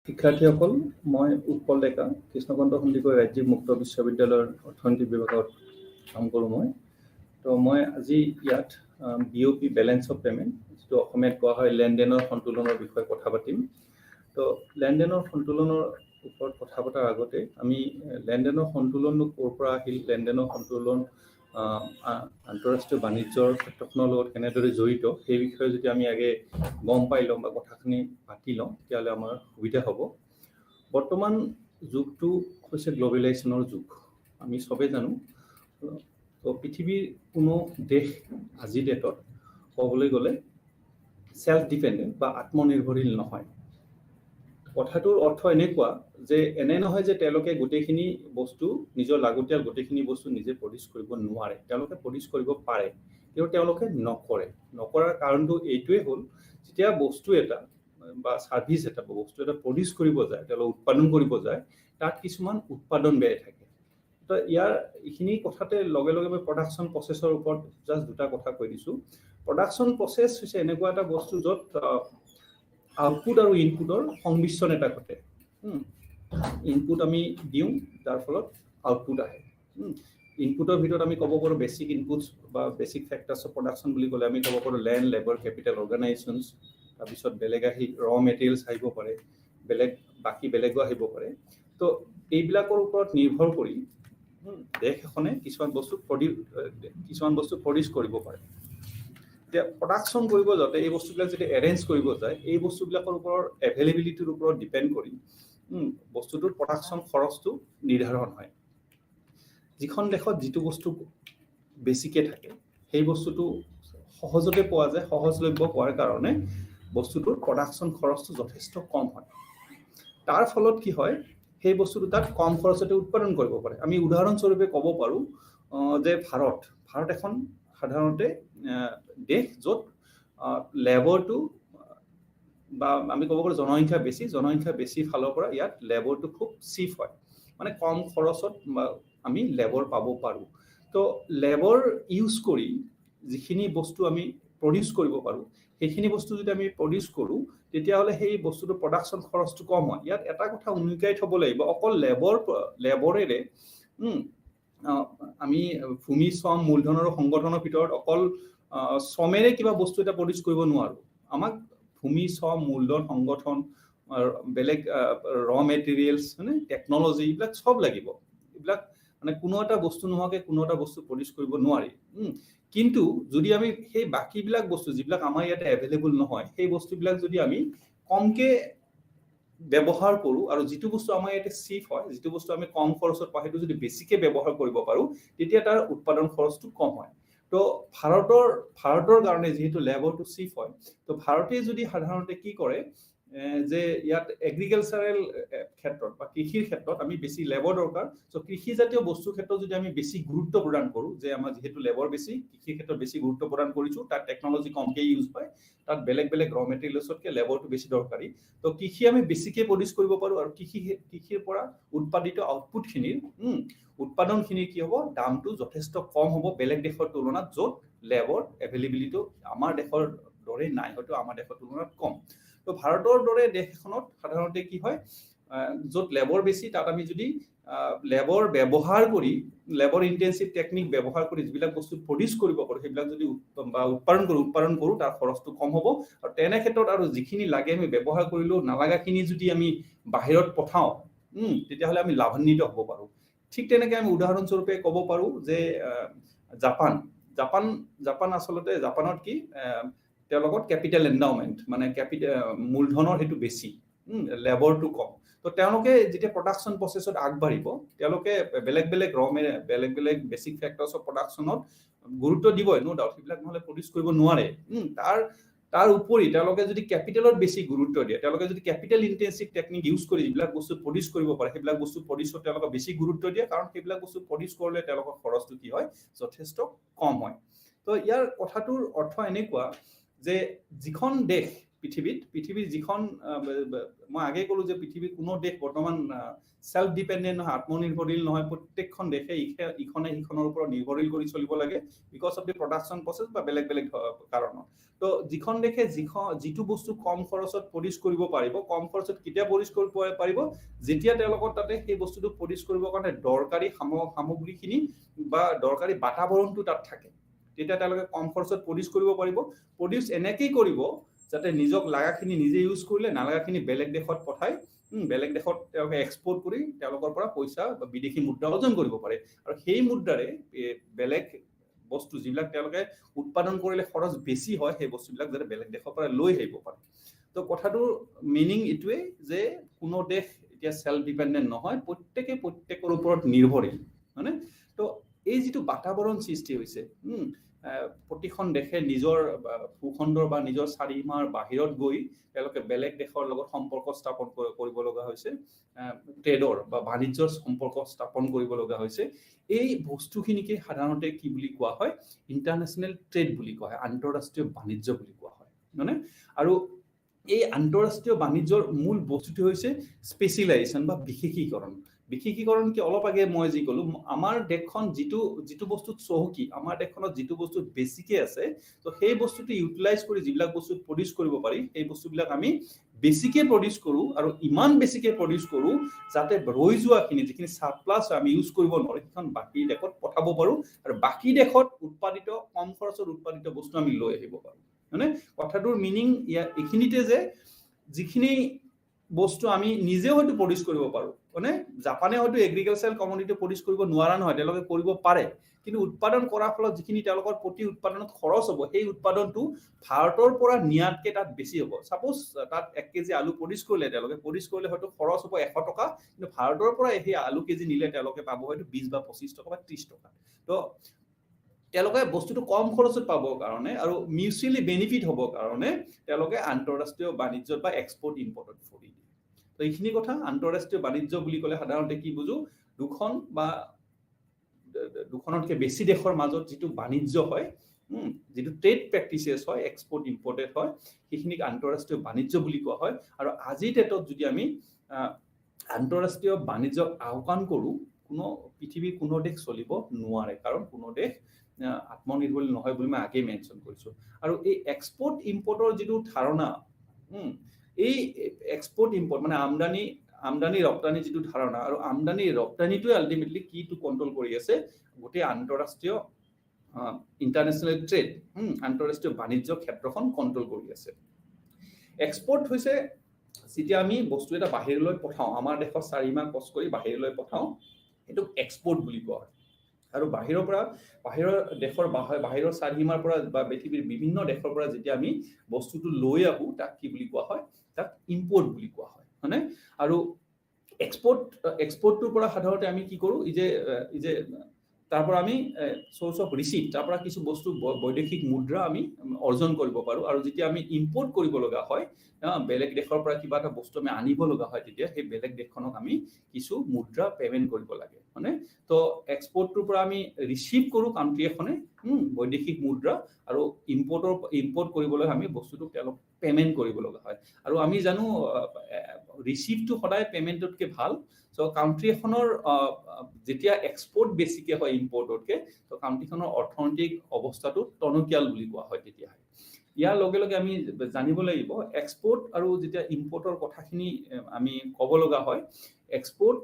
শিক্ষাৰ্থীসকল, মই উৎপল ডেকা, কৃষ্ণকান্ত সন্দিকৈ ৰাজ্যিক মুক্ত বিশ্ববিদ্যালয়ৰ অৰ্থনীতি বিভাগত কাম কৰোঁ মই। তো মই আজি ইয়াত BOP বেলেঞ্চ অফ পে'মেণ্ট, যিটো অসমীয়াত কোৱা হয় লেনদেনৰ সন্তুলনৰ বিষয়ে কথা পাতিম। তো লেনদেনৰ সন্তুলনৰ ওপৰত কথা পতাৰ আগতে আমি লেনদেনৰ সন্তুলনটো ক'ৰ পৰা আহিল, লেনদেনৰ সন্তুলন আন্তঃৰাষ্ট্ৰীয় বাণিজ্যৰ ক্ষেত্ৰখনৰ লগত কেনেদৰে জড়িত, সেই বিষয়ে যদি আমি আগে গম পাই লওঁ বা কথাখিনি পাতি লওঁ, তেতিয়াহ'লে আমাৰ সুবিধা হ'ব। বৰ্তমান যুগটো হৈছে গ্ল'বেলাইজেশ্যনৰ যুগ, আমি চবেই জানো। তো পৃথিৱীৰ কোনো দেশ আজিৰ ডেটত ক'বলৈ গ'লে ছেল্ফ ডিপেণ্ডেণ্ট বা আত্মনিৰ্ভৰশীল নহয়। কথাটোৰ অৰ্থ এনেকুৱা যে এনে নহয় যে তেওঁলোকে গোটেইখিনি বস্তু, নিজৰ লাগতিয়াল গোটেইখিনি বস্তু নিজে প্ৰডিউচ কৰিব নোৱাৰে। তেওঁলোকে প্ৰডিউচ কৰিব পাৰে, কিন্তু তেওঁলোকে নকৰাৰ কাৰণটো এইটোৱে হ'ল, যেতিয়া বস্তু এটা বা ছাৰ্ভিচ এটা বা বস্তু এটা প্ৰডিউচ কৰিব যায়, তেওঁলোকে উৎপাদন কৰিব যায়, তাত কিছুমান উৎপাদন ব্যয় থাকে। তো এইখিনি কথাতে লগে লগে মই প্ৰডাকশ্যন প্ৰচেছৰ ওপৰত জাষ্ট দুটা কথা কৈ দিছোঁ। প্ৰডাকশ্যন প্ৰচেছ হৈছে এনেকুৱা এটা বস্তু য'ত আউটপুট আৰু ইনপুটৰ সংমিশ্ৰণ এটা ঘটে। ইনপুট আমি দিওঁ, যাৰ ফলত আউটপুট আহে। ইনপুটৰ ভিতৰত আমি ক'ব পাৰোঁ বেছিক ইনপুটছ বা বেছিক ফেক্টৰ্ছ অফ প্ৰডাকশ্যন বুলি ক'লে আমি ক'ব পাৰোঁ লেণ্ড, লেবাৰ, কেপিটেল, অৰ্গেনাইজেশ্যনছ। তাৰপিছত বেলেগ ৰ মেটেৰিয়েলছ আহিব পাৰে, বেলেগো আহিব পাৰে। তো এইবিলাকৰ ওপৰত নিৰ্ভৰ কৰি দেশ এখনে কিছুমান বস্তু প্ৰডিউচ কৰিব পাৰে। এতিয়া প্ৰডাকশ্যন কৰিব যাওঁতে এই বস্তুবিলাক যদি এৰেঞ্জ কৰিব যায়, এই বস্তুবিলাকৰ ওপৰত এভেইলেবিলিটিৰ ওপৰত ডিপেণ্ড কৰি বস্তুটোৰ প্ৰডাকশ্যন খৰচটো নিৰ্ধাৰণ হয়। যিখন দেশত যিটো বস্তু বেছিকৈ থাকে, সেই বস্তুটো সহজতে পোৱা যায়, সহজলভ্য হোৱাৰ কাৰণে বস্তুটোৰ প্ৰডাকশ্যন খৰচটো যথেষ্ট কম হয়। তাৰ ফলত কি হয়, সেই বস্তুটো তাত কম খৰচতে উৎপাদন কৰিব পাৰে। আমি উদাহৰণস্বৰূপে ক'ব পাৰোঁ যে ভাৰত এখন সাধাৰণতে দেশ য'ত লেবাৰটো বা আমি ক'ব পাৰোঁ জনসংখ্যা বেছি ফালৰ পৰা ইয়াত লেবাৰটো খুব চিপ হয়, মানে কম খৰচত আমি লেবাৰ পাব পাৰোঁ। তো লেবাৰ ইউজ কৰি যিখিনি বস্তু আমি প্ৰডিউচ কৰিব পাৰোঁ, সেইখিনি বস্তু যদি আমি প্ৰডিউচ কৰোঁ, তেতিয়াহ'লে সেই বস্তুটো প্ৰডাকশ্যন খৰচটো কম হয়। ইয়াত এটা কথা উনুকিয়াই থ'ব লাগিব, অকল লেবৰেৰে আমি ভূমি, শ্ৰম, মূলধনৰ সংগঠনৰ ভিতৰত অকল শ্ৰমেৰে কিবা বস্তু এটা প্ৰডিউচ কৰিব নোৱাৰোঁ। আমাক ভূমি, শ্ৰম, মূলধন, সংগঠন, বেলেগ ৰ মেটেৰিয়েলছ, মানে টেকনলজি, এইবিলাক চব লাগিব। এইবিলাক মানে কোনো এটা বস্তু নোহোৱাকৈ কোনো এটা বস্তু প্ৰডিউচ কৰিব নোৱাৰি। কিন্তু যদি আমি সেই বাকীবিলাক বস্তু যিবিলাক আমাৰ ইয়াতে এভেইলেবল নহয়, সেই বস্তুবিলাক যদি আমি কমকৈ ব্যৱহাৰ কৰোঁ আৰু যিটো বস্তু আমাৰ ইয়াতে চিপ হয়, যিটো বস্তু আমি কম খৰচত পাওঁ, সেইটো যদি বেছিকৈ ব্যৱহাৰ কৰিব পাৰোঁ, তেতিয়া তাৰ উৎপাদন খৰচটো কম হয়। তো ভাৰতৰ কাৰণে যিহেতু লেবাৰটো চিপ হয়, তো ভাৰতে যদি সাধাৰণতে কি কৰে যে ইয়াত এগ্ৰিকালচাৰেল ক্ষেত্ৰত বা কৃষিৰ ক্ষেত্ৰত আমি বেছি লেবাৰ দৰকাৰ, চ' কৃষিজাতীয় বস্তুৰ ক্ষেত্ৰত যদি আমি বেছি গুৰুত্ব প্ৰদান কৰোঁ, যে আমাৰ যিহেতু লেবাৰ বেছি, কৃষিৰ ক্ষেত্ৰত বেছি গুৰুত্ব প্ৰদান কৰিছোঁ, তাত টেকনলজি কমকৈ ইউজ হয়, তাত বেলেগ ৰ মেটেৰিয়েলছতকৈ লেবাৰটো বেছি দৰকাৰী। তো কৃষি আমি বেছিকৈ প্ৰডিউচ কৰিব পাৰোঁ আৰু কৃষিৰ পৰা উৎপাদিত উৎপাদনখিনি কি হ'ব, দামটো যথেষ্ট কম হ'ব বেলেগ দেশৰ তুলনাত, য'ত লেবাৰ এভেইলেবিলিটিটো আমাৰ দেশৰ দৰে নাই, হয়তো আমাৰ দেশৰ তুলনাত কম। তো ভাৰতৰ দৰে দেশ এখনত সাধাৰণতে কি হয়, য'ত লেবাৰ বেছি, তাত আমি যদি লেবাৰ ব্যৱহাৰ কৰি, লেবাৰ ইণ্টেনচিভ টেকনিক ব্যৱহাৰ কৰি যিবিলাক বস্তু প্ৰডিউচ কৰিব পাৰোঁ, সেইবিলাক যদি উৎপাদন কৰোঁ, তাৰ খৰচটো কম হ'ব। আৰু তেনে ক্ষেত্ৰত আৰু যিখিনি লাগে আমি ব্যৱহাৰ কৰিলেও নালাগাখিনি যদি আমি বাহিৰত পঠাওঁ, তেতিয়াহ'লে আমি লাভান্বিত হ'ব পাৰোঁ। ঠিক তেনেকৈ আমি উদাহৰণস্বৰূপে ক'ব পাৰোঁ যে জাপান আচলতে জাপানত কি, তেওঁলোকৰ কেপিটেল এণ্ডাউমেণ্ট, মানে মূলধনৰ সেইটো বেছি, লেবাৰটো কম। তো তেওঁলোকে যেতিয়া প্ৰডাকশ্যন প্ৰচেছত আগবাঢ়িব, তেওঁলোকে বেলেগ বেছিক ফেক্টৰ্ছ অফ প্ৰডাকশ্যনত গুৰুত্ব দিবই, ন' ডাউট। সেইবিলাক নহ'লে প্ৰডিউচ কৰিব নোৱাৰে। তাৰ উপৰি তেওঁলোকে যদি কেপিটেলত বেছি গুৰুত্ব দিয়ে, তেওঁলোকে যদি কেপিটেল ইণ্টেনচিভ টেকনিক ইউজ কৰি যিবিলাক বস্তু প্ৰডিউচ কৰিব পাৰে, সেইবিলাক বস্তু প্ৰডিউচত তেওঁলোকে বেছি গুৰুত্ব দিয়ে, কাৰণ সেইবিলাক বস্তু প্ৰডিউচ কৰিলে তেওঁলোকৰ খৰচটো কি হয়, যথেষ্ট কম হয়। তো ইয়াৰ কথাটোৰ অৰ্থ এনেকুৱা যে যিখন দেশ পৃথিৱীৰ যিখন মই আগে ক'লো যে পৃথিৱীৰ কোনো দেশ বৰ্তমান সেলফ ডিপেন্ডেন্ট নহয়, আত্মনিৰ্ভৰশীল নহয়। প্ৰত্যেকখন দেশে ইখনে সিখনৰ ওপৰত নিৰ্ভৰশীল কৰি চলিব লাগে because of the production process বা বেলেগ কাৰণত। তো যিখন দেশে যিটো বস্তু কম খৰচত প্ৰডিউচ কৰিব পাৰিব, কম খৰচত কেতিয়া প্ৰডিউচ কৰিব পাৰিব, যেতিয়া তেওঁলোকৰ তাতে সেই বস্তুটো প্ৰডিউচ কৰিবৰ কাৰণে দৰকাৰী সামগ্ৰীখিনি বা দৰকাৰী বাতাবৰণটো তাত থাকে, তেতিয়া তেওঁলোকে কম খৰচত প্ৰডিউচ কৰিব পাৰিব। প্ৰডিউচ এনেকেই কৰিব যাতে নিজক লাগাখিনি নিজে ইউজ কৰিলে, নালাগাখিনি বেলেগ দেশত পঠাই বেলেগ দেশত তেওঁলোকে এক্সপৰ্ট কৰি তেওঁলোকৰ পৰা পইচা বা বিদেশী মুদ্ৰা অৰ্জন কৰিব পাৰে। আৰু সেই মুদ্ৰাৰে বেলেগ বস্তু যিবিলাক তেওঁলোকে উৎপাদন কৰিলে খৰচ বেছি হয়, সেই বস্তুবিলাক যাতে বেলেগ দেশৰ পৰা লৈ আহিব পাৰে। তো কথাটোৰ মিনিং এইটোৱে যে কোনো দেশ এতিয়া সেলফ ডিপেন্ডেন্ট নহয়, প্ৰত্যেকৰ ওপৰত নিৰ্ভৰশীল, হয়নে? তো এই যিটো বাতাবৰণ সৃষ্টি হৈছে, প্ৰতিখন দেশে নিজৰ ভূখণ্ডৰ বা নিজৰ চাৰিসীমাৰ বাহিৰত গৈ তেওঁলোকে বেলেগ দেশৰ লগত সম্পৰ্ক স্থাপন কৰিব লগা হৈছে, ট্ৰেডৰ বা বাণিজ্যৰ সম্পৰ্ক স্থাপন কৰিব লগা হৈছে। এই বস্তুখিনিকে সাধাৰণতে কি বুলি কোৱা হয়? ইণ্টাৰনেশ্যনেল ট্ৰেড বুলি কোৱা হয়, আন্তঃৰাষ্ট্ৰীয় বাণিজ্য বুলি কোৱা হয়, মানে। আৰু এই আন্তঃৰাষ্ট্ৰীয় বাণিজ্যৰ মূল বস্তুটো হৈছে স্পেচিয়েলাইজেশ্যন বা বিশেষীকৰণ কি অলপ আগে মই যি ক'লো, আমাৰ দেশখন যিটো বস্তুত চহকী, আমাৰ দেশখনত যিটো বস্তু বেছিকে আছে, তো সেই বস্তুটো ইউটিলাইজ কৰি যিবিলাক বস্তু প্ৰডিউচ কৰিব পাৰি, সেই বস্তুবিলাক আমি বেছিকে প্ৰডিউচ কৰোঁ আৰু ইমান বেছিকে প্ৰডিউচ কৰোঁ যাতে ৰৈ যোৱাখিনি যিখিনি সাৰপ্লাছ আমি ইউজ কৰিব নোৱাৰোঁ সেইখন বাকী দেশত পঠাব পাৰোঁ আৰু বাকী দেশত উৎপাদিত কম খৰচত উৎপাদিত বস্তু আমি লৈ আহিব পাৰোঁ, মানে। কথাটোৰ মিনিং এইখিনিতে যে যিখিনি বস্তু আমি নিজেও হয়তো প্ৰডিউচ কৰিব পাৰোঁ, মানে জাপানে হয়তো এগ্ৰিকালচাৰেল কমোডিটি প্ৰডিউচ কৰিব নোৱাৰা নহয়, তেওঁলোকে কৰিব পাৰে, কিন্তু উৎপাদন কৰাৰ ফলত যিখিনি তেওঁলোকৰ প্ৰতি উৎপাদনত খৰচ হ'ব, সেই উৎপাদনটো ভাৰতৰ পৰা নিয়াতকে তাত বেছি হ'ব। ছাপোজ তাত 1 কেজি আলু প্ৰডিউচ কৰিলে হয়তো খৰচ হ'ব 100 টকা, কিন্তু ভাৰতৰ পৰা সেই আলু কেজি নিলে তেওঁলোকে পাব হয়তো 20 বা 25 টকা বা 30 টকা। তো তেওঁলোকে বস্তুটো কম খৰচত পাবৰ কাৰণে আৰু মিউচুৱেলি বেনিফিট হ'বৰ কাৰণে তেওঁলোকে আন্তঃৰাষ্ট্ৰীয় বাণিজ্যত বা এক্সপৰ্ট ইম্পৰ্টত ভৰি দিয়ে। তো এইখিনি কথা আন্তঃৰাষ্ট্ৰীয় বাণিজ্য বুলি ক'লে সাধাৰণতে কি বুজো? দুখন বা দুখনতকৈ বেছি দেশৰ মাজত যিটো বাণিজ্য হয়, যিটো ট্ৰেড প্ৰেক্টিচেছ হয়, এক্সপৰ্ট ইম্পৰ্টেড হয়, সেইখিনিক আন্তঃৰাষ্ট্ৰীয় বাণিজ্য বুলি কোৱা হয়। আৰু আজিৰ ডেটত যদি আমি আন্তঃৰাষ্ট্ৰীয় বাণিজ্যক আওকাণ কৰোঁ, পৃথিৱীৰ কোনো দেশ চলিব নোৱাৰে, কাৰণ কোনো দেশ আত্মনিৰ্ভৰশীল নহয় বুলি মই আগেই মেনশ্যন কৰিছোঁ। আৰু এই এক্সপৰ্ট ইম্পৰ্টৰ যিটো ধাৰণা, এই এক্সপৰ্ট ইম্পৰ্ট মানে আমদানি ৰপ্তানি যিটো ধাৰণা, আৰু আমদানি ৰপ্তানিটোৱে আল্টিমেটলি কিটো কণ্ট্ৰল কৰি আছে? গোটেই আন্তঃৰাষ্ট্ৰীয় ইণ্টাৰনেশ্যনেল ট্ৰেড, আন্তঃৰাষ্ট্ৰীয় বাণিজ্য ক্ষেত্ৰখন কণ্ট্ৰল কৰি আছে। এক্সপৰ্ট হৈছে যেতিয়া আমি বস্তু এটা বাহিৰলৈ পঠাওঁ, আমাৰ দেশৰ চাৰিমাহ কচ কৰি বাহিৰলৈ পঠাওঁ, এইটো এক্সপৰ্ট বুলি কোৱা হয়। আৰু বাহিৰৰ চাৰিসীমাৰ পৰা বা পৃথিৱীৰ বিভিন্ন দেশৰ পৰা যেতিয়া আমি বস্তুটো লৈ আহোঁ, তাক কি বুলি কোৱা হয়? তাক ইম্পৰ্ট বুলি কোৱা হয়, হয়নে? আৰু এক্সপৰ্টটোৰ পৰা সাধাৰণতে আমি কি কৰোঁ? এই যে তাৰ পৰা আমি চ'ৰ্চ অফ ৰিচিপ্ট, তাৰ পৰা কিছু বস্তু বৈদেশিক মুদ্ৰা আমি অৰ্জন কৰিব পাৰোঁ। আৰু যেতিয়া আমি ইম্পৰ্ট কৰিব লগা হয়, বেলেগ দেশৰ পৰা কিবা এটা বস্তু আমি আনিব লগা হয়, তেতিয়া সেই বেলেগ দেশখনক আমি কিছু মুদ্ৰা পেমেণ্ট কৰিব লাগে, মানে। তো এক্সপৰ্টটোৰ পৰা আমি ৰিচিভ কৰোঁ কাণ্ট্ৰি এখনে বৈদেশিক মুদ্ৰা, আৰু ইম্পৰ্ট কৰিবলৈ আমি বস্তুটোক তেওঁলোক পেমেণ্ট কৰিব লগা হয়। আৰু আমি জানো ৰিচিভটো সদায় পেমেণ্টতকৈ ভাল। চ' কাণ্ট্ৰি এখনৰ যেতিয়া এক্সপৰ্ট বেছিকৈ হয় ইম্পৰ্টতকৈ, তো কাণ্ট্ৰিখনৰ অৰ্থনৈতিক অৱস্থাটো টনকিয়াল বুলি কোৱা হয় তেতিয়াহে। ইয়াৰ লগে লগে আমি জানিব লাগিব এক্সপৰ্ট আৰু যেতিয়া ইম্পৰ্টৰ কথাখিনি আমি ক'ব লগা হয়, এক্সপৰ্ট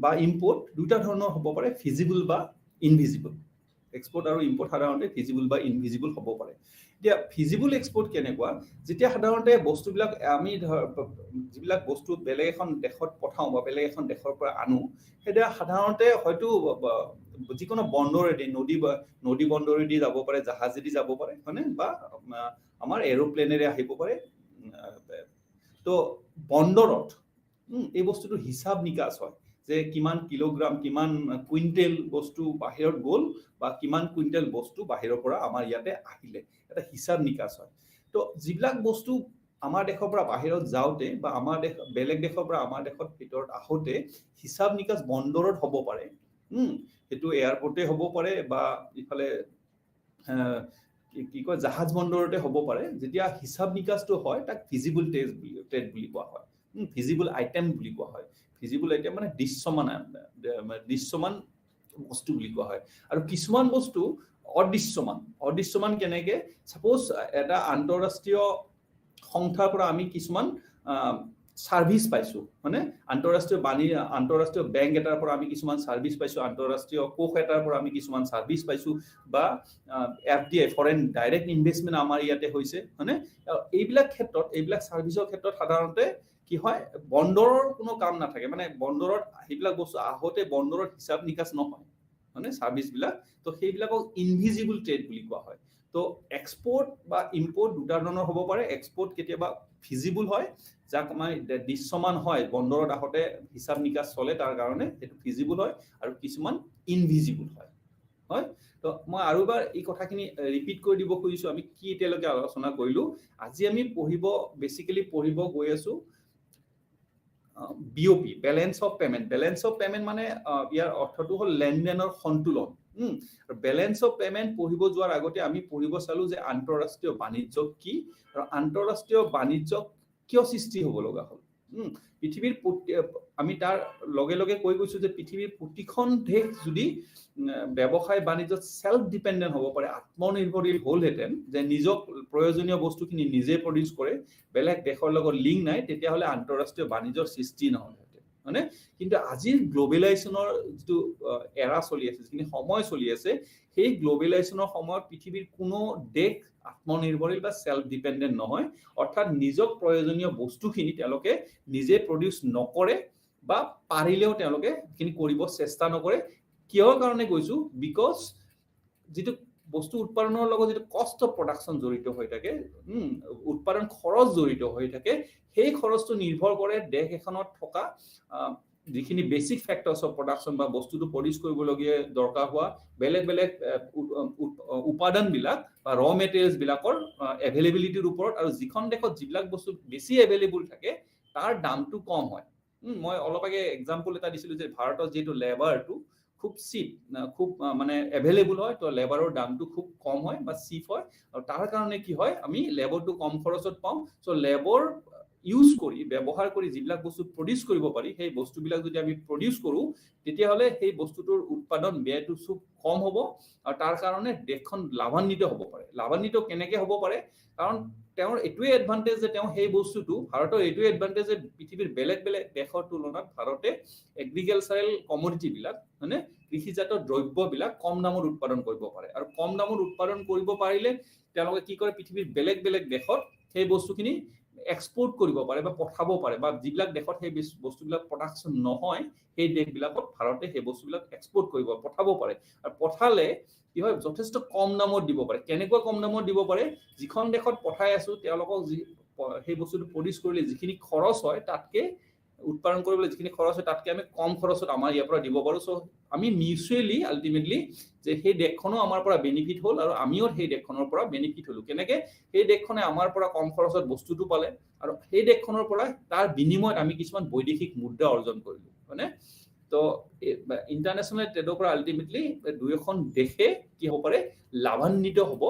বা ইম্পৰ্ট দুটা ধৰণৰ হ'ব পাৰে, ফিজিবল বা ইনভিজিবল। এক্সপৰ্ট আৰু ইম্পৰ্ট সাধাৰণতে ফিজিবল বা ইনভিজিবল হ'ব পাৰে। এতিয়া ফিজিবল এক্সপৰ্ট কেনেকুৱা? যেতিয়া সাধাৰণতে বস্তুবিলাক আমি যিবিলাক বস্তু বেলেগ এখন দেশত পঠাওঁ বা বেলেগ এখন দেশৰ পৰা আনো, সেইবিলাক সাধাৰণতে হয়তো যিকোনো বন্দৰেদি, নদী বন্দৰেদি যাব পাৰে, জাহাজেদি যাব পাৰে, হয়নে? বা আমাৰ এৰোপ্লেনেৰে আহিব পাৰে। তো বন্দৰত এই বস্তুটো হিচাপ নিকাচ হয় যে কিমান কিলোগ্ৰাম, কিমান কুইণ্টেল বস্তু বাহিৰত গ'ল বা কিমান কুইণ্টেল বস্তু বাহিৰৰ পৰা আমাৰ ইয়াতে আহিলে, এটা হিচাপ নিকাচ হয়। তো যিবিলাক বস্তু আমাৰ দেশৰ পৰা বাহিৰত যাওঁতে বা বেলেগ দেশৰ পৰা আমাৰ দেশত ভিতৰত আহোঁতে হিচাপ নিকাচ বন্দৰত হ'ব পাৰে, সেইটো এয়াৰপৰ্টে হ'ব পাৰে বা ইফালে কি কয় জাহাজ বন্দৰতে হ'ব পাৰে যেতিয়া হিচাপ নিকাচটো হয় তাক ভিজিবল ট্ৰেড বুলি কোৱা হয় ভিজিবল আইটেম বুলি কোৱা হয় ভিজিবল আইটেম মানে দৃশ্যমান বস্তু বুলি কোৱা হয় আৰু কিছুমান বস্তু অদৃশ্যমান কেনেকে সাপোজ এটা আন্তঃৰাষ্ট্ৰীয় সংস্থাৰ পৰা আমি কিছুমান সাৰ্ভিস পাইছো মানে আন্তঃৰাষ্ট্ৰীয় বেংক এটাৰ পৰা আমি কিছুমান সাৰ্ভিস পাইছো আন্তঃৰাষ্ট্ৰীয় কোষ এটাৰ পৰা আমি কিছুমান সাৰ্ভিস পাইছো বা এফডিআই ফৰেন ডাইৰেক্ট ইনভেষ্টমেন্ট আমাৰ ইয়াতে হৈছে মানে এইবিলাক সাৰ্ভিসৰ ক্ষেত্ৰত সাধাৰণতে কি হয় বন্দৰৰ কোনো কাম নাথাকে মানে বন্দৰত এইবিলাক বস্তু আহতে বন্দৰত হিচাপ নিকাচ নহয় মানে সাৰ্ভিস বিলাক তো সেইবিলাকক ইনভিজিবল ট্ৰেড বুলি কোৱা হয় তো এক্সপোর্ট বা ইম্পোর্ট দুটা ধৰণৰ হ'ব পাৰে এক্সপোর্ট কেতিয়াবা ভিজিবল হয় যাক আমাৰ দৃশ্যমান হয় বন্দৰত আহতে হিচাপ নিকাচ চলে তাৰ কাৰণে এটো ভিজিবল হয় আৰু কিছুমান ইনভিজিবল হয় হয় তো মই আৰু এবাৰ এই কথাখিনি ৰিপিট কৰি দিব খুজিছো আমি কি এতিয়ালৈকে আলোচনা কৰিলো আজি আমি বেসিক্যালি পঢ়িব গৈ আছো BOP balance of payment মানে ইয়াৰ অৰ্থটো হ'ল লেনদেনৰ সন্তুলন ব্যালেন্স অফ পেমেন্ট পঢ়িব যোৱাৰ আগতে আমি পঢ়িব চালো যে আন্তঃৰাষ্ট্ৰীয় বাণিজ্য কি আৰু আন্তঃৰাষ্ট্ৰীয় বাণিজ্য কিয় সৃষ্টি হ'ব লগা হ'ল পৃথিৱীৰ আমি তাৰ লগে লগে কৈ গৈছো যে পৃথিৱীৰ প্ৰতিখন দেশ যদি ব্যৱসায় বাণিজ্যত সেলফ ডিপেন্ডেন্ট হ'ব পাৰে আত্মনিৰ্ভৰশীল হ'লহেঁতেন যে নিজক প্ৰয়োজনীয় বস্তুখিনি নিজে প্ৰডিউস কৰে বেলেগ দেশৰ লগত লিংক নাই তেতিয়া হলে আন্তঃৰাষ্ট্ৰীয় বাণিজ্যৰ সৃষ্টি নহ'ল মানে কিন্তু আজিৰ গ্লোবেলাইজেশনৰ যেটো এৰা চলি আছে যিখিনি সময় চলি আছে সেই গ্লোবেলাইজেশনৰ সময়ত পৃথিৱীৰ কোনো দেশ আত্মনিৰ্ভৰশীল বা সেলফ ডিপেন্ডেন্ট নহয় অৰ্থাৎ নিজক প্ৰয়োজনীয় বস্তুখিনি তেওঁলোকে নিজে প্ৰডিউস নকৰে বা পাৰিলেও তেওঁলোকে কিনি কৰিব চেষ্টা নকৰে কিহৰ কাৰণে কৈছো বিকজ যেটো বস্তু উৎপাদনৰ লগত যেটো কষ্ট অফ প্ৰডাকশন জড়িত হৈ থাকে উৎপাদন খৰচ জড়িত হৈ থাকে সেই খৰচটো নিৰ্ভৰ কৰে দেশ এখনত থকা যিখিনি বেসিক ফ্যাক্টৰস অফ প্ৰডাকশন বা বস্তুটো প্ৰডিউস কৰিবলগীয়া দৰকাৰ হোৱা বেলেগ উপাদান বিলাক বা ৰ মেটেৰিয়েলস বিলাকৰ এভেইলেবিলিটিৰ ওপৰত আৰু যিখন দেশত যিবিলাক বস্তু বেছি এভেইলেবল থাকে তাৰ দামটো কম হয় মই অলপ আগে এক্সাম্পল এটা দিছিলো যে ভাৰতৰ যেটো লেবাৰটো খুব চিপ খুব মানে এভেইলেবল হয় তো লেবাৰৰ দামটো খুব কম হয় বা চিপ হয় আৰু তাৰ কাৰণে কি হয় আমি লেবাৰটো কম খৰচত পাওঁ সো লেবাৰ ইউজ কৰি ব্যৱহাৰ কৰি যিবিলাক বস্তু প্ৰডিউস কৰিব পাৰি সেই বস্তুবিলাক যদি আমি প্ৰডিউস কৰো তেতিয়া হলে সেই বস্তুটোৰ উৎপাদন ব্যয়টো খুব কম হ'ব আৰু তাৰ কাৰণে দেশখন লাভান্বিত হ'ব পাৰে লাভান্বিত কেনেকৈ হ'ব পাৰে কাৰণ তেওঁৰ এটোৱে এডভান্টেজ যে তেওঁ সেই বস্তুটো ভাৰতৰ এটোৱে এডভান্টেজ যে পৃথিৱীৰ বেলেগ দেশৰ তুলনাত ভাৰতে এগ্ৰিকালচাৰেল কমোডিটি বিলাক মানে কৃষিজাত দ্ৰব্যবিলাক কম দামত উৎপাদন কৰিব পাৰে আৰু কম দামত উৎপাদন কৰিব পাৰিলে তেওঁলোকে কি কৰে পৃথিৱীৰ বেলেগ দেশত সেই বস্তুখিনি এক্সপোর্ট কৰিব পাৰে বা পঠাব পাৰে বা যিবিলাক দেশত সেই বস্তুবিলাক প্ৰডাকশন নহয় সেই দেশবিলাকত ভাৰতে সেই বস্তুবিলাক এক্সপোর্ট কৰিব পঠাব পাৰে আৰু পঠালে কি হয় যথেষ্ট কম দামত দিব পাৰে কেনেকৈ কম দামত দিব পাৰে যিখন দেশত পঠাই আছো তেওঁলোকক সেই বস্তুটো প্ৰডিউস কৰিলে যিখিনি খৰচ হয় তাতকে উৎপাদন কৰিবলৈ যিখিনি খৰচ হয় তাতকে আমি কম খৰচত আমাৰ ইয়াৰ পৰা দিব পাৰো সো আমি মিউচুৱেলি আলটিমেটলি যে সেই দেশখনো আমাৰ পৰা বেনিফিট হ'ল আৰু আমিও সেই দেশখনৰ পৰা বেনিফিট হলো কেনেকৈ সেই দেশখনে আমাৰ পৰা কম খৰচত বস্তুটো পালে আৰু সেই দেশখনৰ পৰা তাৰ বিনিময়ত আমি কিছুমান বৈদেশিক মুদ্ৰা অৰ্জন কৰিলো মানে তো ইন্টাৰনেশনাল ট্ৰেডৰ পৰা আলটিমেটলি দুইখন দেশে কি হ'ব পাৰে লাভান্বিত হ'ব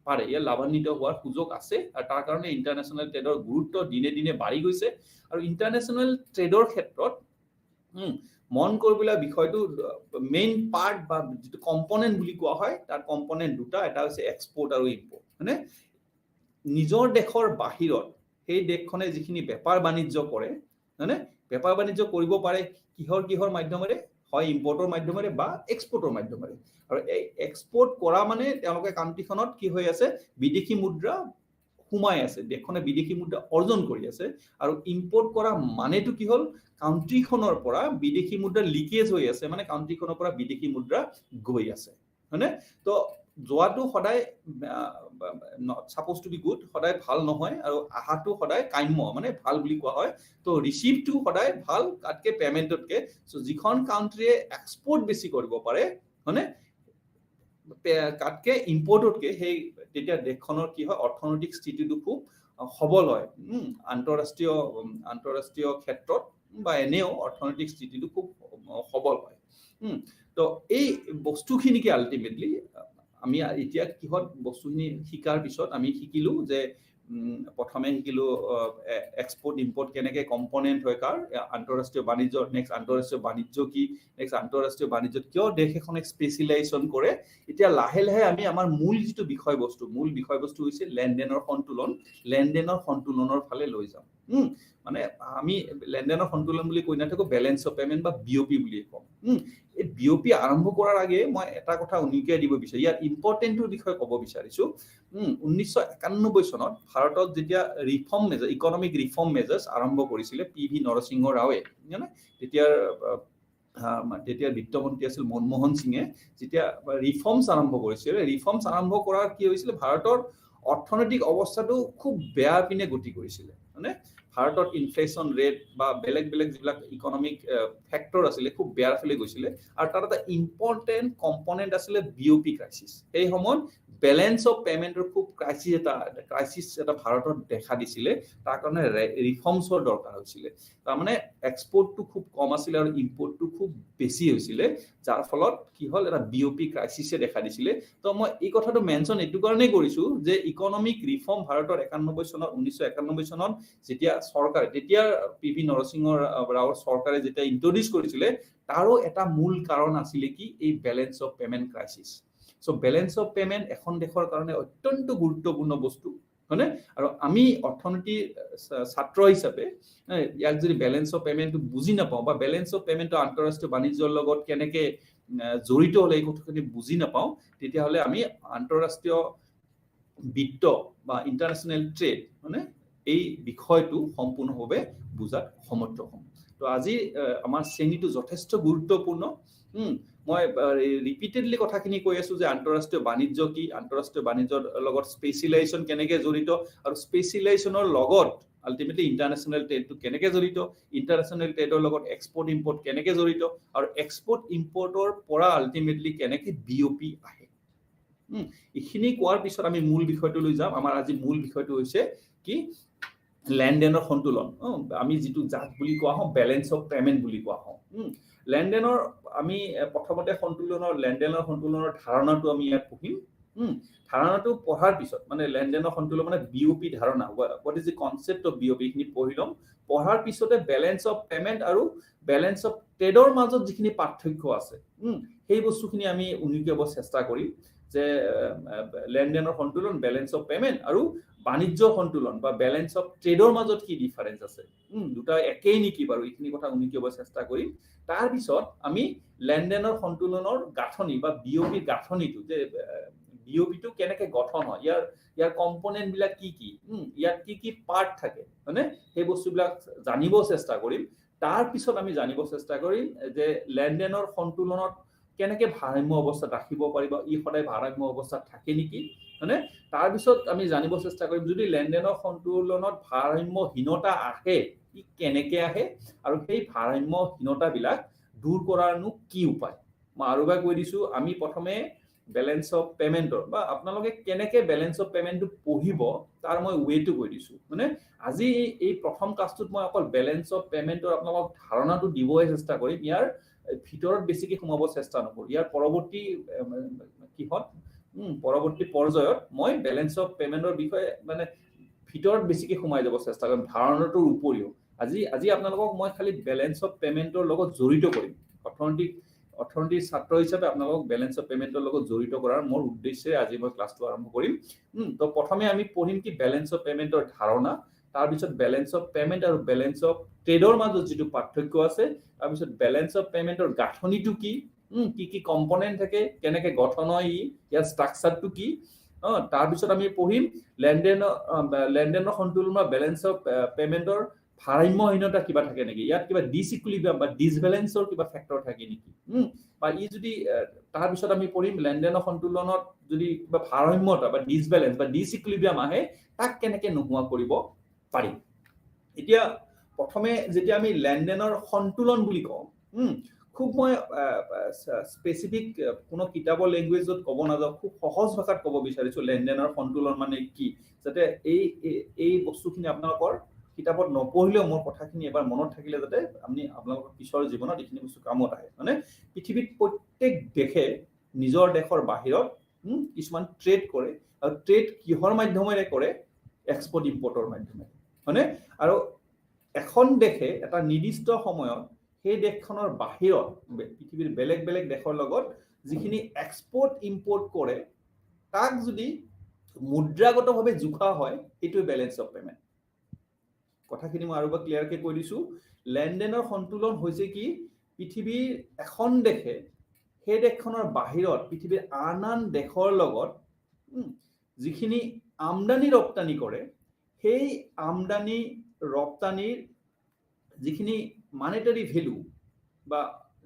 পাৰে ইয়াৰ লাভান্বিত হোৱাৰ সুযোগ আছে আৰু তাৰ কাৰণে ইন্টাৰনেশনাল ট্ৰেডৰ গুৰুত্ব দিনে দিনে বাঢ়ি গৈছে আৰু ইন্টাৰনেশনাল ট্ৰেডৰ ক্ষেত্ৰত মন কৰিবলা বিষয়টো মেইন পাৰ্ট বা যেটো কম্পোনেন্ট বুলি কোৱা হয় তাৰ কম্পোনেন্ট দুটা এটা হৈছে এক্সপোর্ট আৰু ইম্পোর্ট মানে নিজৰ দেশৰ বাহিৰত সেই দেশখনে যিখিনি বেপাৰ বাণিজ্য কৰে মানে বেপাৰ বাণিজ্য কৰিব পাৰে কিহৰ মাধ্যমেৰে হয় ইম্পোর্টৰ মাধ্যমেৰে বা এক্সপোর্টৰ মাধ্যমেৰে আৰু এই এক্সপোর্ট কৰা মানে তেওঁলোকে কান্ট্ৰিখনত কি হৈ আছে বিদেশী মুদ্ৰা হুমাই আছে দেশখনে বিদেশী মুদ্ৰা অৰ্জন কৰি আছে আৰু ইম্পোর্ট কৰা মানেটো কি হ'ল কান্ট্ৰিখনৰ পৰা বিদেশী মুদ্ৰা লিকেজ হৈ আছে মানে কান্ট্ৰিখনৰ পৰা বিদেশী মুদ্ৰা গৈ আছে মানে তো যোৱাটো সদায় সাপোজ টু বি গুড সদায় ভাল নহয় আৰু আহাটো সদায় কাম্য মানে ভাল বুলি কোৱা হয় তো ৰিসিভটো সদায় ভাল কাটকে পেমেন্টতকে সো যিখন কান্ট্ৰিয়ে এক্সপোর্ট বেছি কৰিব পাৰে মানে কাটকে ইম্পোর্টতকে সেই তেতিয়া দেশখনৰ কি হয় অৰ্থনৈতিক স্থিতিটো খুব সবল হয় আন্তঃৰাষ্ট্ৰীয় ক্ষেত্ৰত বা এনেও অৰ্থনৈতিক স্থিতিটো খুব সবল হয় তো এই বস্তুখিনিকে আলটিমেটলি আমি এতিয়া কিহত বস্তুখিনি শিকাৰ পিছত আমি শিকিলো যে প্ৰথমে শিকিলো এক্সপোৰ্ট ইম্পোৰ্ট কেনেকৈ কম্পনেণ্ট হয় কাৰ আন্তঃৰাষ্ট্ৰীয় বাণিজ্য নেক্সট আন্তঃৰাষ্ট্ৰীয় বাণিজ্য কি নেক্সট আন্তঃৰাষ্ট্ৰীয় বাণিজ্যত কিয় দেশ এখনে স্পেচিয়েলাইজেশ্যন কৰে এতিয়া লাহে লাহে আমি আমাৰ মূল যিটো বিষয়বস্তু হৈছে লেনদেনৰ সন্তুলনৰ ফালে লৈ যাম মানে আমি লেনদেনৰ সন্তুলন বুলি কৈ নাথাকো বেলেঞ্চ অফ পেমেণ্ট বা বিঅপি বুলি কওঁ এই বিঅপি আৰম্ভ কৰাৰ আগে মই এটা কথা উনিকিয়াই দিব বিচাৰিছো ইয়াৰ ইম্পৰ্টেণ্টৰ বিষয়ে ক'ব বিচাৰিছো 1991 চনত ভাৰতত যেতিয়া ইকনমিক ৰিফৰ্ম মেজাৰ্ছ আৰম্ভ কৰিছিলে পি.ভি. নৰসিংহ ৰাওৱে তেতিয়াৰ বিত্তমন্ত্ৰী আছিল মনমোহন সিঙে যেতিয়া ৰিফৰ্মছ আৰম্ভ কৰিছিল ৰিফৰ্মছ আৰম্ভ কৰাৰ কি হৈছিল ভাৰতৰ অৰ্থনৈতিক অৱস্থাটো খুব বেয়া পিনে গতি কৰিছিলে মানে ভাৰতত ইনফ্লেশ্যন ৰেট বা বেলেগ যিবিলাক ইকনমিক ফেক্টৰ আছিলে খুব বেয়াৰ ফালে গৈছিলে আৰু তাৰ এটা ইম্পৰ্টেণ্ট কম্পনেণ্ট আছিলে বিঅপি ক্ৰাইচিছ এই সময়ত বেলেঞ্চ অফ পেমেণ্টৰ খুব ক্ৰাইচিছ এটা ভাৰতত দেখা দিছিলে তাৰ কাৰণে ৰিফৰ্মছৰ দৰকাৰ হৈছিলে তাৰমানে এক্সপৰ্টটো খুব কম আছিলে আৰু ইম্পৰ্টটো খুব বেছি হৈছিলে যাৰ ফলত কি হ'ল এটা বিঅপি ক্ৰাইচিছে দেখা দিছিলে তো মই এই কথাটো মেনশ্যন এইটো কাৰণেই কৰিছো যে ইকনমিক ৰিফৰ্ম ভাৰতৰ 1991 চনত যেতিয়া চৰকাৰে তেতিয়া পি.ভি. নৰসিংহ ৰাওৰ চৰকাৰে যেতিয়া ইন্ট্ৰডিউচ কৰিছিলে তাৰো এটা মূল কাৰণ আছিলে কি এই balance of payment crisis so balance of payment এখন দেশৰ কাৰণে অত্যন্ত গুৰুত্বপূৰ্ণ বস্তু হয়নে আৰু আমি অৰ্থনীতি ছাত্ৰ হিচাপে ইয়াক যদি বেলেঞ্চ অফ পেমেণ্টটো বুজি নাপাওঁ বা বেলেঞ্চ অফ পেমেণ্টটো আন্তঃৰাষ্ট্ৰীয় বাণিজ্যৰ লগত কেনেকৈ জড়িত হ'লে এই কথাখিনি বুজি নাপাওঁ তেতিয়াহ'লে আমি আন্তঃৰাষ্ট্ৰীয় বিত্ত বা ইণ্টাৰনেশ্যনেল ট্ৰেড মানে এই বিষয়টো সম্পূৰ্ণভাৱে বুজাত সমৰ্থ হ'ম তো আজি আমাৰ শ্ৰেণীটো যথেষ্ট গুৰুত্বপূৰ্ণ মই ৰিপিটেডলি কথাখিনি কৈ আছো যে আন্তঃৰাষ্ট্ৰীয় বাণিজ্য কি আন্তঃৰাষ্ট্ৰীয় বাণিজ্যৰ লগত স্পেচিয়েলাইজেশ্যন কেনেকৈ জড়িত আৰু স্পেচিয়েলাইজেশ্যনৰ লগত আল্টিমেটলি ইণ্টাৰনেশ্যনেল ট্ৰেডটো কেনেকৈ জড়িত ইণ্টাৰনেশ্যনেল ট্ৰেডৰ লগত এক্সপৰ্ট ইম্পৰ্ট কেনেকৈ জড়িত আৰু এক্সপৰ্ট ইম্পৰ্টৰ পৰা আল্টিমেটলি কেনেকৈ বিঅপি আহে এইখিনি কোৱাৰ পিছত আমি মূল বিষয়টো লৈ যাম আমাৰ আজি মূল বিষয়টো হৈছে কি লেনদেনৰ সন্তুলন আমি যিটো জাত বুলি কোৱা হওঁ বেলেঞ্চ অফ পেমেণ্ট বুলি কোৱা হওঁ লেনদেনৰ আমি প্ৰথমতে লেনদেনৰ সন্তুলনৰ ধাৰণাটো আমি ইয়াত পঢ়িম ধাৰণাটো পঢ়াৰ পিছত মানে লেনদেনৰ সন্তুলন মানে বিঅপি ধাৰণা what is the concept of BOP খিনি পঢ়ি ল'ম পঢ়াৰ পিছতে বেলেঞ্চ অফ পেমেণ্ট আৰু বেলেঞ্চ অফ ট্ৰেডৰ মাজত যিখিনি পাৰ্থক্য আছে সেই বস্তুখিনি আমি উনিকিয়াব চেষ্টা কৰিম যে লেনদেনৰ সন্তুলন বেলেঞ্চ অফ পেমেণ্ট আৰু বাণিজ্য সন্তুলন বা বেলেঞ্চ অফ ট্ৰেডৰ মাজত কি ডিফাৰেন্স আছে দুটা একেই নেকি বাৰু এইখিনি কথা উনিকিয়াব চেষ্টা কৰিম তাৰ পিছত আমি লেনদেনৰ সন্তুলনৰ গাঁথনি বা বিঅপি গাঁথনিটো যে বিঅপিটো কেনেকৈ গঠন হয় ইয়াৰ কম্পনেণ্ট বিলাক কি ইয়াত কি পাৰ্ট থাকে মানে সেই বস্তুবিলাক জানিব চেষ্টা কৰিম তাৰ পিছত আমি জানিব চেষ্টা কৰিম যে লেনদেনৰ সন্তুলনত কেনেকৈ ভাৰসাম্য অৱস্থাত ৰাখিব পাৰিব ই সদায় ভাৰসাম্য অৱস্থাত থাকে নেকি মানে তাৰ পিছত আমি জানিব চেষ্টা কৰিম যদি লেনদেনৰ সন্তুলনত ভাৰসাম্যহীনতা আহে ই কেনেকৈ আহে আৰু সেই ভাৰসাম্যহীনতাবিলাক দূৰ কৰাৰনো কি উপায় মই আৰু এবাৰ কৈ দিছো আমি প্ৰথমে বেলেঞ্চ অফ পেমেণ্টৰ বা আপোনালোকে কেনেকৈ বেলেঞ্চ অফ পেমেণ্টটো পঢ়িব তাৰ মই ৱেটো কৈ দিছো মানে আজি এই প্ৰথম ক্লাছটোত মই অকল বেলেঞ্চ অফ পেমেণ্টৰ আপোনালোকক ধাৰণাটো দিবহে চেষ্টা কৰিম ইয়াৰ ভিতৰত বেছিকৈ সোমাব চেষ্টা নকৰোঁ ইয়াৰ পৰৱৰ্তী পৰ্যায়ত মই বেলেঞ্চ অফ পেমেণ্টৰ বিষয়ে মানে ভিতৰত বেছিকৈ সোমাই যাব চেষ্টা কৰিম ধাৰণাটোৰ উপৰিও আজি আপোনালোকক মই খালি বেলেঞ্চ অফ পেমেণ্টৰ লগত জড়িত কৰিম অৰ্থনীতিৰ ছাত্ৰ হিচাপে আপোনালোকক বেলেঞ্চ অফ পেমেণ্টৰ লগত জড়িত কৰাৰ মোৰ উদ্দেশ্যে আজি মই ক্লাছটো আৰম্ভ কৰিম তো প্ৰথমে আমি পঢ়িম কি বেলেঞ্চ অফ পেমেণ্টৰ ধাৰণা তাৰপিছত বেলেঞ্চ অফ পেমেণ্ট আৰু বেলেঞ্চ অফ ট্ৰেডৰ মাজত যিটো পাৰ্থক্য আছে তাৰপিছত বেলেঞ্চ অফ পেমেণ্টৰ গাঁথনিটো কি কি কম্পনেণ্ট থাকে কেনেকৈ গঠন হয় ইয়াৰ ষ্ট্ৰাকচাৰটো কি তাৰপিছত আমি পঢ়িম লেনদেনৰ সন্তুলন বা বেলেঞ্চ অফ পেমেণ্টৰ ভাৰসাম্যহীনতা কিবা থাকে নেকি ইয়াত কিবা ডিসইকুইলিব্ৰিয়াম বা ডিসবেলেন্সৰ কিবা ফেক্টৰ থাকে নেকি বা যদি তাৰপিছত আমি পঢ়িম লেনদেনৰ সন্তুলনত যদি কিবা ভাৰসাম্যতা বা ডিসবেলেন্স বা ডিসইকুইলিব্ৰিয়াম আহে তাক কেনেকৈ নোহোৱা কৰিব পাৰিম এতিয়া প্ৰথমে যেতিয়া আমি লেনদেনৰ সন্তুলন বুলি কওঁ খুব মই স্পেচিফিক কোনো কিতাপৰ লেংগুৱেজত ক'ব নাযাওঁ খুব সহজ ভাষাত ক'ব বিচাৰিছোঁ লেনদেনৰ সন্তুলন মানে কি যাতে এই বস্তুখিনি আপোনালোকৰ কিতাপত নপঢ়িলেও মোৰ কথাখিনি এবাৰ মনত থাকিলে যাতে আপোনালোকৰ পিছৰ জীৱনত এইখিনি বস্তু কামত আহে মানে পৃথিৱীত প্ৰত্যেক দেশে নিজৰ দেশৰ বাহিৰত কিছুমান ট্ৰেড কৰে আৰু ট্ৰেড কিহৰ মাধ্যমেৰে কৰে এক্সপৰ্ট ইম্পৰ্টৰ মাধ্যমেৰে হয়নে আৰু এখন দেশে এটা নিৰ্দিষ্ট সময়ত সেই দেশখনৰ বাহিৰত পৃথিৱীৰ বেলেগ বেলেগ দেশৰ লগত যিখিনি এক্সপৰ্ট ইম্পৰ্ট কৰে তাক যদি মুদ্ৰাগতভাৱে জোখা হয় এইটো বেলেন্স অফ পেমেন্ট কথাখিনি মই আৰু ক্লিয়াৰকে কৈ দিছো লেনদেনৰ সন্তুলন হৈছে কি পৃথিৱীৰ এখন দেশে সেই দেশখনৰ বাহিৰত পৃথিৱীৰ আন দেশৰ লগত যিখিনি আমদানি ৰপ্তানি কৰে সেই আমদানি ৰপ্তানিৰ যিখিনি মনিটাৰী ভ্যালু বা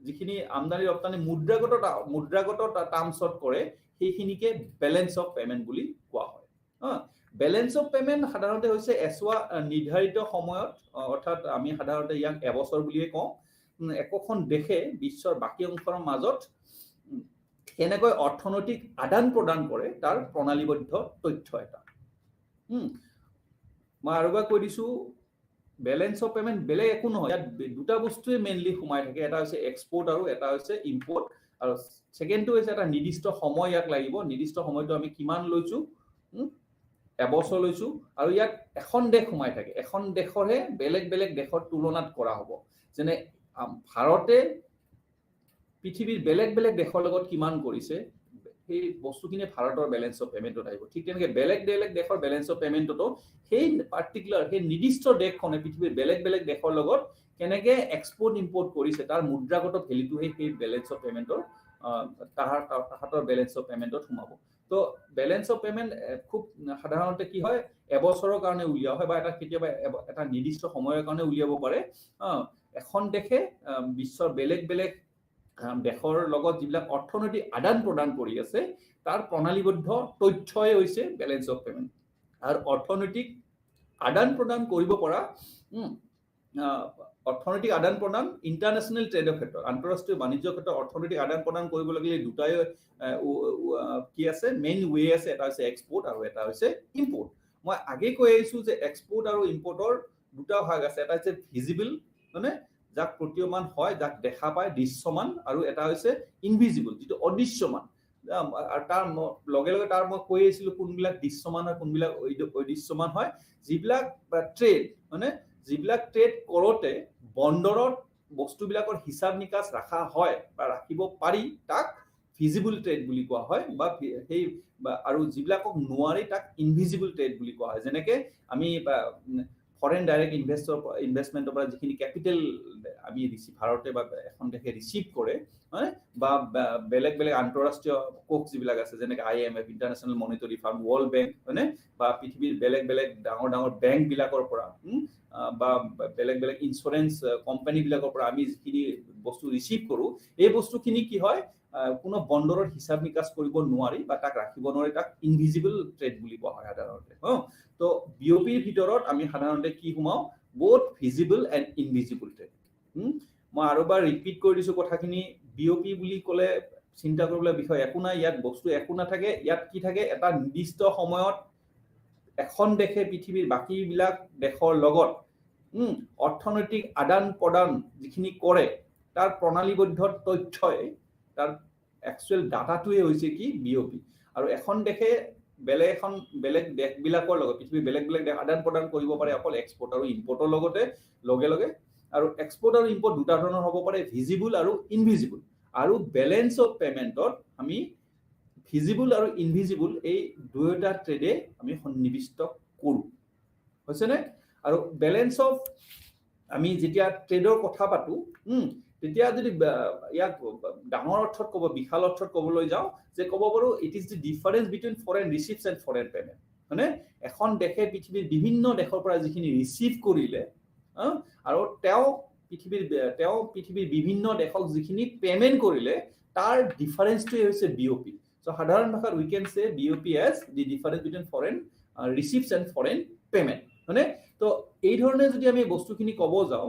যিখিনি আমদানি ৰপ্তানি মুদ্ৰাগত টাৰ্মছত কৰে সেইখিনিকে বেলেন্স অফ পেমেন্ট বুলি কোৱা হয় বেলেন্স অফ পেমেন্ট সাধাৰণতে হৈছে এছৱা নিৰ্ধাৰিত সময়ত অৰ্থাৎ আমি সাধাৰণতে ইয়াক এবছৰ বুলিয়ে কওঁ একোখন দেশে বিশ্বৰ বাকী অংশৰ মাজত কেনেকৈ অৰ্থনৈতিক আদান প্ৰদান কৰে তাৰ প্ৰণালীবদ্ধ তথ্য এটা মই আৰু কৈ দিছো বেলেন্স অফ পেমেন্ট বেলেগ একো নহয় ইয়াত দুটা বস্তুৱে মেইনলি সোমাই থাকে এটা হৈছে এক্সপোৰ্ট আৰু এটা হৈছে ইম্পোৰ্ট আৰু সেকেন্ডটো হৈছে এটা নিৰ্দিষ্ট সময় ইয়াক লাগিব নিৰ্দিষ্ট সময়টো আমি কিমান লৈছো এবছৰ লৈছো আৰু ইয়াত এখন দেশ সোমাই থাকে এখন দেশৰহে বেলেগ বেলেগ দেশৰ তুলনাত কৰা হ'ব যেনে ভাৰতে পৃথিৱীৰ বেলেগ বেলেগ দেশৰ লগত কিমান কৰিছে সেই বস্তুখিনি ভাৰতৰ বেলেন্স অফ পেমেন্টত আহিব ঠিক তেনেকৈ বেলেগ বেলেগ দেশৰ বেলেন্স অফ পেমেন্টতো সেই পাৰ্টিকুলাৰ সেই নিৰ্দিষ্ট দেশখনে পৃথিৱীৰ বেলেগ বেলেগ দেশৰ লগত কেনেকৈ এক্সপোৰ্ট ইম্পোৰ্ট কৰিছে তাৰ মুদ্ৰাগত ভ্যালুটো সেই বেলেন্স অফ পেমেন্টৰ তাহাঁতৰ বেলেন্স অফ পেমেন্টত সোমাব তো বেলেন্স অফ পেমেন্ট খুব সাধাৰণতে কি হয় এবছৰৰ কাৰণে উলিওৱা হয় বা এটা কেতিয়াবা এটা নিৰ্দিষ্ট সময়ৰ কাৰণে উলিয়াব পাৰে এখন দেশে বিশ্বৰ বেলেগ বেলেগ দেশৰ লগত যিবিলাক অৰ্থনৈতিক আদান প্ৰদান কৰি আছে তাৰ প্ৰণালীবদ্ধ তথ্যই হৈছে বেলেন্স অফ পেমেন্ট আৰু অৰ্থনৈতিক আদান প্ৰদান কৰিব পৰা অৰ্থনৈতিক আদান প্ৰদান ইন্টাৰনেশ্যনেল ট্ৰেডৰ ক্ষেত্ৰত আন্তঃৰাষ্ট্ৰীয় বাণিজ্যৰ ক্ষেত্ৰত অৰ্থনৈতিক আদান প্ৰদান কৰিব লাগিলে দুটাই কি আছে মেইন ৱে আছে এটা হৈছে এক্সপোৰ্ট আৰু এটা হৈছে ইম্পোৰ্ট মই আগে কৈ আহিছো যে এক্সপোৰ্ট আৰু ইম্পোৰ্টৰ দুটা ভাগ আছে এটা হৈছে ভিজিবল মানে যাক প্ৰতীয়মান হয় যাক দেখা পায় দৃশ্যমান আৰু এটা হৈছে ইনভিজিবল যেটো অদৃশ্যমান আৰু তাৰ লগে লগে তাৰ মই কৈ আছিলো কোনবিলাক দৃশ্যমান আৰু কোনবিলাক অদৃশ্যমান হয় যিবিলাক ট্ৰেড মানে যিবিলাক ট্ৰেড কৰোতে বন্দৰত বস্তুবিলাকৰ হিচাপ নিকাচ ৰাখা হয় বা ৰাখিব পাৰি তাক ভিজিবল ট্ৰেড বুলি কোৱা হয় বা সেই আৰু যিবিলাকক নোৱাৰি তাক ইনভিজিবল ট্ৰেড বুলি কোৱা হয় যেনেকৈ আমি ফৰেন ডাইৰেক্ট ইনভেষ্টমেন্টৰ পৰা যিখিনি ক্যাপিটেল আমি ভাৰতে বা এখন দেশে ৰিসিভ কৰে বা বেলেগ বেলেগ আন্তঃৰাষ্ট্ৰীয় কোষ যিবিলাক আছে যেনেকৈ IMF international monetary fund world bank হয়নে বা পৃথিৱীৰ বেলেগ বেলেগ ডাঙৰ ডাঙৰ বেংক বিলাকৰ পৰা বা বেলেগ বেলেগ ইন্স্যুৰেন্স কোম্পানী বিলাকৰ পৰা আমি যিখিনি বস্তু ৰিসিভ কৰো এই বস্তুখিনি কি হয় কোনো বন্দৰৰ হিচাপ নিকাচ কৰিব নোৱাৰি বা তাক ৰাখিব নোৱাৰি তাক ইনভিজিবল ট্ৰেড বুলি কোৱা হয় সাধাৰণতে তো বিওপিৰ ভিতৰত আমি সাধাৰণতে কি সোমাও both visible and invisible trade মই আৰু বাৰ ৰিপিট কৰি দিছো কথাখিনি বিওপি বুলি ক'লে চিন্তা কৰিবলৈ বিষয় একো নাই ইয়াত বস্তু একো নাথাকে ইয়াত কি থাকে এটা নিৰ্দিষ্ট সময়ত এখন দেশে পৃথিৱীৰ বাকি বিলাক দেশৰ লগত অৰ্থনৈতিক আদান প্ৰদান যিখিনি কৰে তাৰ প্ৰণালীবদ্ধ তথ্যই তাৰ একচুৱেল ডাটাটোৱে হৈছে কি বিওপি আৰু এখন দেশে বেলেগ দেশবিলাকৰ লগত পৃথিৱীৰ বেলেগ বেলেগ দেশ আদান প্ৰদান কৰিব পাৰে অকল এক্সপোৰ্ট আৰু ইম্পোৰ্টৰ লগতে লগে লগে আৰু এক্সপোৰ্ট আৰু ইম্পোৰ্ট দুটা ধৰণৰ হ'ব পাৰে ভিজিবল আৰু ইনভিজিবল আৰু বেলেন্স অফ পেমেন্টত আমি ভিজিবল আৰু ইনভিজিবল এই দুয়োটা ট্ৰেডে আমি সন্নিবিষ্ট কৰো হৈছেনে আৰু বেলেন্স অফ আমি যেতিয়া ট্ৰেডৰ কথা পাতো তেতিয়া যদি ইয়াক ডাঙৰ অৰ্থত ক'ব বিশাল অৰ্থত ক'বলৈ যাওঁ যে ক'ব পাৰো it is the difference between foreign receipts and foreign payment মানে এখন দেশে পৃথিৱীৰ বিভিন্ন দেশৰ পৰা যিখিনি ৰিচিভ কৰিলে আৰু তেওঁ পৃথিৱীৰ বিভিন্ন দেশক যিখিনি পেমেন্ট কৰিলে তাৰ ডিফাৰেন্সটোৱে হৈছে বিওপি সো সাধাৰণ ভাষাত we can say BOP as the difference between foreign receipts and foreign payment মানে তো এই ধৰণে যদি আমি বস্তুখিনি ক'ব যাওঁ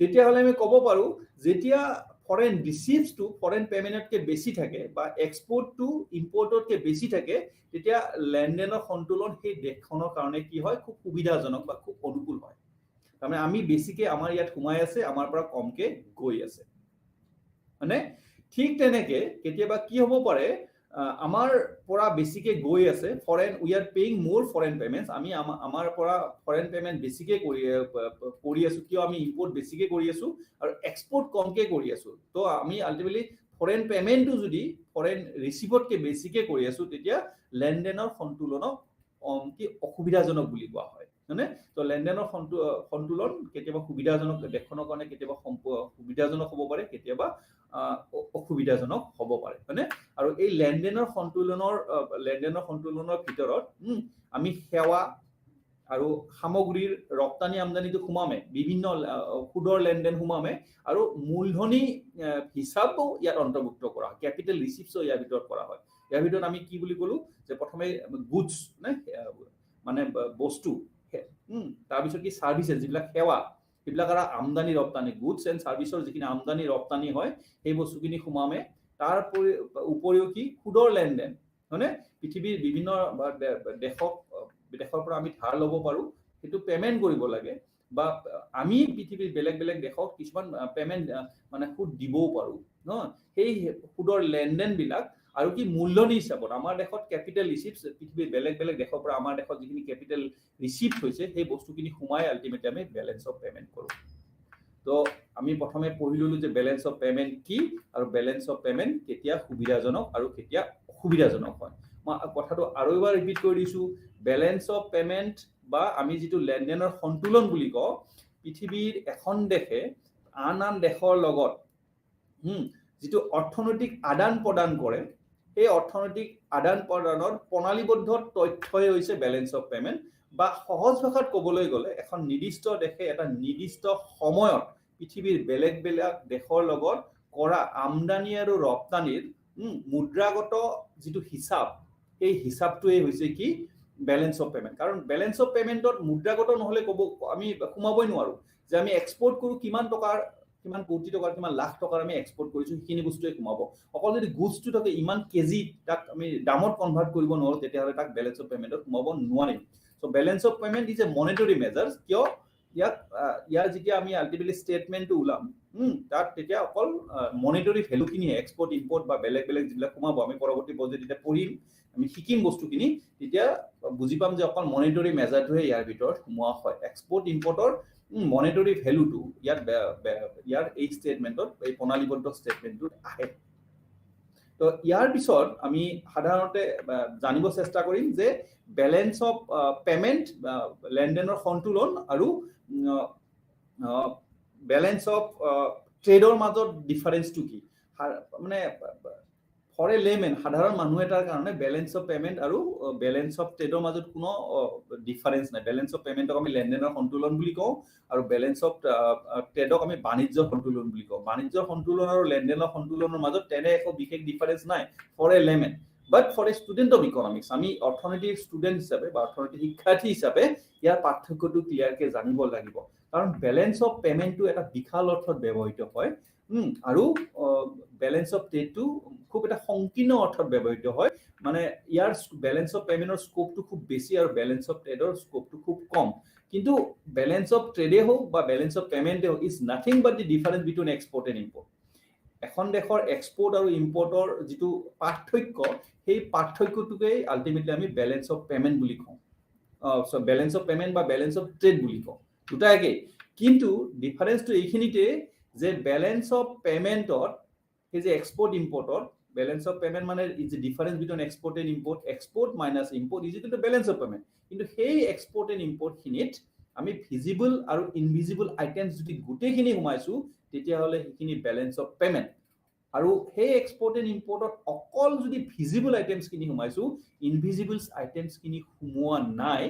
তেতিয়া হলে আমি ক'ব পাৰো যেতিয়া ফৰেন ৰিচিপ্টছ টু ফৰেন পেমেন্টতকে বেছি থাকে বা এক্সপোৰ্ট টু ইম্পোৰ্টতকে বেছি থাকে তেতিয়া লেনদেনৰ সন্তুলন সেই দেশখনৰ কাৰণে কি হয় খুব সুবিধাজনক বা খুব অনুকূল হয় তাৰমানে আমি বেছিকে আমাৰ ইয়াত সোমাই আছে আমাৰ পৰা কমকে গৈ আছে মানে ঠিক তেনেকে কেতিয়াবা কি হ'ব পাৰে আমাৰ পৰা বেছিকে গৈ আছে ফৰেন উই আৰ পেইং মোৰ ফৰেন পেমেন্টস আমি আমাৰ পৰা ফৰেন পেমেন্ট বেছিকে কৰি আছো কিয় আমি ইম্পোর্ট বেছিকে কৰি আছো আৰু এক্সপোর্ট কমকে কৰি আছো তো আমি আলটিমেটলি ফৰেন পেমেন্টটো যদি ফৰেন ৰিসিভতকে বেছিকে কৰি আছো তেতিয়া লেনদেনৰ সন্তুলনক কি অসুবিধাজনক বুলি কোৱা হয় মানে তো লেনদেনৰ সন্তুলন কেতিয়াবা সুবিধাজনক দেখনৰ কাৰণে কেতিয়াবা সুবিধাজনক হ'ব পাৰে কেতিয়াবা অসুবিধাজনক হ'ব পাৰে মানে আৰু এই লেনদেনৰ সন্তুলনৰ ভিতৰত আমি সেৱা আৰু সামগ্ৰীৰ ৰপ্তানি আমদানিটো সোমামে বিভিন্ন সুদৰ লেনদেন সোমামে আৰু মূলধনী হিচাপও ইয়াত অন্তৰ্ভুক্ত কৰা হয় ক্যাপিটেল ৰিসিভছও ইয়াৰ ভিতৰত কৰা হয় ইয়াৰ ভিতৰত আমি কি বুলি ক'লো যে প্ৰথমে গুডছ মানে বস্তু তাৰ পিছত কি সাৰ্ভিসেস যিবিলাক সেৱা এইবিলাক আৰু আমদানি ৰপ্তানি গুডছ এণ্ড সাৰ্ভিসৰ যিখিনি আমদানি ৰপ্তানি হয় সেই বস্তুখিনি সোমামে তাৰ উপৰিও কি সুদৰ লেনদেন মানে পৃথিৱীৰ বিভিন্ন দেশৰ পৰা আমি ধাৰ ল'ব পাৰো সেইটো পেমেন্ট কৰিব লাগে বা আমি পৃথিৱীৰ বেলেগ বেলেগ দেশক কিছুমান পেমেন্ট মানে সুদ দিবও পাৰো ন সেই সুদৰ লেনদেন বিলাক আৰু কি মূলধনী হিচাপত আমাৰ দেশত ক্যাপিটেল ৰিসিভছ পৃথিৱীৰ বেলেগ বেলেগ দেশৰ পৰা আমাৰ দেশত যিখিনি ক্যাপিটেল ৰিসিভড হৈছে সেই বস্তুখিনি সোমাই আলটিমেটলি আমি ব্যালেন্স অফ পেমেন্ট কৰো তো আমি প্ৰথমে পঢ়িললো যে ব্যালেন্স অফ পেমেন্ট কি আৰু ব্যালেন্স অফ পেমেন্ট কেতিয়া সুবিধাজনক আৰু কেতিয়া অসুবিধাজনক হয় মই কথাটো আৰু এবাৰ ৰিপিট কৰি দিছো ব্যালেন্স অফ পেমেন্ট বা আমি যেটো লেনদেনৰ সন্তুলন বুলি কওঁ পৃথিৱীৰ এখন দেশে আন দেশৰ লগত যেটো অৰ্থনৈতিক আদান প্ৰদান কৰে এই অৰ্থনৈতিক আদান প্ৰদানৰ প্ৰণালীবদ্ধ তথ্যই হৈছে ব্যালেন্স অফ পেমেন্ট বা সহজ ভাষাত ক'বলৈ গ'লে এখন নিৰ্দিষ্ট দেশে এটা নিৰ্দিষ্ট সময়ত পৃথিৱীৰ বেলেগ বেলেগ দেশৰ লগত কৰা আমদানি আৰু ৰপ্তানিৰ মুদ্ৰাগত যেটো হিসাব এই হিসাবটোই হৈছে কি ব্যালেন্স অফ পেমেন্ট কাৰণ ব্যালেন্স অফ পেমেন্টত মুদ্ৰাগত নহলে ক'ব আমি সোমাবই নোৱাৰো যে আমি এক্সপোর্ট কৰো কিমান টকাৰ কিমান কোটি টকাৰ কিমান লাখ টকাৰ আমি এক্সপোর্ট কৰিছো কিনি বস্তুৱে সোমাব অকল যদি গুডছটো থাকে ইমান কেজি তাক আমি দামত কনভাৰ্ট কৰিব নোৱাৰো তেতিয়া হলে তাক ব্যালেন্স অফ পেমেন্টত সোমাব নোৱাৰিম so balance of payment is a monetary measures কিয় ইয়াৰ যেতিয়া আমি আলটিমেটলি স্টেটমেন্টটো উলাম তাত তেতিয়া অকল মনিটৰী ভ্যালুখিনি এক্সপোর্ট ইম্পোর্ট বা বেলেগ বেলেগ যিবিলাক সোমাব আমি পৰৱৰ্তী পৰ্যায়ত যেতিয়া পঢ়িম আমি শিকিম বস্তুখিনি তেতিয়া বুজি পাম যে অকল মনিটৰী মেজাৰটোহে ইয়াৰ ভিতৰত সোমোৱা হয় এক্সপোর্ট ইম্পোর্টৰ মনিটৰী ভ্যালুটো ইয়াৰ এই স্টেটমেন্টত এই প্ৰণালীবদ্ধ স্টেটমেন্টটোত আহে তো ইয়াৰ পিছত আমি সাধাৰণতে জানিব চেষ্টা কৰিম যে ব্যালেন্স অফ পেমেন্ট লেনদেনৰ সন্তুলন আৰু ব্যালেন্স অফ ট্ৰেডৰ মাজত ডিফাৰেন্সটো কি মানে ফৰ এ লেমেন সাধাৰণ মানুহ এটাৰ কাৰণে ব্যালেন্স অফ পেমেন্ট আৰু ব্যালেন্স অফ ট্ৰেডৰ মাজত কোনো ডিফাৰেন্স নাই ব্যালেন্স অফ পেমেন্টক আমি লেনদেনৰ সন্তুলন বুলি কওঁ আৰু ব্যালেন্স অফ ট্ৰেডক আমি বাণিজ্যৰ সন্তুলন বুলি কওঁ বাণিজ্যৰ সন্তুলন আৰু লেনদেনৰ সন্তুলনৰ মাজত তেনে একো বিশেষ ডিফাৰেন্স নাই for a layman but for a student of economics আমি অৰ্থনীতিৰ ষ্টুডেন্ট হিচাপে বা অৰ্থনীতিৰ শিক্ষাৰ্থী হিচাপে ইয়াৰ পাৰ্থক্যটো ক্লিয়াৰকে জানিব লাগিব কাৰণ ব্যালেন্স অফ পেমেন্টটো এটা বিশাল অৰ্থত ব্যৱহৃত হয় আৰু ব্যালেন্স অফ ট্ৰেডটো খুব এটা সংকীৰ্ণ অৰ্থত ব্যৱহৃত হয় মানে ইয়াৰ ব্যালেন্স অফ পেমেন্টৰ স্কোপটো খুব বেছি আৰু ব্যালেন্স অফ ট্ৰেডৰ স্কোপটো খুব কম কিন্তু ব্যালেন্স অফ ট্ৰেডে হোক বা ব্যালেন্স অফ পেমেন্টে হোক is nothing but the difference between export and import এখন দেশৰ এক্সপোর্ট আৰু ইম্পোর্টৰ যেটো পাৰ্থক্য সেই পাৰ্থক্যটোকে আলটিমেটলি আমি ব্যালেন্স অফ পেমেন্ট বুলি কওঁ সো ব্যালেন্স অফ পেমেন্ট বা ব্যালেন্স অফ ট্ৰেড বুলি কওঁ দুটা একে কিন্তু ডিফাৰেন্সটো এইখিনিতে যে ব্যালেন্স অফ পেমেন্টত এই যে এক্সপোর্ট ইম্পোর্টৰ ব্যালেন্স অফ পেমেন্ট মানে is the difference between export and import export minus import is equal to balance of payment কিন্তু সেই এক্সপোর্ট এন্ড ইম্পোর্ট খিনিত আমি ভিজিবল আৰু ইনভিজিবল আইটেমস যদি গুটেখিনি সোমাইছো তেতিয়া হলে সেইখিনি ব্যালেন্স অফ পেমেন্ট আৰু সেই এক্সপোর্ট এন্ড ইম্পোর্টত অকল যদি ভিজিবল আইটেমস খিনি সোমাইছো ইনভিজিবলস আইটেমস খিনি সোমোৱা নাই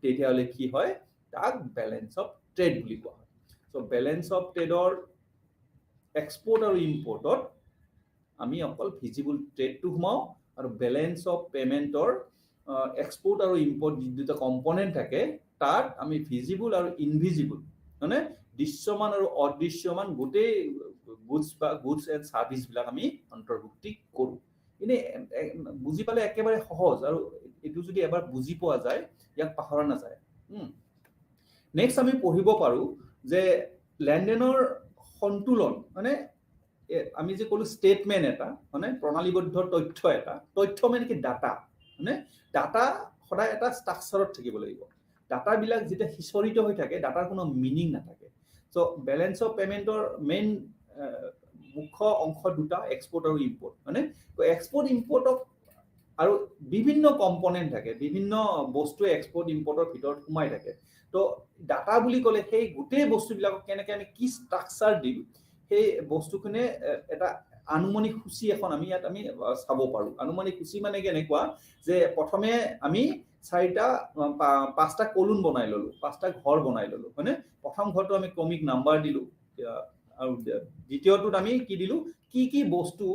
তেতিয়া হলে কি হয় তাক ব্যালেন্স অফ ট্ৰেড বুলি কোৱা হয় সো ব্যালেন্স অফ ট্ৰেডৰ এক্সপোর্ট আৰু ইম্পোর্টত আমি অকল ভিজিবল ট্ৰেডটো সোমাও আৰু ব্যালেন্স অফ পেমেন্টৰ এক্সপোর্ট আৰু ইম্পোর্ট দুটা কম্পোনেন্ট থাকে তাত আমি ভিজিবল আৰু ইনভিজিবল মানে দৃশ্যমান আৰু অদৃশ্যমান গোটেই গুডছ এণ্ড সাৰ্ভিস বিলাক আমি অন্তৰ্ভুক্তি কৰো এনে বুজি পালে একেবাৰে সহজ আৰু এটো যদি এবাৰ বুজি পোৱা যায় ইয়াক পাহৰা নাযায় নেক্সট আমি পঢ়িব পাৰো যে লেনদেনৰ সন্তুলন মানে আমি যে ক'লো ষ্টেটমেণ্ট এটা মানে প্ৰণালীবদ্ধ তথ্য এটা তথ্য মানে কি ডাটা মানে ডাটা সদায় এটা ষ্ট্ৰাকচাৰত থাকিব লাগিব ডাটাবিলাক যেতিয়া সিঁচৰিত হৈ থাকে ডাটাৰ কোনো মিনিং নাথাকে চ' বেলেঞ্চ অফ পেমেণ্টৰ মেইন মুখ্য অংশ দুটা এক্সপৰ্ট আৰু ইম্পৰ্ট মানে এক্সপৰ্ট ইম্পৰ্টক আৰু বিভিন্ন কম্পনেণ্ট থাকে বিভিন্ন বস্তুৱে এক্সপৰ্ট ইম্পৰ্টৰ ভিতৰত সোমাই থাকে তো ডাটা বুলি ক'লে সেই গোটেই বস্তুবিলাকক কেনেকৈ আমি কি ষ্ট্ৰাকচাৰ দিম সেই বস্তুখিনে এটা আনুমানিক সূচী এখন আমি ইয়াত আমি চাব পাৰোঁ আনুমানিক সূচী মানে কেনেকুৱা যে প্ৰথমে আমি পাঁচটা কলুন বনাই ল'লো পাঁচটা ঘৰ বনাই ল'লো হয়নে প্ৰথম ঘৰটো আমি ক্ৰমিক নাম্বাৰ দিলোঁ আৰু দ্বিতীয়টোত আমি কি দিলোঁ কি বস্তু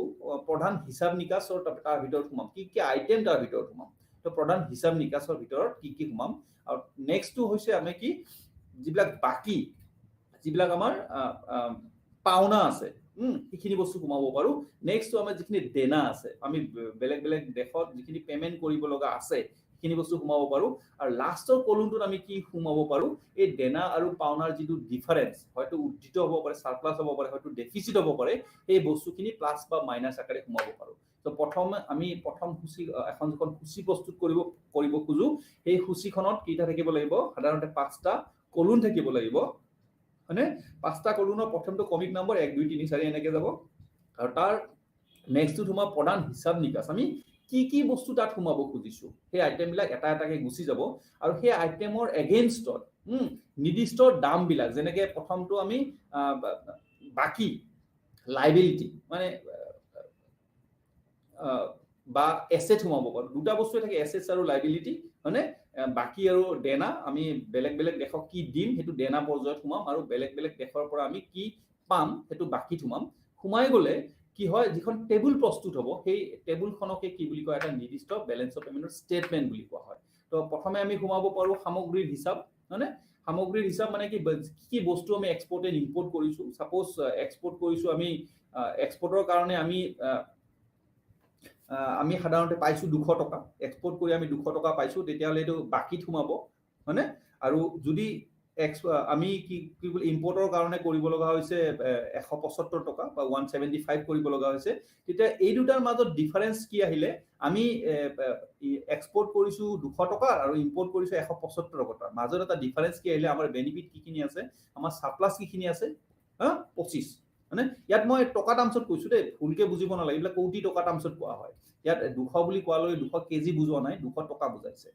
প্ৰধান হিচাপ নিকাচৰ তাৰ ভিতৰত সোমাম কি আইটেম তাৰ ভিতৰত সোমাম তো প্ৰধান হিচাপ নিকাচৰ ভিতৰত কি সোমাম আৰু নেক্সটটো হৈছে আমি কি যিবিলাক বাকী যিবিলাক আমাৰ পাওনা আছে সেইখিনি বস্তু সোমাব পাৰোঁ নেক্সটটো আমাৰ যিখিনি দেনা আছে আমি বেলেগ বেলেগ দেশত যিখিনি পেমেণ্ট কৰিব লগা আছে সেইখিনি বস্তু সোমাব পাৰোঁ আৰু লাষ্টৰ কলমটোত আমি কি সোমাব পাৰোঁ এই দেনা আৰু পাওনাৰ যিটো ডিফাৰেঞ্চ হয়তো উদ্ধৃত হ'ব পাৰে সাৰপ্লাছ হ'ব পাৰে হয়তো ডেফিচিট হ'ব পাৰে এই বস্তুখিনি প্লাছ বা মাইনাছ আকাৰে সোমাব পাৰোঁ তো আমি প্ৰথম সূচী এখন যখন সূচী প্ৰস্তুত কৰিব খোজো সেই সূচীখনত কেইটা থাকিব লাগিব সাধাৰণতে 5টা কলম থাকিব লাগিব মানে 5টা কলমৰ প্ৰথমটো কমিক নম্বৰ 1 2 3 4 এনেকৈ যাব আৰু তাৰ নেক্সটটো তোমাৰ প্ৰধান হিচাপ নিকাচ আমি কি বস্তু তাত সোমাব খুজিছো সেই আইটেমবিলাক এটা এটাকে গুচি যাব আৰু সেই আইটেমৰ এগেইনষ্টত নিৰ্দিষ্ট দামবিলাক যেনেকৈ প্ৰথমটো আমি বাকি লাইবিলিটি মানে বা এছেট সোমাব পাৰোঁ দুটা বস্তুৱে থাকে এছেটছ আৰু লাইবিলিটি মানে বাকি আৰু দেনা আমি বেলেগ বেলেগ দেশক কি দিম সেইটো দেনা পৰ্যায়ত সোমাম আৰু বেলেগ বেলেগ দেশৰ পৰা আমি কি পাম সেইটো বাকিত সোমাই গ'লে কি হয় যিখন টেবুল প্ৰস্তুত হ'ব সেই টেবুলখনকে কি বুলি কয় এটা নিৰ্দিষ্ট বেলেঞ্চ অফ পেমেণ্টৰ ষ্টেটমেণ্ট বুলি কোৱা হয় তো প্ৰথমে আমি সোমাব পাৰোঁ সামগ্ৰীৰ হিচাপ মানে সামগ্ৰীৰ হিচাপ মানে কি বস্তু আমি এক্সপৰ্ট এণ্ড ইম্পৰ্ট কৰিছোঁ সাপোজ এক্সপৰ্ট কৰিছোঁ আমি এক্সপৰ্টৰ কাৰণে আমি সাধাৰণতে পাইছোঁ 200 টকা এক্সপৰ্ট কৰি আমি 200 টকা পাইছোঁ তেতিয়াহ'লে এইটো বাকিত সোমাব হয়নে আৰু যদি আমি কি ইম্পৰ্টৰ কাৰণে কৰিব লগা হৈছে 175 টকা বা 175 কৰিব লগা হৈছে তেতিয়া এই দুটাৰ মাজত ডিফাৰেন্স কি আহিলে আমি এক্সপৰ্ট কৰিছোঁ 200 টকা আৰু ইম্পৰ্ট কৰিছোঁ 175 টকা মাজত এটা ডিফাৰেন্স কি আহিলে আমাৰ বেনিফিট কিখিনি আছে আমাৰ সাৰপ্লাছ কিখিনি আছে 25 মানে ইয়াত মই টকা টাৰ্মছত কৈছোঁ দেই ভুলকে বুজিব নালাগে এইবিলাক কোটি টকা টাৰ্মছত কোৱা হয় ইয়াত 200 বুলি কোৱালৈ 200 কেজি বুজোৱা নাই 200 টকা বুজাইছে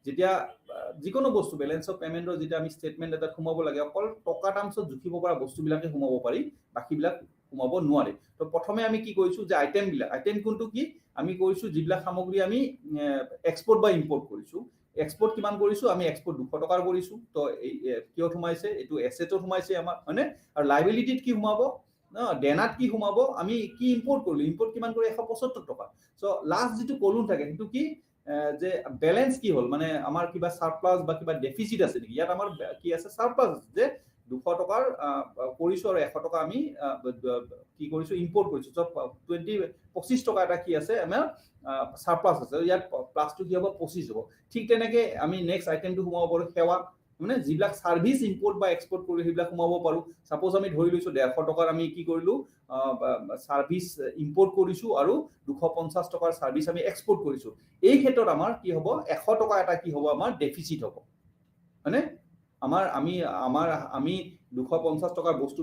যেতিয়া যিকোনো বস্তু বেলেঞ্চ অফ পেমেণ্টৰ যেতিয়া আমি ষ্টেটমেণ্ট এটা সোমাব লাগে অকল টকা টাৰ্মছত জুখিব পৰা বস্তুবিলাকে সোমাব পাৰি বাকীবিলাক সোমাব নোৱাৰে তো প্ৰথমে আমি কি কৰিছোঁ যে আইটেম কোনটো কি আমি কৰিছোঁ যিবিলাক সামগ্ৰী আমি এক্সপৰ্ট বা ইম্পৰ্ট কৰিছোঁ এক্সপৰ্ট কিমান কৰিছোঁ আমি এক্সপৰ্ট 200 টকাৰ কৰিছোঁ তো কিয় সোমাইছে এইটো এছেটত সোমাইছে আমাৰ হয়নে আৰু লাইবিলিটিত কি সোমাব দেনাত কি সোমাব আমি কি ইম্পৰ্ট কৰিলোঁ ইম্পৰ্ট কিমান কৰি 175 টকা চ' লাষ্ট যিটো কলম থাকে সেইটো কি যে বেলেঞ্চ কি হ'ল মানে আমাৰ কিবা সাৰপ্লাছ বা কিবা ডেফিচিট আছে নেকি ইয়াত আমাৰ কি আছে সাৰপ্লাছ যে 200 টকাৰ কৰিছোঁ আৰু 100 টকা আমি কি কৰিছোঁ ইম্পৰ্ট কৰিছোঁ চ' 25 টকা এটা কি আছে আমাৰ সাৰপ্লাছ আছে ইয়াত প্লাছটো কি হ'ব 25 হ'ব ঠিক তেনেকৈ আমি নেক্সট আইটেমটো সোমাব পাৰোঁ সেৱা মানে যিবিলাক সাৰ্ভিস ইম্পৰ্ট বা এক্সপৰ্ট কৰি সেইবিলাক সোমাব পাৰোঁ সাপোজ আমি ধৰি লৈছোঁ 150 টকাৰ আমি কি কৰিলোঁ সাৰ্ভিস ইম্পৰ্ট কৰিছোঁ আৰু 250 টকাৰ সাৰ্ভিস আমি এক্সপৰ্ট কৰিছোঁ এই ক্ষেত্ৰত আমাৰ কি হ'ব 100 টকা এটা কি হ'ব আমাৰ ডেফিচিট হ'ব মানে আমি 250 টকাৰ বস্তু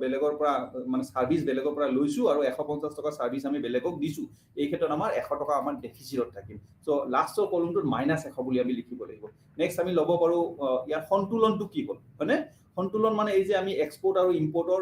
বেলেগৰ পৰা মানে সাৰ্ভিস বেলেগৰ পৰা লৈছোঁ আৰু 150 টকাৰ সাৰ্ভিস আমি বেলেগক দিছোঁ এই ক্ষেত্ৰত আমাৰ 100 টকা আমাৰ ডেফিচিটত থাকিল সো লাষ্টৰ কলমটোত -100 বুলি আমি লিখিব লাগিব নেক্সট আমি ল'ব পাৰোঁ ইয়াৰ সন্তুলনটো কি হ'ল মানে সন্তুলন মানে এই যে আমি এক্সপৰ্ট আৰু ইম্পৰ্টৰ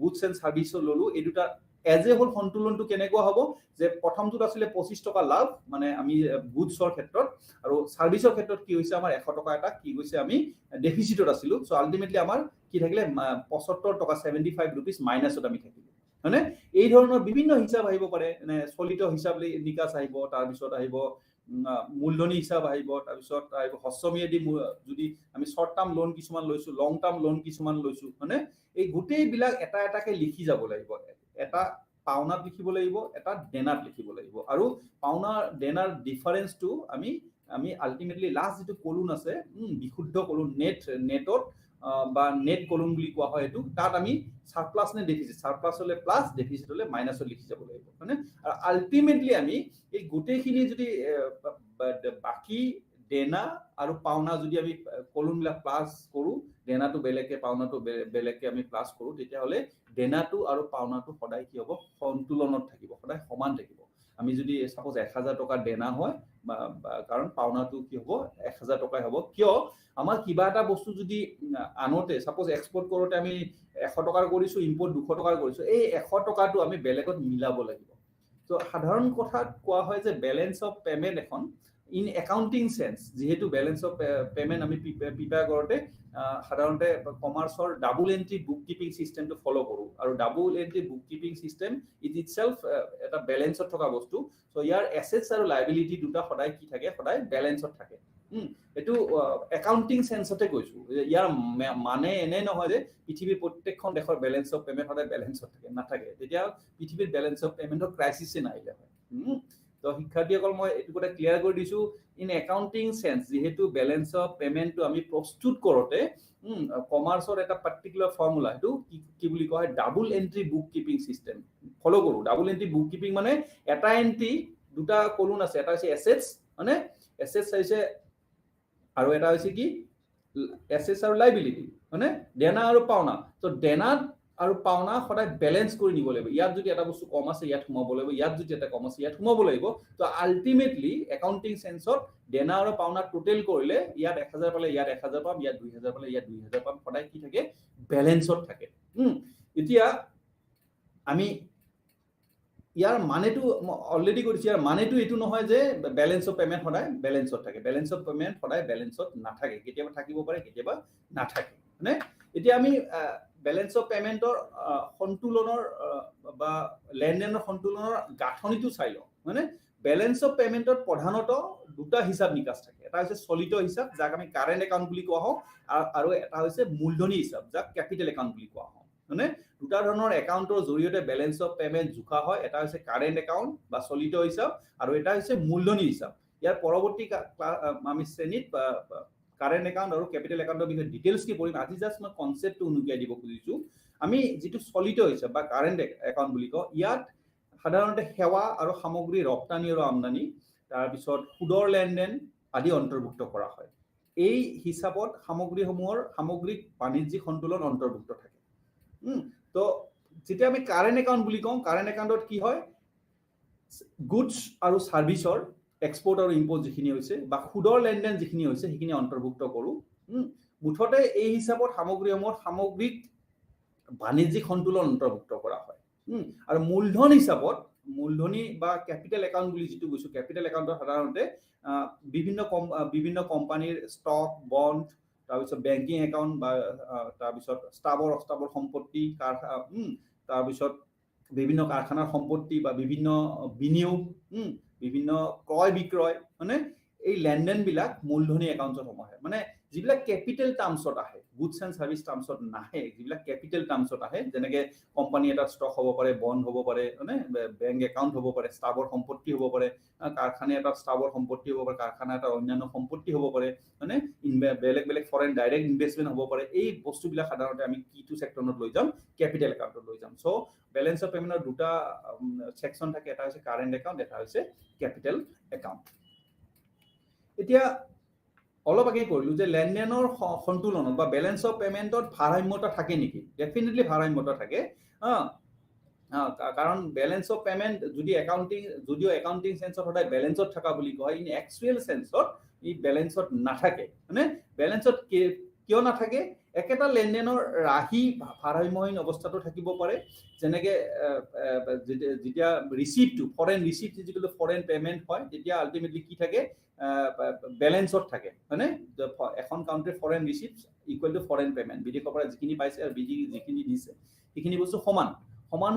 গুডছ এণ্ড সাৰ্ভিসৰ ল'লো এই দুটা এজ এ হোল সন্তুলনটো কেনেকুৱা হ'ব যে প্ৰথমটোত আছিলে 25 টকা লাভ মানে আমি গুডছৰ ক্ষেত্ৰত আৰু সাৰ্ভিসৰ ক্ষেত্ৰত কি হৈছে আমাৰ 100 টকা এটা কি গৈছে আমি ডেফিচিটত আছিলোঁ সো আলটিমেটলি আমাৰ কি থাকিলে 75 টকা 75 रुपीस মাইনাছত আমি থাকিলো মানে এই ধৰণৰ বিভিন্ন হিচাপ আহিব পাৰে মানে চলিত হিচাপ নিকাচ আহিব তাৰ পিছত আহিব মূলধনী হিচাপ আহিব তাৰ পিছত আহিব হস্যমিয়াদি যদি আমি শৰ্ট টাৰ্ম লোন কিছুমান লৈছোঁ লং টাৰ্ম লোন কিছুমান লৈছোঁ মানে এই গোটেই বিলাক এটা এটাকে লিখি যাব লাগিব এটা পাওনাত লিখিব লাগিব এটা দেনাত লিখিব লাগিব আৰু পাওনা দেনাৰ ডিফাৰেন্সটো আমি আলটিমেটলি লাষ্ট যিটো কলুন আছে বিশুদ্ধ কলুন নেটত বা নেট কলম বুলি কোৱা হয় এইটো তাত আমি সাৰপ্লাস নে ডেফিসিট সাৰপ্লাস হলে প্লাস ডেফিসিট হলে মাইনাসত লিখি যাব লাগিব মানে আৰু আলটিমেটলি আমি এই গোটেইখিনি যদি বাকি দেনা আৰু পাওনা যদি আমি কলমবিলাক প্লাস কৰো দেনাটো বেলেগে পাওনাটো বেলেগে আমি প্লাস কৰো তেতিয়া হলে দেনাটো আৰু পাওনাটো সদায় কি হ'ব সন্তুলনত থাকিব সদায় সমান থাকিব আমি যদি সাপোজ 1000 টকা দেনা হয় কাৰণ পাওনাটো কি হ'ব 1000 টকাই হ'ব কিয় আমাৰ কিবা এটা বস্তু যদি আনতে সাপোজ এক্সপোর্ট কৰোতে আমি 100 টকাৰ কৰিছো ইম্পোর্ট 200 টকাৰ কৰিছো এই 100 টকাটো আমি বেলেগত মিলাব লাগিব তো সাধাৰণ কথাত কোৱা হয় যে ব্যালেন্স অফ পেমেন্ট এখন ইন একাউন্টিং সেন্স যেহেতু ব্যালেন্স অফ পেমেন্ট আমি প্ৰিপেয়াৰ কৰোতে সাধাৰণতে কমাৰ্চৰ ডাবল এন্ট্ৰি বুক কিপিং সিস্টেমটো ফলো কৰো আৰু double entry book keeping system itself এটা ব্যালেন্সত থকা বস্তু সো ইয়াৰ এসেটস আৰু লায়াবিলিটি দুটা সদায় কি থাকে সদায় ব্যালেন্সত থাকে এটো একাউন্টিং সেন্সতে কৈছো ইয়াৰ মানে এনে নহয় যে পৃথিৱীৰ প্ৰত্যেকখন দেশৰ ব্যালেন্স অফ পেমেন্ট সদায় ব্যালেন্সত থাকে নাথাকে তেতিয়া পৃথিৱীৰ ব্যালেন্স অফ পেমেন্টৰ ক্ৰাইসিছে নাইলে হয় তো শিক্ষাৰ্থীসকল মই এটো কথা ক্লিয়াৰ কৰি দিছো ইন একাউন্টিং সেন্স যেহেতু ব্যালেন্স অফ পেমেন্টটো আমি প্ৰস্তুত কৰোতে কমাৰ্চৰ এটা পাৰ্টিকুলাৰ ফৰ্মুলা এটো কি বুলি কয় double entry book keeping system follow কৰো ডাবল এন্ট্ৰি বুক কিপিং মানে এটা এন্ট্ৰি দুটা কলম আছে এটা আছে এসেটস মানে এসেটস আছে আৰু এটা হৈছে কি এসেটস আৰু লায়াবিলিটি মানে দেনা আৰু পাওনা তো দেনা আৰু পাওনা সদায় ব্যালেন্স কৰি নিব লাগিব ইয়াত যদি এটা বস্তু কম আছে ইয়াত সোমাব লাগিব ইয়াত যদি এটা কম আছে ইয়াত সোমাব লাগিব তো আলটিমেটলি একাউন্টিং সেন্সত দেনা আৰু পাওনা টোটাল কৰিলে ইয়াত 1000 পালে ইয়াত 1000 পাম ইয়াত 2000 পালে ইয়াত 2000 পাম সদায় কি থাকে ব্যালেন্সত থাকে এতিয়া আমি ইয়াৰ মানেটো অলৰেডি কৰিছি ইয়াৰ মানেটো এটো নহয় যে ব্যালেন্স অফ পেমেন্ট সদায় ব্যালেন্সত থাকে ব্যালেন্স অফ পেমেন্ট সদায় ব্যালেন্সত নাথাকে কেতিয়াবা থাকিব পাৰে কেতিয়াবা নাথাকে মানে এতিয়া আমি ব্যালেন্স অফ পেমেন্টৰ সন্তুলনৰ বা লেনদেনৰ সন্তুলনৰ গাঁথনিটো চাই লওঁ মানে ব্যালেন্স অফ পেমেন্টত প্ৰধানত দুটা হিসাব নিকাশ থাকে এটা হৈছে চলিত হিসাব যাক আমি কারেন্ট একাউন্ট বুলি কোৱা হয় আৰু এটা হৈছে মূলধনী হিসাব যাক ক্যাপিটাল একাউন্ট বুলি কোৱা হয় মানে দুটা ধৰণৰ একাউন্টৰ জৰিয়তে ব্যালেন্স অফ পেমেন্ট জুখা হয় এটা হৈছে কারেন্ট একাউন্ট বা চলিত হিসাব আৰু এটা হৈছে মূলধনী হিসাব ইয়াৰ পৰৱৰ্তী আমি শ্ৰেণীত কারেন্ট একাউন্ট আৰু ক্যাপিটাল একাউন্টৰ বিষয়ে ডিটেইলছ কি পঢ়িম আজি জাস্ট মই কনসেপ্টটো উনুকিয়াই দিব খুজিছো আমি যেটো চলিত হিসাব বা কারেন্ট একাউন্ট বুলি কওঁ ইয়াত সাধাৰণতে সেৱা আৰু সামগ্ৰী ৰপ্তানি আৰু আমদানি তাৰ পিছত সুদৰ লেনদেন আদি অন্তৰ্ভুক্ত কৰা হয় এই হিসাবত সামগ্ৰীসমূহৰ সামগ্ৰিক বাণিজ্যিক সন্তুলন অন্তৰ্ভুক্ত থাকে তো যেতিয়া আমি কারেন্ট একাউন্ট বুলি কওঁ কারেন্ট একাউন্টত কি হয় গুডস আৰু সাৰ্ভিসৰ এক্সপোর্ট আৰু ইম্পোর্ট যিখিনি হৈছে বা সুদৰ লেনদেন যিখিনি হৈছে সেইখিনি অন্তৰ্ভুক্ত কৰো মুঠতে এই হিসাবত সামগ্ৰীসমূহৰ সামগ্ৰিক বাণিজ্যিক সন্তুলন অন্তৰ্ভুক্ত কৰা হয় আৰু মূলধন হিসাবত মূলধনী বা ক্যাপিটাল একাউন্ট বুলি যেটো কৈছো ক্যাপিটাল একাউন্টৰ সাধাৰণতে বিভিন্ন কোম্পানীৰ ষ্টক বন্ড তাৰ পিছত বেংকিং একাউন্ট বা তাৰ পিছত স্টাবৰ সম্পত্তি তাৰ পিছত বিভিন্ন কাৰখানাৰ সম্পত্তি বা বিভিন্ন বিনিয়োগ বিভিন্ন ক্ৰয় বিক্ৰয় মানে এই লেনদেন বিলাক মূলধনী একাউন্টত সোমায় মানে যিবিলাক ক্যাপিটাল টার্মছত আহে গুডস এন্ড সার্ভিস টার্মছত নাহে যিবিলাক ক্যাপিটাল টার্মছত আহে যেনেকে কোম্পানী এটা ষ্টক হ'ব পাৰে বন্ড হ'ব পাৰে মানে বেংক একাউন্ট হ'ব পাৰে স্টাবৰ সম্পত্তি হ'ব পাৰে কাৰখানা এটা স্টাবৰ সম্পত্তি হ'ব পাৰে কাৰখানা এটা অন্যান্য সম্পত্তি হ'ব পাৰে মানে বেলেগ ফৰেন ডাইৰেক্ট ইনভেষ্টমেন্ট হ'ব পাৰে এই বস্তুবিলাক সাধাৰণতে আমি কিটো সেক্টৰত লৈ যাম ক্যাপিটাল একাউন্টত লৈ যাম সো ব্যালেন্স অফ পেমেন্টৰ দুটা সেকশন থাকে এটা হৈছে কারেন্ট একাউন্ট এটা হৈছে ক্যাপিটাল একাউন্ট এতিয়া অলপ আগে কইলো যে লেনদেনৰ সন্তুলন বা ব্যালেন্স অফ পেমেন্টত ভাৰসাম্যতা থাকে নেকি ডেফিনেটলি ভাৰসাম্যতা থাকে কাৰণ ব্যালেন্স অফ পেমেন্ট যদিও একাউন্টিং সেন্সত সদায় ব্যালেন্সত থকা বুলি কয় ইন এক্সুৱেল সেন্সত ই ব্যালেন্সত নাথাকে মানে ব্যালেন্সত কিয় নাথাকে একেটা লেনদেনৰ ৰাহি ভাৰসাম্যহীন অৱস্থাটো থাকিব পাৰে যেনেকে যেতিয়া ৰিসিপ্টটো ফৰেন ৰিসিপ্ট যিটো ফৰেন পেমেন্ট হয় তেতিয়া আলটিমেটলি কি থাকে ব্যালেন্সত থাকে মানে এখন কাউন্ট্ৰিৰ foreign receipt equal to foreign payment বিদেশৰ পৰা যিখিনি পাইছে আৰু যিখিনি দিছে সেইখিনি বস্তু সমান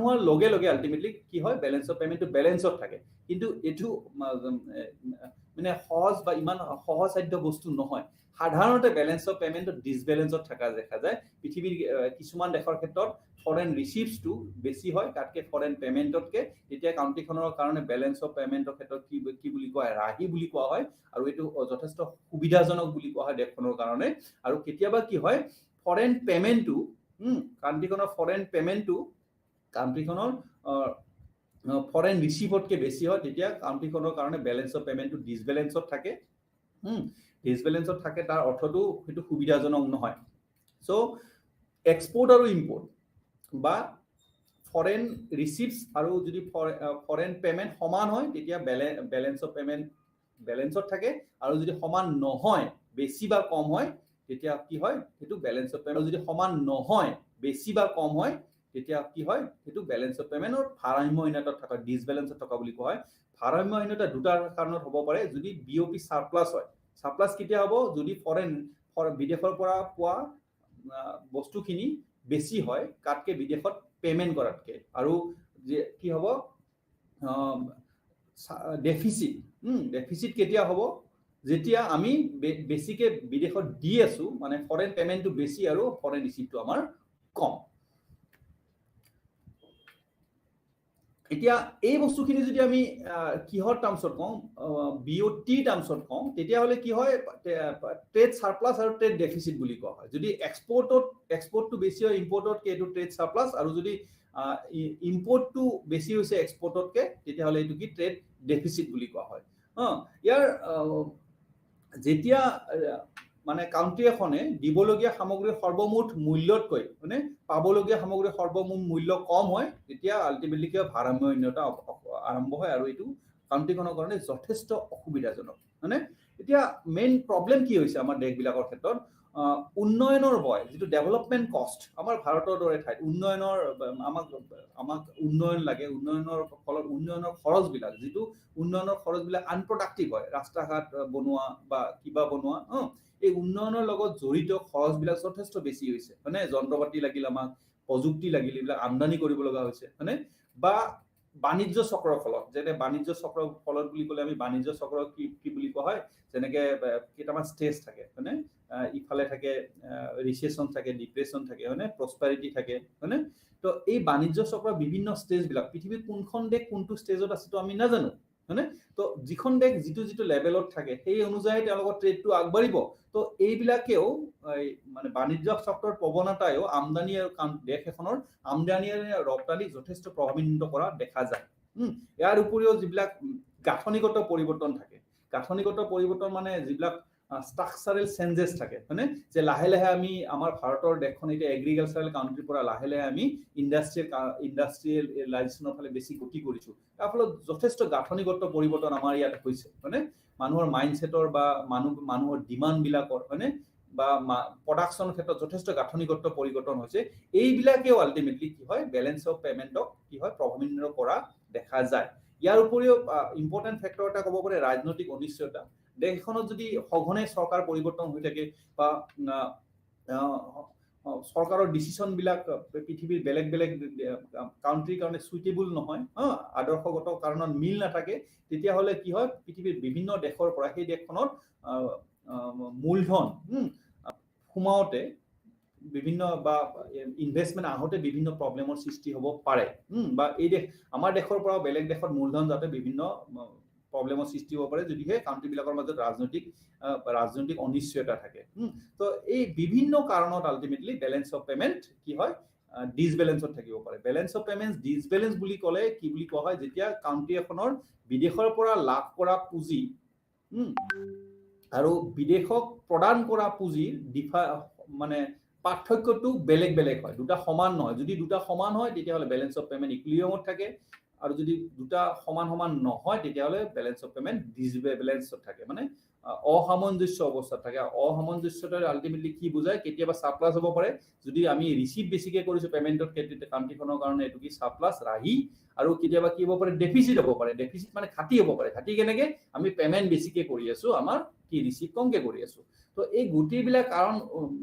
হোৱাৰ লগে লগে আলটিমেটলি কি হয় ব্যালেন্স অফ পেমেন্টটো ব্যালেন্সত থাকে কিন্তু এটো মানে সহজ বা ইমান সহজসাধ্য বস্তু নহয় সাধাৰণতে ব্যালেন্স অফ পেমেন্টত ডিসব্যালেন্সত থকা দেখা যায় পৃথিৱীৰ কিছুমান দেশৰ ক্ষেত্ৰত ফৰেন ৰিসিপ্টটো বেছি হয় তাতকে ফৰেন পেমেন্টতকে তেতিয়া কাউন্ট্ৰিখনৰ কাৰণে ব্যালেন্স অফ পেমেন্টৰ ক্ষেত্ৰত কি বুলি কোৱা ৰাহি বুলি কোৱা হয় আৰু এটো যথেষ্ট সুবিধাজনক বুলি কোৱা হয় দেশখনৰ কাৰণে আৰু কেতিয়াবা কি হয় ফৰেন পেমেণ্টটো কাণ্ট্ৰিখনৰ ফৰেন পেমেণ্টটো কাণ্ট্ৰিখনৰ ফৰেন ৰিচিভতকৈ বেছি হয় তেতিয়া কাণ্ট্ৰিখনৰ কাৰণে বেলেঞ্চ অফ পেমেণ্টটো ডিছবেলেঞ্চত থাকে ডিছবেলেঞ্চত থাকে তাৰ অৰ্থটো সেইটো সুবিধাজনক নহয় চ' এক্সপৰ্ট আৰু ইম্পৰ্ট বা ফৰেন ৰিচিভছ আৰু যদি ফৰেন পেমেণ্ট সমান হয় তেতিয়া বেলেঞ্চ অফ পেমেণ্ট বেলেঞ্চত থাকে আৰু যদি সমান নহয় বেছি বা কম হয় তেতিয়া কি হয় সেইটো বেলেঞ্চ অফ পেমেণ্ট যদি সমান নহয় বেছি বা কম হয় তেতিয়া কি হয় সেইটো বেলেঞ্চ অফ পেমেণ্টৰ ভাৰসাম্যহীনতাত থকা ডিছবেলেঞ্চত থকা বুলি কোৱা হয় ভাৰসাম্যহীনতা দুটা কাৰণত হ'ব পাৰে যদি বিঅপি সাৰপ্লাছ হয় সাৰপ্লাছ কেতিয়া হ'ব যদি বিদেশৰ পৰা পোৱা বস্তুখিনি বেছি হয় কাটকে বিদেশত পেমেণ্ট কৰাতকে আৰু যে কি হ'ব ডেফিচিট কেতিয়া হ'ব যেতিয়া আমি বেছিকে বিদেশত দি আছো মানে ফৰেন পেমেণ্টটো বেছি আৰু ফৰেন ৰিচিভটো আমাৰ কম এতিয়া এই বস্তুখিনি যদি আমি কিহৰ টাৰ্মছত কওঁ বিঅটি টাৰ্মছত কওঁ তেতিয়াহ'লে কি হয় ট্ৰেড সাৰপ্লাছ আৰু ট্ৰেড ডেফিচিট বুলি কোৱা হয় যদি এক্সপৰ্টটো বেছি হয় ইম্পৰ্টতকৈ এইটো ট্ৰেড সাৰপ্লাছ আৰু যদি ইম্পৰ্টটো বেছি হৈছে এক্সপৰ্টতকৈ তেতিয়াহ'লে এইটো কি ট্ৰেড ডেফিচিট বুলি কোৱা হয় ইয়াৰ যেতিয়া মানে কাউন্ট্ৰি এখনে দিবলগীয়া সামগ্ৰীৰ সৰ্বমুঠ মূল্যতকৈ মানে পাবলগীয়া সামগ্ৰীৰ সৰ্বমুঠ মূল্য কম হয় তেতিয়া আল্টিমেটলি কি ভাৰসাম্যহীনতা আৰম্ভ হয় আৰু এইটো কাউন্ট্ৰিখনৰ কাৰণে যথেষ্ট অসুবিধাজনক মানে এতিয়া মেইন প্ৰব্লেম কি হৈছে আমাৰ দেশবিলাকৰ ক্ষেত্ৰত উন্নয়নৰ বয় যিটো ডেভেলপমেণ্ট কষ্ট আমাৰ ভাৰতৰ দৰে ঠাইত উন্নয়নৰ আমাক উন্নয়ন লাগে উন্নয়নৰ ফলত উন্নয়নৰ খৰচবিলাক যিটো উন্নয়নৰ খৰচবিলাক আনপ্ৰডাক্টিভ হয় ৰাস্তা ঘাট বনোৱা বা কিবা বনোৱা এই উন্নয়নৰ লগত জড়িত খৰচবিলাক যথেষ্ট বেছি হৈছে মানে যন্ত্ৰপাতি লাগিল আমাক প্ৰযুক্তি লাগিল এইবিলাক আমদানি কৰিব লগা হৈছে মানে বা বাণিজ্য চক্ৰৰ ফলত যেনে বাণিজ্য চক্ৰৰ ফলত বুলি ক'লে আমি বাণিজ্য চক্ৰ কি বুলি কোৱা হয় যেনেকে কেইটামান ষ্টেজ থাকে মানে ইফালে থাকে ৰিচেশ্যন থাকে ডিপ্ৰেশ্যন থাকে হয়নে প্ৰস্পাৰিটি থাকে হয়নে তো এই বাণিজ্য চক্ৰৰ বিভিন্ন ষ্টেজবিলাক পৃথিৱীৰ কোনখন দেশ কোনটো ষ্টেজত আছে তো আমি নাজানো হয়নে তো যিখন দেশ যিটো লেভেলত থাকে সেই অনুযায়ী তেওঁলোকৰ ট্ৰেডটো আগবাঢ়িব তো এইবিলাকেও মানে বাণিজ্য চক্ৰৰ প্ৰৱণতায়ো আমদানি আৰু দেশ এখনৰ আমদানি আৰু ৰপ্তানি যথেষ্ট প্ৰভাৱান্বিত কৰা দেখা যায় ইয়াৰ উপৰিও যিবিলাক গাঁথনিগত পৰিৱৰ্তন থাকে গাঁথনিগত পৰিৱৰ্তন মানে যিবিলাক ষ্ট্ৰাকচাৰেল চেঞ্জেছ থাকে হয়নে যে লাহে লাহে আমি আমাৰ ভাৰতৰ দেশখন এতিয়া এগ্ৰিকালচাৰেল কাউন্ট্ৰিৰ পৰা লাহে লাহে আমি ইণ্ডাষ্ট্ৰিয়েলাইজেশ্যনৰ ফালে বেছি গতি কৰিছো তাৰ ফলত যথেষ্ট গাঁথনিগত পৰিৱৰ্তন আমাৰ ইয়াত হৈছে হয়নে মানুহৰ মাইণ্ডছেটৰ বা মানুহৰ ডিমাণ্ডবিলাকৰ হয়নে বা প্ৰডাকশ্যনৰ ক্ষেত্ৰত যথেষ্ট গাঁথনিগত পৰিৱৰ্তন হৈছে এইবিলাকেও আল্টিমেটলি কি হয় বেলেঞ্চ অফ পেমেণ্টক কি হয় প্ৰভাৱান্বিত কৰা দেখা যায় ইয়াৰ উপৰিও ইম্পৰ্টেণ্ট ফেক্টৰ এটা ক'ব পাৰে ৰাজনৈতিক অনিশ্চয়তা দেশখনত যদি সঘনে চৰকাৰ পৰিৱৰ্তন হৈ থাকে বা চৰকাৰৰ ডিচিশ্যনবিলাক পৃথিৱীৰ বেলেগ কাউন্ট্ৰিৰ কাৰণে সুইটেবল নহয় আদৰ্শগত কাৰণত মিল নাথাকে তেতিয়াহ'লে কি হয় পৃথিৱীৰ বিভিন্ন দেশৰ পৰা সেই দেশখনৰ মূলধন সোমাওঁতে বিভিন্ন বা ইনভেষ্টমেণ্ট আহোঁতে বিভিন্ন প্ৰব্লেমৰ সৃষ্টি হ'ব পাৰে বা এই দেশ আমাৰ দেশৰ পৰা বেলেগ দেশত মূলধন যাতে বিভিন্ন প্ৰব্লেমৰ সৃষ্টি হ'ব পাৰে যদিহে কাউন্ট্ৰিবিলাকৰ মাজত ৰাজনৈতিক অনিশ্চয়তা থাকে তো এই বিভিন্ন কাৰণত আল্টিমেটলি বেলেঞ্চ অফ পেমেণ্ট কি হয় ডিছবেলেঞ্চত থাকিব পাৰে বেলেঞ্চ অফ পেমেণ্ট ডিছবেলেঞ্চ বুলি ক'লে কি বুলি কোৱা হয় যেতিয়া কাউন্ট্ৰি এখনৰ বিদেশৰ পৰা লাভ কৰা পুঁজি আৰু বিদেশক প্ৰদান কৰা পুঁজিৰ মানে পাৰ্থক্যটো বেলেগ হয় দুটা সমান নহয় যদি দুটা সমান হয় তেতিয়াহ'লে বেলেঞ্চ অফ পেমেণ্ট ইকুইলিব্ৰিয়ামত থাকে আৰু যদি দুটা সমান নহয় তেতিয়াহ'লে বেলেঞ্চ অফ পেমেণ্ট ডিছবেলেঞ্চত থাকে মানে অসামঞ্জস্য অৱস্থাত থাকে অসামঞ্জস্যতাৰ আল্টিমেটলি কি বুজায় কেতিয়াবা সাৰপ্লাছ হ'ব পাৰে যদি আমি ৰিচিভ বেছিকে কৰিছো পেমেণ্টত কাউন্ট্ৰিখনৰ কাৰণে এইটো কি সাৰপ্লাছ ৰাহি আৰু কেতিয়াবা কি হ'ব পাৰে ডেফিচিট হ'ব পাৰে ডেফিচিট মানে ঘাটি হ'ব পাৰে ঘাটি কেনেকে আমি পেমেণ্ট বেছিকে কৰি আছো আমাৰ কি ৰিচিভ কমকে কৰি আছো তো এই গোটেইবিলাক কাৰণ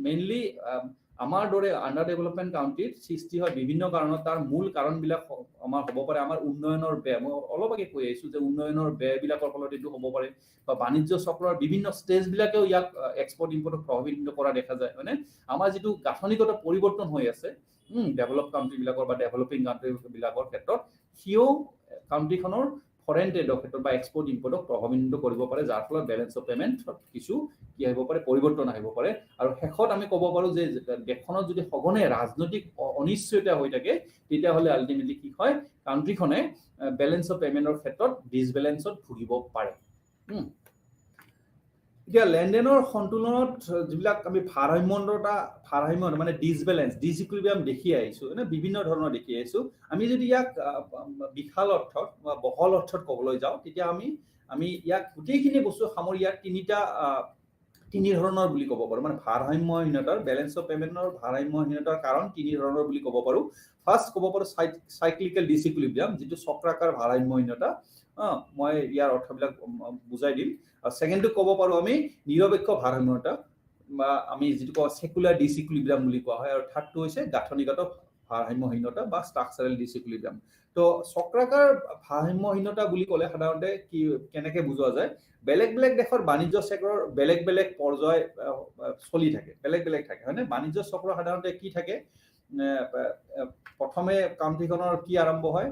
মেইনলি আমাৰ দৰে আণ্ডাৰ ডেভেলপমেণ্ট কাউন্ট্ৰিত সৃষ্টি হয় বিভিন্ন কাৰণত তাৰ মূল কাৰণবিলাক আমাৰ হ'ব পাৰে আমাৰ উন্নয়নৰ ব্যয় মই অলপ আগে কৈ আহিছো যে উন্নয়নৰ ব্যয়বিলাকৰ ফলত এইটো হ'ব পাৰে বা বাণিজ্য চক্ৰৰ বিভিন্ন ষ্টেজবিলাকেও ইয়াক এক্সপৰ্ট ইম্পৰ্টক প্ৰভাৱিত কৰা দেখা যায় মানে আমাৰ যিটো গাঁথনিগত পৰিৱৰ্তন হৈ আছে ডেভেলপ কাউন্ট্ৰিবিলাকৰ বা ডেভেলপিং কাউন্ট্ৰিবিলাকৰ ক্ষেত্ৰত সিও কাউন্ট্ৰিখনৰ ফৰেন ট্ৰেডৰ ক্ষেত্ৰত বা এক্সপৰ্ট ইম্পৰ্টক প্ৰভাৱিত কৰিব পাৰে, যাৰ ফলত বেলেঞ্চ অফ পেমেণ্টত কিছু কি আহিব পাৰে, পৰিৱৰ্তন আহিব পাৰে। আৰু শেষত আমি ক'ব পাৰোঁ যে দেশখনত যদি সঘনে ৰাজনৈতিক অনিশ্চয়তা হৈ থাকে, তেতিয়াহ'লে আল্টিমেটলি কি হয়, কাউণ্ট্ৰিখনে বেলেঞ্চ অফ পেমেণ্টৰ ক্ষেত্ৰত ডিছবেলেঞ্চত ভুগিব পাৰে। এতিয়া লেনদেনৰ সন্তুলনত যিবিলাক আমি ভাৰসাম্য মানে ডিছবেলেঞ্চ, ডিসইকুইলিব্ৰিয়াম দেখি আহিছোঁ, বিভিন্ন ধৰণৰ দেখি আহিছোঁ। আমি যদি ইয়াক বিশাল অৰ্থত বা বহল অৰ্থত ক'বলৈ যাওঁ, তেতিয়া আমি ইয়াক গোটেইখিনি বস্তু সামৰি ইয়াক তিনি ধৰণৰ বুলি ক'ব পাৰোঁ। মানে ভাৰসাম্যহীনতাৰ, বেলেঞ্চ অফ পেমেণ্টৰ ভাৰসাম্যহীনতাৰ কাৰণ তিনি ধৰণৰ বুলি ক'ব পাৰোঁ। ফাৰ্ষ্ট ক'ব পাৰোঁ চাইক্লিকেল ডিসইকুইলিব্ৰিয়াম, যিটো চক্ৰাকাৰ ভাৰসাম্যহীনতা। মই ইয়াৰ অৰ্থবিলাক বুজাই দিম। আৰু ছেকেণ্ডটো ক'ব পাৰোঁ আমি নিৰপেক্ষ ভাৰসাম্যহীনতা, বা আমি যিটো কওঁ সেকুলাৰ ডিসইকুইলিব্ৰিয়াম বুলি কোৱা হয়। আৰু থাৰ্ডটো হৈছে গাঁথনিগত ভাৰসাম্যহীনতা বা ষ্ট্ৰাকচাৰেল ডিসইকুইলিব্ৰিয়াম। তো চক্ৰাকাৰ ভাৰসাম্যহীনতা বুলি ক'লে সাধাৰণতে কেনেকৈ বুজোৱা যায়, বেলেগ বেলেগ দেশৰ বাণিজ্য চক্ৰৰ বেলেগ বেলেগ পৰ্যায় চলি থাকে, বেলেগ বেলেগ থাকে, হয়নে? বাণিজ্য চক্ৰ সাধাৰণতে কি থাকে, প্ৰথমে কাউণ্ট্ৰিখনৰ কি আৰম্ভ হয়,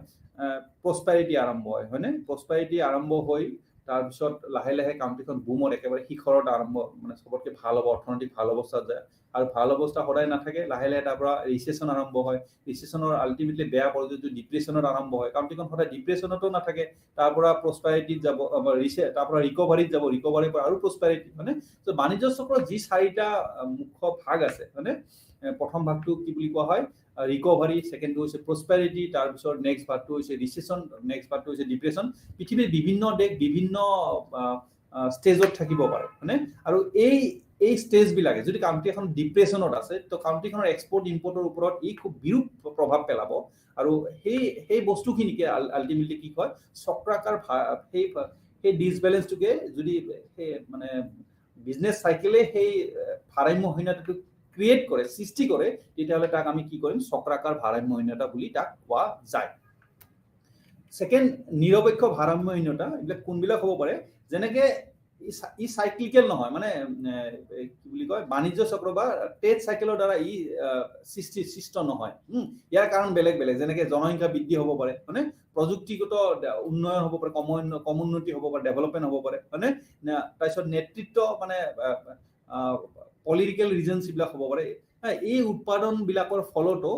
প্ৰস্পাৰিটি আৰম্ভ হয়, হয়নে? প্ৰস্পাৰিটি আৰম্ভ হৈ তাৰপিছত লাহে লাহে কাউণ্ট্ৰিখন বুমত একেবাৰে শিখৰত আৰম্ভ, মানে চবতকৈ ভাল হ'ব, অৰ্থনৈতিক ভাল অৱস্থাত যায়। আৰু ভাল অৱস্থা সদায় নাথাকে, লাহে লাহে তাৰ পৰা ৰিচেশ্যন আৰম্ভ হয়। ৰিচেশ্যনৰ আল্টিমেটলি বেয়া পৰ্যায়টো ডিপ্ৰেশ্যনত আৰম্ভ হয়। কাউণ্ট্ৰিখন সদায় ডিপ্ৰেশ্যনতো নাথাকে, তাৰ পৰা প্ৰস্পাৰিটিত যাব, তাৰ পৰা ৰিকভাৰীত যাব, ৰিকভাৰীৰ পৰা আৰু প্ৰস্পাৰিটি, মানে তো বাণিজ্য চক্ৰৰ যি চাৰিটা মুখ্য ভাগ আছে, মানে প্ৰথম ভাগটো কি বুলি কোৱা হয়, ৰিকভাৰী, ছেকেণ্ডটো হৈছে প্ৰস্পাৰিটি, তাৰপিছত নেক্সট ভাগটো হৈছে ৰিচেশ্যন, নেক্সট ভাগটো হৈছে ডিপ্ৰেশ্যন। পৃথিৱীৰ বিভিন্ন দেশ বিভিন্ন ষ্টেজত থাকিব পাৰে, মানে আৰু এই ষ্টেজবিলাকে যদি কাউণ্ট্ৰি এখন ডিপ্ৰেশ্যনত আছে, তো কাউণ্ট্ৰিখনৰ এক্সপৰ্ট ইম্পৰ্টৰ ওপৰত ই খুব বিৰূপ প্ৰভাৱ পেলাব। আৰু সেই বস্তুখিনিকে আল্টিমেটলি কি কয়, চক্ৰাকাৰ সেই ডিছবেলেঞ্চটোকে যদি সেই মানে বিজনেছ চাইকেলে সেই ভাৰসাম্যহীনতাটো ক্ৰিয়েট কৰে, সৃষ্টি কৰে, তেতিয়াহ'লে তাক আমি কি কৰিম, চক্ৰাকাৰ ভাৰসাম্যহীনতা বুলি তাক কোৱা যায়। ছেকেণ্ড, নিৰপেক্ষ ভাৰসাম্যহীনতা, এইবিলাক কোনবিলাক হ'ব পাৰে, যেনেকৈ ই চাইক্লিকেল নহয়, মানে কি বুলি কয়, বাণিজ্য চক্ৰ বা ট্ৰেড চাইকেলৰ দ্বাৰা ই সৃষ্ট নহয়। ইয়াৰ কাৰণ বেলেগ বেলেগ, যেনেকৈ জনসংখ্যা বৃদ্ধি হ'ব পাৰে, মানে প্ৰযুক্তিগত উন্নয়ন হ'ব পাৰে, কমোন্নতি হ'ব পাৰে, ডেভেলপমেণ্ট হ'ব পাৰে, মানে তাৰপিছত নেতৃত্ব, মানে পলিটিকেল ৰিজনছ এইবিলাক হ'ব পাৰে। এই উৎপাদনবিলাকৰ ফলতো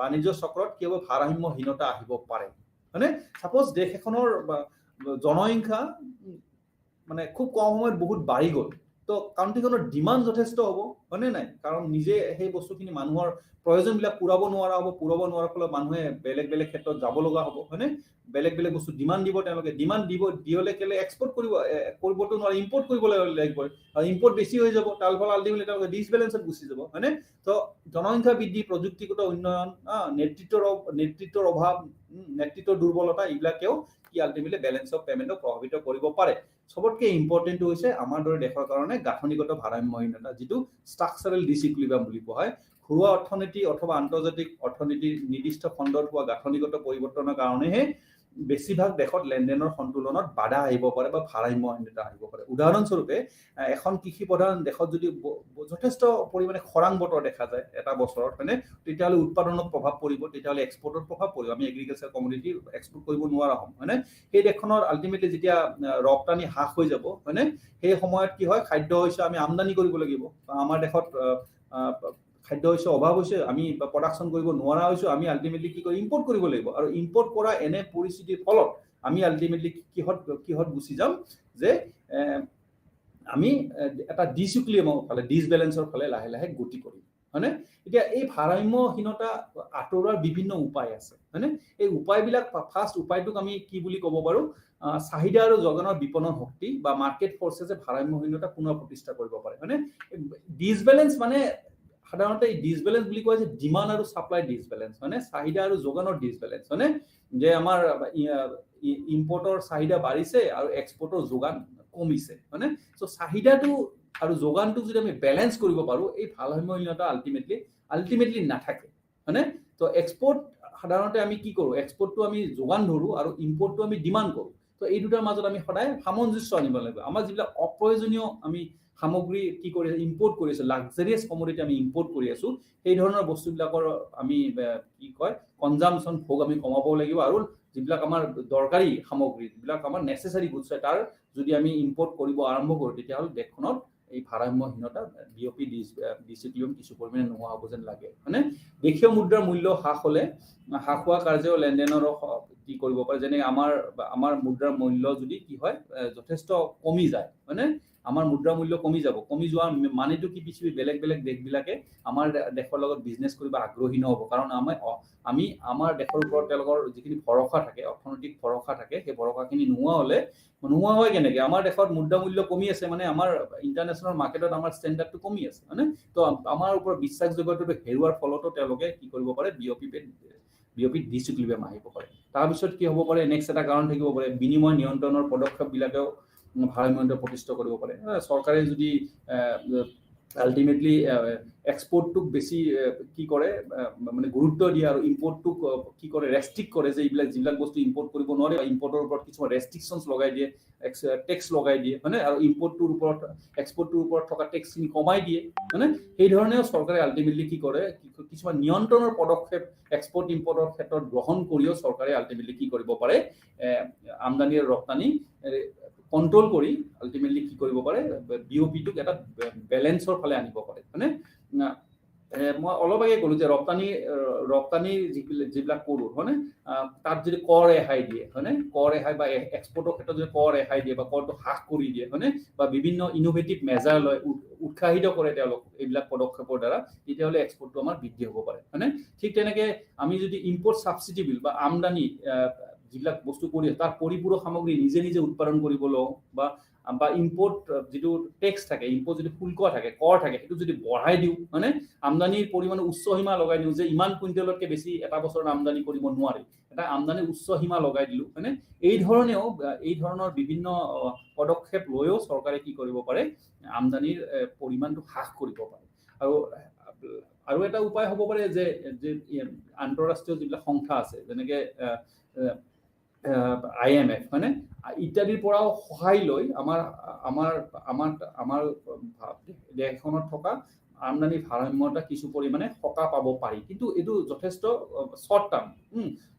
বাণিজ্য চক্ৰত কেৱল ভাৰসাম্যহীনতা আহিব পাৰে। মানে সাপোজ দেশ এখনৰ জনসংখ্যা মানে খুব কম সময়ত বহুত বাঢ়ি গ'ল, তো কাউণ্ট্ৰিখনৰ ডিমাণ্ড যথেষ্ট হ'ব, হয়নে নাই? কাৰণ নিজে সেই বস্তুখিনি মানুহৰ প্ৰয়োজনবিলাক পূৰাব নোৱাৰা হ'ব, পূৰাব নোৱাৰাৰ ফলত মানুহে বেলেগ বেলেগ ক্ষেত্ৰত যাব লগা হ'ব, হয়নে? বেলেগ বেলেগ বস্তু ডিমাণ্ড দিব, তেওঁলোকে ডিমাণ্ড দিবলৈ কেলে এক্সপৰ্ট কৰিবতো নোৱাৰে, ইম্পৰ্ট কৰিবলৈ লাগিব। আৰু ইম্পৰ্ট বেছি হৈ যাব, তাৰ ফলত আল্টিমেটলি তেওঁলোকে ডিছবেলেঞ্চত গুচি যাব, হয়নে? তো জনসংখ্যা বৃদ্ধি, প্ৰযুক্তিগত উন্নয়ন, নেতৃত্বৰ অভাৱ, নেতৃত্বৰ দুৰ্বলতা, এইবিলাকেও কি আল্টিমেটলি বেলেঞ্চ অফ পেমেণ্টক প্ৰভাৱিত কৰিব পাৰে। চবতকৈ ইম্পৰ্টেণ্টটো হৈছে আমাৰ দৰে দেশৰ কাৰণে গাঁথনিগত ভাৰসাম্যহীনতা, যিটো ষ্ট্ৰাকচাৰেল ডিসইকুইলিব্ৰিয়াম বুলি কোৱা হয়। ঘৰুৱা অৰ্থনীতি অথবা আন্তৰ্জাতিক অৰ্থনীতিৰ নিৰ্দিষ্ট খণ্ডত হোৱা গাঁথনিগত পৰিৱৰ্তনৰ কাৰণেহে বেছিভাগ দেশত লেনদেনৰ সন্তুলনত বাধা আহিব পাৰে বা ভাৰসাম্যহীনতা আহিব পাৰে। উদাহৰণস্বৰূপে, এখন কৃষি প্ৰধান দেশত যদি যথেষ্ট পৰিমাণে খৰাং বতৰ দেখা যায় এটা বছৰত, মানে তেতিয়াহ'লে উৎপাদনত প্ৰভাৱ পৰিব, তেতিয়াহ'লে এক্সপৰ্টত প্ৰভাৱ পৰিব, আমি এগ্ৰিকালচাৰ কমোডিটি এক্সপৰ্ট কৰিব নোৱাৰা হ'ম, হয়নে? সেই দেশখনৰ আল্টিমেটলি যেতিয়া ৰপ্তানি হ্ৰাস হৈ যাব, হয়নে, সেই সময়ত কি হয়, খাদ্য শস্য আমি আমদানি কৰিব লাগিব। আমাৰ দেশত খাদ্য শস্য অভাৱ হৈছে, আমি প্ৰডাকশ্যন কৰিব নোৱাৰা হৈছোঁ, আমি আল্টিমেটলি কি কৰি ইম্পৰ্ট কৰিব লাগিব। আৰু ইম্পৰ্ট কৰা এনে পৰিস্থিতিৰ ফলত আমি আল্টিমেটলি কিহত গুচি যাম, যে আমি এটা ডিসইকুইলিব্ৰিয়ামৰ ফালে, ডিছবেলেঞ্চৰ ফালে লাহে লাহে গতি কৰিম, হয়নে? এতিয়া এই ভাৰসাম্যহীনতা আঁতৰোৱাৰ বিভিন্ন উপায় আছে, হয়নে? এই উপায়বিলাক, ফাৰ্ষ্ট উপায়টোক আমি কি বুলি ক'ব পাৰোঁ, চাহিদা আৰু যোগানৰ বিপণন শক্তি বা মাৰ্কেট ফৰ্চেছে ভাৰসাম্যহীনতা পুনৰ প্ৰতিষ্ঠা কৰিব পাৰে, হয়নে? ডিছবেলেঞ্চ মানে সাধাৰণতে এই ডিছবেলেঞ্চ বুলি কোৱা যে ডিমাণ্ড আৰু ছাপ্লাই ডিছবেলেঞ্চ, মানে চাহিদা আৰু যোগানৰ ডিছবেলেঞ্চ, হয়নে? যে আমাৰ ইম্পৰ্টৰ চাহিদা বাঢ়িছে আৰু এক্সপৰ্টৰ যোগান কমিছে, হয়নে? চ' চাহিদাটো আৰু যোগানটো যদি আমি বেলেঞ্চ কৰিব পাৰোঁ, এই ভাৰসাম্যহীনতা আল্টিমেটলি নাথাকে, হয়নে? তো এক্সপৰ্ট সাধাৰণতে আমি কি কৰোঁ, এক্সপৰ্টটো আমি যোগান ধৰোঁ আৰু ইম্পৰ্টটো আমি ডিমাণ্ড কৰোঁ। তো এই দুটাৰ মাজত আমি সদায় সামঞ্জস্য আনিব লাগিব। আমাৰ যিবিলাক অপ্ৰয়োজনীয় আমি সামগ্ৰী কি কৰি ইম্পৰ্ট কৰি আছোঁ, লাক্সাৰিয়াছ কমোডিটি আমি ইম্পৰ্ট কৰি আছোঁ, সেই ধৰণৰ বস্তুবিলাকৰ আমি কি কয় কনজামশ্যন ভোগ আমি কমাব লাগিব। আৰু যিবিলাক আমাৰ দৰকাৰী সামগ্ৰী, যিবিলাক আমাৰ নেচেচাৰী গুডছ হয়, তাৰ যদি আমি ইম্পৰ্ট কৰিব আৰম্ভ কৰোঁ, তেতিয়াহ'লে দেশখনত এই ভাৰসাম্যহীনতা বিয়পি ডিচিপ্লিন কিছু পৰিমাণে নোহোৱা হ'ব যেন লাগে। মানে দেশীয় মুদ্ৰাৰ মূল্য হ্ৰাস হ'লে হ্ৰাস হোৱা কাৰ্য লেনদেনৰো কি কৰিব পাৰে, যেনে আমাৰ মুদ্ৰাৰ মূল্য যদি কি হয় যথেষ্ট কমি যায়, মানে আমাৰ মুদ্ৰা মূল্য কমি যাব। কমি যোৱাৰ মানেটো কি, পৃথিৱীৰ বেলেগ বেলেগ দেশবিলাকে আমাৰ দেশৰ লগত বিজনেছ কৰিব আগ্ৰহী নহ'ব, কাৰণ আমি আমাৰ দেশৰ ওপৰত তেওঁলোকৰ যিখিনি ভৰসা থাকে, অৰ্থনৈতিক ভৰসা থাকে, সেই ভৰসাখিনি নোহোৱা হয় কেনেকৈ? আমাৰ দেশত মুদ্ৰা মূল্য কমি আছে, মানে আমাৰ ইণ্টাৰনেশ্যনেল মাৰ্কেটত আমাৰ ষ্টেণ্ডাৰ্ডটো কমি আছে, মানে তো আমাৰ ওপৰত বিশ্বাসযোগ্যতাটো হেৰুৱাৰ ফলতো তেওঁলোকে কি কৰিব পাৰে, বিয়পি ডিচিপ্লিন আহিব পাৰে। তাৰপিছত কি হ'ব পাৰে, নেক্সট এটা কাৰণ থাকিব পাৰে, বিনিময় নিয়ন্ত্ৰণৰ পদক্ষেপবিলাকেও ভাৰসাম্য প্ৰতিষ্ঠা কৰিব পাৰে। চৰকাৰে যদি আল্টিমেটলি এক্সপৰ্টটোক বেছি কি কৰে, মানে গুৰুত্ব দিয়ে আৰু ইম্পৰ্টটোক কি কৰে, ৰেষ্ট্ৰিক্ট কৰে, যে যিবিলাক বস্তু ইম্পৰ্ট কৰিব নোৱাৰে, ইম্পৰ্টৰ ওপৰত কিছুমান ৰেষ্ট্ৰিকশ্যনছ লগাই দিয়ে, টেক্স লগাই দিয়ে, হয়নে, আৰু এক্সপৰ্টটোৰ ওপৰত থকা টেক্সখিনি কমাই দিয়ে, হয়নে। সেই ধৰণেও চৰকাৰে আল্টিমেটলি কি কৰে, কিছুমান নিয়ন্ত্ৰণৰ পদক্ষেপ এক্সপৰ্ট ইম্পৰ্টৰ ক্ষেত্ৰত গ্ৰহণ কৰিও চৰকাৰে আল্টিমেটলি কি কৰিব পাৰে, আমদানি আৰু ৰপ্তানি কণ্ট্ৰল কৰি আল্টিমেটলি কি কৰিব পাৰে, বিঅপিটোক এটা বেলেঞ্চৰ ফালে আনিব পাৰে, মানে মই অলপ আগে ক'লো যে ৰপ্তানি যিবিলাক কৰোঁ, হয়নে, তাত যদি কৰ ৰেহাই দিয়ে, হয়নে, কৰ ৰেহাই বা এক্সপৰ্টৰ ক্ষেত্ৰত যদি কৰ ৰেহাই দিয়ে বা কৰটো হ্ৰাস কৰি দিয়ে, হয়নে, বা বিভিন্ন ইনোভেটিভ মেজাৰ লয়, উৎসাহিত কৰে তেওঁলোক এইবিলাক পদক্ষেপৰ দ্বাৰা, তেতিয়াহ'লে এক্সপৰ্টটো আমাৰ বৃদ্ধি হ'ব পাৰে, হয়নে। ঠিক তেনেকৈ আমি যদি ইম্পৰ্ট ছাবচিডি বিল বা আমদানি যিবিলাক বস্তু কৰি তাৰ পৰিপূৰক সামগ্ৰী নিজে উৎপাদন কৰিব লওঁ, বা ইম্পৰ্ট যিটো টেক্স থাকে, ইম্পৰ্ট যিটো শুল্ক থাকে, কৰ থাকে, সেইটো যদি বঢ়াই দিওঁ, মানে আমদানিৰ পৰিমাণে উচ্চ সীমা লগাই দিওঁ, যে ইমান কুইণ্টেলতকৈ বেছি এটা বছৰত আমদানি কৰিব নোৱাৰি, এটা আমদানিৰ উচ্চ সীমা লগাই দিলোঁ, মানে এই ধৰণৰ বিভিন্ন পদক্ষেপ লৈও চৰকাৰে কি কৰিব পাৰে, আমদানিৰ পৰিমাণটো হ্ৰাস কৰিব পাৰে। আৰু এটা উপায় হ'ব পাৰে যে আন্তঃৰাষ্ট্ৰীয় যিবিলাক সংস্থা আছে, যেনেকৈ IMF, মানে ইত্যাদিৰ পৰাও সহায় লৈ আমাৰ দেশখনত থকা আমদানি ভাৰসাম্যতা কিছু পৰিমাণে সকাহ পাব পাৰি, কিন্তু এইটো যথেষ্ট শ্বৰ্ট টাৰ্ম।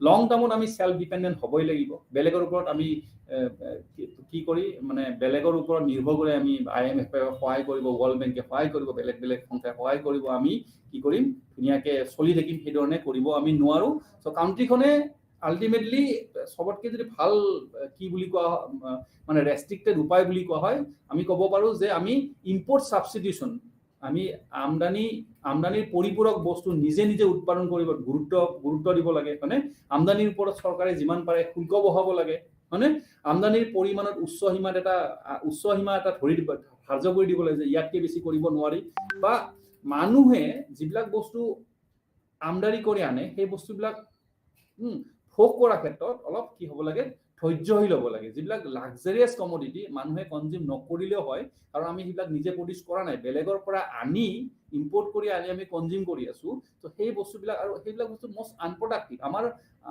লং টাৰ্মত আমি সেলফ ডিপেণ্ডেণ্ট হ'বই লাগিব। বেলেগৰ ওপৰত আমি কি কৰি, মানে বেলেগৰ ওপৰত নিৰ্ভৰ কৰি আমি IMF সহায় কৰিব, ৱৰ্ল্ড বেংকে সহায় কৰিব, বেলেগ সংস্থাই সহায় কৰিব, আমি কি কৰিম, ধুনীয়াকৈ চলি থাকিম, সেইধৰণে কৰিব আমি নোৱাৰোঁ। চ' কাউণ্ট্ৰিখনে আল্টিমেটলি সবতকৈ যদি ভাল কি বুলি কোৱা, মানে ৰেষ্ট্ৰিক্টেড উপায় বুলি কোৱা হয়, আমি ক'ব পাৰোঁ যে আমি ইম্পৰ্ট ছাবষ্টিটিউশ্যন, আমি আমদানিৰ পৰিপূৰক বস্তু নিজে উৎপাদন কৰিব গুৰুত্ব দিব লাগে, মানে আমদানিৰ ওপৰত চৰকাৰে যিমান পাৰে শুল্ক বঢ়াব লাগে, মানে আমদানিৰ পৰিমাণত উচ্চ সীমা এটা ধাৰ্য কৰি দিব লাগে, যে ইয়াতকৈ বেছি কৰিব নোৱাৰি, বা মানুহে যিবিলাক বস্তু আমদানি কৰি আনে সেই বস্তুবিলাক ভোগ কৰাৰ ক্ষেত্ৰত অলপ কি হ'ব লাগে, ধৈৰ্যশীল হ'ব লাগে। যিবিলাক লাক্সাৰিয়াছ কমোডিটি মানুহে কনজিউম নকৰিলেও হয়, আৰু আমি সেইবিলাক নিজে প্ৰডিউচ কৰা নাই, বেলেগৰ পৰা আনি ইম্পৰ্ট কৰি আমি কনজিউম কৰি আছোঁ, তো সেই বস্তুবিলাক, আৰু সেইবিলাক বস্তু মষ্ট আনপ্ৰডাক্টিভ,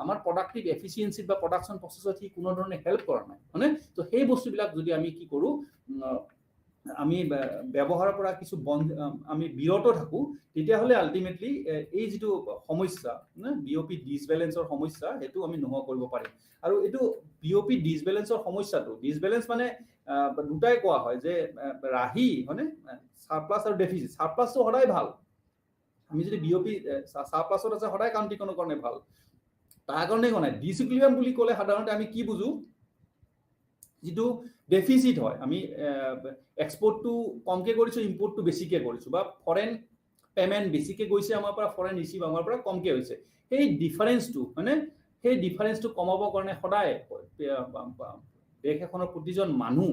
আমাৰ প্ৰডাক্টিভ এফিচিয়েঞ্চিত বা প্ৰডাকশ্যন প্ৰচেছত সি কোনো ধৰণে হেল্প কৰা নাই, হয়নে। তো সেই বস্তুবিলাক যদি আমি কি কৰোঁ, আমি ব্যৱহাৰৰ পৰা কিছু আমি বিৰত থাকোঁ, তেতিয়াহ'লে আল্টিমেটলি এই যিটো সমস্যা, বিঅপি ডিছবেলেঞ্চৰ সমস্যা, সেইটো আমি নোহোৱা কৰিব পাৰিম। আৰু এইটো বিঅপি ডিছবেলেঞ্চৰ সমস্যাটো, ডিছবেলেঞ্চ মানে দুটাই কোৱা হয়, যে ৰাহি, হয়নে, ছাৰপ্লাছ আৰু ডেফিচিট। ছাৰপ্লাছটো সদায় ভাল, আমি যদি বিঅপি ছাৰপ্লাছত আছে সদায় কাউণ্ট্ৰিখনৰ কাৰণে ভাল, তাৰ কাৰণে কোৱা নাই। ডিচিপ্লিন বুলি ক'লে সাধাৰণতে আমি কি বুজো, যিটো ডেফিচিট হয়, আমি এক্সপৰ্টটো কমকৈ কৰিছোঁ, ইম্পৰ্টটো বেছিকৈ কৰিছোঁ, বা ফৰেন পেমেণ্ট বেছিকৈ গৈছে আমাৰ পৰা, ফৰেন ৰিচিভ আমাৰ পৰা কমকৈ হৈছে, সেই ডিফাৰেঞ্চটো, মানে সেই ডিফাৰেঞ্চটো কমাবৰ কাৰণে সদায় দেশ এখনৰ প্ৰতিজন মানুহ,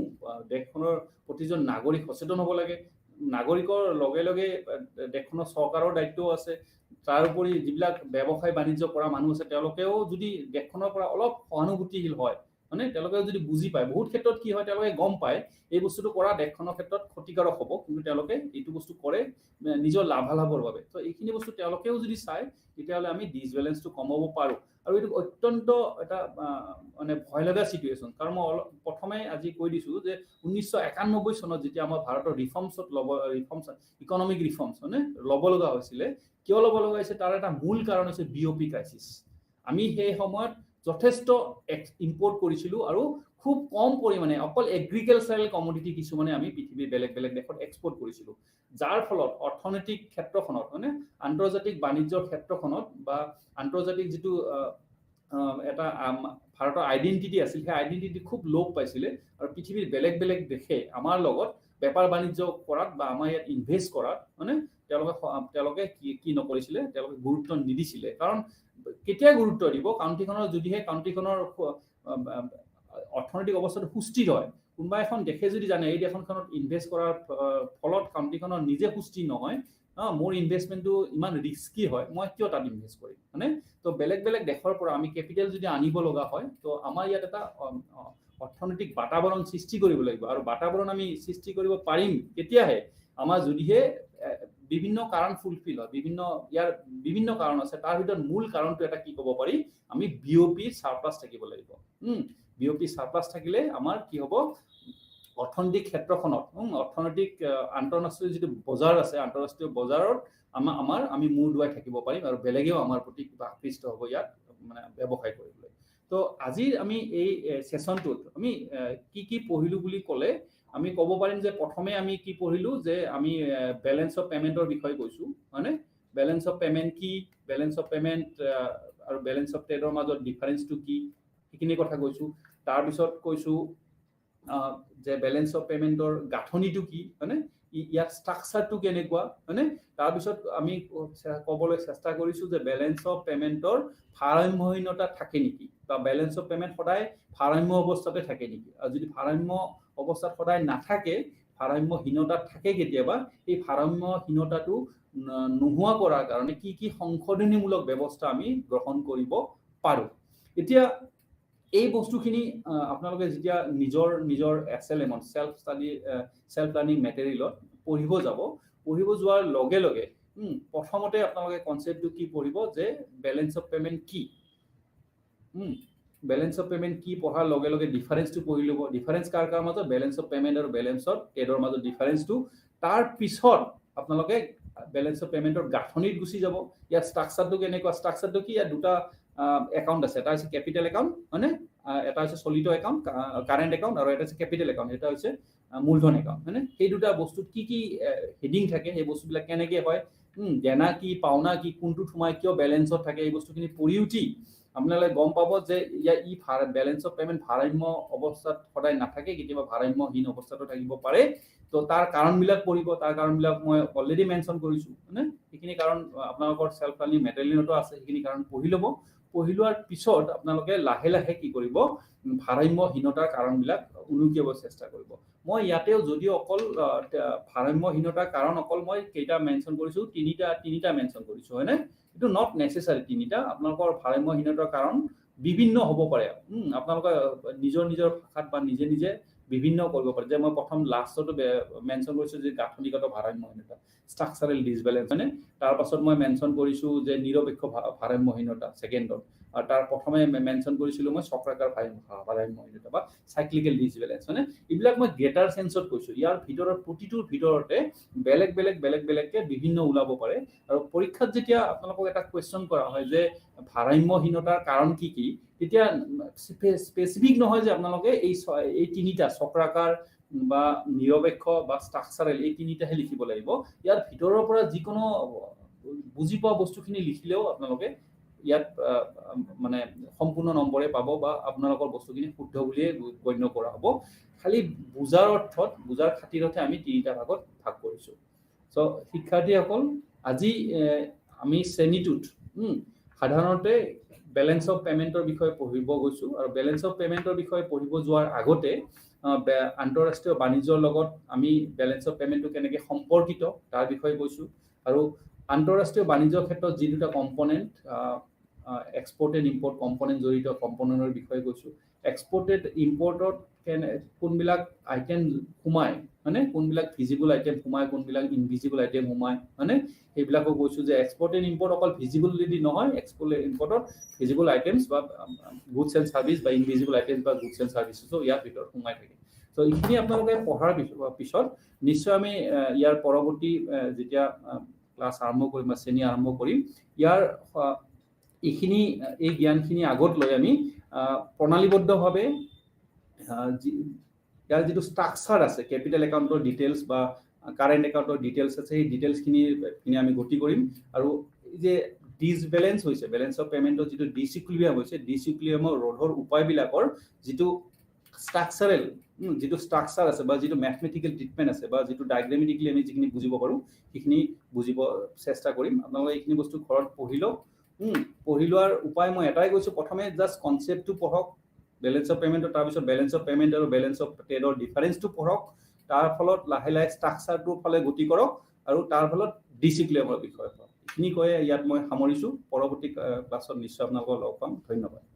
দেশখনৰ প্ৰতিজন নাগৰিক সচেতন হ'ব লাগে। নাগৰিকৰ লগে লগে দেশখনৰ চৰকাৰৰ দায়িত্বও আছে। তাৰোপৰি যিবিলাক ব্যৱসায় বাণিজ্য কৰা মানুহ আছে, তেওঁলোকেও যদি দেশখনৰ পৰা অলপ সহানুভূতিশীল হয়, মানে তেওঁলোকে যদি বুজি পায়, বহুত ক্ষেত্ৰত কি হয়, তেওঁলোকে গম পায় এই বস্তুটো কৰা দেশখনৰ ক্ষেত্ৰত ক্ষতিকাৰক হ'ব, কিন্তু তেওঁলোকে এইটো বস্তু কৰে নিজৰ লাভালাভৰ বাবে। তো এইখিনি বস্তু তেওঁলোকেও যদি চায়, তেতিয়াহ'লে আমি ডিছবেলেঞ্চটো কমাব পাৰোঁ। আৰু এইটো অত্যন্ত এটা মানে ভয় লগা চিটুৱেশ্যন, কাৰণ মই প্ৰথমে আজি কৈ দিছোঁ যে 1991 চনত যেতিয়া আমাৰ ভাৰতৰ ৰিফৰ্মছ ইকনমিক ৰিফৰ্মছ মানে ল'ব লগা হৈছিলে, কিয় ল'ব লগা হৈছে, তাৰ এটা মূল কাৰণ হৈছে বিঅপি ক্ৰাইচিছ। আমি সেই সময়ত যথেষ্ট ইম্পৰ্ট কৰিছিলোঁ আৰু খুব কম পৰিমাণে অকল এগ্ৰিকালচাৰেল কমোডিটি কিছুমানে আমি পৃথিৱীৰ বেলেগ বেলেগ দেশত এক্সপৰ্ট কৰিছিলোঁ, যাৰ ফলত অৰ্থনৈতিক ক্ষেত্ৰখনত মানে আন্তৰ্জাতিক বাণিজ্যৰ ক্ষেত্ৰখনত বা আন্তৰ্জাতিক যিটো এটা ভাৰতৰ আইডেণ্টিটি আছিল, সেই আইডেণ্টিটি খুব লোপ পাইছিলে আৰু পৃথিৱীৰ বেলেগ বেলেগ দেশে আমাৰ লগত বেপাৰ বাণিজ্য কৰাত বা আমাৰ ইয়াত ইনভেষ্ট কৰাত মানে তেওঁলোকে কি নকৰিছিলে, তেওঁলোকে গুৰুত্ব নিদিছিলে। কাৰণ কেতিয়া গুৰুত্ব দিব, কাউণ্ট্ৰিখনৰ যদিহে কাউণ্ট্ৰিখনৰ অৰ্থনৈতিক অৱস্থাটো সুস্থিৰ হয়, কোনোবা এখন দেশে যদি জানে এই দেশখনত ইনভেষ্ট কৰাৰ ফলত কাউণ্ট্ৰিখনৰ নিজে সুস্থিৰ নহয়, মোৰ ইনভেষ্টমেণ্টটো ইমান ৰিস্কি হয়, মই কিয় তাত ইনভেষ্ট কৰিম, মানে তো বেলেগ বেলেগ দেশৰ পৰা আমি কেপিটেল যদি আনিব লগা হয়, তো আমাৰ ইয়াত এটা অৰ্থনৈতিক বাতাবৰণ সৃষ্টি কৰিব লাগিব। আৰু বাতাবৰণ আমি সৃষ্টি কৰিব পাৰিম কেতিয়াহে, আমাৰ যদিহে বিভিন্ন কাৰণ ফুলফিল হয়, ইয়াৰ বিভিন্ন কাৰণ আছে, তাৰ ভিতৰত মূল কাৰণটো এটা কি ক'ব পাৰি, আমি বিঅ'পি সাৰপ্লাছ থাকিব লাগিব। বিঅ'পি সাৰপ্লাছ থাকিলে আমাৰ কি হ'ব, অৰ্থনৈতিক ক্ষেত্ৰখনত অৰ্থনৈতিক আন্তঃৰাষ্ট্ৰীয় যিটো বজাৰ আছে, আন্তঃৰাষ্ট্ৰীয় বজাৰত আমি মূৰ দুৱাই থাকিব পাৰিম আৰু বেলেগেও আমাৰ প্ৰতি কিবা আকৃষ্ট হ'ব ইয়াত মানে ব্যৱসায় কৰিবলৈ। তো আজি আমি এই সেশনটোত আমি কি পঢ়িলো বুলি ক'লে আমি ক'ব পাৰিম যে প্ৰথমে আমি কি পঢ়িলো যে আমি বেলেন্স অফ পেমেন্টৰ বিষয়ে কৈছো, মানে বেলেন্স অফ পেমেন্ট কি, বেলেন্স অফ পেমেন্ট আৰু বেলেন্স অফ ট্ৰেডৰ মাজত ডিফাৰেন্সটো কি, সেইখিনি কথা কৈছো। তাৰপিছত কৈছো যে বেলেন্স অফ পেমেন্টৰ গাঁথনিটো কি, মানে ইয়াৰ ষ্ট্ৰাকচাৰটো কেনেকুৱা, মানে তাৰপিছত আমি ক'বলৈ চেষ্টা কৰিছো যে বেলেন্স অফ পেমেন্টৰ ভাৰসাম্যহীনতা থাকে নেকি, বা বেলেন্স অফ পেমেন্ট সদায় ভাৰসাম্য অৱস্থাতে থাকে নেকি, আৰু যদি ভাৰসাম্য অৱস্থাত সদায় নাথাকে, ভাৰসাম্যহীনতাত থাকে কেতিয়াবা, এই ভাৰসাম্যহীনতাটো নোহোৱা কৰাৰ কাৰণে কি সংশোধনীমূলক ব্যৱস্থা আমি গ্ৰহণ কৰিব পাৰো। এতিয়া এই বস্তুখিনি আপোনালোকে যেতিয়া নিজৰ SLM সেল্ফ লাৰ্নিং মেটেৰিয়েলত পঢ়িব যোৱাৰ লগে লগে প্ৰথমতে আপোনালোকে কনসেপ্টটো কি পঢ়িব যে বেলেন্স অফ পেমেন্ট কি, বেলেন্স অফ পেমেন্ট কি পঢ়াৰ লগে লগে ডিফাৰেন্সটো পঢ়ি ল'ব, ডিফাৰেন্স কাৰ মাজত, বেলেন্স অফ পেমেন্ট আৰু বেলেন্স অফ ট্ৰেডৰ মাজত ডিফাৰেন্সটো। তাৰ পিছত আপোনালোকে বেলেন্স অফ পেমেন্টৰ গাঁথনিত গুচি যাব, ইয়াৰ ষ্ট্ৰাকচাৰটো কেনেকুৱা, ষ্ট্ৰাকচাৰটো কি, ইয়াত দুটা একাউণ্ট আছে, এটা হৈছে কেপিটেল একাউণ্ট, মানে এটা হৈছে চলিত একাউণ্ট কাৰেণ্ট একাউণ্ট, আৰু এটা হৈছে কেপিটেল একাউণ্ট, এটা হৈছে মূলধন একাউণ্ট। মানে সেই দুটা বস্তুত কি হেডিং থাকে, সেই বস্তুবিলাক কেনেকৈ হয়, দেনা কি, পাওনা কি, কোনটোত সোমাই কিয় বেলেন্সত থাকে, এই বস্তুখিনি পঢ়ি উঠি আপোনালোকে গম পাব যে বেলেন্স অফ পেমেন্ট ভাৰসাম্য অৱস্থাত সদায় নাথাকে, কেতিয়াবা ভাৰসাম্যহীন অৱস্থাতো থাকিব পাৰে। তো তাৰ কাৰণবিলাক পঢ়িব, তাৰ কাৰণবিলাক মই অলৰেডি মেনশ্যন কৰিছো, মানে সেইখিনি কাৰণ আপোনালোকৰ সেল্ফ লাৰ্নিং মেটেৰিয়েলতো আছে, সেইখিনি কাৰণ পঢ়ি ল'ব। পঢ়ি লোৱাৰ পিছত আপোনালোকে লাহে লাহে কি কৰিব, ভাৰসাম্যহীনতাৰ কাৰণবিলাক উনুকিয়াব চেষ্টা কৰিব। মই ইয়াতেও যদিও অকল ভাৰসাম্যহীনতাৰ কাৰণ অকল মই কেইটা মেনশ্যন কৰিছো, তিনিটা মেনশ্যন কৰিছো, হয়নে? এইটো নট নেচেচাৰী তিনিটা, আপোনালোকৰ ভাৰসাম্যহীনতাৰ কাৰণ বিভিন্ন হ'ব পাৰে, আপোনালোকে নিজৰ ভাষাত বা নিজে বিভিন্ন কৰিব পাৰে। যে মই প্ৰথম লাষ্টতো মেনশ্যন কৰিছো যে গাঁথনিগত ভাৰসাম্যহীনতা, ষ্ট্ৰাকচাৰেল ডিসবেলেন্স, মানে তাৰ পাছত মই মেনশ্যন কৰিছো যে নিৰপেক্ষ ভাৰসাম্যহীনতা ছেকেণ্ডত, আৰু তাৰ প্ৰথমে মেনশ্যন কৰিছিলো মই চক্ৰাকাৰ ভাৰসাম্যহীনতা বা সাইক্লিকেল ডিসবেলেন্স। মানে এইবিলাক মই গ্ৰেটাৰ সেন্সত কৈছো, ইয়াৰ ভিতৰত প্ৰতিটোৰ ভিতৰতে বেলেগকে বিভিন্ন ওলাব পাৰে। আৰু পৰীক্ষাত যেতিয়া আপোনালোকক এটা কুৱেশ্যন কৰা হয় যে ভাৰসাম্যহীনতাৰ কাৰণ কি, তেতিয়া স্পেচিফিক নহয় যে আপোনালোকে এই তিনিটা চক্ৰাকাৰ বা নিৰপেক্ষ বা ষ্ট্ৰাকচাৰেল এই তিনিটাহে লিখিব লাগিব। ইয়াৰ ভিতৰৰ পৰা যিকোনো বুজি পোৱা বস্তুখিনি লিখিলেও আপোনালোকে ইয়াত মানে সম্পূৰ্ণ নম্বৰে পাব বা আপোনালোকৰ বস্তুখিনি শুদ্ধ বুলিয়ে গণ্য কৰা হ'ব। খালি বুজাৰ খাতিৰতহে আমি তিনিটা ভাগত ভাগ কৰিছো। চ' শিক্ষাৰ্থীসকল, আজি আমি শ্ৰেণীটোত সাধাৰণতে বেলেন্স অফ পেমেন্টৰ বিষয়ে পঢ়িব গৈছো, আৰু বেলেন্স অফ পেমেন্টৰ বিষয়ে পঢ়িব যোৱাৰ আগতে আন্তঃৰাষ্ট্ৰীয় বাণিজ্যৰ লগত আমি বেলেন্স অফ পেমেন্টটো কেনেকৈ সম্পৰ্কিত তাৰ বিষয়ে কৈছো, আৰু আন্তঃৰাষ্ট্ৰীয় বাণিজ্যৰ ক্ষেত্ৰত যি দুটা component export and import component জড়িত কম্পনেণ্টৰ বিষয়ে কৈছো। এক্সপৰ্টেড ইম্পৰ্টত কোনবিলাক আইটেম সোমায়, মানে কোনবিলাক ভিজিবল আইটেম সোমায়, কোনবিলাক ইনভিজিবল আইটেম সোমায়, মানে সেইবিলাকো কৈছো যে এক্সপৰ্ট এণ্ড ইম্পৰ্ট অকল ভিজিবিলিটি নহয়, এক্সপৰ্ট ইম্পৰ্টত ভিজিবল আইটেমছ বা গুডছ এণ্ড ছাৰ্ভিচ বা ইনভিজিবল আইটেমছ বা গুডছ এণ্ড ছাৰ্ভিচেছো ইয়াৰ ভিতৰত সোমাই থাকে। চ' এইখিনি আপোনালোকে পঢ়াৰ পিছত নিশ্চয় আমি ইয়াৰ পৰৱৰ্তী যেতিয়া ক্লাছ আৰম্ভ কৰিম বা শ্ৰেণী আৰম্ভ কৰিম, ইয়াৰ এইখিনি এই জ্ঞানখিনি আগত লৈ আমি প্ৰণালীবদ্ধভাৱে ইয়াৰ যিটো ষ্ট্ৰাকচাৰ আছে কেপিটেল একাউণ্টৰ ডিটেইলছ বা কাৰেণ্ট একাউণ্টৰ ডিটেইলছ আছে সেই ডিটেইলছখিনি আমি গতি কৰিম আৰু যে ডিসবেলেন্স হৈছে বেলেন্স অফ পেমেন্টৰ যিটো ডিসইকুইলিব্ৰিয়াম হৈছে ডিসইকুইলিব্ৰিয়ামৰ ৰোধৰ উপায়বিলাকৰ যিটো ষ্ট্ৰাকচাৰেল যিটো ষ্ট্ৰাকচাৰ আছে বা যিটো ম্যাথমেটিক্যাল ট্ৰিটমেন্ট আছে বা যিটো ডায়াগ্ৰামেটিক্যালি আমি যিখিনি বুজিব পাৰো সেইখিনি বুজিব চেষ্টা কৰিম আপোনালোকে এইখিনি বস্তু ঘৰত পঢ়ি লোৱাৰ উপায় মই এটাই কৈছো প্ৰথমে জাস্ট কনসেপ্টটো পঢ়ক বেলেন্স অফ পেমেন্টৰ তাৰ পিছত বেলেন্স অফ পেমেন্ট আৰু বেলেন্স অফ ট্ৰেডৰ ডিফাৰেন্সটো পঢ়ক তাৰ ফলত লাহে লাহে ষ্ট্ৰাকচাৰটোৰ ফালে গতি কৰক আৰু তাৰ ফলত ডিসিপ্লিনৰ বিষয় পঢ়ক এইখিনি কৈ ইয়াত মই সামৰিছো পৰৱৰ্তী ক্লাছত নিশ্চয় আপোনালোকক লগ পাম ধন্যবাদ